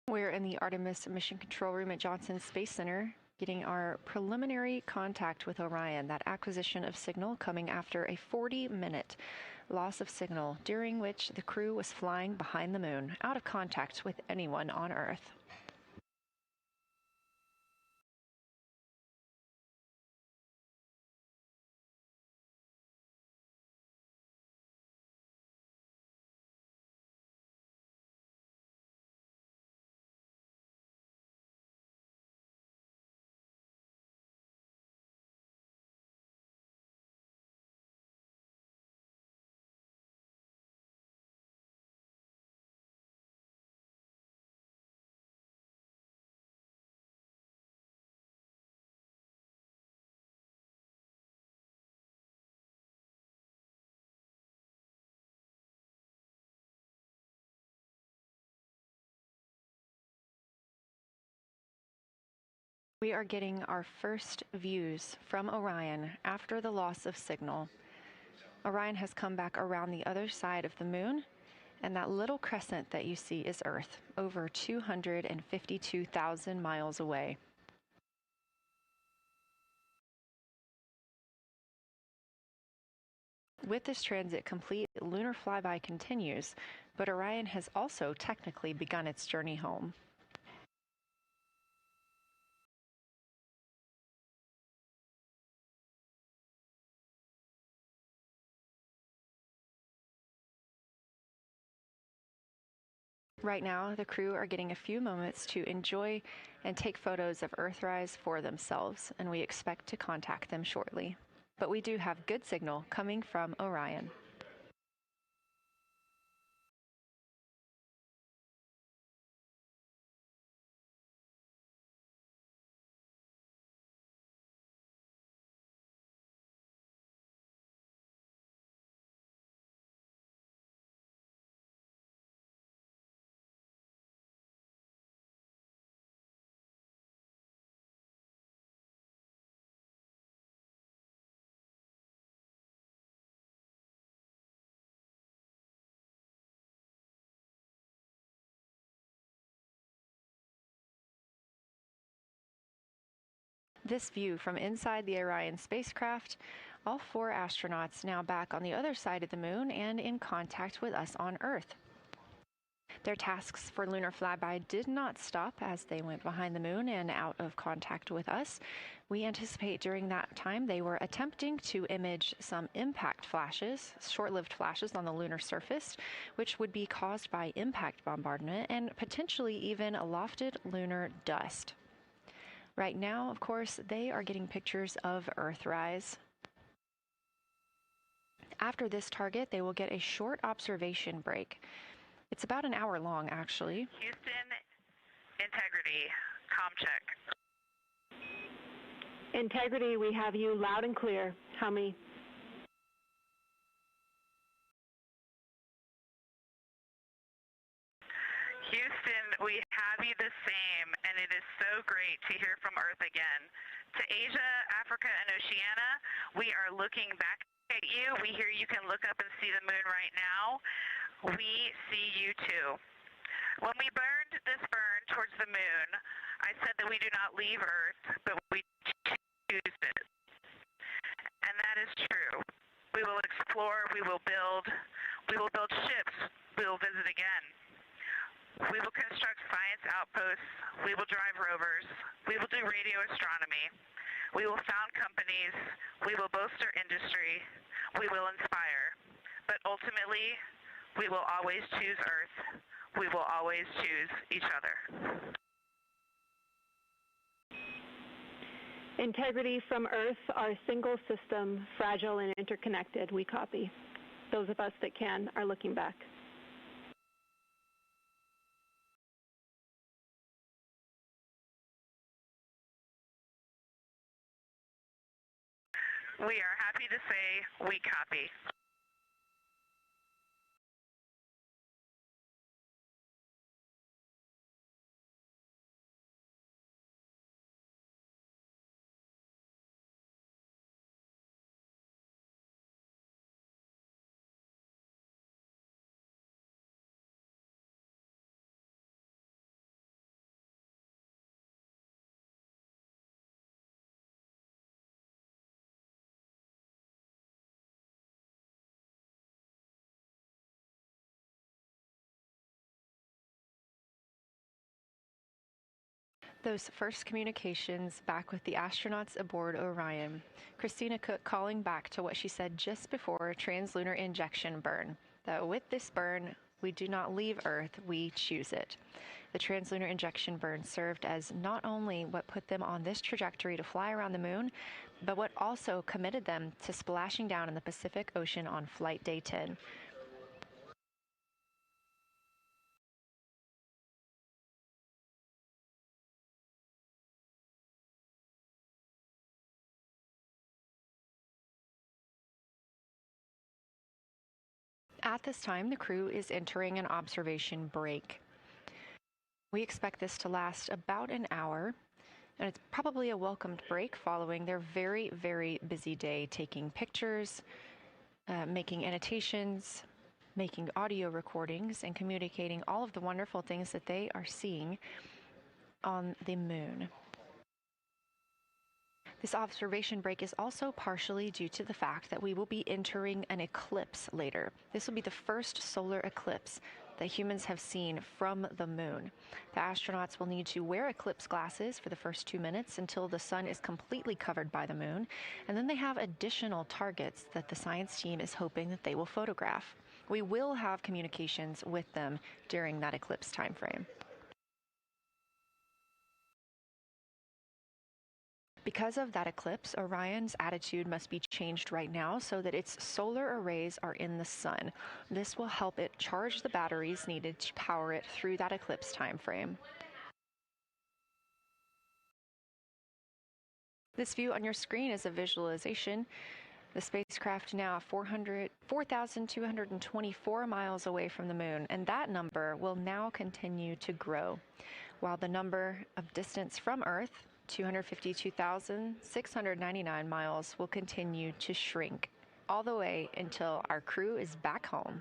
Speaker 8: We're in the Artemis Mission Control Room at Johnson Space Center, getting our preliminary contact with Orion, that acquisition of signal coming after a 40-minute loss of signal, during which the crew was flying behind the moon, out of contact with anyone on Earth. We are getting our first views from Orion after the loss of signal. Orion has come back around the other side of the moon, and that little crescent that you see is Earth, over 252,000 miles away. With this transit complete, lunar flyby continues, but Orion has also technically begun its journey home. Right now, the crew are getting a few moments to enjoy and take photos of Earthrise for themselves, and we expect to contact them shortly. But we do have good signal coming from Orion. This view from inside the Orion spacecraft, all 4 astronauts now back on the other side of the moon and in contact with us on Earth. Their tasks for lunar flyby did not stop as they went behind the moon and out of contact with us. We anticipate during that time they were attempting to image some impact flashes, short-lived flashes on the lunar surface, which would be caused by impact bombardment and potentially even lofted lunar dust. Right now, of course, they are getting pictures of Earthrise. After this target, they will get a short observation break. It's about an hour long, actually.
Speaker 10: Houston, integrity, comm check.
Speaker 9: Integrity, we have you loud and clear. How many?
Speaker 10: Houston, we have you the same, and it is so great to hear from Earth again. To Asia, Africa, and Oceania, we are looking back at you. We hear you can look up and see the moon right now. We see you too. When we burned this burn towards the moon, I said that we do not leave Earth, but we choose it. And that is true. We will explore, we will build ships, we will visit again. We will construct science outposts, we will drive rovers, we will do radio astronomy, we will found companies, we will bolster industry, we will inspire. But ultimately, we will always choose Earth, we will always choose each other.
Speaker 9: Integrity from Earth, our single system, fragile and interconnected, we copy. Those of us that can are looking back.
Speaker 10: We are happy to say we copy.
Speaker 8: Those first communications back with the astronauts aboard Orion. Christina Cook calling back to what she said just before translunar injection burn, that with this burn, we do not leave Earth, we choose it. The translunar injection burn served as not only what put them on this trajectory to fly around the moon, but what also committed them to splashing down in the Pacific Ocean on Flight Day 10. At this time, the crew is entering an observation break. We expect this to last about an hour, and it's probably a welcomed break following their very, very busy day taking pictures, making annotations, making audio recordings, and communicating all of the wonderful things that they are seeing on the moon. This observation break is also partially due to the fact that we will be entering an eclipse later. This will be the first solar eclipse that humans have seen from the moon. The astronauts will need to wear eclipse glasses for the first 2 minutes until the sun is completely covered by the moon, and then they have additional targets that the science team is hoping that they will photograph. We will have communications with them during that eclipse time frame. Because of that eclipse, Orion's attitude must be changed right now so that its solar arrays are in the sun. This will help it charge the batteries needed to power it through that eclipse time frame. This view on your screen is a visualization. The spacecraft now 4,224 miles away from the moon, and that number will now continue to grow, while the number of distance from Earth, 252,699 miles, will continue to shrink all the way until our crew is back home.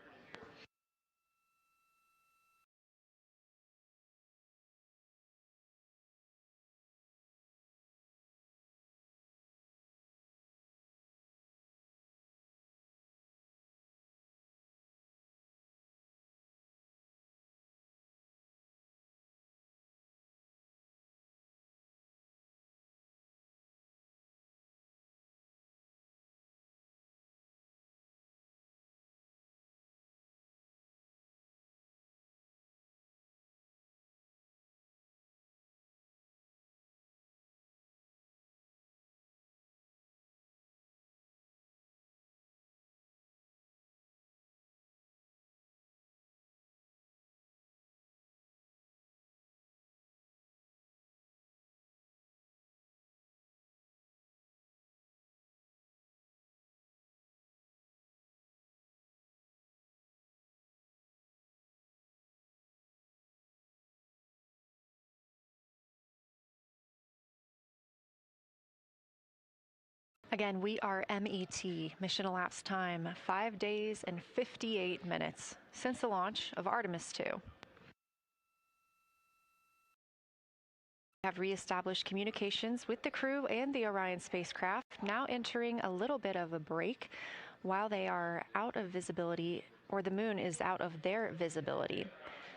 Speaker 8: Again, we are MET, mission elapsed time, 5 days and 58 minutes since the launch of Artemis II. We have reestablished communications with the crew and the Orion spacecraft, now entering a little bit of a break while they are out of visibility, or the moon is out of their visibility.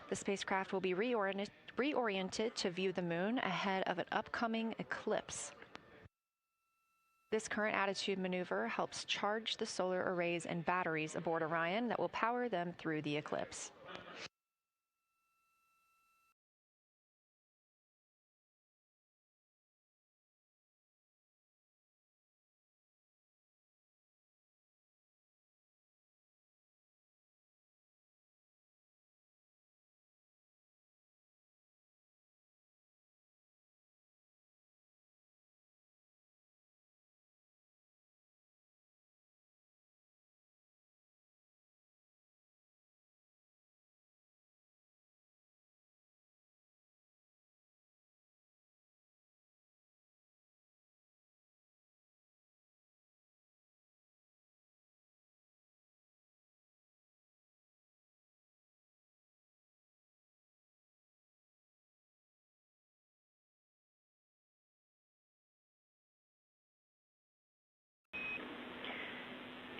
Speaker 8: The spacecraft will be reoriented to view the moon ahead of an upcoming eclipse. This current attitude maneuver helps charge the solar arrays and batteries aboard Orion that will power them through the eclipse.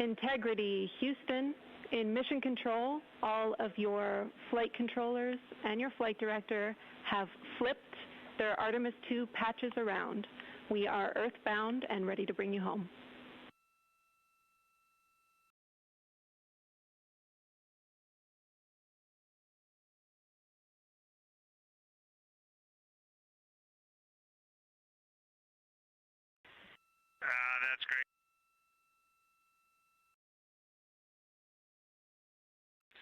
Speaker 9: Integrity, Houston. In mission control, all of your flight controllers and your flight director have flipped their Artemis II patches around. We are earthbound and ready to bring you home.
Speaker 11: That's great.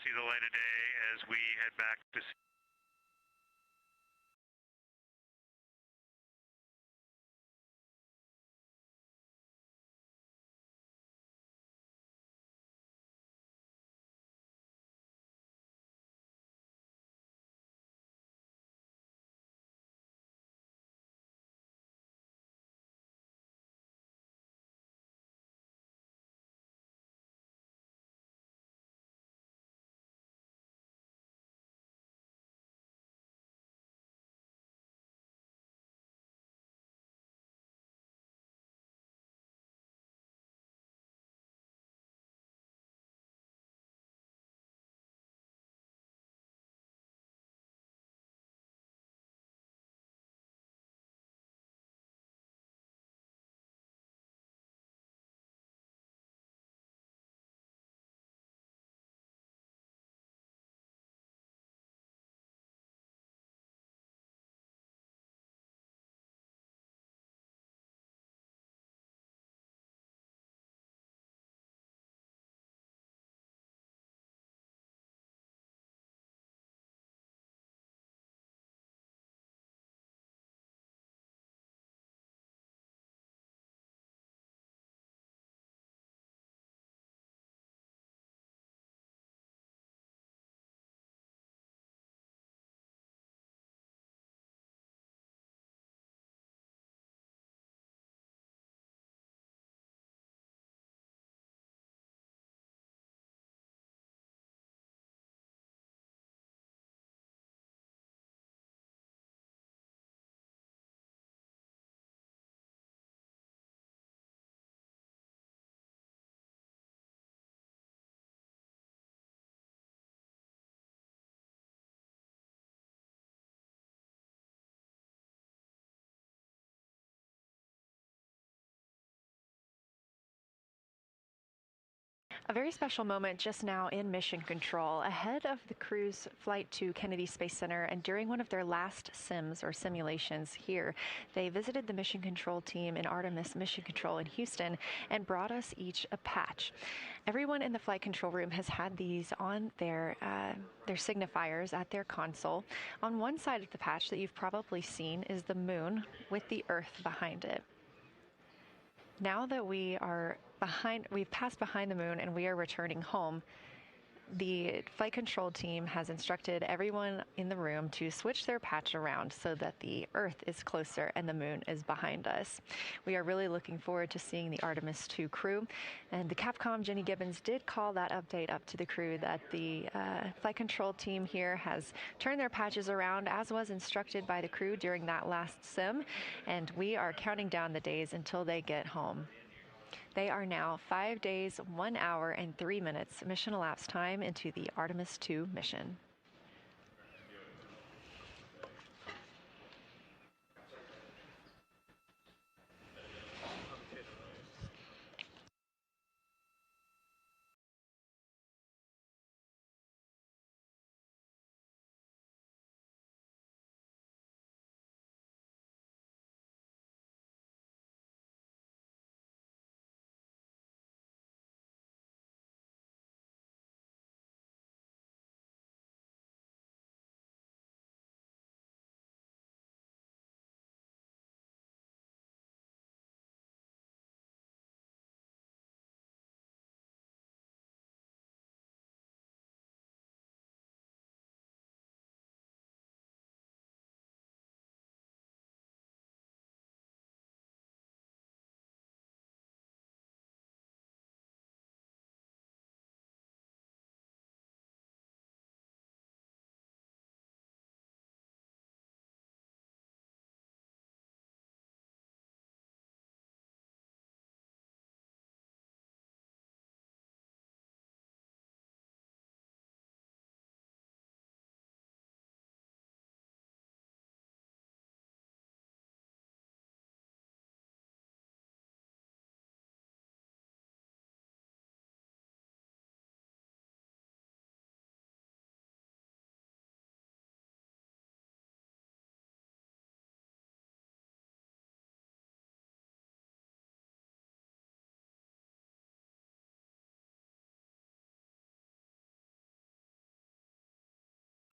Speaker 11: See the light of day as we head back to
Speaker 8: A very special moment just now in mission control. Ahead of the crew's flight to Kennedy Space Center and during one of their last sims or simulations here, they visited the mission control team in Artemis Mission Control in Houston and brought us each a patch. Everyone in the flight control room has had these on their signifiers at their console. On one side of the patch that you've probably seen is the moon with the Earth behind it. Now that we've passed behind the moon and we are returning home, the flight control team has instructed everyone in the room to switch their patch around so that the Earth is closer and the moon is behind us. We are really looking forward to seeing the Artemis II crew. And the Capcom, Jenny Gibbons, did call that update up to the crew that the flight control team here has turned their patches around as was instructed by the crew during that last sim. And we are counting down the days until they get home. They are now 5 days, 1 hour, and 3 minutes mission elapsed time into the Artemis II mission.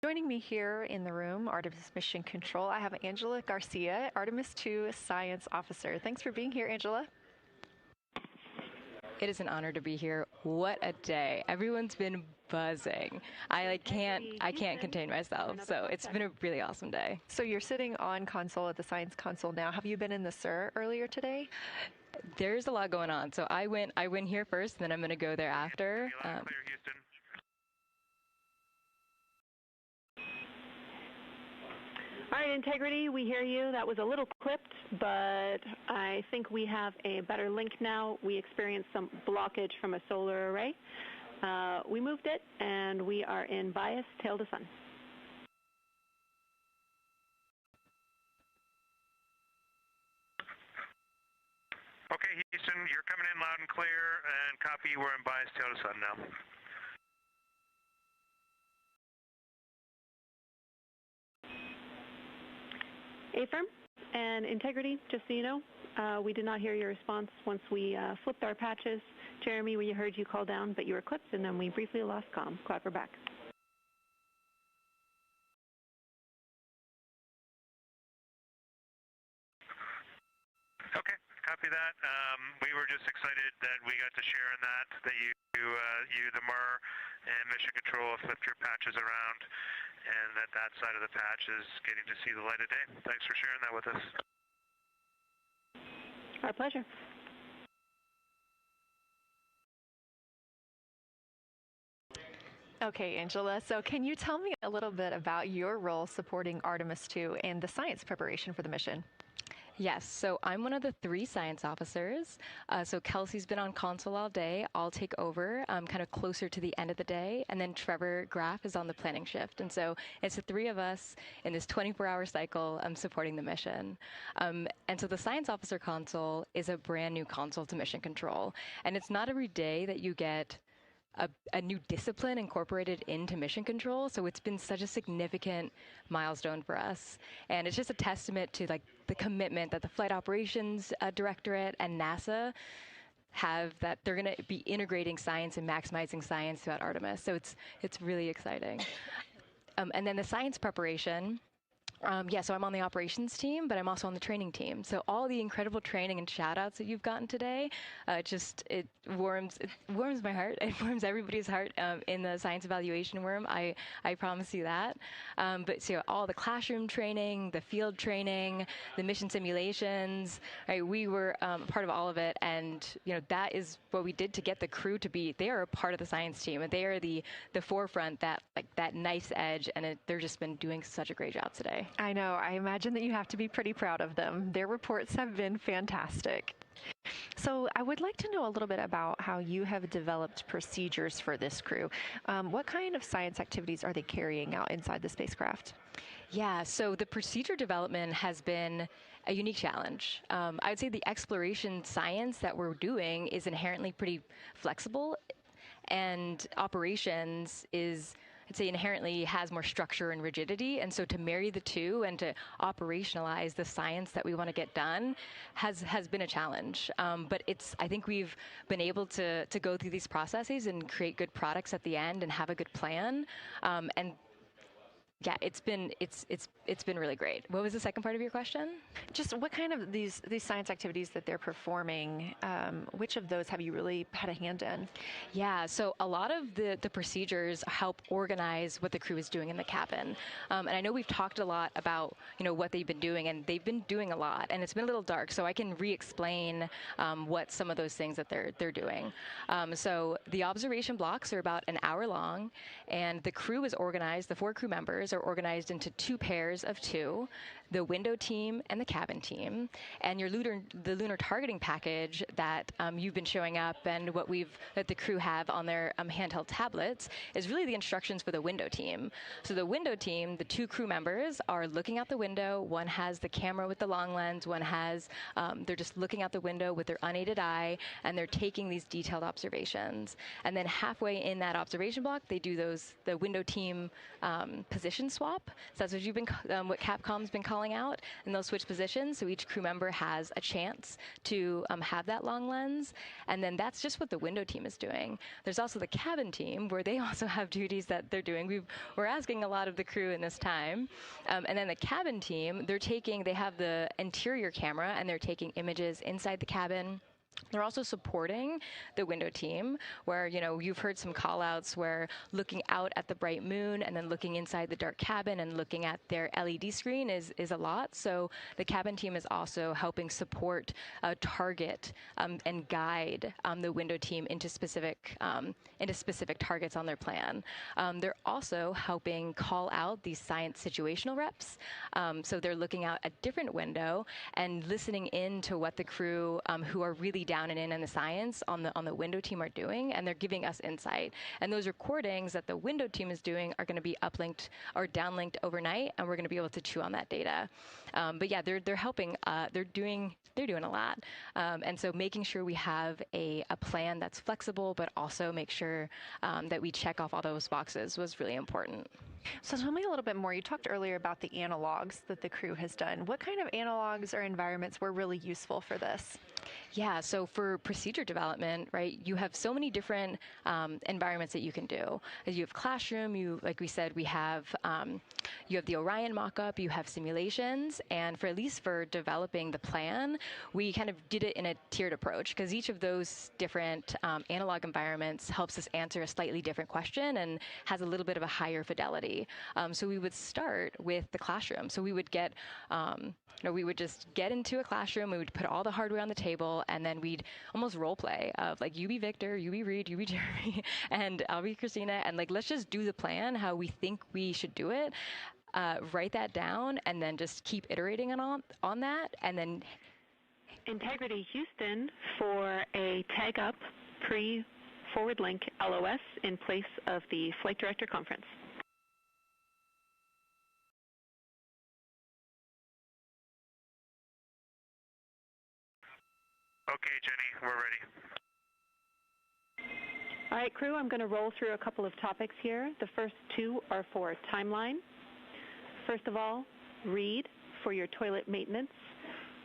Speaker 8: Joining me here in the room, Artemis Mission Control, I have Angela Garcia, Artemis II Science Officer. Thanks for being here, Angela.
Speaker 21: It is an honor to be here. What a day. Everyone's been buzzing. I can't contain myself. So it's been a really awesome day.
Speaker 8: So you're sitting on console at the science console now. Have you been in the SIR earlier today?
Speaker 21: There's a lot going on. So I went here first, and then I'm going to go there after.
Speaker 9: All right, Integrity, we hear you. That was a little clipped, but I think we have a better link now. We experienced some blockage from a solar array. We moved it, and we are in bias tail to sun.
Speaker 11: Okay, Houston, you're coming in loud and clear, and copy, we're in bias tail to sun now.
Speaker 9: Affirm and Integrity, just so you know, we did not hear your response once we flipped our patches. Jeremy, we heard you call down, but you were clipped, and then we briefly lost comm. Glad we're back.
Speaker 11: Okay, copy that. We were just excited that we got to share in that you, the MER, and Mission Control flipped your patches around, and that side of the patch is getting to see the light of day. Thanks for sharing that with us.
Speaker 9: Our pleasure.
Speaker 8: Okay, Angela, so can you tell me a little bit about your role supporting Artemis II and the science preparation for the mission?
Speaker 21: Yes, so I'm one of the 3 science officers. So Kelsey's been on console all day. I'll take over kind of closer to the end of the day. And then Trevor Graff is on the planning shift. And so it's the 3 of us in this 24-hour cycle supporting the mission. And so the science officer console is a brand new console to mission control. And it's not every day that you get a new discipline incorporated into mission control. So it's been such a significant milestone for us. And it's just a testament to like the commitment that the Flight Operations Directorate and NASA have, that they're going to be integrating science and maximizing science throughout Artemis. So it's really exciting. And then the science preparation. So I'm on the operations team, but I'm also on the training team. So all the incredible training and shout outs that you've gotten today, it warms my heart. It warms everybody's heart in the science evaluation room. I promise you that. But so all the classroom training, the field training, the mission simulations, right? We were part of all of it. And, that is what we did to get the crew to be, they are a part of the science team. And they are the forefront, that nice edge. And they're just been doing such a great job today.
Speaker 8: I know. I imagine that you have to be pretty proud of them. Their reports have been fantastic. So I would like to know a little bit about how you have developed procedures for this crew. What kind of science activities are they carrying out inside the spacecraft?
Speaker 21: Yeah, so the procedure development has been a unique challenge. I would say the exploration science that we're doing is inherently pretty flexible, and operations is, I'd say, inherently has more structure and rigidity. And so to marry the two and to operationalize the science that we want to get done has been a challenge. But I think we've been able to go through these processes and create good products at the end and have a good plan. And yeah, it's been really great. What was the second part of your question?
Speaker 8: Just what kind of these science activities that they're performing, which of those have you really had a hand in?
Speaker 21: Yeah, so a lot of the procedures help organize what the crew is doing in the cabin. And I know we've talked a lot about, what they've been doing, and they've been doing a lot, and it's been a little dark, so I can re-explain what some of those things that they're doing. So the observation blocks are about an hour long, and the crew is organized, the 4 crew members are organized into 2 pairs of 2, the window team and the cabin team. And the lunar targeting package that you've been showing up and that the crew have on their handheld tablets is really the instructions for the window team. So the window team, the 2 crew members are looking out the window. One has the camera with the long lens. One has, they're just looking out the window with their unaided eye, and they're taking these detailed observations. And then halfway in that observation block, they do the window team position swap. So that's what Capcom's been calling out, and they'll switch positions. So each crew member has a chance to have that long lens. And then that's just what the window team is doing. There's also the cabin team, where they also have duties that they're doing. We're asking a lot of the crew in this time. And then the cabin team, they have the interior camera, and they're taking images inside the cabin. They're also supporting the window team, where, you've heard some call-outs where looking out at the bright moon and then looking inside the dark cabin and looking at their LED screen is a lot. So the cabin team is also helping support, target, and guide the window team into specific targets on their plan. They're also helping call out these science situational reps. So they're looking out a different window and listening in to what the crew who are really down and in the science on the window team are doing, and they're giving us insight. And those recordings that the window team is doing are going to be uplinked or downlinked overnight, and we're going to be able to chew on that data. But yeah, they're helping. They're doing a lot. And so making sure we have a plan that's flexible, but also make sure that we check off all those boxes was really important.
Speaker 8: So tell me a little bit more. You talked earlier about the analogs that the crew has done. What kind of analogs or environments were really useful for this?
Speaker 21: Yeah, so for procedure development, right, you have so many different environments that you can do. You have classroom, like we said, you have the Orion mock-up, you have simulations, and at least for developing the plan, we kind of did it in a tiered approach, because each of those different analog environments helps us answer a slightly different question and has a little bit of a higher fidelity. So we would start with the classroom. So we would we would just get into a classroom, we would put all the hardware on the table, and then we'd almost role play of like, you be Victor, you be Reed, you be Jeremy, and I'll be Christina, and let's just do the plan how we think we should do it. Write that down, and then just keep iterating on that, and then
Speaker 9: Integrity Houston for a tag up pre-forward link LOS in place of the Flight Director Conference.
Speaker 11: Okay, Jenny, we're ready.
Speaker 9: All right, crew, I'm going to roll through a couple of topics here. The first two are for timeline. First of all, read for your toilet maintenance.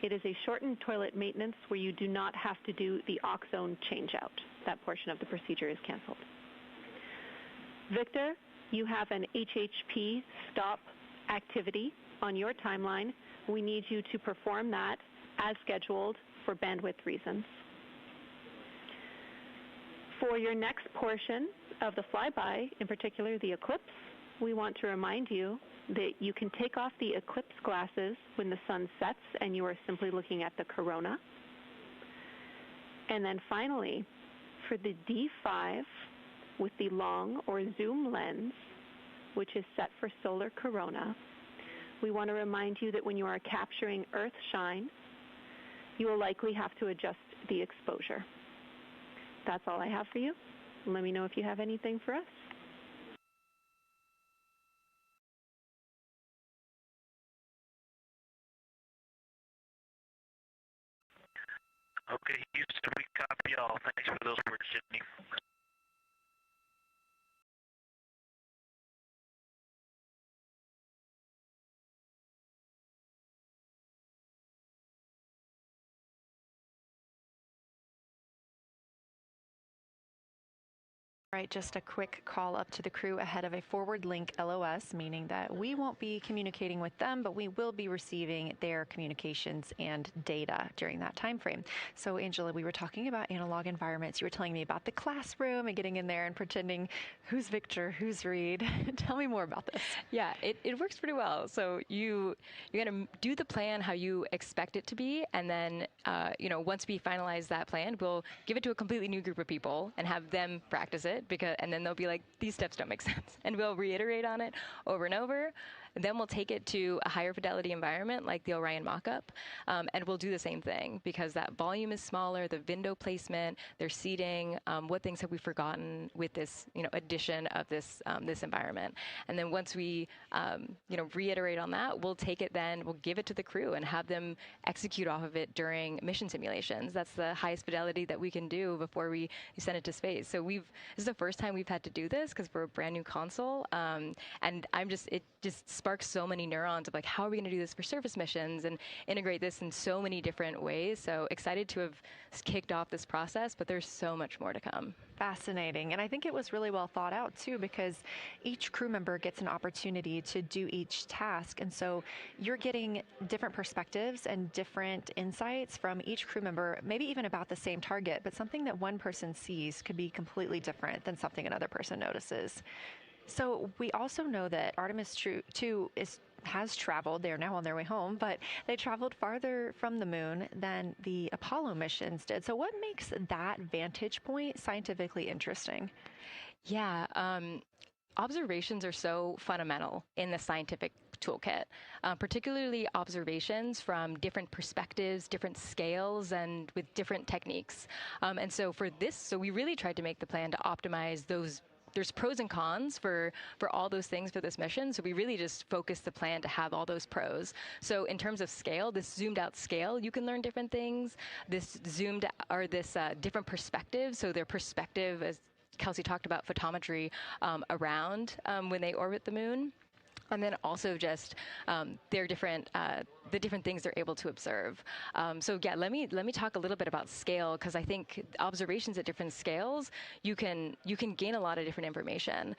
Speaker 9: It is a shortened toilet maintenance where you do not have to do the oxone changeout. That portion of the procedure is canceled. Victor, you have an HHP stop activity on your timeline. We need you to perform that as scheduled for bandwidth reasons. For your next portion of the flyby, in particular the eclipse, we want to remind you that you can take off the eclipse glasses when the sun sets and you are simply looking at the corona. And then finally, for the D5 with the long or zoom lens, which is set for solar corona, we want to remind you that when you are capturing Earth shine, you will likely have to adjust the exposure. That's all I have for you. Let me know if you have anything for us.
Speaker 14: Okay, Houston, we copy y'all. Thanks for those words, Sydney.
Speaker 8: Right, just a quick call up to the crew ahead of a forward link LOS, meaning that we won't be communicating with them, but we will be receiving their communications and data during that time frame. So, Angela, we were talking about analog environments. You were telling me about the classroom and getting in there and pretending who's Victor, who's Reed. Tell me more about this.
Speaker 21: Yeah, it works pretty well. So you're going to do the plan how you expect it to be, and then once we finalize that plan, we'll give it to a completely new group of people and have them practice it. And then they'll be like, these steps don't make sense. And we'll reiterate on it over and over. Then we'll take it to a higher fidelity environment like the Orion mock-up, and we'll do the same thing because that volume is smaller, the window placement, their seating, what things have we forgotten with this addition of this environment. And then once we reiterate on that, we'll take it then, we'll give it to the crew and have them execute off of it during mission simulations. That's the highest fidelity that we can do before we send it to space. So this is the first time we've had to do this because we're a brand new console, and it just sparks so many neurons of like, how are we going to do this for surface missions and integrate this in so many different ways. So excited to have kicked off this process, but there's so much more to come.
Speaker 8: Fascinating. And I think it was really well thought out too, because each crew member gets an opportunity to do each task. And so you're getting different perspectives and different insights from each crew member, maybe even about the same target, but something that one person sees could be completely different than something another person notices. So we also know that Artemis II has traveled. They're now on their way home, but they traveled farther from the moon than the Apollo missions did. So what makes that vantage point scientifically interesting?
Speaker 21: Yeah, observations are so fundamental in the scientific toolkit, particularly observations from different perspectives, different scales, and with different techniques. And so for this, so we really tried to make the plan to optimize those. There's pros and cons for all those things for this mission. So we really just focused the plan to have all those pros. So in terms of scale, this zoomed out scale, you can learn different things. This different perspectives. So their perspective, as Kelsey talked about, photometry around when they orbit the moon. And then also just their different the different things they're able to observe. So yeah, let me talk a little bit about scale, because I think observations at different scales, you can gain a lot of different information.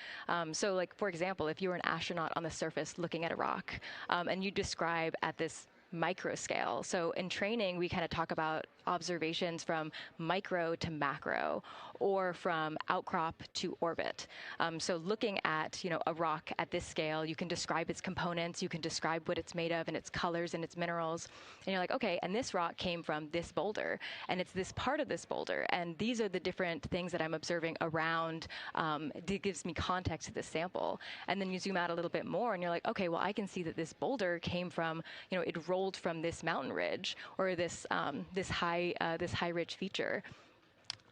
Speaker 21: So like, for example, if you were an astronaut on the surface looking at a rock, and you describe at this micro scale. So in training, we kind of talk about observations from micro to macro, or from outcrop to orbit. So looking at a rock at this scale, you can describe its components, you can describe what it's made of and its colors and its minerals, and you're like, okay, and this rock came from this boulder, and it's this part of this boulder, and these are the different things that I'm observing around. That gives me context to this sample. And then you zoom out a little bit more, and you're like, okay, well, I can see that this boulder came from, it rolled from this mountain ridge, or this high ridge feature.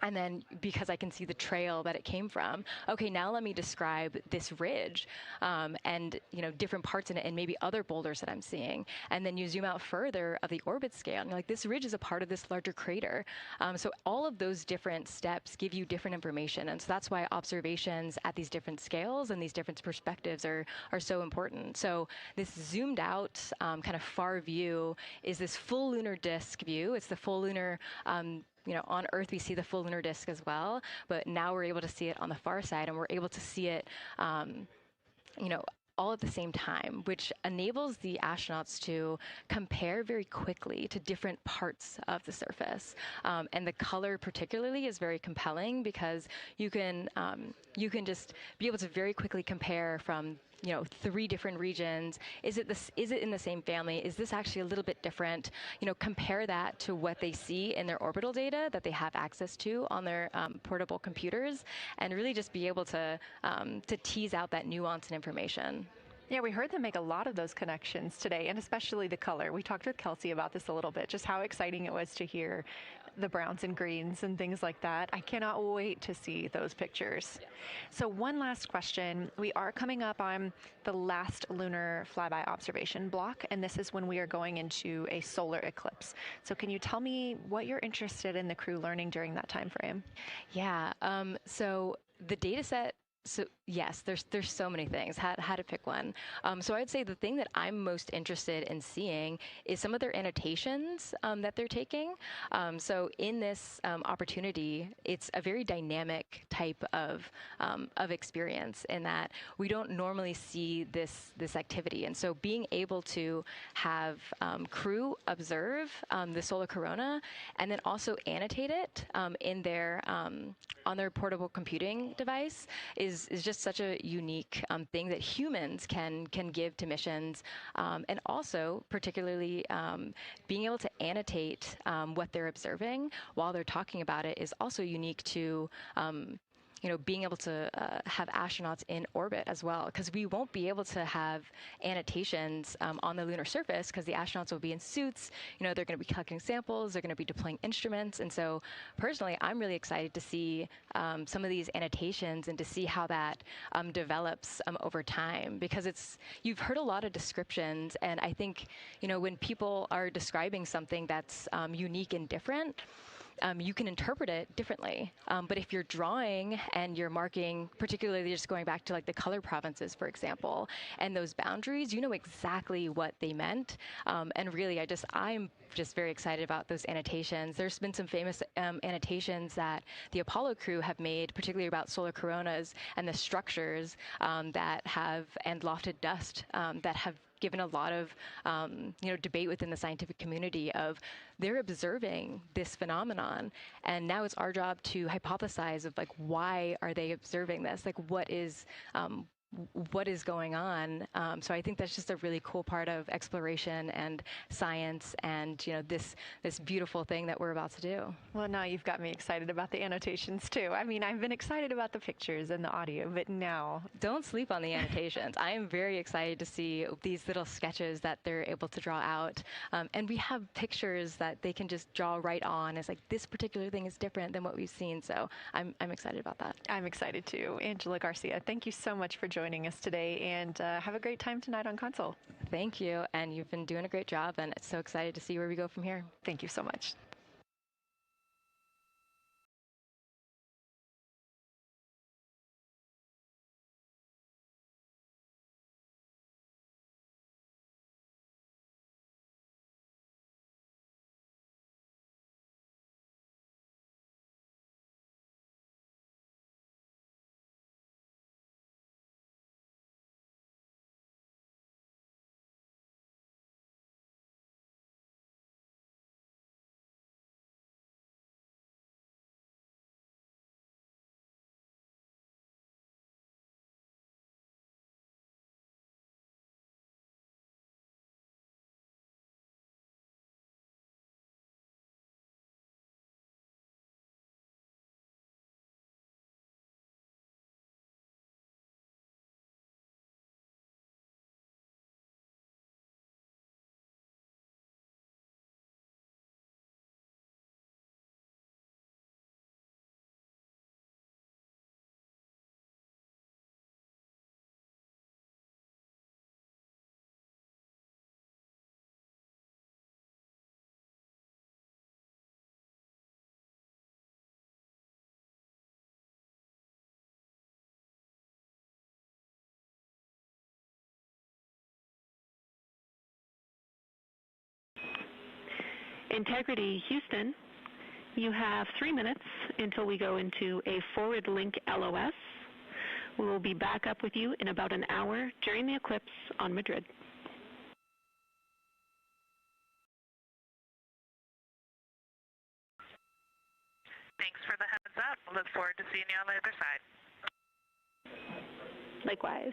Speaker 21: And then because I can see the trail that it came from, okay, now let me describe this ridge and, different parts in it and maybe other boulders that I'm seeing. And then you zoom out further of the orbit scale and you're like, this ridge is a part of this larger crater. So all of those different steps give you different information. And so that's why observations at these different scales and these different perspectives are so important. So this zoomed out kind of far view is this full lunar disk view. It's the full lunar on Earth, we see the full lunar disk as well, but now we're able to see it on the far side, and we're able to see it, all at the same time, which enables the astronauts to compare very quickly to different parts of the surface. And the color particularly is very compelling because you can just be able to very quickly compare from 3 different regions. Is it in the same family? Is this actually a little bit different? Compare that to what they see in their orbital data that they have access to on their portable computers, and really just be able to tease out that nuance and information.
Speaker 8: Yeah, we heard them make a lot of those connections today, and especially the color. We talked with Kelsey about this a little bit, just how exciting it was to hear the browns and greens and things like that. I cannot wait to see those pictures. Yeah. So one last question. We are coming up on the last lunar flyby observation block, and this is when we are going into a solar eclipse. So can you tell me what you're interested in the crew learning during that time frame?
Speaker 21: Yeah, so the data set. So yes, there's so many things. How to pick one. So I'd say the thing that I'm most interested in seeing is some of their annotations that they're taking. So in this opportunity, it's a very dynamic type of experience in that we don't normally see this activity. And so being able to have crew observe the solar corona and then also annotate it in their on their portable computing device is just such a unique thing that humans can give to missions, and also particularly being able to annotate what they're observing while they're talking about it is also unique to being able to have astronauts in orbit as well, because we won't be able to have annotations on the lunar surface because the astronauts will be in suits. They're going to be collecting samples, they're going to be deploying instruments, and so personally, I'm really excited to see some of these annotations and to see how that develops over time, because you've heard a lot of descriptions, and I think when people are describing something that's unique and different, you can interpret it differently. But if you're drawing and you're marking, particularly just going back to like the color provinces, for example, and those boundaries, you know exactly what they meant. And really, I'm just very excited about those annotations. There's been some famous annotations that the Apollo crew have made, particularly about solar coronas and the structures that have, and lofted dust that have given a lot of debate within the scientific community of they're observing this phenomenon, and now it's our job to hypothesize of like why are they observing this, like what is going on. So I think that's just a really cool part of exploration and science and this beautiful thing that we're about to do.
Speaker 8: Well, now you've got me excited about the annotations too. I mean, I've been excited about the pictures and the audio, but now
Speaker 21: don't sleep on the annotations. I am very excited to see these little sketches that they're able to draw out, and we have pictures that they can just draw right on. It's like this particular thing is different than what we've seen. So I'm excited about that.
Speaker 8: I'm excited too. Angela Garcia, thank you so much for joining us today, and have a great time tonight on Console.
Speaker 21: Thank you, and you've been doing a great job, and it's so excited to see where we go from here.
Speaker 8: Thank you so much.
Speaker 9: Integrity Houston, you have 3 minutes until we go into a forward link LOS. We will be back up with you in about an hour during the eclipse on Madrid.
Speaker 10: Thanks for the heads up. Look forward to seeing you on the other side.
Speaker 9: Likewise.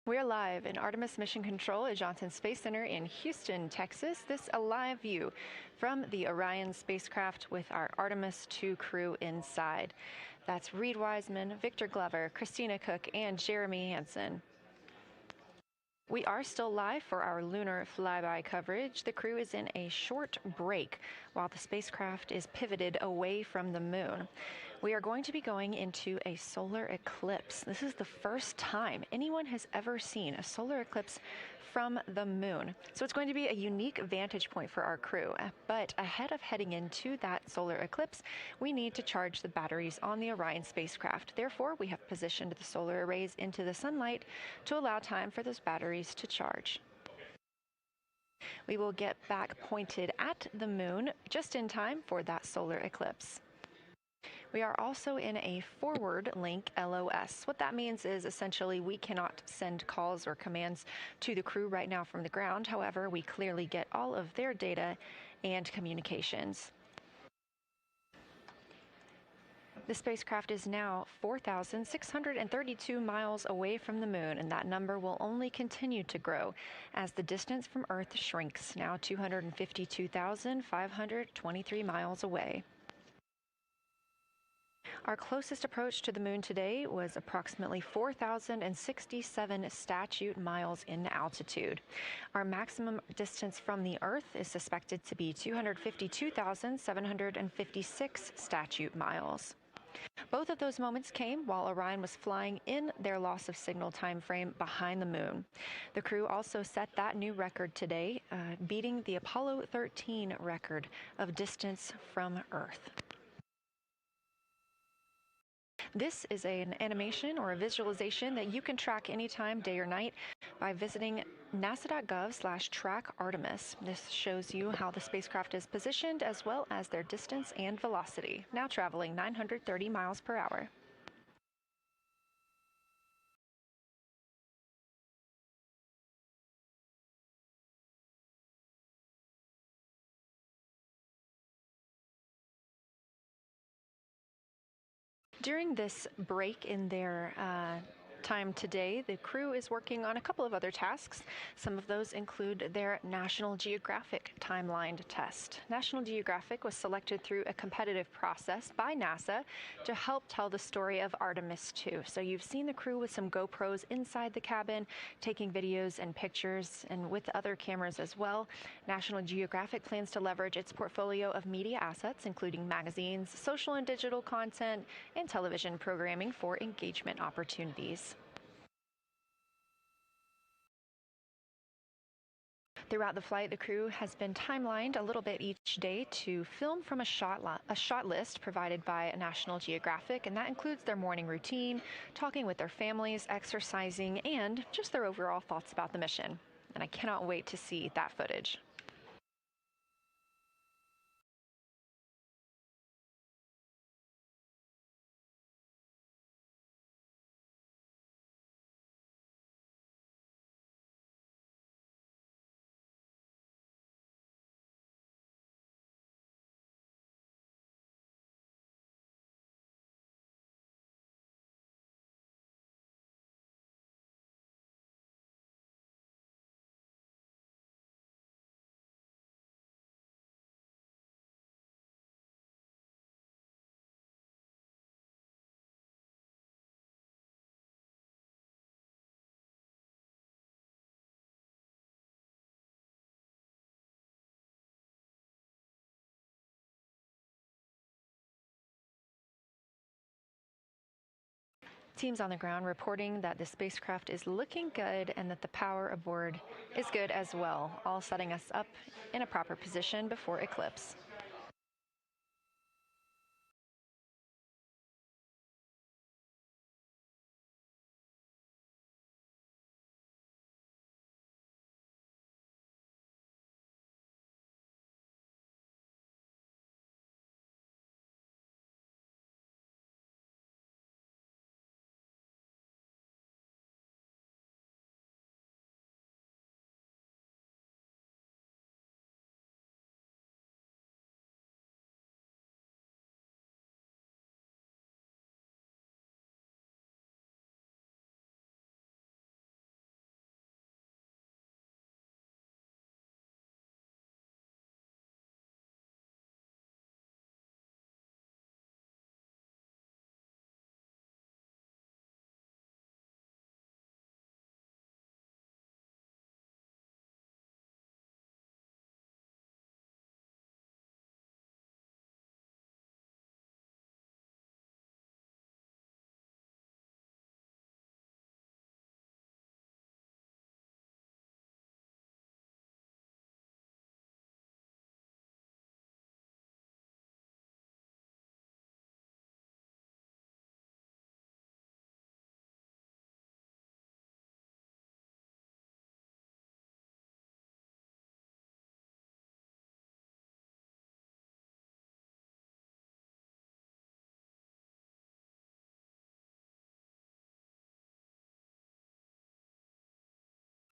Speaker 8: We're live in Artemis Mission Control at Johnson Space Center in Houston, Texas. This a live view from the Orion spacecraft with our Artemis II crew inside. That's Reed Wiseman, Victor Glover, Christina Cook, and Jeremy Hansen. We are still live for our lunar flyby coverage. The crew is in a short break while the spacecraft is pivoted away from the moon. We are going to be going into a solar eclipse. This is the first time anyone has ever seen a solar eclipse from the moon. So it's going to be a unique vantage point for our crew. But ahead of heading into that solar eclipse, we need to charge the batteries on the Orion spacecraft. Therefore, we have positioned the solar arrays into the sunlight to allow time for those batteries to charge. We will get back pointed at the moon just in time for that solar eclipse. We are also in a forward link LOS. What that means is essentially we cannot send calls or commands to the crew right now from the ground. However, we clearly get all of their data and communications. The spacecraft is now 4,632 miles away from the moon, and that number will only continue to grow as the distance from Earth shrinks, now 252,523 miles away. Our closest approach to the moon today was approximately 4,067 statute miles in altitude. Our maximum distance from the Earth is suspected to be 252,756 statute miles. Both of those moments came while Orion was flying in their loss of signal time frame behind the moon. The crew also set that new record today, beating the Apollo 13 record of distance from Earth. This is an animation or a visualization that you can track anytime, day or night, by visiting nasa.gov/track-Artemis. This shows you how the spacecraft is positioned as well as their distance and velocity, now traveling 930 miles per hour. During this break in their time today, the crew is working on a couple of other tasks. Some of those include their National Geographic timelined test. National Geographic was selected through a competitive process by NASA to help tell the story of Artemis II. So you've seen the crew with some GoPros inside the cabin, taking videos and pictures, and with other cameras as well. National Geographic plans to leverage its portfolio of media assets, including magazines, social and digital content, and television programming for engagement opportunities. Throughout the flight, the crew has been timelined a little bit each day to film from a shot list provided by National Geographic, and that includes their morning routine, talking with their families, exercising, and just their overall thoughts about the mission. And I cannot wait to see that footage. Teams on the ground reporting that the spacecraft is looking good and that the power aboard is good as well, all setting us up in a proper position before eclipse.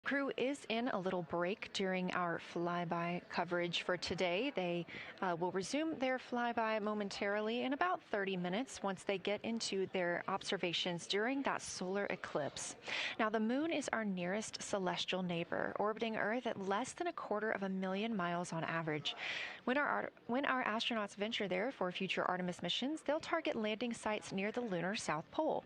Speaker 8: Crew is in a little break during our flyby coverage for today. They will resume their flyby momentarily in about 30 minutes once they get into their observations during that solar eclipse. Now, the moon is our nearest celestial neighbor, orbiting Earth at less than 250,000 miles on average. When our astronauts venture there for future Artemis missions, they'll target landing sites near the lunar South Pole.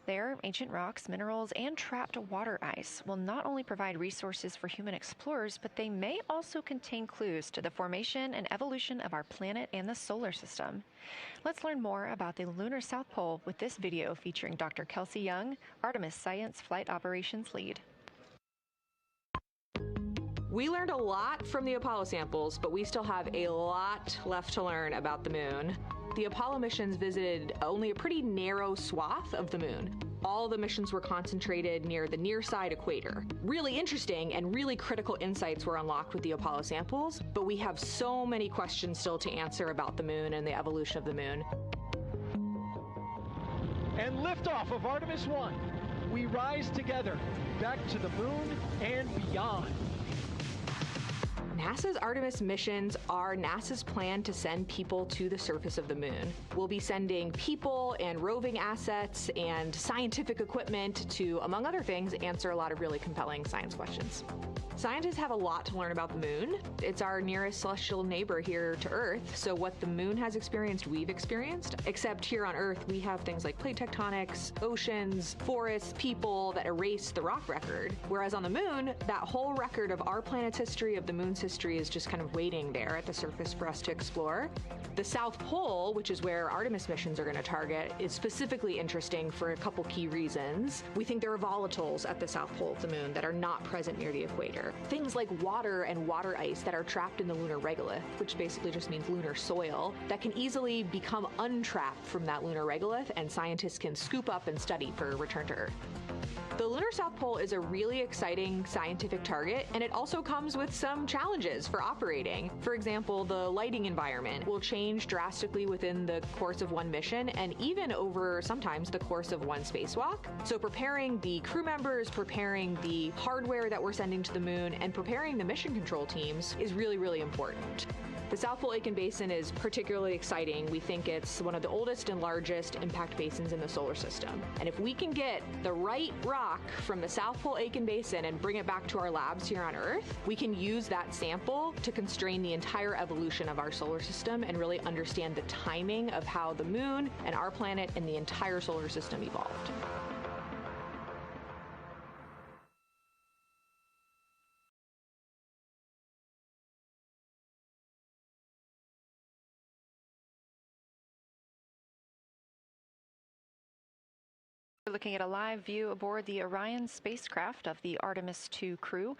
Speaker 8: There, ancient rocks, minerals, and trapped water ice will not only provide resources for human explorers, but they may also contain clues to the formation and evolution of our planet and the solar system. Let's learn more about the lunar South Pole with this video featuring Dr. Kelsey Young, Artemis Science Flight Operations Lead.
Speaker 4: We learned a lot from the Apollo samples, but we still have a lot left to learn about the moon. The Apollo missions visited only a pretty narrow swath of the moon. All the missions were concentrated near the near-side equator. Really interesting and really critical insights were unlocked with the Apollo samples, but we have so many questions still to answer about the moon and the evolution of the moon.
Speaker 2: And liftoff of Artemis I. We rise together, back to the moon and beyond.
Speaker 4: NASA's Artemis missions are NASA's plan to send people to the surface of the moon. We'll be sending people and roving assets and scientific equipment to, among other things, answer a lot of really compelling science questions. Scientists have a lot to learn about the moon. It's our nearest celestial neighbor here to Earth, so what the moon has experienced, we've experienced. Except here on Earth, we have things like plate tectonics, oceans, forests, people that erase the rock record. Whereas on the moon, that whole record of our planet's history, of the moon's history, is just kind of waiting there at the surface for us to explore. The South Pole, which is where Artemis missions are going to target, is specifically interesting for a couple key reasons. We think there are volatiles at the South Pole of the moon that are not present near the equator. Things like water and water ice that are trapped in the lunar regolith, which basically just means lunar soil, that can easily become untrapped from that lunar regolith, and scientists can scoop up and study for return to Earth. The lunar South Pole is a really exciting scientific target, and it also comes with some challenges for operating. For example, the lighting environment will change drastically within the course of one mission, and even over sometimes the course of one spacewalk. So preparing the crew members, preparing the hardware that we're sending to the moon, and preparing the mission control teams is really, really important. The South Pole Aitken Basin is particularly exciting. We think it's one of the oldest and largest impact basins in the solar system. And if we can get the right rock from the South Pole Aitken Basin and bring it back to our labs here on Earth, we can use that sample to constrain the entire evolution of our solar system and really understand the timing of how the moon and our planet and the entire solar system evolved.
Speaker 8: We're looking at a live view aboard the Orion spacecraft of the Artemis II crew,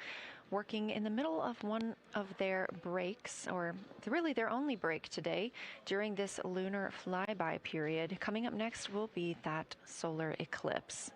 Speaker 8: working in the middle of one of their breaks, or really their only break today, during this lunar flyby period. Coming up next will be that solar eclipse.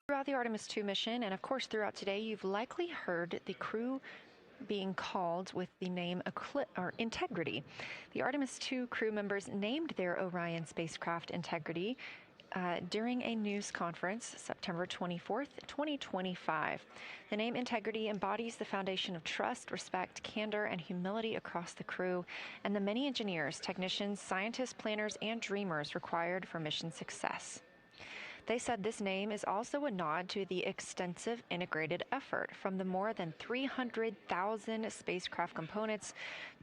Speaker 8: Throughout the Artemis II mission, and of course throughout today, you've likely heard the crew being called with the name Integrity. The Artemis II crew members named their Orion spacecraft Integrity during a news conference September 24th, 2025. The name Integrity embodies the foundation of trust, respect, candor, and humility across the crew and the many engineers, technicians, scientists, planners, and dreamers required for mission success. They said this name is also a nod to the extensive integrated effort from the more than 300,000 spacecraft components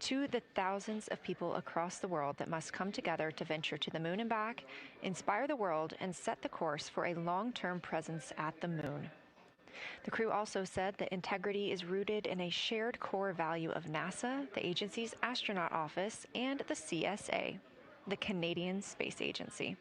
Speaker 8: to the thousands of people across the world that must come together to venture to the moon and back, inspire the world, and set the course for a long-term presence at the moon. The crew also said that integrity is rooted in a shared core value of NASA, the agency's astronaut office, and the CSA, the Canadian Space Agency.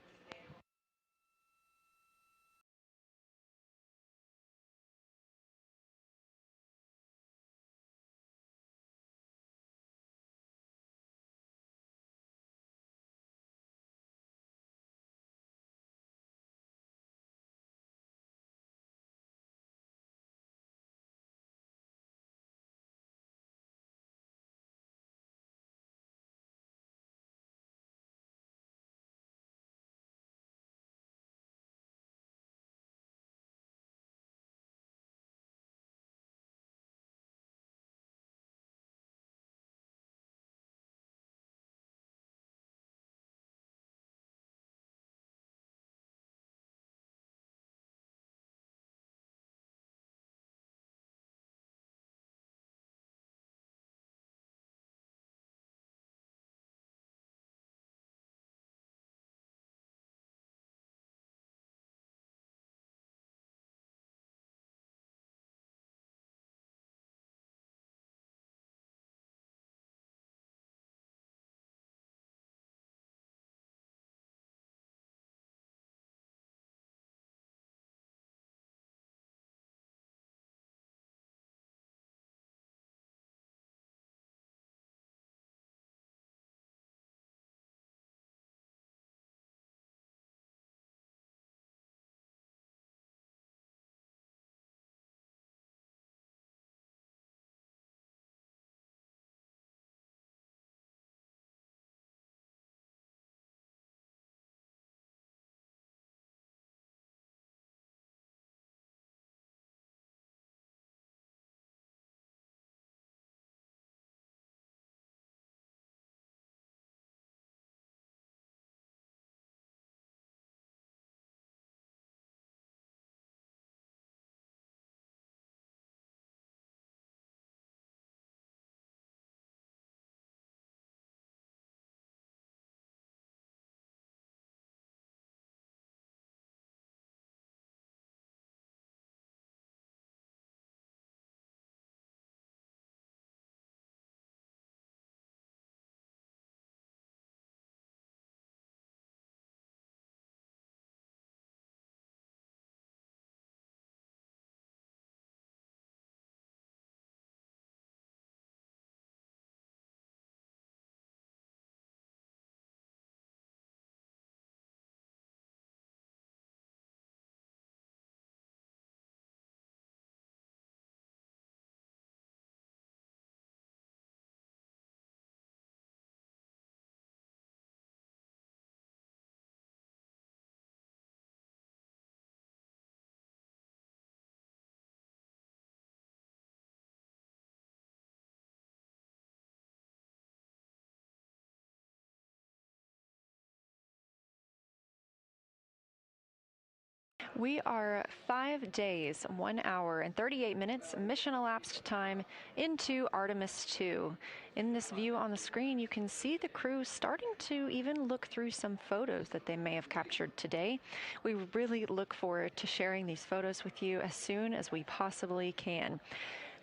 Speaker 8: We are 5 days, 1 hour, and 38 minutes mission elapsed time into Artemis II. In this view on the screen, you can see the crew starting to even look through some photos that they may have captured today. We really look forward to sharing these photos with you as soon as we possibly can.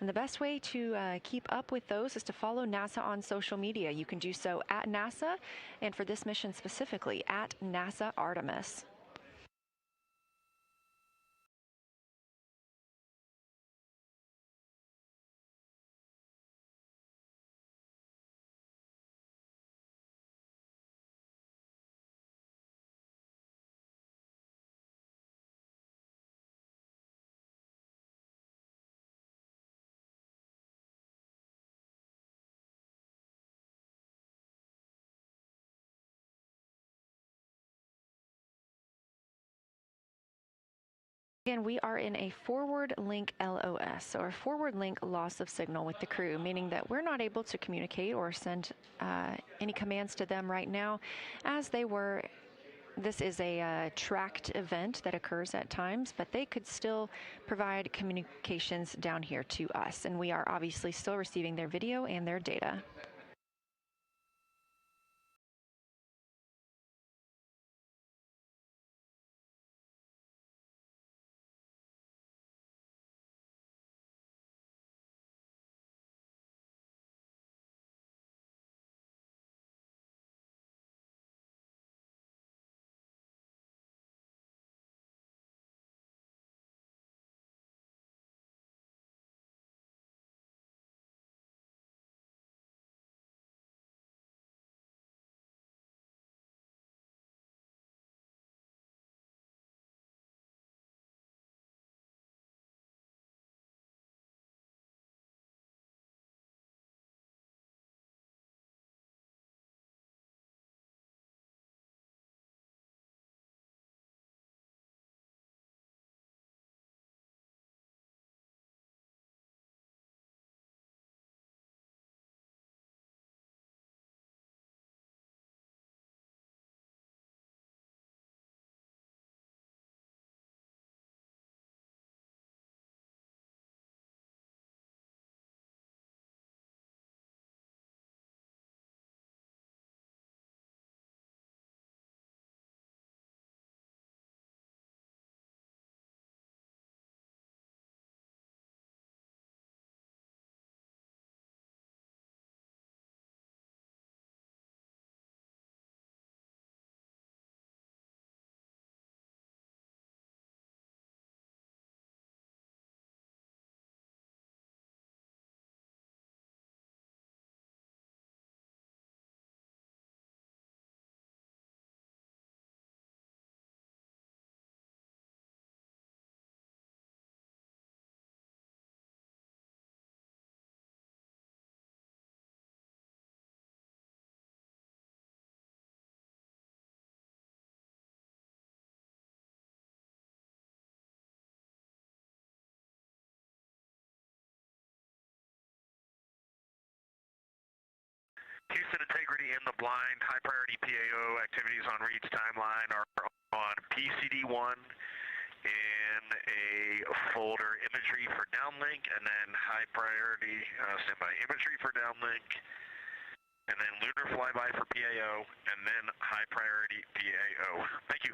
Speaker 8: And the best way to keep up with those is to follow NASA on social media. You can do so at NASA, and for this mission specifically, at NASA Artemis. Again, we are in a forward link LOS, or forward link loss of signal with the crew, meaning that we're not able to communicate or send any commands to them right now as they were. This is a tracked event that occurs at times, but they could still provide communications down here to us, and we are obviously still receiving their video and their data.
Speaker 11: Houston integrity in the blind. High priority PAO activities on Reed's timeline are on PCD1 in a folder imagery for downlink, and then high priority standby imagery for downlink, and then lunar flyby for PAO, and then high priority PAO. Thank you.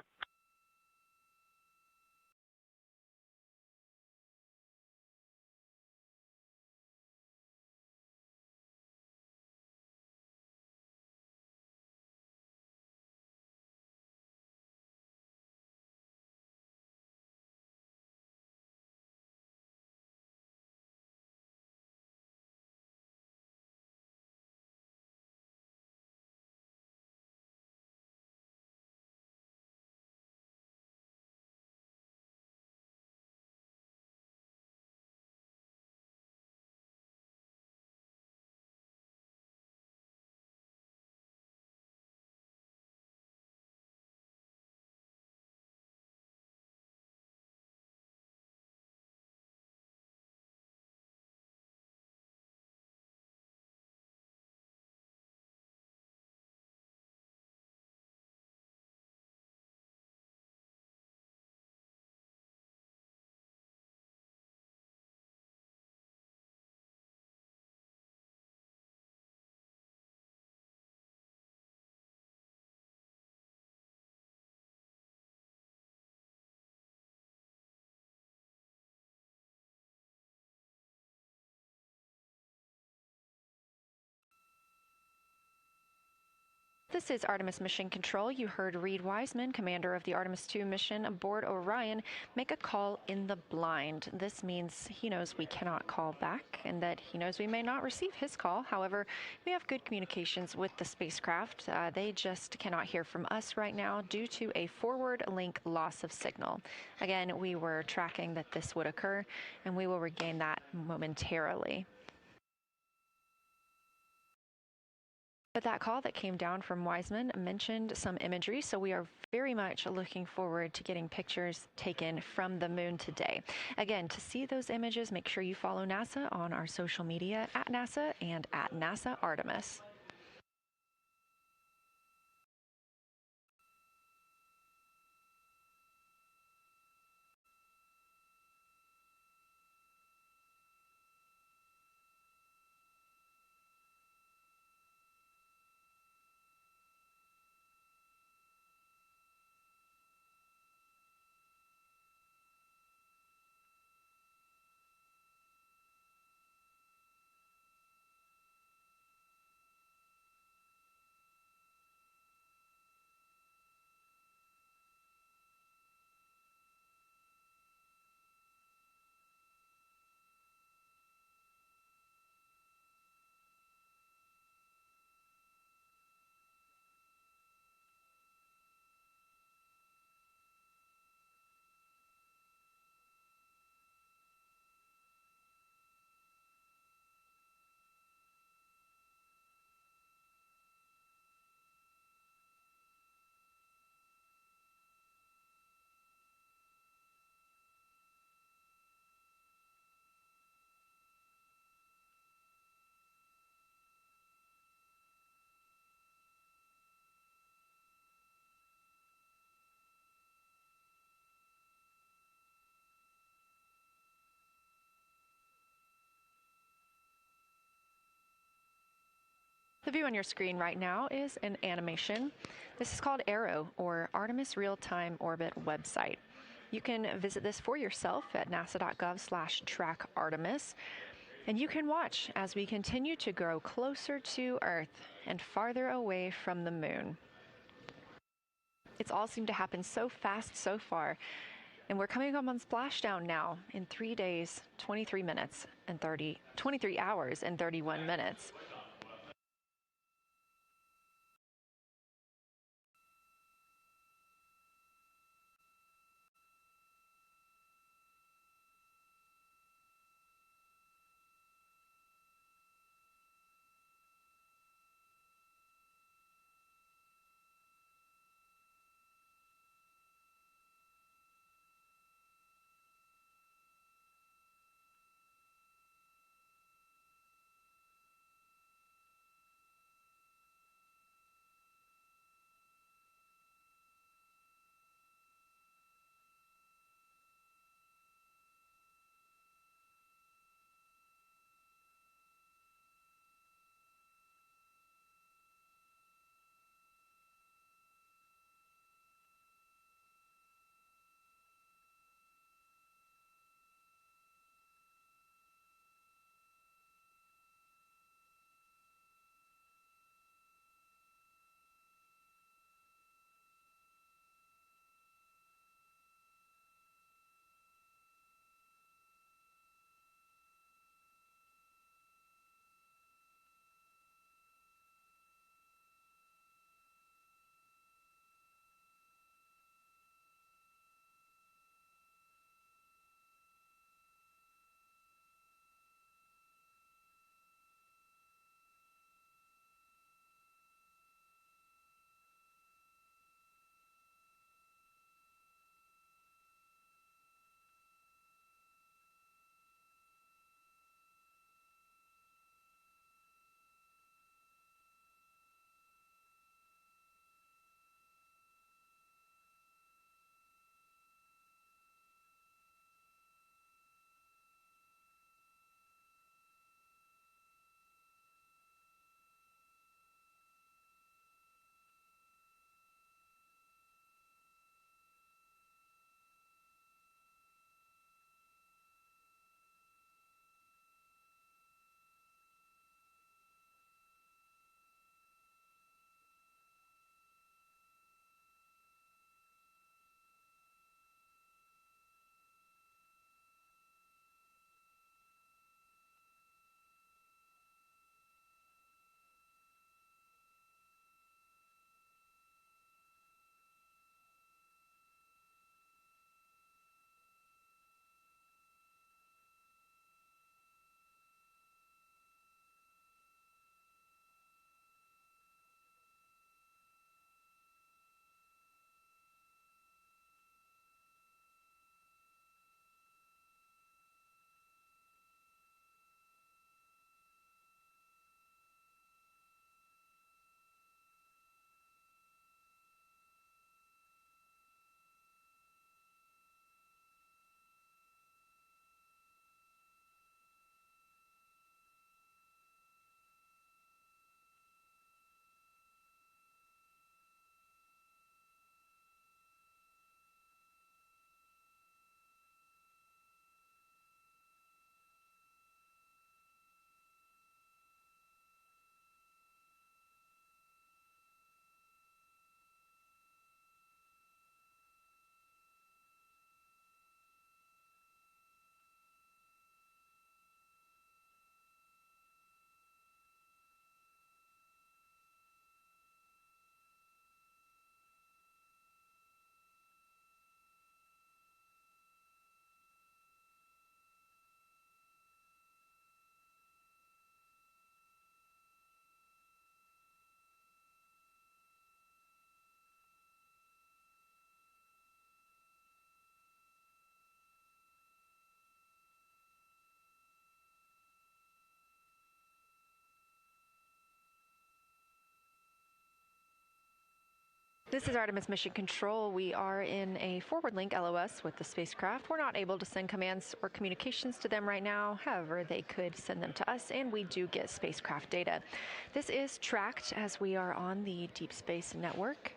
Speaker 8: This is Artemis Mission Control. You heard Reed Wiseman, commander of the Artemis II mission aboard Orion, make a call in the blind. This means he knows we cannot call back and that he knows we may not receive his call. However, we have good communications with the spacecraft. They just cannot hear from us right now due to a forward link loss of signal. Again, we were tracking that this would occur, and we will regain that momentarily. But that call that came down from Wiseman mentioned some imagery, so we are very much looking forward to getting pictures taken from the moon today. Again, to see those images, make sure you follow NASA on our social media at NASA and at NASA Artemis. The view on your screen right now is an animation. This is called Arrow, or Artemis Real-Time Orbit website. You can visit this for yourself at nasa.gov/trackartemis, and you can watch as we continue to grow closer to Earth and farther away from the moon. It's all seemed to happen so fast so far, and we're coming up on splashdown now in 3 days, 23 hours and 31 minutes. This is Artemis Mission Control. We are in a forward link LOS with the spacecraft. We're not able to send commands or communications to them right now. However, they could send them to us, and we do get spacecraft data. This is tracked as we are on the Deep Space Network.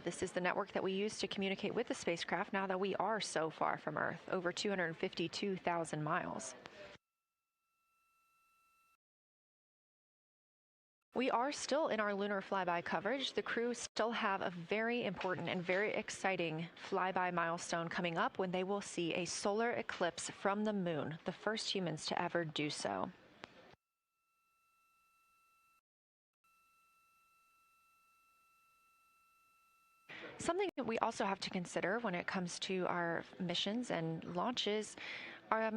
Speaker 8: This is the network that we use to communicate with the spacecraft now that we are so far from Earth, over 252,000 miles. We are still in our lunar flyby coverage. The crew still have a very important and very exciting flyby milestone coming up when they will see a solar eclipse from the moon, the first humans to ever do so. Something that we also have to consider when it comes to our missions and launches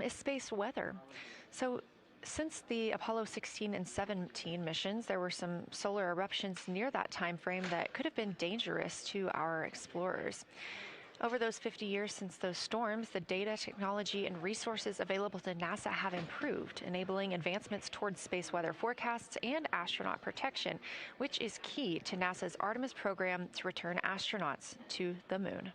Speaker 8: is space weather. So since the Apollo 16 and 17 missions, there were some solar eruptions near that time frame that could have been dangerous to our explorers. Over those 50 years since those storms, the data, technology, and resources available to NASA have improved, enabling advancements towards space weather forecasts and astronaut protection, which is key to NASA's Artemis program to return astronauts to the moon.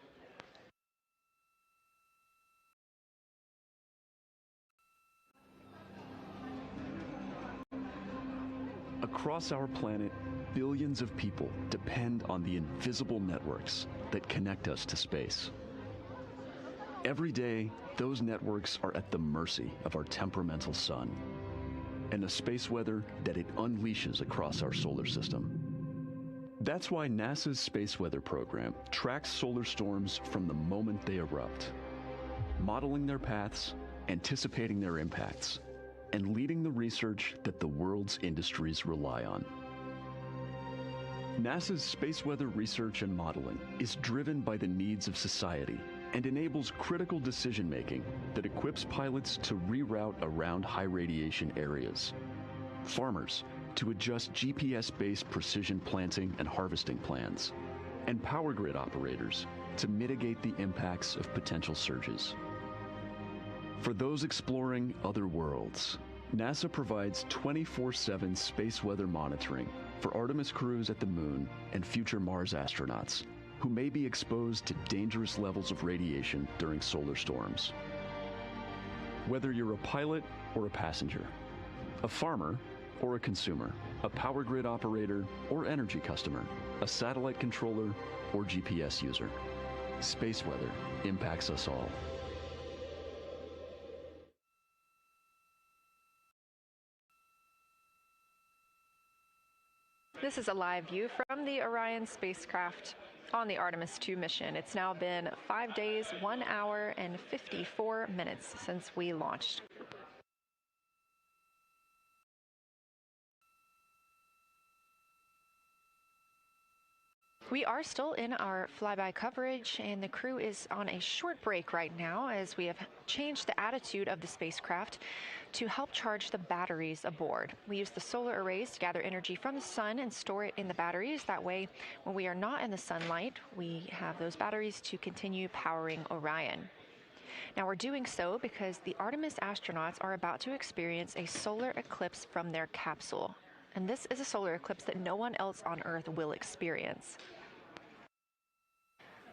Speaker 16: Across our planet, billions of people depend on the invisible networks that connect us to space. Every day, those networks are at the mercy of our temperamental sun and the space weather that it unleashes across our solar system. That's why NASA's space weather program tracks solar storms from the moment they erupt, modeling their paths, anticipating their impacts, and leading the research that the world's industries rely on. NASA's space weather research and modeling is driven by the needs of society and enables critical decision-making that equips pilots to reroute around high radiation areas, farmers to adjust GPS-based precision planting and harvesting plans, and power grid operators to mitigate the impacts of potential surges. For those exploring other worlds, NASA provides 24/7 space weather monitoring for Artemis crews at the moon and future Mars astronauts who may be exposed to dangerous levels of radiation during solar storms. Whether you're a pilot or a passenger, a farmer or a consumer, a power grid operator or energy customer, a satellite controller or GPS user, space weather impacts us all.
Speaker 8: This is a live view from the Orion spacecraft on the Artemis II mission. It's now been 5 days, 1 hour, and 54 minutes since we launched. We are still in our flyby coverage, and the crew is on a short break right now as we have changed the attitude of the spacecraft to help charge the batteries aboard. We use the solar arrays to gather energy from the sun and store it in the batteries. That way, when we are not in the sunlight, we have those batteries to continue powering Orion. Now, we're doing so because the Artemis astronauts are about to experience a solar eclipse from their capsule. And this is a solar eclipse that no one else on Earth will experience.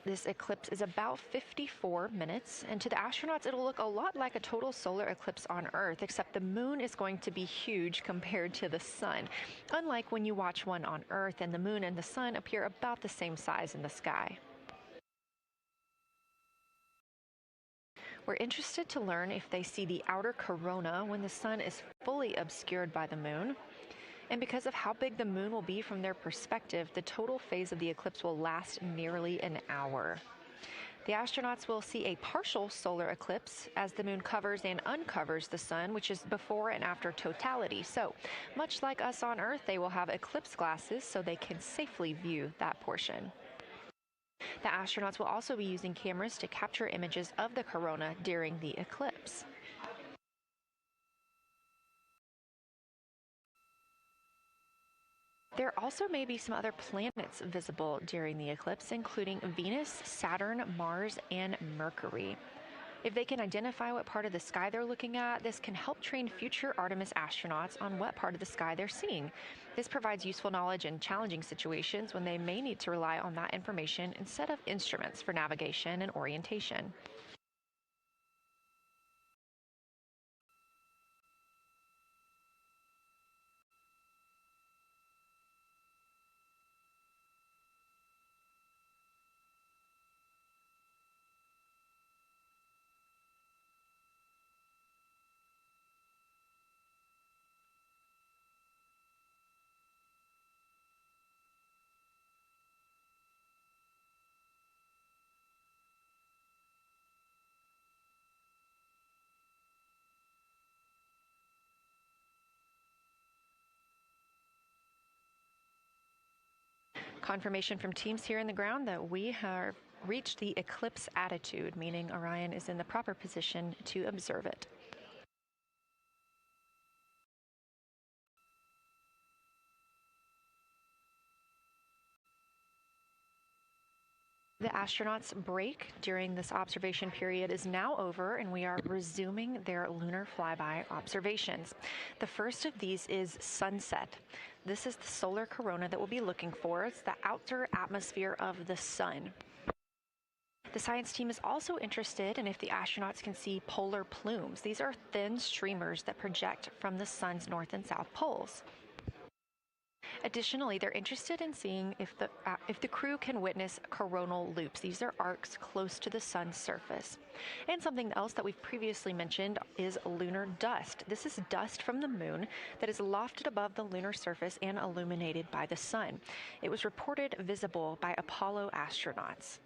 Speaker 8: This eclipse is about 54 minutes, and to the astronauts, it'll look a lot like a total solar eclipse on Earth, except the moon is going to be huge compared to the sun, unlike when you watch one on Earth and the moon and the sun appear about the same size in the sky. We're interested to learn if they see the outer corona when the sun is fully obscured by the moon. And because of how big the moon will be from their perspective, the total phase of the eclipse will last nearly an hour. The astronauts will see a partial solar eclipse as the moon covers and uncovers the sun, which is before and after totality. So, much like us on Earth, they will have eclipse glasses so they can safely view that portion. The astronauts will also be using cameras to capture images of the corona during the eclipse. There also may be some other planets visible during the eclipse, including Venus, Saturn, Mars, and Mercury. If they can identify what part of the sky they're looking at, this can help train future Artemis astronauts on what part of the sky they're seeing. This provides useful knowledge in challenging situations when they may need to rely on that information instead of instruments for navigation and orientation. Confirmation from teams here in the ground that we have reached the eclipse attitude, meaning Orion is in the proper position to observe it. The astronauts' break during this observation period is now over, and we are resuming their lunar flyby observations. The first of these is sunset. This is the solar corona that we'll be looking for. It's the outer atmosphere of the sun. The science team is also interested in if the astronauts can see polar plumes. These are thin streamers that project from the sun's north and south poles. Additionally, they're interested in seeing if the crew can witness coronal loops. These are arcs close to the sun's surface. And something else that we've previously mentioned is lunar dust. This is dust from the moon that is lofted above the lunar surface and illuminated by the sun. It was reported visible by Apollo astronauts.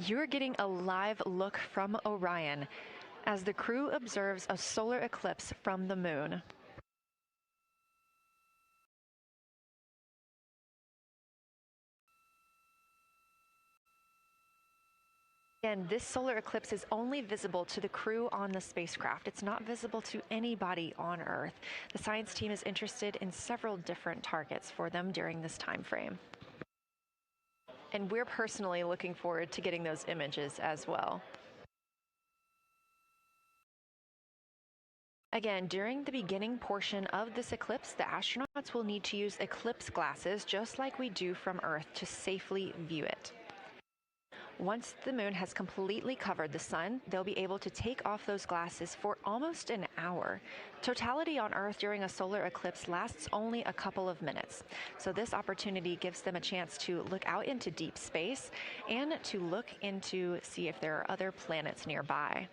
Speaker 8: You're getting a live look from Orion as the crew observes a solar eclipse from the moon. Again, this solar eclipse is only visible to the crew on the spacecraft. It's not visible to anybody on Earth. The science team is interested in several different targets for them during this time frame. And we're personally looking forward to getting those images as well. Again, during the beginning portion of this eclipse, the astronauts will need to use eclipse glasses just like we do from Earth to safely view it. Once the moon has completely covered the sun, they'll be able to take off those glasses for almost an hour. Totality on Earth during a solar eclipse lasts only a couple of minutes. So this opportunity gives them a chance to look out into deep space and to look into see if there are other planets nearby.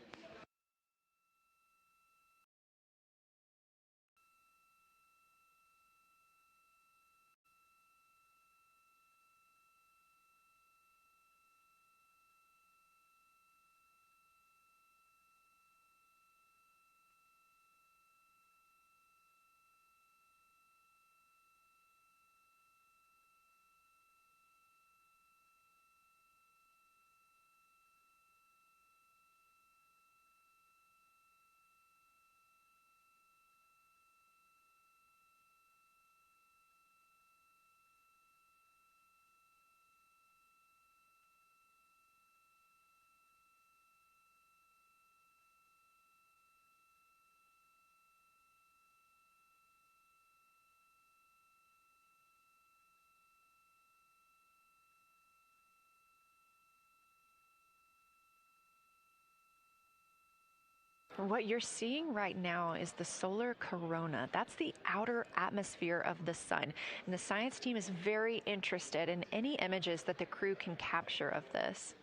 Speaker 8: What you're seeing right now is the solar corona. That's the outer atmosphere of the sun. And the science team is very interested in any images that the crew can capture of this.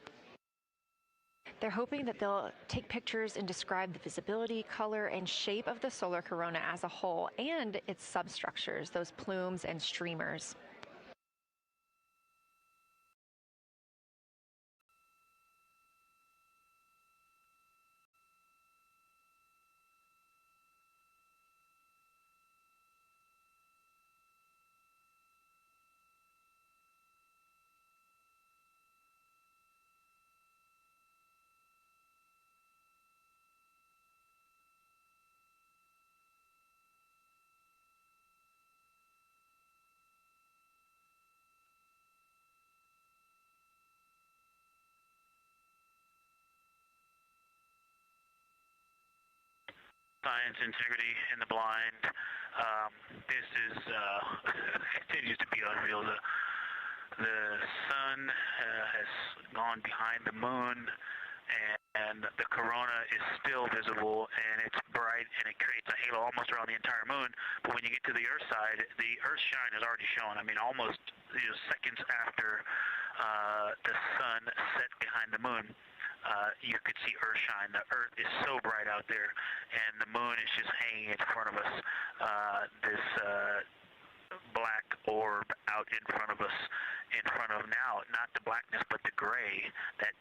Speaker 8: They're hoping that they'll take pictures and describe the visibility, color, and shape of the solar corona as a whole and its substructures, those plumes and streamers.
Speaker 14: Science integrity in the blind. This is continues to be unreal. The sun has gone behind the moon, and the corona is still visible, and it's bright, and it creates a halo almost around the entire moon. But when you get to the Earth side, the Earth shine is already shown. I mean, almost seconds after the sun set behind the moon. You could see Earth shine. The Earth is so bright out there, and the moon is just hanging in front of us. This black orb out in front of us, in front of now, not the blackness, but the gray that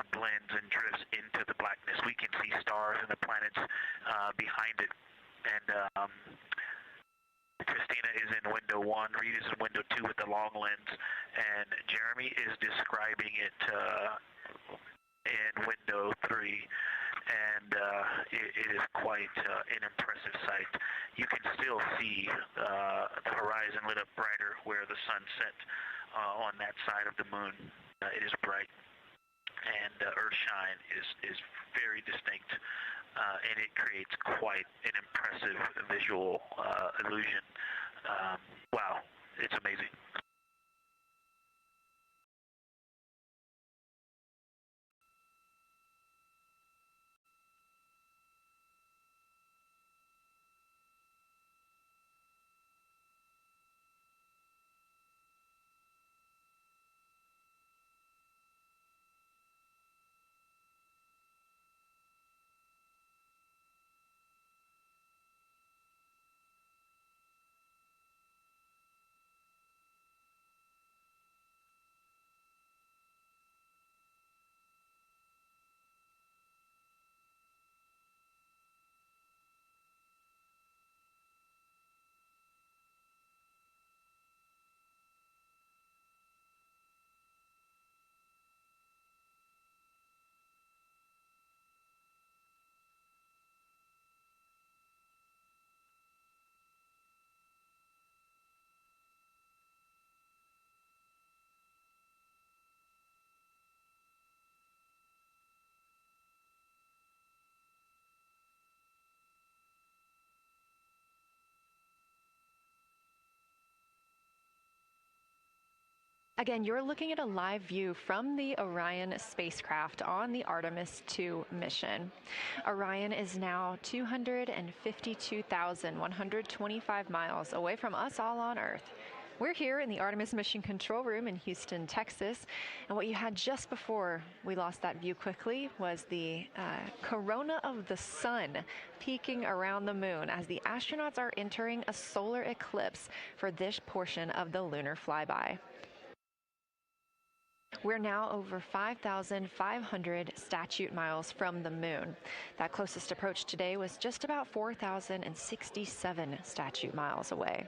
Speaker 14: blends and drifts into the blackness. We can see stars and the planets behind it. And Christina is in window 1, Reed is in window 2 with the long lens, and Jeremy is describing it in window 3, and it is quite an impressive sight. You can still see the horizon lit up brighter where the sun set on that side of the moon. It is bright, and Earthshine is very distinct, and it creates quite an impressive visual illusion. Wow, it's amazing.
Speaker 8: Again, you're looking at a live view from the Orion spacecraft on the Artemis II mission. Orion is now 252,125 miles away from us all on Earth. We're here in the Artemis Mission Control Room in Houston, Texas, and what you had just before we lost that view quickly was the corona of the sun peeking around the moon as the astronauts are entering a solar eclipse for this portion of the lunar flyby. We're now over 5,500 statute miles from the moon. That closest approach today was just about 4,067 statute miles away.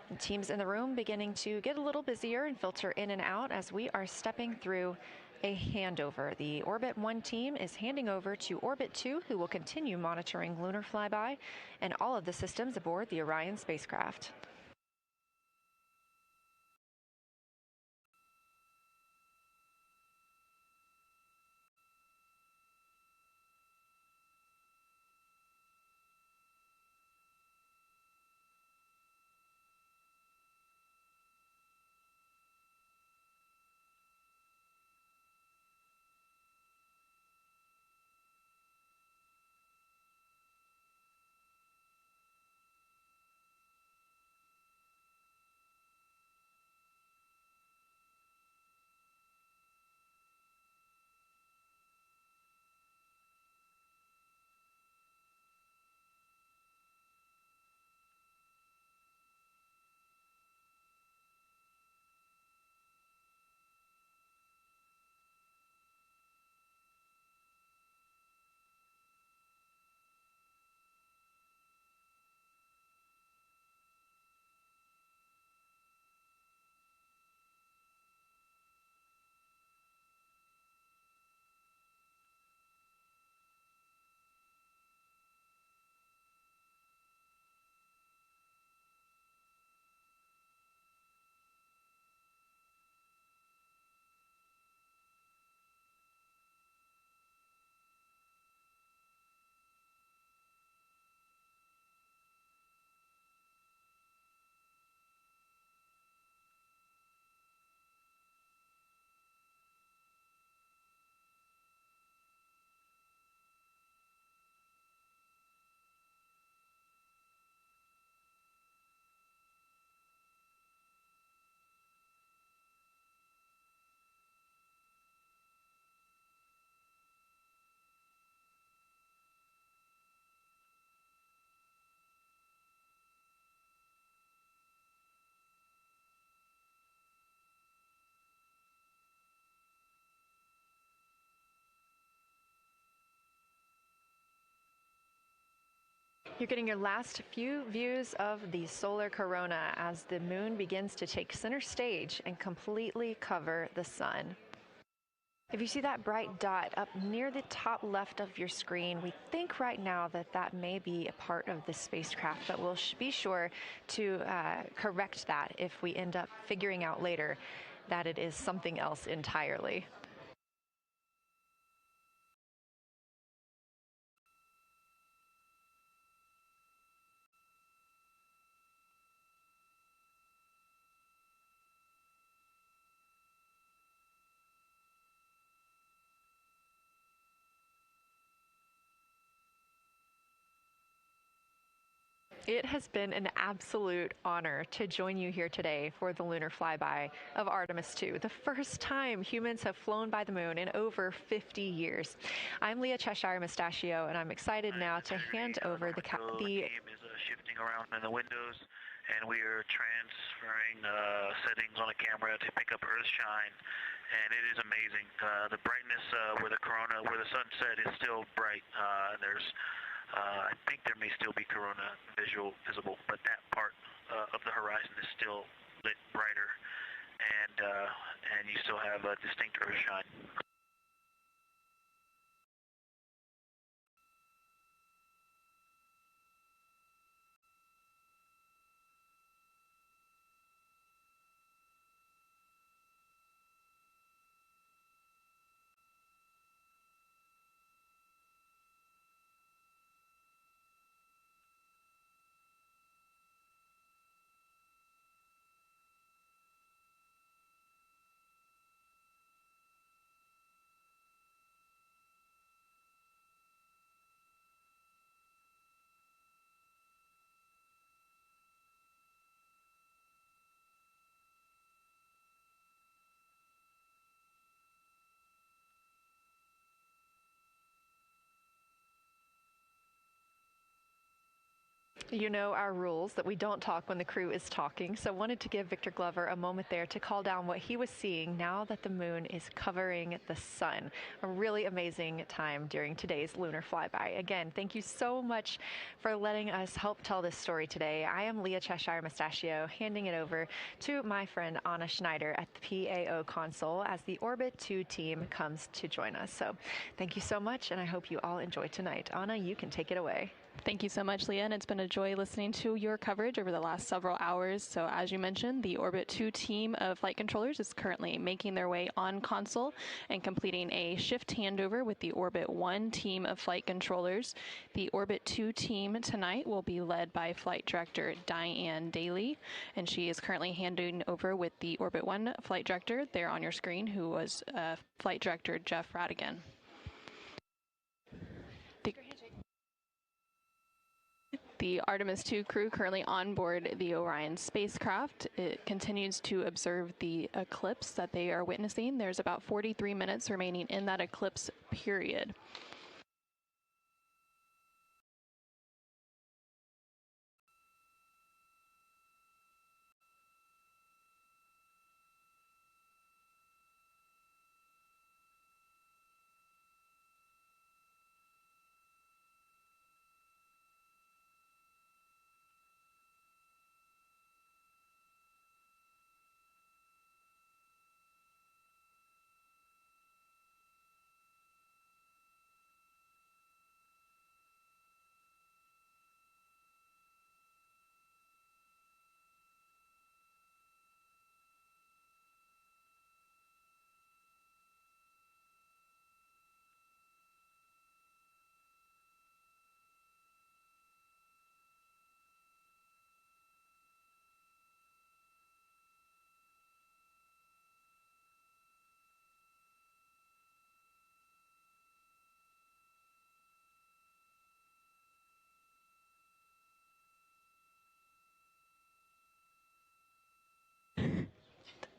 Speaker 8: And teams in the room beginning to get a little busier and filter in and out as we are stepping through a handover. The Orbit 1 team is handing over to Orbit 2, who will continue monitoring lunar flyby and all of the systems aboard the Orion spacecraft. You're getting your last few views of the solar corona as the moon begins to take center stage and completely cover the sun. If you see that bright dot up near the top left of your screen, we think right now that that may be a part of the spacecraft, but we'll be sure to correct that if we end up figuring out later that it is something else entirely. It has been an absolute honor to join you here today for the lunar flyby of Artemis II, the first time humans have flown by the moon in over 50 years. I'm Leah Cheshire Mustachio, and I'm excited now to hand over the
Speaker 14: team is shifting around in the windows, and we are transferring settings on a camera to pick up Earthshine, and it is amazing. The brightness where the sunset is still bright. I think there may still be corona visible, but that part of the horizon is still lit brighter, and you still have a distinct Earthshine.
Speaker 8: You know our rules that we don't talk when the crew is talking, so wanted to give Victor Glover a moment there to call down what he was seeing now that the moon is covering the sun. A really amazing time during today's lunar flyby. Again, thank you so much for letting us help tell this story today. I am Leah Cheshire Mustachio, handing it over to my friend Anna Schneider at the PAO console as the Orbit 2 team comes to join us. So thank you so much, and I hope you all enjoy tonight. Anna, you can take it away.
Speaker 7: Thank you so much, Leah, and it's been a joy listening to your coverage over the last several hours. So as you mentioned, the Orbit 2 team of flight controllers is currently making their way on console and completing a shift handover with the Orbit 1 team of flight controllers. The Orbit 2 team tonight will be led by Flight Director Diane Daly, and she is currently handing over with the Orbit 1 flight director there on your screen, who was Flight Director Jeff Radigan. The Artemis II crew currently on board the Orion spacecraft. It continues to observe the eclipse that they are witnessing. There's about 43 minutes remaining in that eclipse period.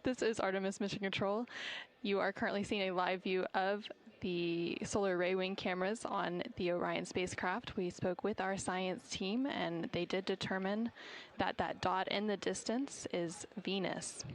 Speaker 7: This is Artemis Mission Control. You are currently seeing a live view of the solar array wing cameras on the Orion spacecraft. We spoke with our science team, and they did determine that that dot in the distance is Venus.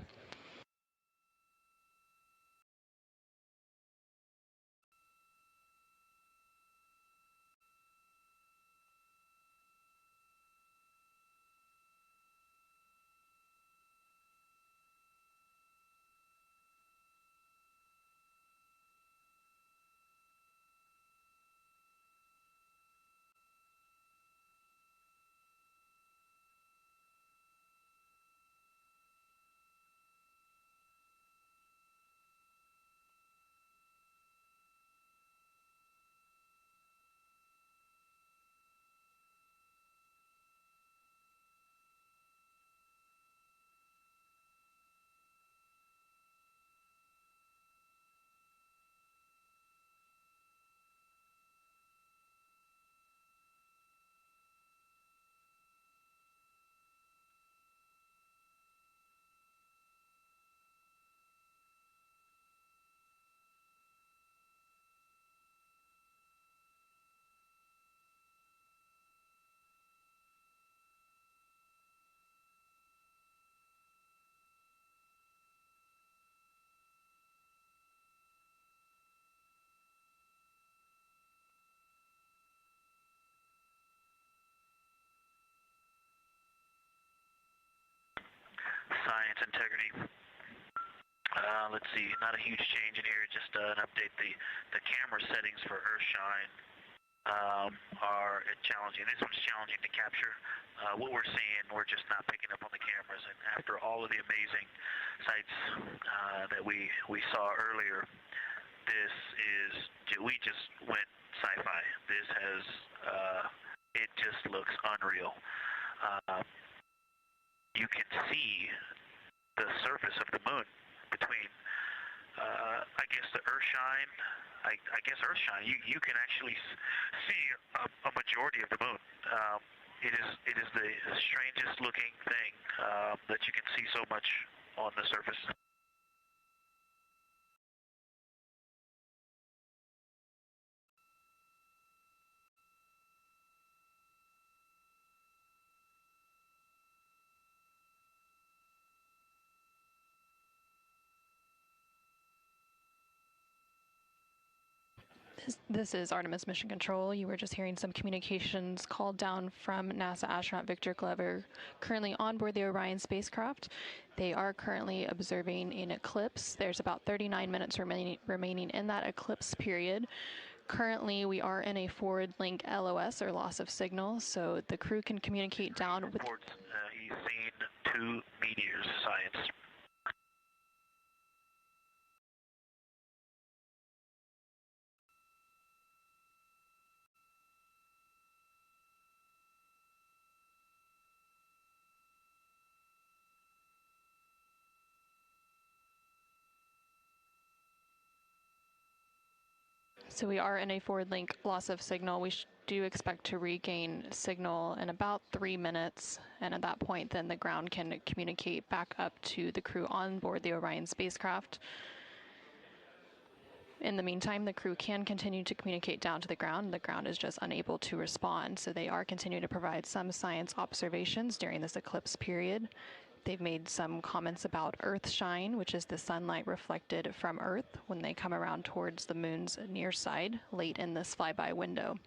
Speaker 14: science integrity. Let's see, not a huge change in here, just an update. The camera settings for Earthshine are challenging. This one's challenging to capture. What we're seeing, we're just not picking up on the cameras. And after all of the amazing sights that we saw earlier, we just went sci-fi. This has, it just looks unreal. You can see the surface of the moon between, I guess, the Earthshine. I guess Earthshine. You can actually see a majority of the moon. It is the strangest looking thing that you can see so much on the surface.
Speaker 7: This is Artemis Mission Control. You were just hearing some communications called down from NASA astronaut Victor Glover, currently on board the Orion spacecraft. They are currently observing an eclipse. There's about 39 minutes remaining in that eclipse period. Currently, we are in a forward link LOS, or loss of signal, so the crew can communicate down with...
Speaker 14: He's seen 2 meteors, science.
Speaker 7: So we are in a forward link loss of signal. We do expect to regain signal in about 3 minutes, and at that point then the ground can communicate back up to the crew on board the Orion spacecraft. In the meantime, the crew can continue to communicate down to the ground. The ground is just unable to respond, so they are continuing to provide some science observations during this eclipse period. They've made some comments about Earthshine, which is the sunlight reflected from Earth when they come around towards the moon's near side late in this flyby window.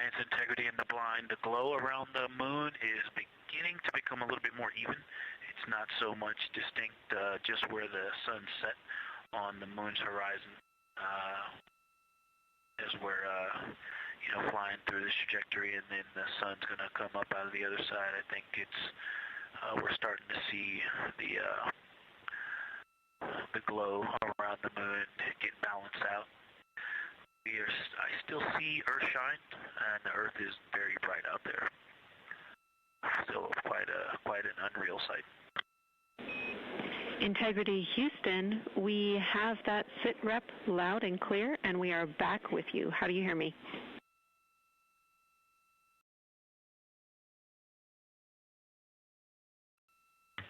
Speaker 14: Science Integrity in the Blind, the glow around the moon is beginning to become a little bit more even. It's not so much distinct just where the sun set on the moon's horizon as we're flying through this trajectory, and then the sun's going to come up out of the other side. I think it's we're starting to see the glow around the moon get balanced out. I still see Earth shine, and the Earth is very bright out there. Still quite an unreal sight.
Speaker 9: Integrity Houston, we have that sit rep loud and clear, and we are back with you. How do you hear me?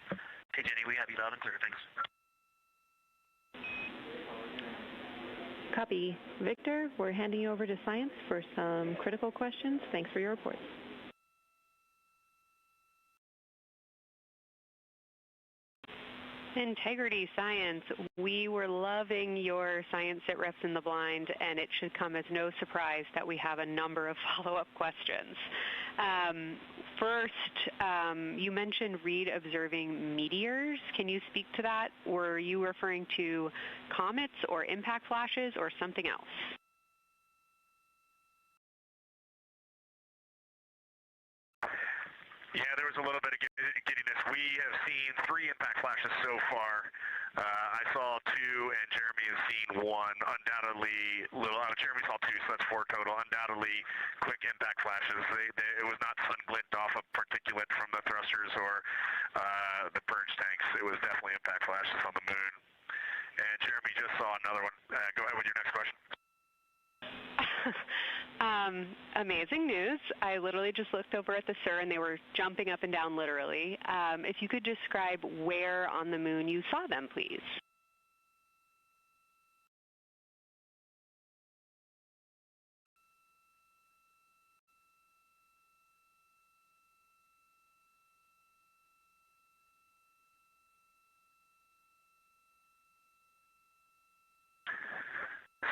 Speaker 14: Hey Jenny, we have you loud and clear, thanks.
Speaker 9: Copy. Victor, we're handing you over to Science for some critical questions. Thanks for your report.
Speaker 13: Integrity Science, we were loving your science sit reps in the blind, and it should come as no surprise that we have a number of follow-up questions. First, you mentioned Reed observing meteors. Can you speak to that? Were you referring to comets or impact flashes or something else?
Speaker 11: Yeah, there was a little bit of giddiness. We have seen 3 impact flashes so far. I saw 2, and Jeremy has seen 1. Undoubtedly, Jeremy saw 2, so that's 4 total. Undoubtedly, quick impact flashes. It was not sun glint off of particulate from the thrusters or the purge tanks. It was definitely impact flashes on the moon. And Jeremy just saw another one. Go ahead with your next question.
Speaker 13: Amazing news. I literally just looked over at the SIR and they were jumping up and down literally. If you could describe where on the moon you saw them, please.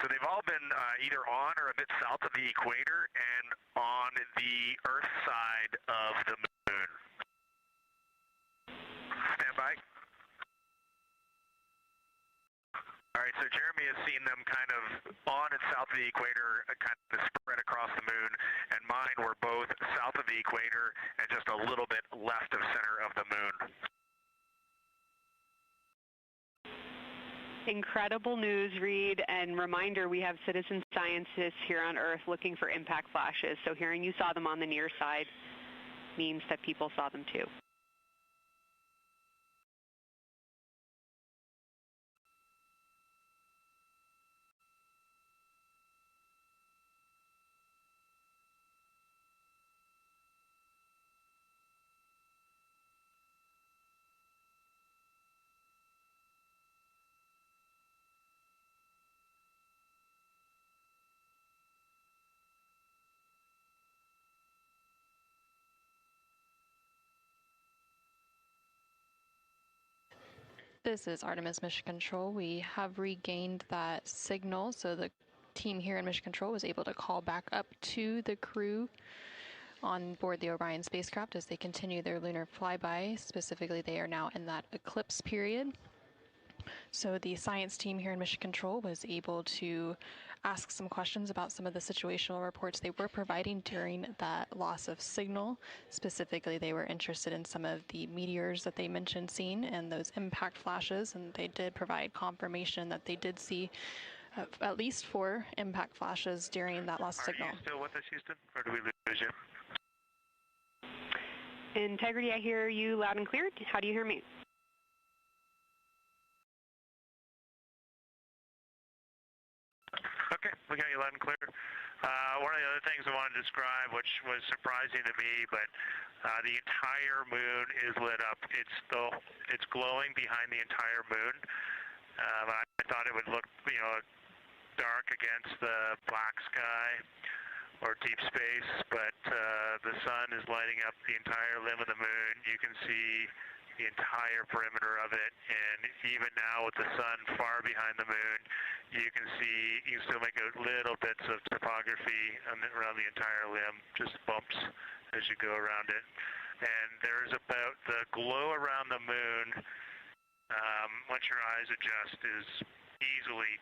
Speaker 11: So they've all been either on or a bit south of the equator and on the Earth side of the moon. Stand by. All right, so Jeremy has seen them kind of on and south of the equator, kind of spread across the moon, and mine were both south of the equator and just a little bit left of center of the moon.
Speaker 13: Incredible news, Reed, and reminder, we have citizen scientists here on Earth looking for impact flashes, so hearing you saw them on the near side means that people saw them too.
Speaker 7: This is Artemis Mission Control. We have regained that signal, so the team here in Mission Control was able to call back up to the crew on board the Orion spacecraft as they continue their lunar flyby. Specifically, they are now in that eclipse period. So the science team here in Mission Control was able to ask some questions about some of the situational reports they were providing during that loss of signal. Specifically, they were interested in some of the meteors that they mentioned seeing and those impact flashes, and they did provide confirmation that they did see at least 4 impact flashes during that lost signal.
Speaker 11: Are you still with us, Houston, or do we lose you?
Speaker 13: Integrity, I hear you loud and clear. How do you hear me?
Speaker 14: Okay, we got you loud and clear. One of the other things I wanted to describe, which was surprising to me, but the entire moon is lit up. It's glowing behind the entire moon. I thought it would look, dark against the black sky or deep space, but the sun is lighting up the entire limb of the moon. You can see the entire perimeter of it, and even now with the sun far behind the moon, you can still make out little bits of topography around the entire limb, just bumps as you go around it. And there's about the glow around the moon, once your eyes adjust, is easily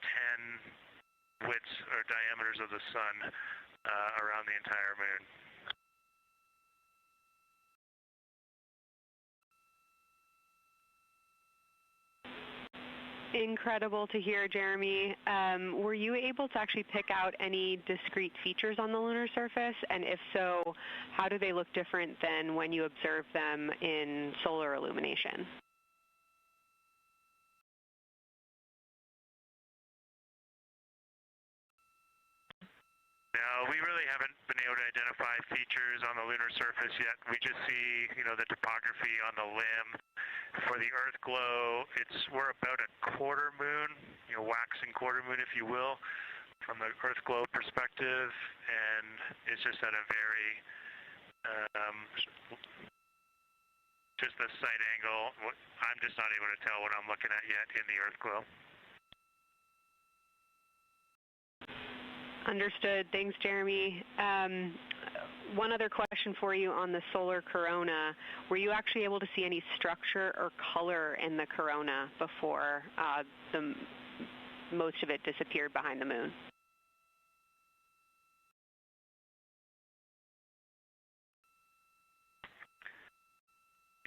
Speaker 14: 10 widths or diameters of the sun around the entire moon.
Speaker 13: Incredible to hear, Jeremy. Were you able to actually pick out any discrete features on the lunar surface? And if so, how do they look different than when you observe them in solar illumination?
Speaker 14: No, we really haven't been able to identify features on the lunar surface yet. We just see, the topography on the limb. For the Earth glow, we're about a quarter moon, waxing quarter moon, if you will, from the Earth glow perspective, and it's just at a very, just the sight angle. I'm just not able to tell what I'm looking at yet in the Earth glow.
Speaker 13: Understood. Thanks, Jeremy. One other question for you on the solar corona. Were you actually able to see any structure or color in the corona before most of it disappeared behind the moon?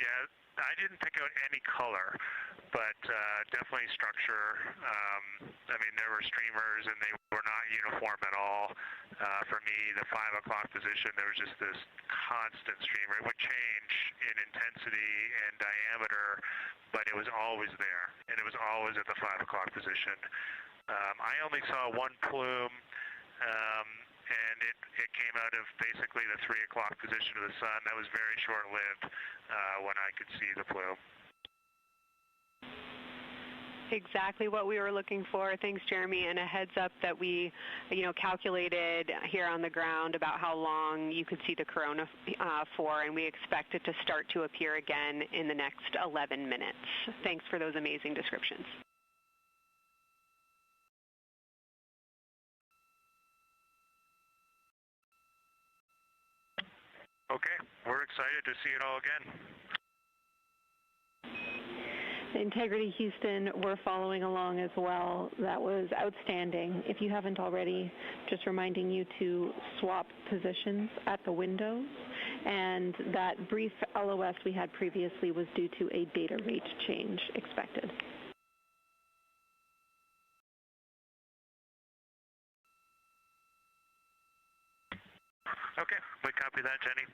Speaker 14: Yeah, I didn't pick out any color, but definitely structure. There were streamers, and they were not uniform at all. For me, the 5 o'clock position, there was just this constant streamer. It would change in intensity and diameter, but it was always there, and it was always at the 5 o'clock position. I only saw one plume, and it came out of basically the 3 o'clock position of the sun. That was very short-lived when I could see the plume.
Speaker 13: Exactly what we were looking for. Thanks, Jeremy. And a heads up that we, calculated here on the ground about how long you could see the corona for, and we expect it to start to appear again in the next 11 minutes. Thanks for those amazing descriptions.
Speaker 14: Okay, we're excited to see it all again.
Speaker 9: Integrity Houston, we're following along as well. That was outstanding. If you haven't already, just reminding you to swap positions at the windows. And that brief LOS we had previously was due to a data rate change expected.
Speaker 14: Okay, we copy that, Jenny.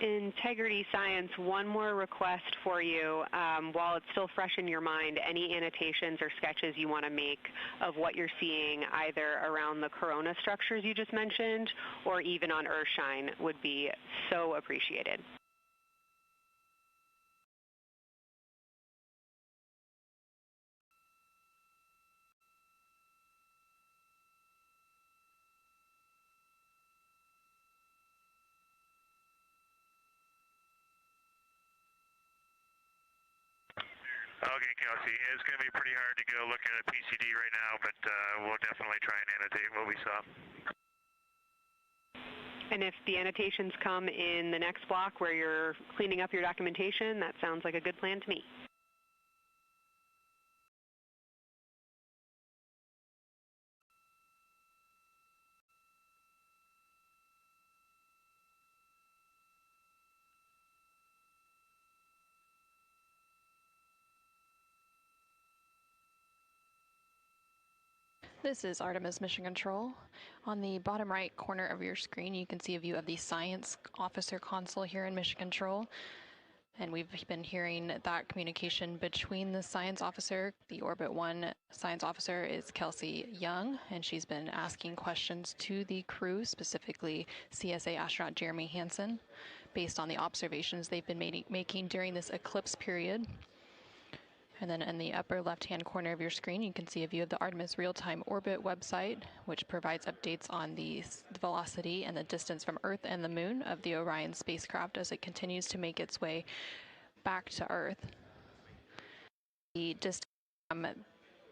Speaker 13: Integrity Science, one more request for you. While it's still fresh in your mind, any annotations or sketches you want to make of what you're seeing either around the corona structures you just mentioned or even on Earthshine would be so appreciated.
Speaker 14: Okay, Kelsey, it's going to be pretty hard to go look at a PCD right now, but we'll definitely try and annotate what we saw.
Speaker 13: And if the annotations come in the next block where you're cleaning up your documentation, that sounds like a good plan to me.
Speaker 7: This is Artemis Mission Control. On the bottom right corner of your screen, you can see a view of the Science Officer Console here in Mission Control. And we've been hearing that communication between the science officer. The Orbit 1 science officer is Kelsey Young, and she's been asking questions to the crew, specifically CSA astronaut Jeremy Hansen, based on the observations they've been making during this eclipse period. And then in the upper left-hand corner of your screen, you can see a view of the Artemis real-time orbit website, which provides updates on the velocity and the distance from Earth and the Moon of the Orion spacecraft as it continues to make its way back to Earth. The distance from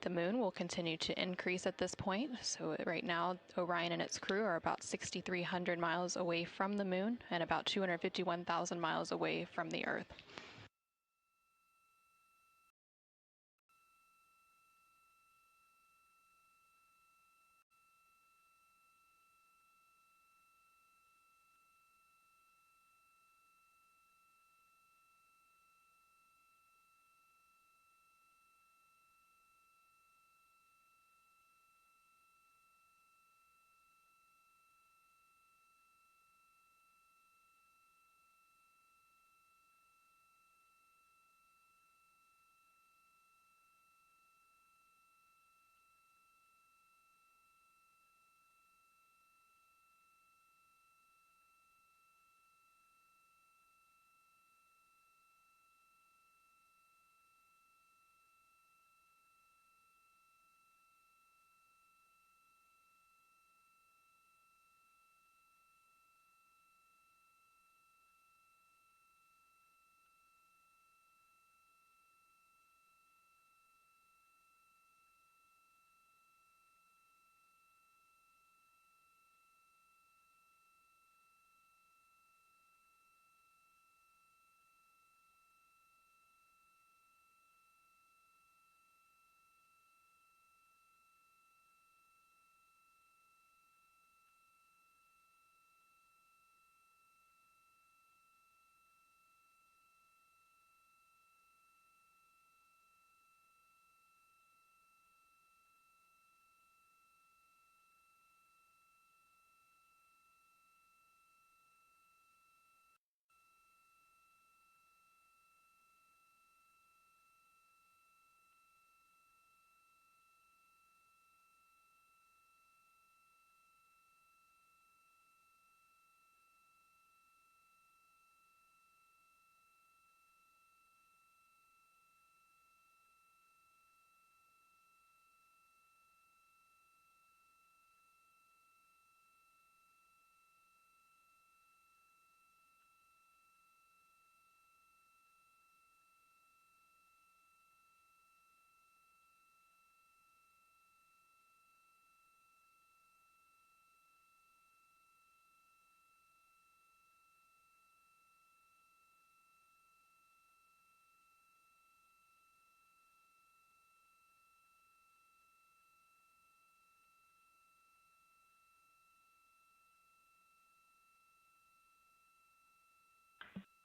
Speaker 7: the Moon will continue to increase at this point. So right now, Orion and its crew are about 6,300 miles away from the Moon and about 251,000 miles away from the Earth.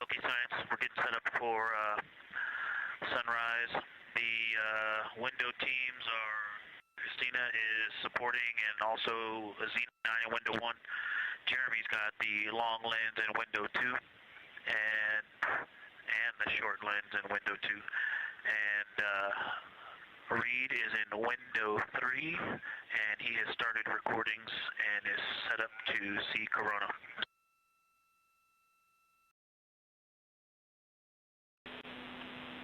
Speaker 14: Okay, science, we're getting set up for sunrise. The window teams are, Christina is supporting, and also Z9 in window 1. Jeremy's got the long lens in window 2, and the short lens in window 2. And Reed is in window 3, and he has started recordings and is set up to see Corona.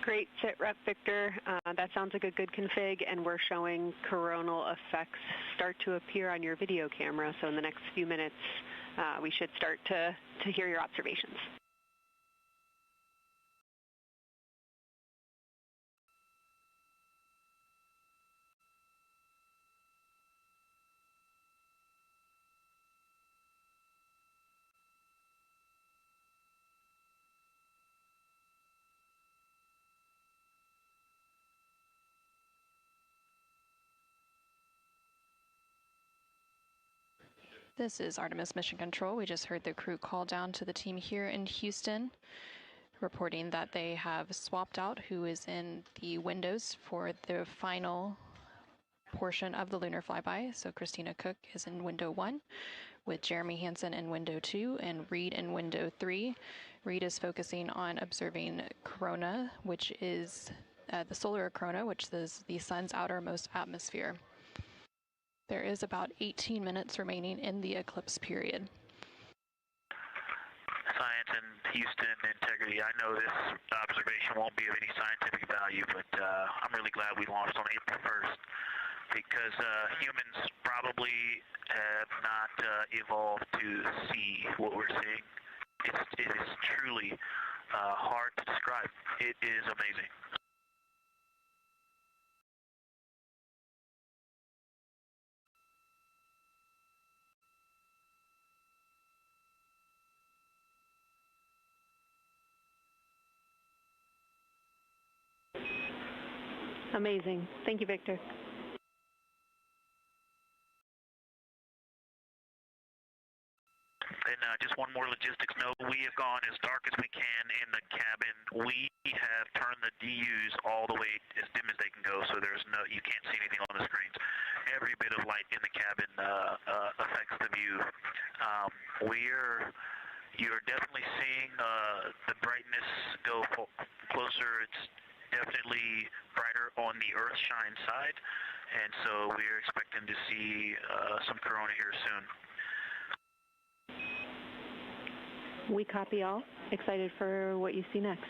Speaker 13: Great, sit rep Victor. That sounds like a good config, and we're showing coronal effects start to appear on your video camera. So in the next few minutes, we should start to hear your observations.
Speaker 7: This is Artemis Mission Control. We just heard the crew call down to the team here in Houston, reporting that they have swapped out who is in the windows for the final portion of the lunar flyby. So Christina Cook is in window 1, with Jeremy Hansen in window 2 and Reed in window 3. Reed is focusing on observing corona, which is the solar corona, which is the sun's outermost atmosphere. There is about 18 minutes remaining in the eclipse period.
Speaker 14: Science and Houston integrity. I know this observation won't be of any scientific value, but I'm really glad we launched on April 1st because humans probably have not evolved to see what we're seeing. It is truly hard to describe. It is amazing.
Speaker 9: Amazing. Thank you, Victor.
Speaker 14: And just one more logistics note. We have gone as dark as we can in the cabin. We have turned the DUs all the way as dim as they can go, so you can't see anything on the screens. Every bit of light in the cabin affects the view. You're definitely seeing the brightness go closer. It's definitely brighter on the Earthshine side, and so we're expecting to see some corona here soon.
Speaker 9: We copy all. Excited for what you see next.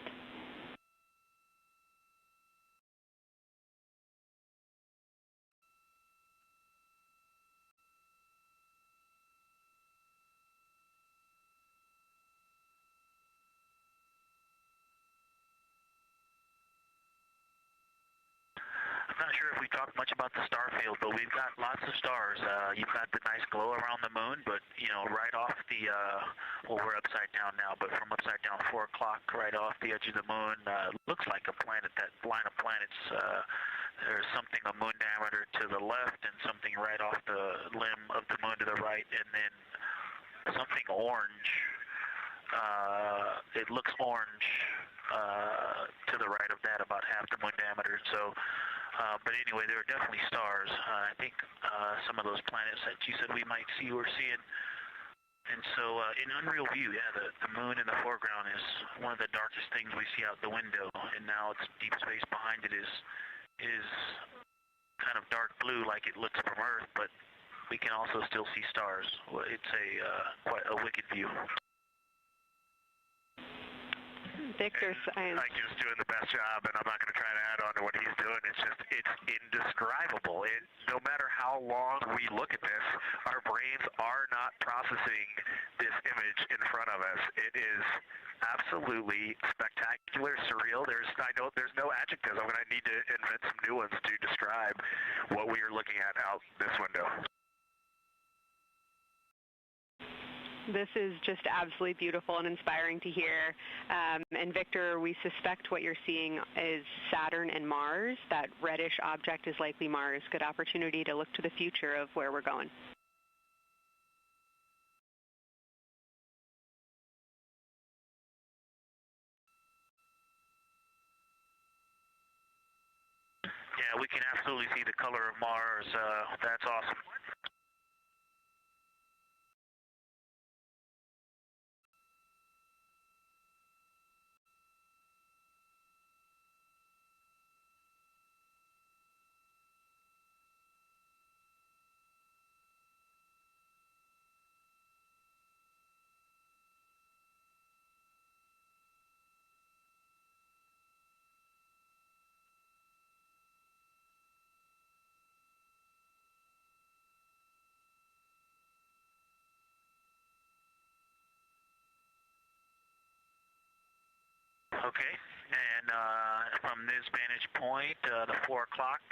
Speaker 14: I'm not sure if we talked much about the star field, but we've got lots of stars. You've got the nice glow around the moon, but right off the well, we're upside down now, but from upside down 4 o'clock, right off the edge of the moon, looks like a planet. That line of planets, there's something a moon diameter to the left, and something right off the limb of the moon to the right, and then something orange. It looks orange to the right of that, about half the moon diameter. So. But anyway, there are definitely stars. I think some of those planets that you said we might see, we're seeing. And so in unreal view, yeah, the moon in the foreground is one of the darkest things we see out the window. And now it's deep space behind it is kind of dark blue like it looks from Earth, but we can also still see stars. It's quite a wicked view.
Speaker 13: Victor,
Speaker 11: Ike is doing the best job, and I'm not going to try to add on to what he's doing. It's indescribable. No matter how long we look at this, our brains are not processing this image in front of us. It is absolutely spectacular, surreal. There's no adjectives. I'm going to need to invent some new ones to describe what we are looking at out this window.
Speaker 13: This is just absolutely beautiful and inspiring to hear. And Victor, we suspect what you're seeing is Saturn and Mars. That reddish object is likely Mars. Good opportunity to look to the future of where we're going.
Speaker 14: Yeah, we can absolutely see the color of Mars. That's awesome. Okay, and from this vantage point, the 4 o'clock